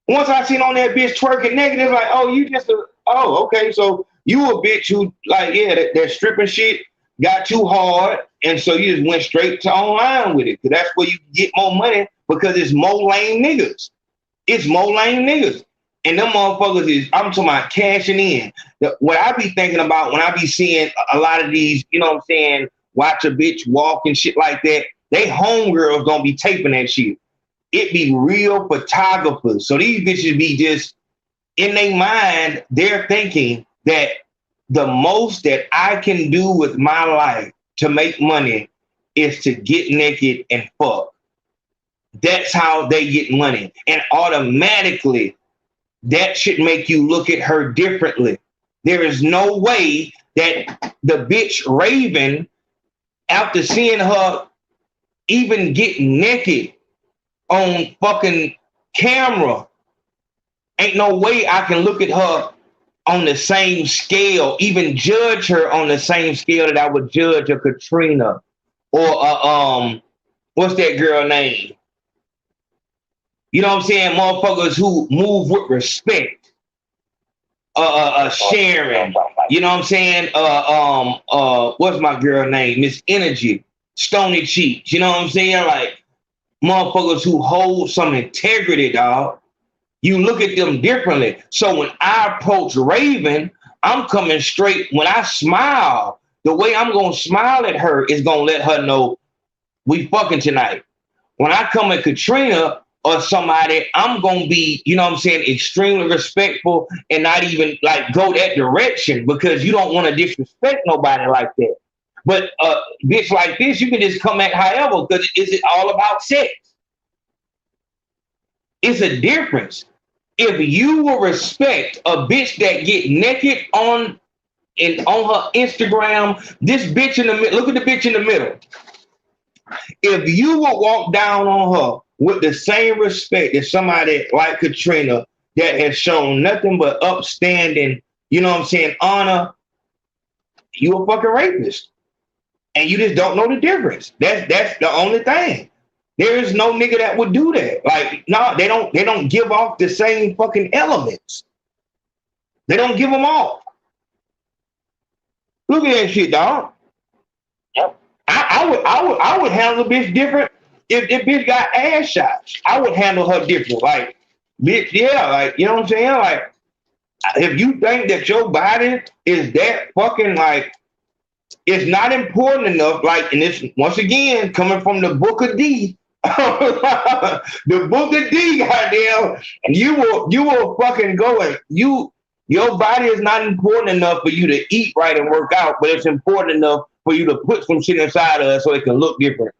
Once I seen on that bitch twerking naked, it's like, oh, you just okay, so you a bitch who that stripping shit got too hard, and so you just went straight to online with it. Cause that's where you get more money because it's more lame niggas. It's more lame niggas. And them motherfuckers I'm talking about cashing in. What I be thinking about when I be seeing a lot of these, you know what I'm saying, watch a bitch walk and shit like that, they homegirls gonna be taping that shit. It be real photographers. So these bitches be just, in their mind, they're thinking that the most that I can do with my life to make money is to get naked and fuck. That's how they get money. And automatically, that should make you look at her differently. There is no way that the bitch Raven, after seeing her even get naked on fucking camera, ain't no way I can look at her on the same scale, even judge her on the same scale that I would judge a Katrina or what's that girl name? You know what I'm saying? Motherfuckers who move with respect. Sharon. You know what I'm saying? What's my girl name? Miss Energy. Stony Cheeks. You know what I'm saying? Like motherfuckers who hold some integrity, dog. You look at them differently. So when I approach Raven, I'm coming straight. When I smile, the way I'm going to smile at her is going to let her know we fucking tonight. When I come at Katrina or somebody, I'm going to be, you know what I'm saying, extremely respectful and not even like go that direction because you don't want to disrespect nobody like that. But bitch like this, you can just come at however because it's all about sex. It's a difference. If you will respect a bitch that get naked on her Instagram, this bitch in the middle, look at the bitch in the middle. If you will walk down on her with the same respect as somebody like Katrina that has shown nothing but upstanding, you know what I'm saying, honor, you a fucking rapist. And you just don't know the difference. That's the only thing. There is no nigga that would do that. Like, no, they don't give off the same fucking elements. They don't give them off. Look at that shit, dog. Yep. I would handle a bitch different if bitch got ass shots. I would handle her different. Like, bitch, yeah, like, you know what I'm saying? Like, if you think that your body is that fucking like, it's not important enough, like, and it's once again coming from the Book of D. The Book of D, goddamn, you will fucking go and your body is not important enough for you to eat right and work out, but it's important enough for you to put some shit inside of us so it can look different.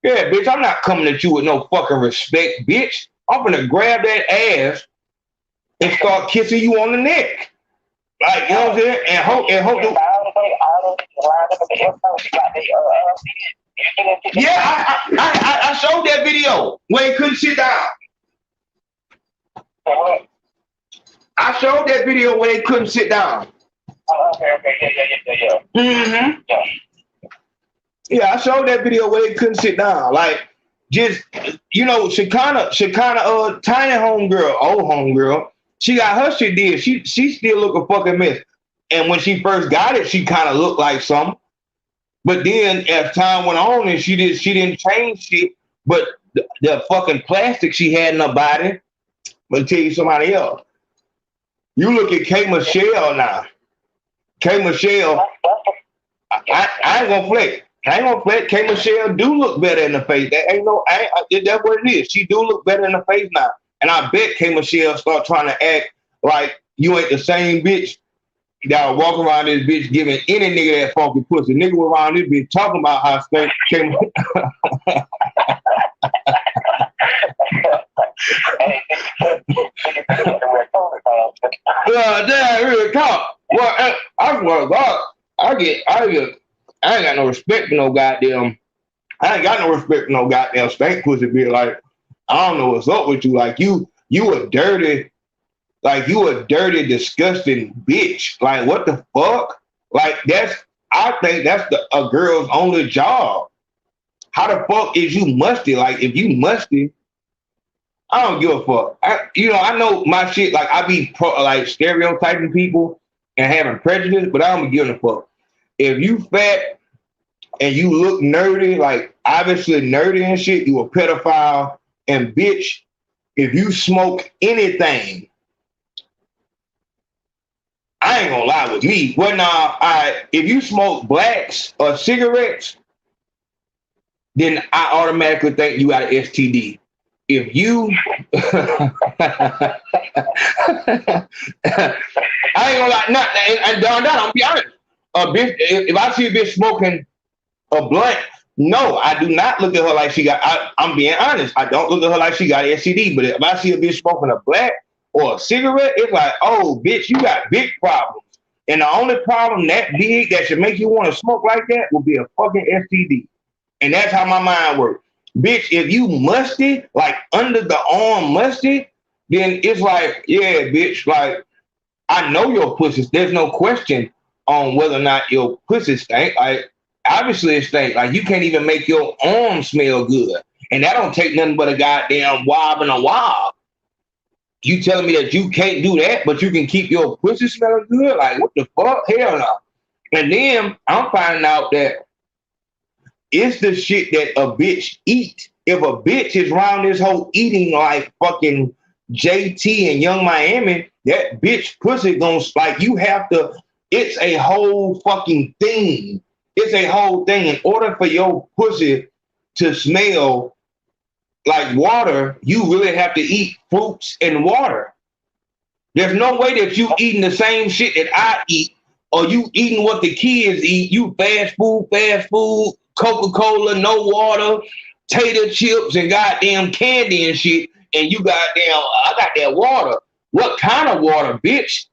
Yeah, bitch, I'm not coming at you with no fucking respect, bitch. I'm gonna grab that ass and start kissing you on the neck. Like, you know what I'm saying? And hope yeah, I showed that video where he couldn't sit down. I showed that video where they couldn't sit down. Yeah. Mm-hmm. Yeah, I showed that video where they couldn't sit down. Like, just, you know, Shekinah, tiny homegirl, old homegirl, she got her shit did. She still look a fucking mess. And when she first got it, she kind of looked like something. But then as time went on and she didn't change shit, but the fucking plastic she had in her body, let me tell you somebody else. You look at K. Michelle now. K. Michelle, I ain't gonna flex. K. Michelle do look better in the face. That's what it is. She do look better in the face now. And I bet K. Michelle start trying to act like you ain't the same bitch that walk around this bitch giving any nigga that funky pussy. Nigga around this bitch talking about how stank K. Damn, real talk. Well, I swear to God, I ain't got no respect for no goddamn. I ain't got no respect for no goddamn stank pussy. Be like, I don't know what's up with you. Like you a dirty, disgusting bitch. Like what the fuck? Like I think that's a girl's only job. How the fuck is you musty? Like if you musty, I don't give a fuck. I know my shit. Like I be stereotyping people and having prejudice, but I don't give a fuck. If you fat and you look nerdy, like obviously nerdy and shit, you a pedophile. And bitch, if you smoke anything, I ain't gonna lie with me. Well, if you smoke blacks or cigarettes, then I automatically think you got an STD. If you, I ain't gonna lie, and I'm gonna be honest. A bitch, if I see a bitch smoking a blunt, no, I do not look at her like she got. I'm being honest. I don't look at her like she got STD. But if I see a bitch smoking a black or a cigarette, it's like, oh, bitch, you got big problems. And the only problem that big that should make you want to smoke like that will be a fucking STD. And that's how my mind works. Bitch, if you musty, like under the arm musty, then it's like, yeah, bitch, like I know your pussy. There's no question on whether or not your pussy stink. Like obviously it stink. Like you can't even make your arm smell good. And that don't take nothing but a goddamn wob and a wob. You telling me that you can't do that, but you can keep your pussy smelling good? Like what the fuck? Hell no. And then I'm finding out that it's the shit that a bitch eat. If a bitch is around this whole eating like fucking JT and Young Miami, that bitch pussy gonna like you have to. It's a whole fucking thing. It's a whole thing. In order for your pussy to smell like water, you really have to eat fruits and water. There's no way that you eating the same shit that I eat, or you eating what the kids eat. You fast food, Coca-Cola, no water, tater chips, and goddamn candy and shit. And you I got that water. What kind of water, bitch?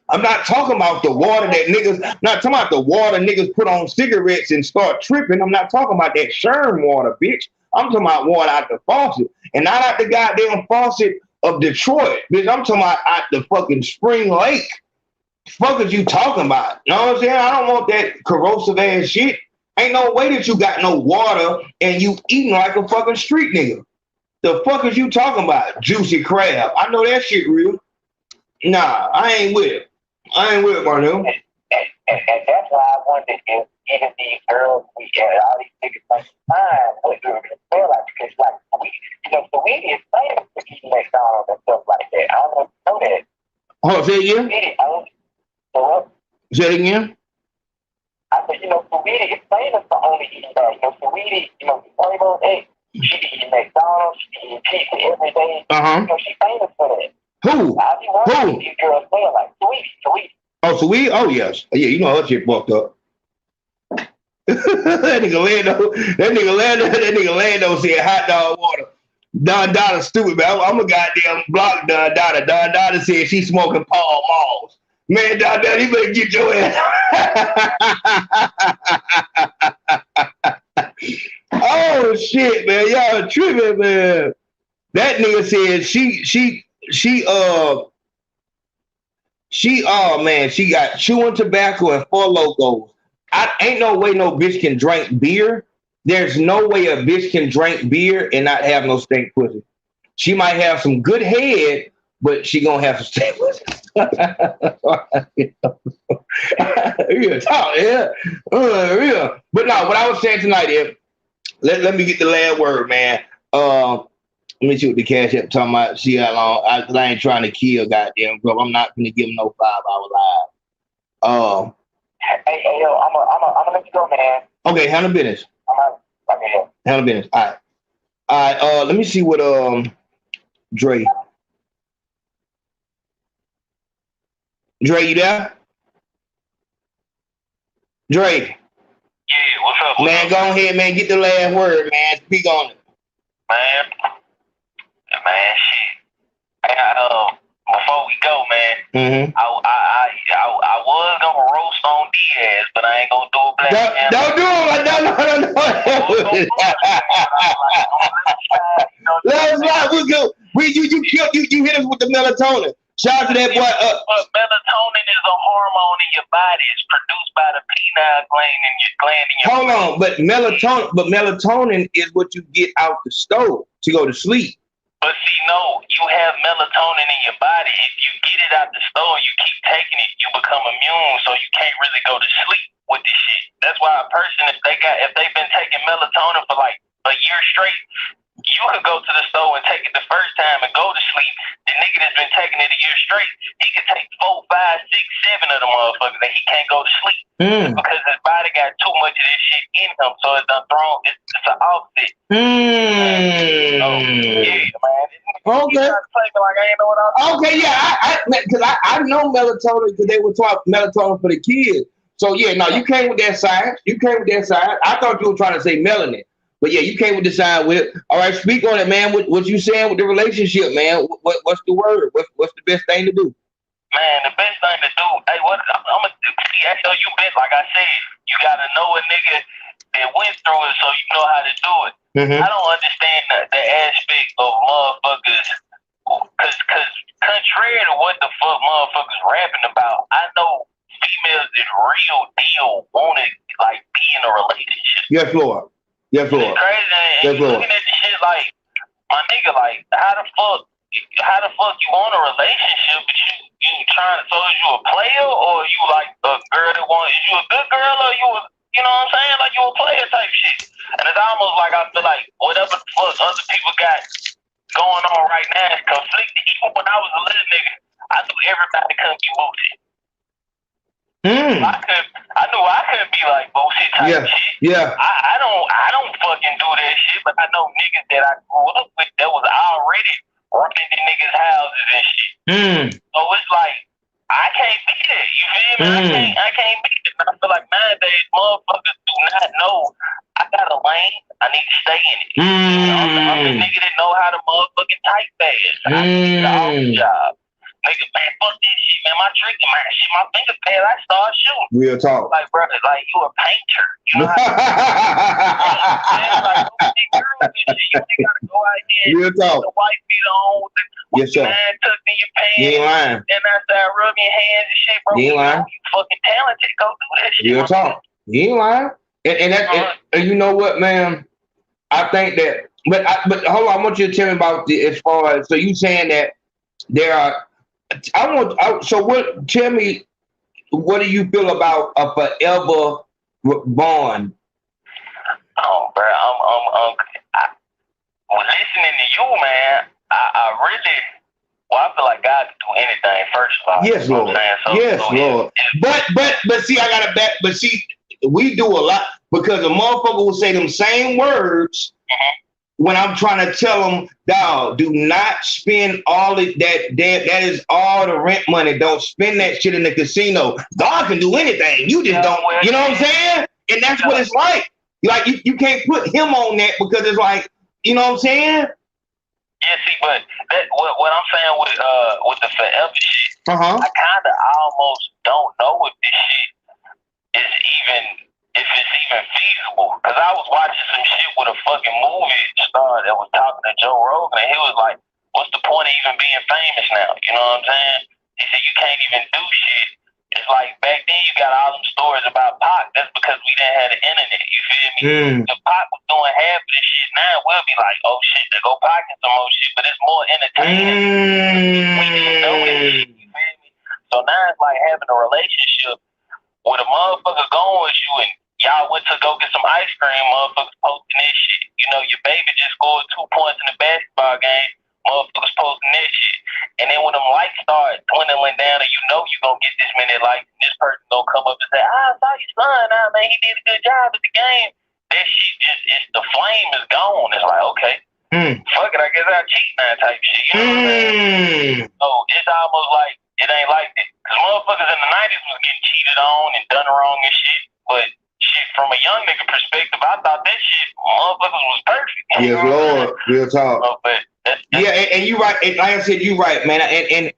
I'm not talking about the water that niggas, not talking about the water niggas put on cigarettes and start tripping. I'm not talking about that Sherm water, bitch. I'm talking about water out the faucet. And not out the goddamn faucet of Detroit, bitch. I'm talking about out the fucking Spring Lake. Fuck is you talking about? You know what I'm saying? I don't want that corrosive ass shit. Ain't no way that you got no water and you eating like a fucking street nigga. The fuck is you talking about? Juicy crab. I know that shit real. Nah, I ain't with it. I ain't with it, Marnell. And that's why I wonder if even these girls, all these niggas like fine, what do it feel like? Because like Sweetie is famous for eating McDonald's and stuff like that. I don't know that. Oh, say it again? Say it again? I said, Sweetie is famous for only eating that. Sweetie, Playboy, she be eating McDonald's, she be eating pizza every day. She's famous for that. Who? I be wondering if these girls feel like Sweetie. Oh, Sweetie? Oh, yes. Yeah, you know her shit fucked up. that nigga Lando said hot dog water. Don Dada stupid, man. I'm a goddamn block Don Dada. Don Dada said she smoking Paul Malls. Man, Don Dada, you better get your ass. Oh shit, man. Y'all tripping, man. That nigga said she got chewing tobacco and 4 Locos. Ain't no way no bitch can drink beer. There's no way a bitch can drink beer and not have no stink pussy. She might have some good head, but she gonna have some stink pussy. Real talk, yeah. Real. But no, what I was saying tonight is, let me get the last word, man. Let me see what the cash app talking about. See how long. I ain't trying to kill goddamn bro. I'm not gonna give him no 5-hour live. Hey, yo, I'm gonna let you go, man. Okay, handle business. Handle business. All right. Let me see what Dre, you there? Dre. Yeah, what's up? Man, go ahead, man. Get the last word, man. Speak on it. Man, man. Shit. Before we go, man, I was gonna roast on Diaz, but I ain't gonna do it black. Don't do it. No. Let's not. We go. You hit us with the melatonin. Shout out to that boy. Melatonin is a hormone in your body. It's produced by the pineal gland in your Hold on, but melatonin is what you get out the stove to go to sleep. But see, no, you have melatonin in your body. If you get it out the stove, you keep taking it, you become immune, so you can't really go to sleep with this shit. That's why a person, if they've been taking melatonin for like a year straight, you could go to the store and take it the first time and go to sleep. The nigga that's been taking it a year straight, he could take 4, 5, 6, 7 of them motherfuckers and he can't go to sleep. Because his body got too much of this shit in him, so it's unthrown. It's an offset. Oh, yeah, man. Okay. Okay, yeah, because I know melatonin because they were talking melatonin for the kids. So yeah, no, you came with that side. I thought you were trying to say melanin. But yeah, you came with the side with it. All right, speak on it, man. What you saying with the relationship, man? What's the word? What's the best thing to do? Man, the best thing to do, hey, I'm gonna see. I know you been, like I said, you gotta know a nigga that went through it, so you know how to do it. I don't understand the aspect of motherfuckers, cause contrary to what the fuck motherfuckers rapping about, I know females is real deal want to like be in a relationship. Yes, Lord. Yes, Lord. It's crazy. And you looking at the shit like, my nigga, like, how the fuck you want a relationship, but you trying to, so is you a player or you like a girl that is you a good girl or you know what I'm saying? Like you a player type shit. And it's almost like I feel like whatever the fuck other people got going on right now is conflicted. Even when I was a little nigga, I knew everybody couldn't be Boosie. I knew I couldn't be like Boosie type shit. Yeah. I don't fucking do that shit, but I know niggas that I grew up with that was already running in niggas' houses and shit. So it's like I can't be that. You feel me? I can't be that. And I feel like nowadays motherfuckers do not know I got a lane. I need to stay in it. I'm the nigga that know how to motherfucking type fast. I need the office job. Nigga, man, fuck this shit, man. My trigger, man, shit, my finger pad, I start shooting. Real talk. Like, brother, like you a painter. You know how like, you gotta go out here Real talk. The white beater on with the man tucked in your pants. You ain't lying. And I start rubbing your hands and shit, bro. You ain't lying. You fucking talented. Go do that shit. Real talk. You ain't lying. And you know what, man? I think that, but hold on, I want you to tell me about as far as, so you saying that there are, tell me, what do you feel about a forever bond? Oh, bro, I'm listening to you, man. I really, I feel like God can do anything, first of all. Yes, Lord. Yes, Lord. But see, I got to back, but see, we do a lot because a motherfucker will say them same words when I'm trying to tell them, dog, do not spend all that is all the rent money. Don't spend that shit in the casino. God can do anything. You just don't, you know what I'm saying? And that's what it's like. Like you can't put him on that because it's like, you know what I'm saying? Yeah, see, but what I'm saying with the forever shit, I kind of almost don't know if this shit is if it's even feasible. Because I was watching some shit with a fucking movie star that was talking to Joe Rogan, and he was like, what's the point of even being famous now? You know what I'm saying? He said, you can't even do shit. It's like back then you got all them stories about Pac. That's because we didn't have the internet. You feel me? If Pac was doing half of this shit now, we'll be like, oh shit, there go Pac and some more shit. But it's more entertaining. We didn't know that shit. You feel me? So now it's like having a relationship with a motherfucker going with you and y'all went to go get some ice cream, motherfuckers posting this shit. You know, your baby just scored 2 points in the basketball game, motherfuckers posting this shit. And then when them likes start dwindling down and you know you're going to get this many likes, and this person going to come up and say, I saw your son, man, he did a good job at the game. That shit just, the flame is gone. It's like, okay, fuck it, I guess I'll cheat now type shit. You know what I'm saying? So it's almost like, it ain't like that. Because motherfuckers in the 90s was getting cheated on and done wrong and shit, but shit, from a young nigga perspective, I thought that shit, motherfuckers was perfect. Yes, Lord. Real talk. But Yeah, and you right. And like I said, you right, man. And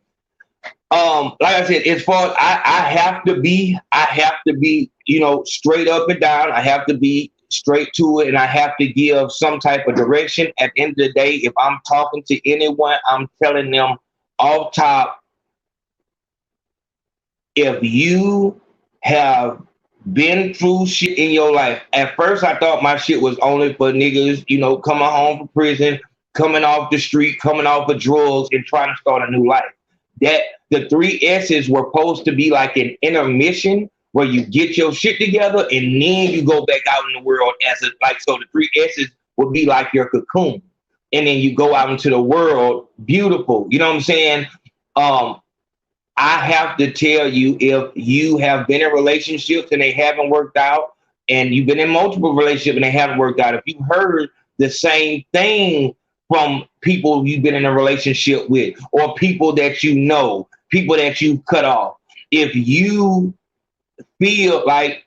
like I said, as far as I have to be, you know, straight up and down. I have to be straight to it, and I have to give some type of direction. At the end of the day, if I'm talking to anyone, I'm telling them off top, if you have been through shit in your life. At first, I thought my shit was only for niggas, you know, coming home from prison, coming off the street, coming off of drugs, and trying to start a new life. That the 3 S's were supposed to be like an intermission where you get your shit together and then you go back out in the world as a like. So the 3 S's would be like your cocoon, and then you go out into the world beautiful. You know what I'm saying? I have to tell you, if you have been in relationships and they haven't worked out, and you've been in multiple relationships and they haven't worked out, if you heard the same thing from people you've been in a relationship with, or people that you know, people that you've cut off, if you feel like,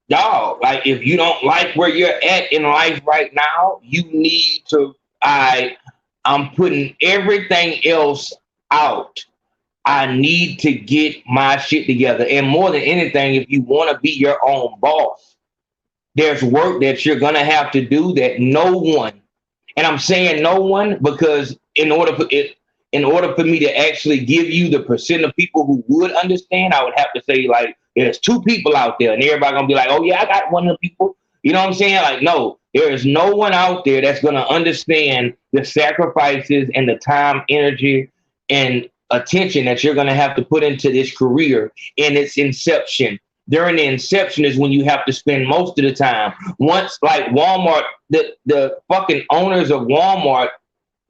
dog, like if you don't like where you're at in life right now, you need to, I'm putting everything else out. I need to get my shit together. And more than anything, if you want to be your own boss, there's work that you're going to have to do that no one, and I'm saying no one because in order for me to actually give you the percent of people who would understand, I would have to say, like, there's 2 people out there and everybody going to be like, oh yeah, I got one of the people. You know what I'm saying? Like, no, there is no one out there that's going to understand the sacrifices and the time, energy, and attention that you're going to have to put into this career in its inception. During the inception is when you have to spend most of the time. Once, like Walmart, the fucking owners of Walmart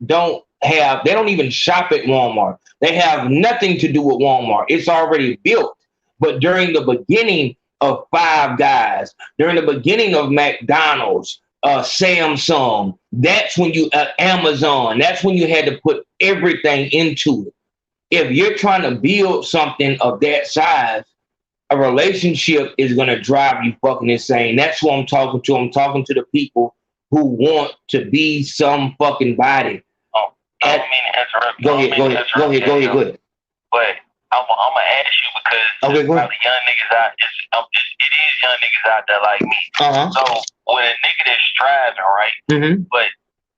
don't even shop at Walmart. They have nothing to do with Walmart. It's already built. But during the beginning of Five Guys, during the beginning of McDonald's, Samsung, that's when you, Amazon, that's when you had to put everything into it. If you're trying to build something of that size, a relationship is going to drive you fucking insane. That's who I'm talking to. I'm talking to the people who want to be some fucking body. Oh, I don't mean to interrupt you. Go ahead. But I'm gonna ask you because there's probably young niggas out. It is young niggas out there like me. So when a nigga that's striving, right? But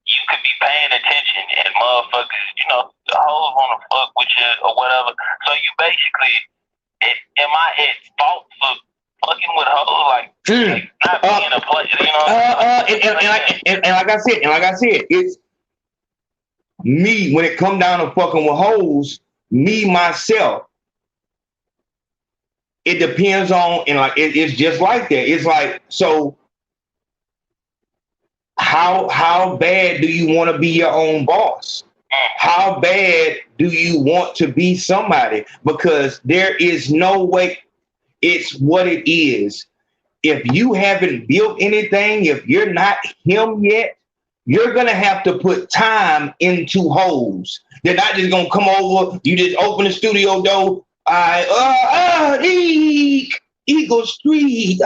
you could be paying attention and motherfuckers, you know, the hoes want to fuck with you or whatever. So you basically, am I at fault for fucking with hoes? Like, not being a player, you know? And like I said, it's me when it come down to fucking with hoes, me, myself. It depends on, and like, it's just like that. It's like, so how bad do you want to be your own boss? How bad do you want to be somebody? Because there is no way. It's what it is. If you haven't built anything, if you're not him yet, you're going to have to put time into hoes. They're not just going to come over. You just open the studio door. Eagle Street.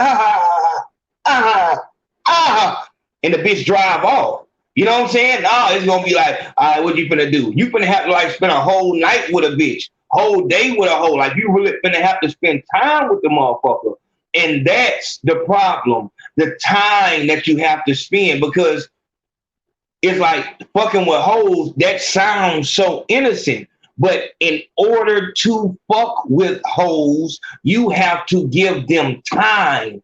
And the bitch drive off. You know what I'm saying? No, it's gonna be like, all right, what you finna do? You finna have to like spend a whole night with a bitch, whole day with a hoe. Like you really finna have to spend time with the motherfucker. And that's the problem. The time that you have to spend, because it's like fucking with hoes, that sounds so innocent. But in order to fuck with hoes, you have to give them time.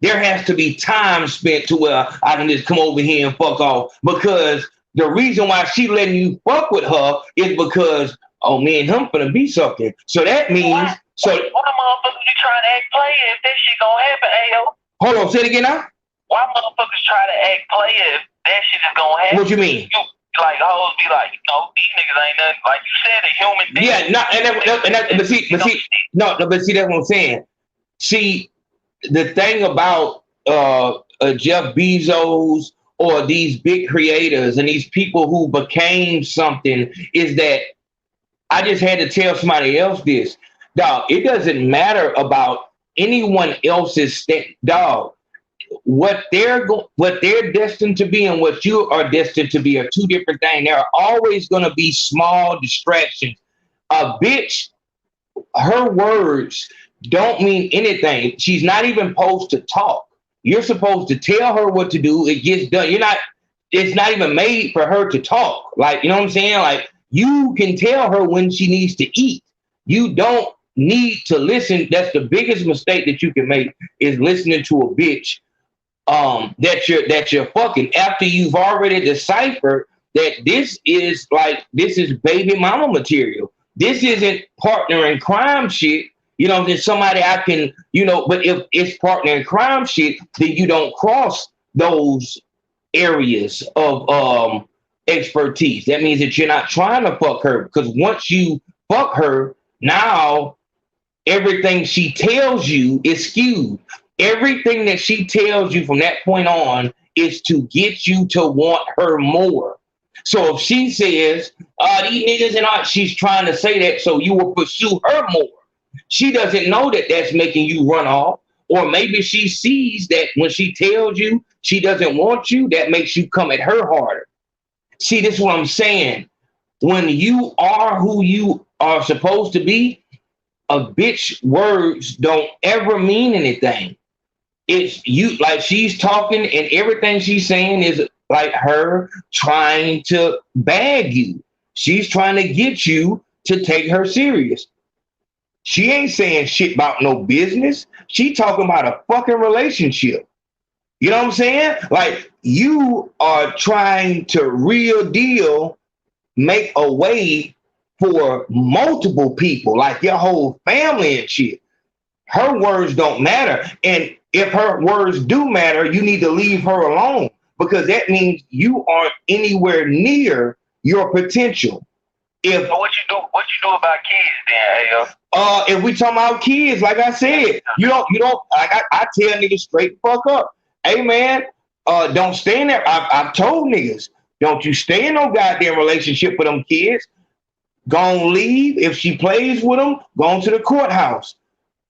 There has to be time spent to where I can just come over here and fuck off. Because the reason why she letting you fuck with her is because, oh, me and him finna be something. So that means... Why motherfuckers be trying to act player if that shit gonna happen, Ayo? Hold on, say it again now. Why motherfuckers try to act player if that shit is gonna happen? What you mean? Like, hoes be like, you know, these niggas ain't nothing. Like you said, a human being. Yeah, but see, that's what I'm saying. See, the thing about Jeff Bezos or these big creators and these people who became something is that I just had to tell somebody else this. Dog, it doesn't matter about anyone else's dog. what they're destined to be and what you are destined to be are two different things. There are always going to be small distractions. A bitch, her words don't mean anything. She's not even supposed to talk. You're supposed to tell her what to do. It gets done. It's not even made for her to talk. Like, you know what I'm saying? Like, you can tell her when she needs to eat. You don't need to listen. That's the biggest mistake that you can make, is listening to a bitch that you're fucking after you've already deciphered that this is baby mama material. This isn't partner in crime shit. You know, there's somebody I can, but if it's partner in crime shit, then you don't cross those areas of expertise. That means that you're not trying to fuck her, because once you fuck her, now everything she tells you is skewed. Everything that she tells you from that point on is to get you to want her more. So if she says, these niggas and all, she's trying to say that so you will pursue her more. She doesn't know that that's making you run off. Or maybe she sees that when she tells you she doesn't want you, that makes you come at her harder. See, this is what I'm saying. When you are who you are supposed to be, a bitch words don't ever mean anything. It's you, like, she's talking and everything she's saying is like her trying to bag you. She's trying to get you to take her serious. She ain't saying shit about no business. She talking about a fucking relationship. You know what I'm saying? Like, you are trying to real deal make a way for multiple people, like your whole family and shit. Her words don't matter. And if her words do matter, you need to leave her alone, because that means you aren't anywhere near your potential. So what you do about kids then, AF? If we talking about kids, like I said, you don't I tell niggas straight fuck up. Hey man, don't stay in there. I've told niggas, don't you stay in no goddamn relationship with them kids. Gonna leave. If she plays with them, go on to the courthouse.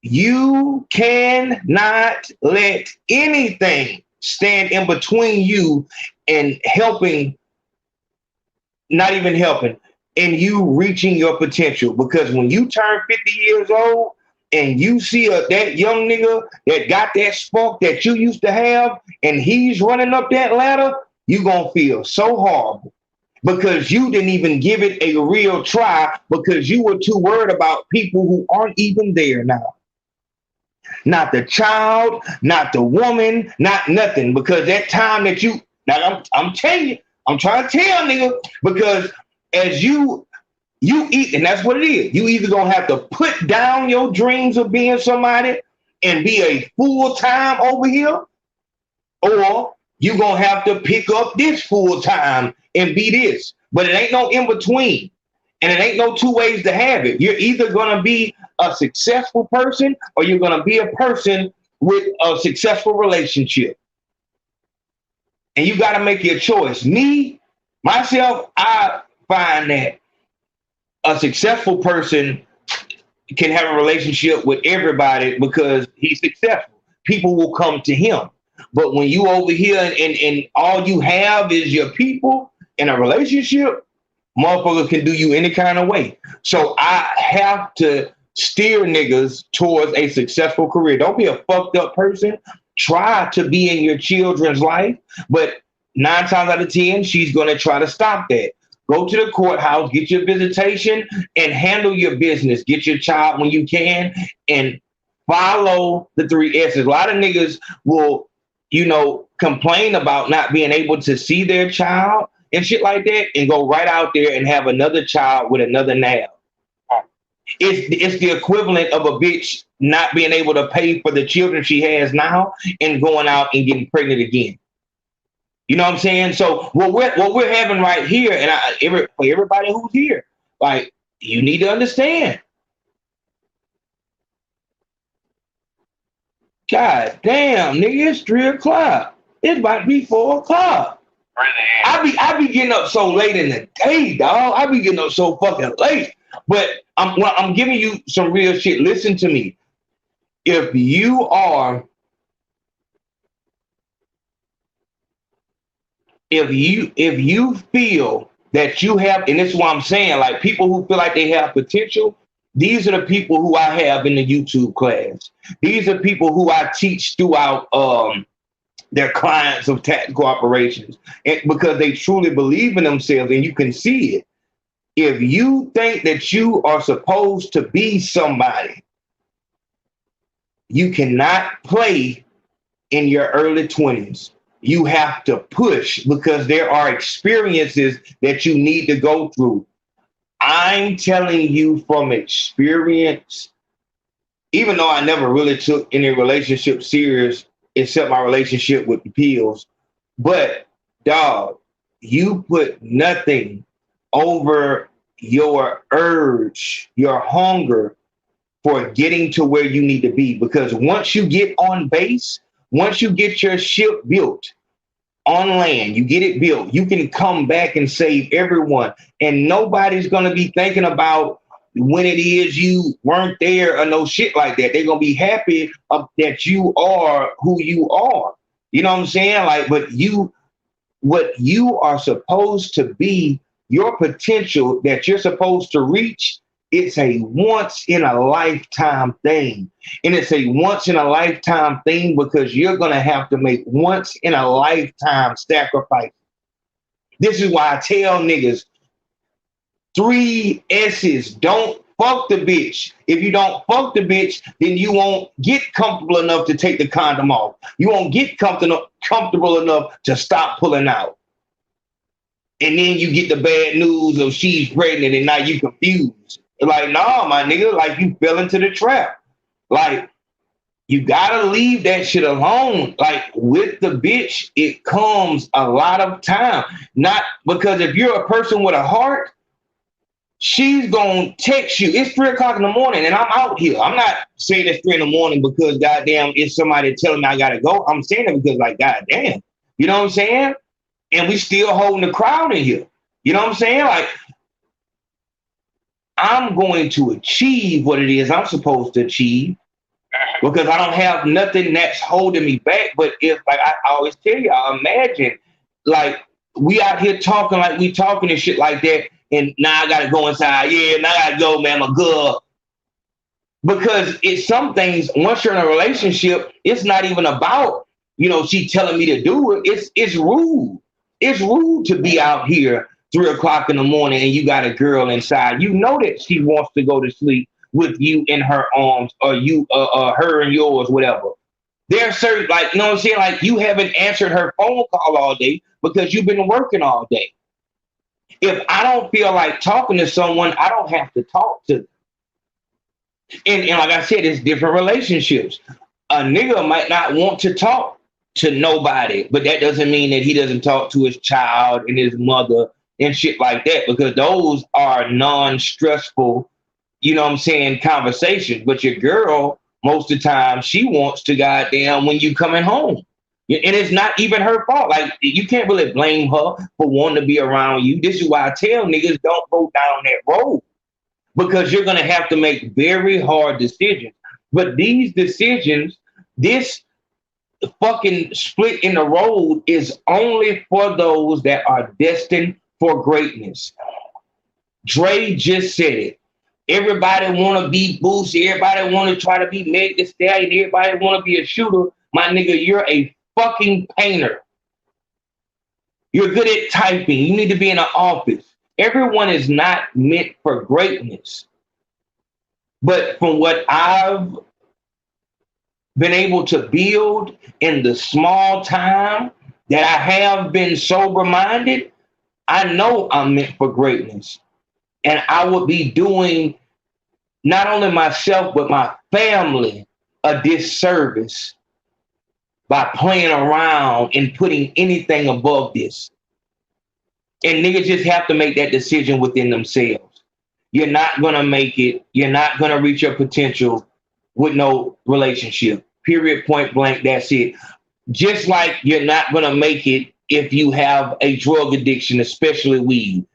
You cannot let anything stand in between you and helping, not even helping, and you reaching your potential. Because when you turn 50 years old and you see that young nigga that got that spark that you used to have, and he's running up that ladder, you gonna feel so horrible, because you didn't even give it a real try, because you were too worried about people who aren't even there now. Not the child, not the woman, not nothing. Because that time that you, now I'm telling you, I'm trying to tell nigga, because as you eat, and that's what it is. You either gonna have to put down your dreams of being somebody and be a full-time over here, or you gonna have to pick up this full-time and be this. But it ain't no in between. And it ain't no two ways to have it. You're either gonna be a successful person, or you're gonna be a person with a successful relationship. And you gotta make your choice. Me, myself, I find that a successful person can have a relationship with everybody because he's successful. People will come to him. But when you over here and all you have is your people in a relationship, motherfuckers can do you any kind of way. So I have to steer niggas towards a successful career. Don't be a fucked up person. Try to be in your children's life, but 9 times out of 10, she's going to try to stop that. Go to the courthouse, get your visitation, and handle your business. Get your child when you can, and follow the 3 S's. A lot of niggas will, complain about not being able to see their child and shit like that, and go right out there and have another child with another nab. It's the equivalent of a bitch not being able to pay for the children she has now and going out and getting pregnant again. You know what I'm saying? So what we're having right here, and for everybody who's here, like, you need to understand. God damn, nigga, it's 3 o'clock. It's about to be 4 o'clock. Really? I be getting up so late in the day, dog. I be getting up so fucking late. But I'm giving you some real shit. Listen to me. If you are if you feel that you have, and this is what I'm saying, like people who feel like they have potential, these are the people who I have in the YouTube class. These are people who I teach throughout their clients of tactical operations, and because they truly believe in themselves, and you can see it. If you think that you are supposed to be somebody, you cannot play in your early 20s. You have to push because there are experiences that you need to go through. I'm telling you from experience, even though I never really took any relationship serious except my relationship with the pills, but dog, you put nothing over your urge, your hunger for getting to where you need to be. Because once you get on base, once you get your ship built on land, you get it built, you can come back and save everyone. And nobody's going to be thinking about when it is you weren't there or no shit like that. They're going to be happy that you are who you are. You know what I'm saying? Like, but what you are supposed to be, your potential that you're supposed to reach, it's a once in a lifetime thing. And it's a once in a lifetime thing because you're going to have to make once in a lifetime sacrifice. This is why I tell niggas 3 S's, don't fuck the bitch. If you don't fuck the bitch, then you won't get comfortable enough to take the condom off. You won't get comfortable enough to stop pulling out. And then you get the bad news of she's pregnant and now you confused. Like, nah, my nigga, like you fell into the trap. Like, you gotta leave that shit alone. Like, with the bitch, it comes a lot of time. Not because if you're a person with a heart, she's gonna text you. It's 3 o'clock in the morning and I'm out here. I'm not saying it's 3 in the morning because goddamn, it's somebody telling me I gotta go. I'm saying it because like, goddamn, you know what I'm saying? And we still holding the crowd in here. You know what I'm saying? Like, I'm going to achieve what it is I'm supposed to achieve because I don't have nothing that's holding me back. But if, like I always tell y'all, imagine, like, we out here talking like we talking and shit like that, and now I gotta go inside. Yeah, now I gotta go, man, I'm a girl. Because it's some things, once you're in a relationship, it's not even about, you know, she telling me to do it. It's rude. It's rude to be out here 3 o'clock in the morning and you got a girl inside. You know that she wants to go to sleep with you in her arms, or you, her and yours, whatever. There's certain, like, you know what I'm saying? Like, you haven't answered her phone call all day because you've been working all day. If I don't feel like talking to someone, I don't have to talk to them. And like I said, it's different relationships. A nigga might not want to talk to nobody, but that doesn't mean that he doesn't talk to his child and his mother and shit like that, because those are non-stressful, you know what I'm saying, conversations. But your girl, most of the time, she wants to goddamn when you coming home. And it's not even her fault. Like, you can't really blame her for wanting to be around you. This is why I tell niggas don't go down that road, because you're going to have to make very hard decisions. But these decisions, this fucking split in the road is only for those that are destined for greatness. Dre just said it. Everybody want to be Boosie. Everybody want to try to be Meg Thee Stallion. Everybody want to be a shooter. My nigga, you're a fucking painter. You're good at typing. You need to be in an office. Everyone is not meant for greatness. But from what I've been able to build in the small time that I have been sober-minded, I know I'm meant for greatness. And I would be doing not only myself, but my family a disservice by playing around and putting anything above this. And niggas just have to make that decision within themselves. You're not going to make it. You're not going to reach your potential with no relationship. Period, point blank, that's it. Just like you're not going to make it if you have a drug addiction, especially weed.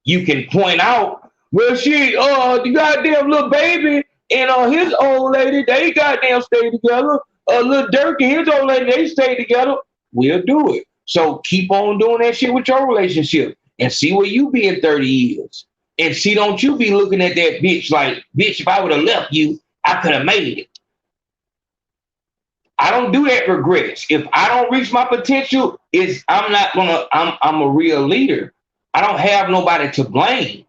You can point out, well, shit, the goddamn little baby and his old lady, they goddamn stay together. Little Dirk and his old lady, they stay together. We'll do it. So keep on doing that shit with your relationship and see where you be in 30 years. And see, don't you be looking at that bitch like, bitch, if I would have left you, I could have made it. I don't do that regrets. If I don't reach my potential, I'm a real leader. I don't have nobody to blame.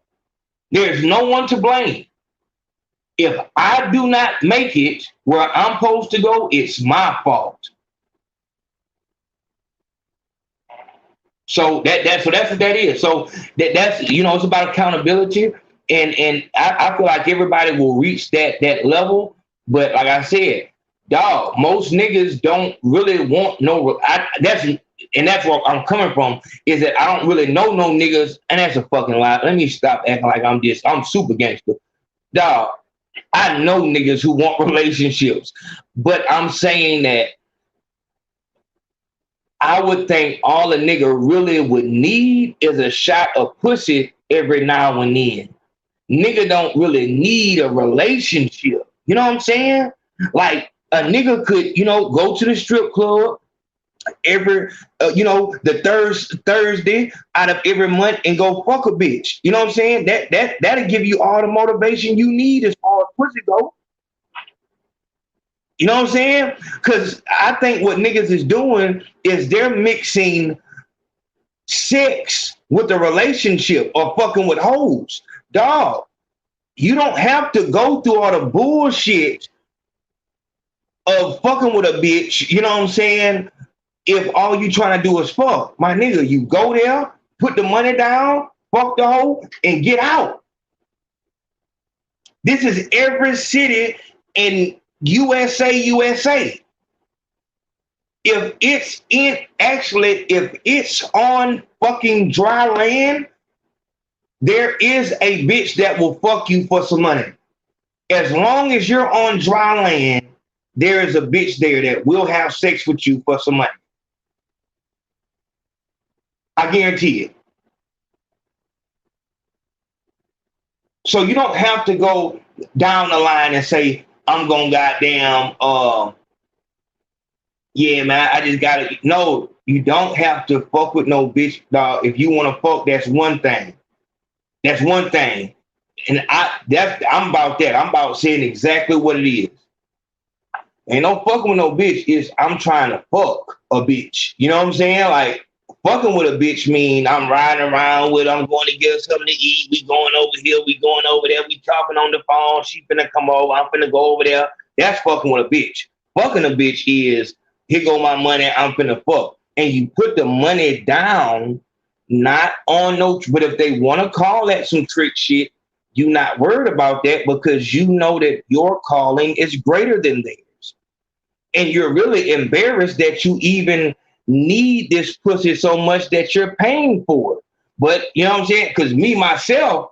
There's no one to blame. If I do not make it where I'm supposed to go, it's my fault. So that's what that is. So that's it's about accountability, and I feel like everybody will reach that level. But like I said, dog, most niggas don't really want no. That's where I'm coming from, is that I don't really know no niggas, and that's a fucking lie. Let me stop acting like I'm super gangster, dog. I know niggas who want relationships, but I'm saying that I would think all a nigga really would need is a shot of pussy every now and then. Nigga don't really need a relationship. You know what I'm saying? Like a nigga could, go to the strip club every, the Thursday out of every month and go fuck a bitch. You know what I'm saying? That'll give you all the motivation you need as far as pussy go. You know what I'm saying? Because I think what niggas is doing is they're mixing sex with a relationship or fucking with hoes. Dog, you don't have to go through all the bullshit of fucking with a bitch, you know what I'm saying, if all you trying to do is fuck. My nigga, you go there, put the money down, fuck the hoe, and get out. This is every city in USA. If it's on fucking dry land, there is a bitch that will fuck you for some money. As long as you're on dry land, there is a bitch there that will have sex with you for some money. I guarantee it. So you don't have to go down the line and say, I'm gonna goddamn, yeah, man, I just gotta. No, you don't have to fuck with no bitch, dog. If you want to fuck, that's one thing. That's one thing. And I'm about that. I'm about saying exactly what it is. Ain't no fucking with no bitch. I'm trying to fuck a bitch. You know what I'm saying? Like, fucking with a bitch mean I'm riding around with her, I'm going to get something to eat. We going over here, we going over there, we talking on the phone. She finna come over, I'm finna go over there. That's fucking with a bitch. Fucking a bitch is, here go my money, I'm finna fuck. And you put the money down, not on no, but if they want to call that some trick shit, you not worried about that because you know that your calling is greater than theirs. And you're really embarrassed that you even need this pussy so much that you're paying for it. But you know what I'm saying? Because me, myself,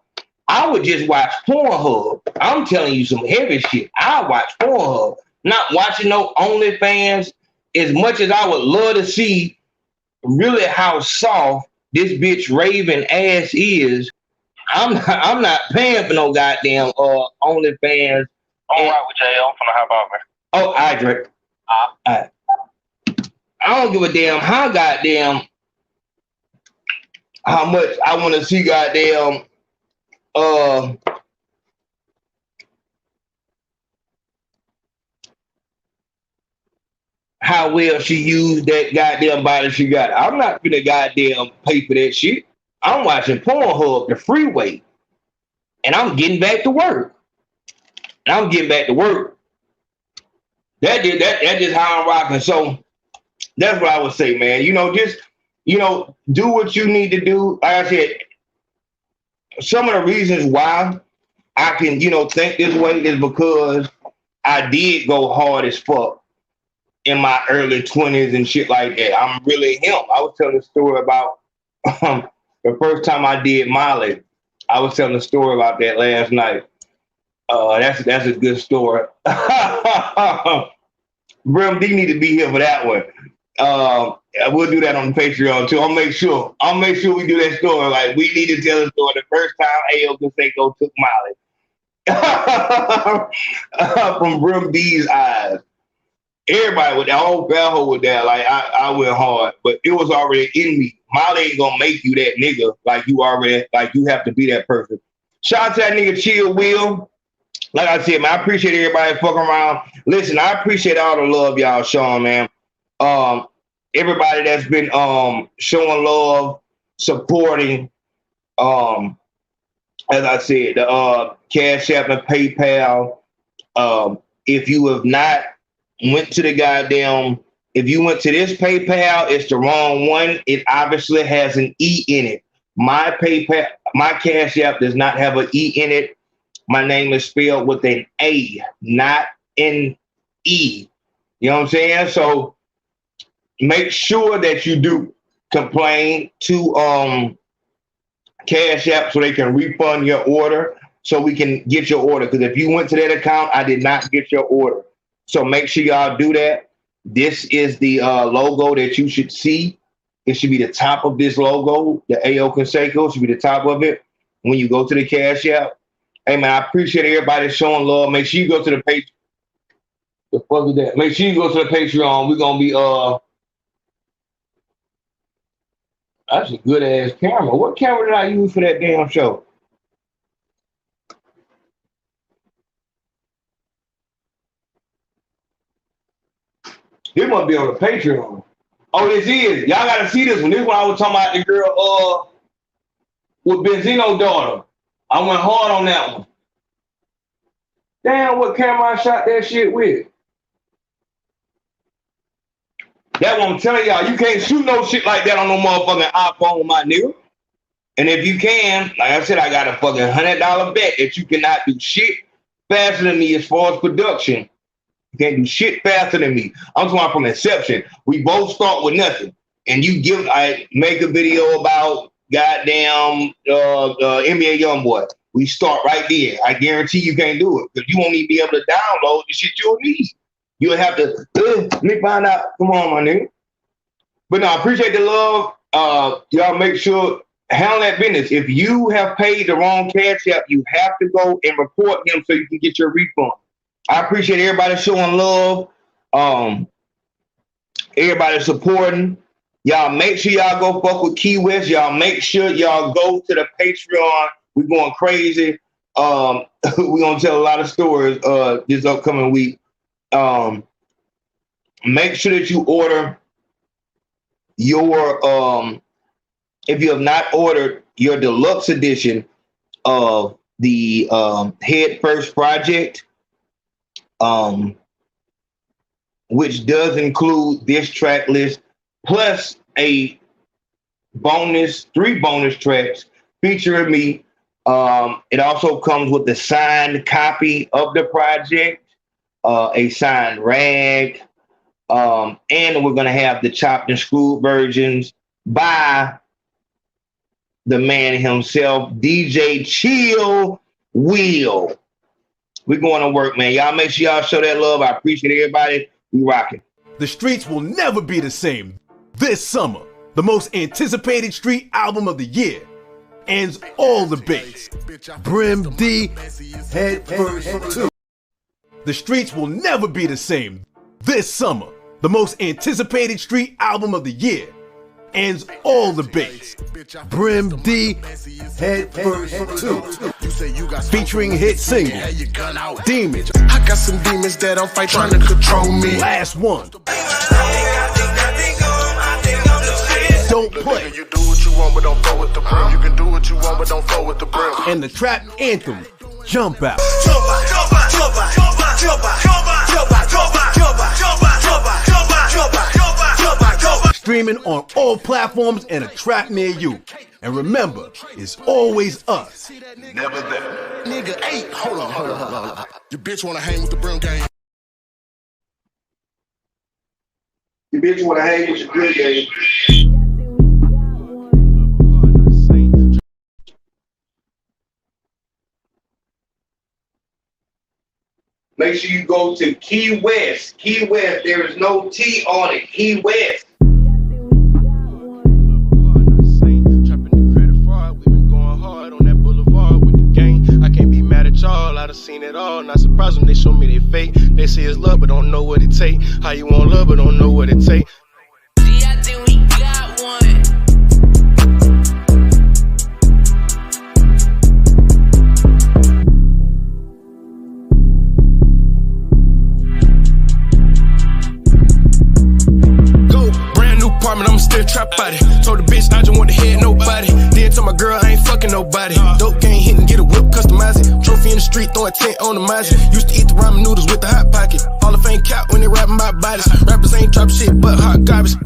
I would just watch Pornhub. I'm telling you some heavy shit. I watch Pornhub. Not watching no OnlyFans. As much as I would love to see really how soft this bitch raving ass is, I'm not paying for no goddamn OnlyFans. All right with Jay, I'm finna hop out, man. Oh, I drink. I don't give a damn how much I want to see goddamn how well she used that goddamn body she got. I'm not gonna goddamn pay for that shit. I'm watching Pornhub, the freeway, and I'm getting back to work. That's just how I'm rocking. So that's what I would say, man. Just do what you need to do. Like I said, some of the reasons why I can, think this way is because I did go hard as fuck in my early 20s and shit like that. I'm really him. I was telling a story about the first time I did Molly. I was telling a story about that last night. That's a good story. Brim D need to be here for that one. We'll do that on the Patreon too. I'll make sure we do that story. Like, we need to tell the story the first time A.O. Consaco took Molly from Brim D's eyes. everybody with that whole battle with that, like I went hard, but it was already in me. Molly ain't gonna make you that nigga. Like you already, like you have to be that person. Shout out to that nigga Chill Will. Like I said, man, I appreciate everybody fucking around. Listen, I appreciate all the love y'all showing, man. Everybody that's been showing love, supporting. As I said, the Cash App and PayPal. If you have not went to the goddamn, if you went to this PayPal, it's the wrong one. It obviously has an E in it. My PayPal, my Cash App does not have an E in it. My name is spelled with an A, not an E. You know what I'm saying? So make sure that you do complain to Cash App so they can refund your order so we can get your order. Because if you went to that account, I did not get your order. So make sure y'all do that. This is the logo that you should see. It should be the top of this logo. The AO Consaco should be the top of it when you go to the Cash App. Hey, man, I appreciate everybody showing love. Make sure you go to the page. The fuck is that? Make sure you go to the Patreon. We're going to be, that's a good-ass camera. What camera did I use for that damn show? This must be on the Patreon. Oh, this is. Y'all got to see this one. This one I was talking about the girl with Benzino's daughter. I went hard on that one. Damn, what camera I shot that shit with. That one I'm telling y'all, you can't shoot no shit like that on no motherfucking iPhone, my nigga. And if you can, like I said, I got a fucking $100 bet that you cannot do shit faster than me as far as production. You can't do shit faster than me. I'm talking from inception. We both start with nothing. And I make a video about goddamn NBA Youngboy. We start right there. I guarantee you can't do it because you won't even be able to download the shit you'll need. You'll have to, let me find out. Come on, my nigga. But no, I appreciate the love. Y'all make sure, handle that business. If you have paid the wrong Cash App, you have to go and report him so you can get your refund. I appreciate everybody showing love. Everybody supporting. Y'all make sure y'all go fuck with Key West. Y'all make sure y'all go to the Patreon. We're going crazy. We're going to tell a lot of stories this upcoming week. Make sure that you order your, if you have not ordered your deluxe edition of the Head First Project, which does include this track list, plus a bonus, 3 bonus tracks featuring me. It also comes with the signed copy of the project, a signed rag, and we're going to have the chopped and screwed versions by the man himself, DJ Chill Will. We're going to work, man. Y'all make sure y'all show that love. I appreciate everybody. We rocking. The streets will never be the same. This summer, the most anticipated street album of the year ends all the bass. Brim D, Head First 2. The streets will never be the same. This summer, the most anticipated street album of the year ends all the bass. Brim D, Head First 2. Featuring hit single, Demons. I got some demons that I'm fight trying to control me. Last one. Don't play. You do what you want, but don't go with the brim. You can do what you want, but don't go with the brim. And the trap anthem, Jump Out. Streaming on all platforms and a trap near you. And remember, it's always us, never them. Nigga, hey, hold on. Your bitch wanna hang with the brim gang. Your bitch wanna hang with your good game. Make sure you go to Key West. Key West, there is no T on it. Key West. Trapping the credit fraud, we've been going hard on that boulevard with the gang. I can't be mad at y'all. I done seen it all. Not surprised when they show me they fake. They say it's love, but don't know what it take. How you want love, but don't know what it take. See, I think we got one. I'm still trap body. Told the bitch I just want to head nobody. Then told my girl I ain't fucking nobody. Dope game hit and get a whip, customize it. Trophy in the street, throwing tent on the Mazzy. Used to eat the ramen noodles with the hot pocket. Hall of Fame cap when they rapping about bodies. Rappers ain't drop shit but hot garbage.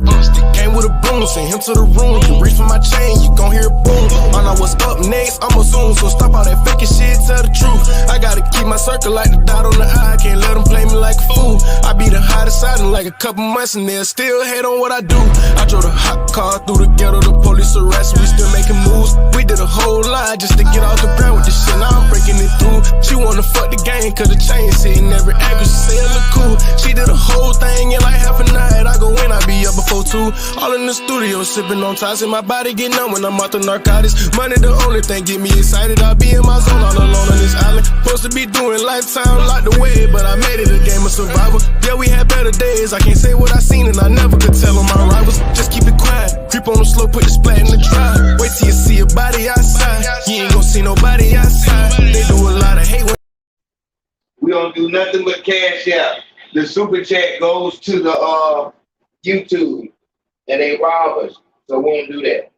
Came with a broom, send him to the room. You reach for my chain, you gon' hear a boom. I know what's up next, I'ma zoom. So stop all that faking shit, tell the truth. I gotta keep my circle like the dot on the eye. Can't let them play me like a fool. I be the hottest side in like a couple months and they'll still hate on what I do. I drove the hot car through the ghetto, the police arrest, we still making moves. We did a whole lot just to get off the ground with this shit, now I'm breaking it through. She wanna fuck the game, cause the chain sitting every angle, she say it look cool. She did a whole thing in like half a night, I go in, I be up before 2. All in the studio, sipping on ties, and my body get numb when I'm out the narcotics. Money the only thing get me excited, I be in my zone all alone on this island. Supposed to be doing lifetime, locked away, but I made it a game of survival. Yeah, we had better days, I can't say what I seen and I never could tell on my rivals. Just keep it quiet, creep on the slow, put the splat in the dry. Wait till you see a body outside, you ain't gon' see nobody outside. They do a lot of hate when we don't do nothing but cash out. The super chat goes to the YouTube and they rob us, so we won't do that.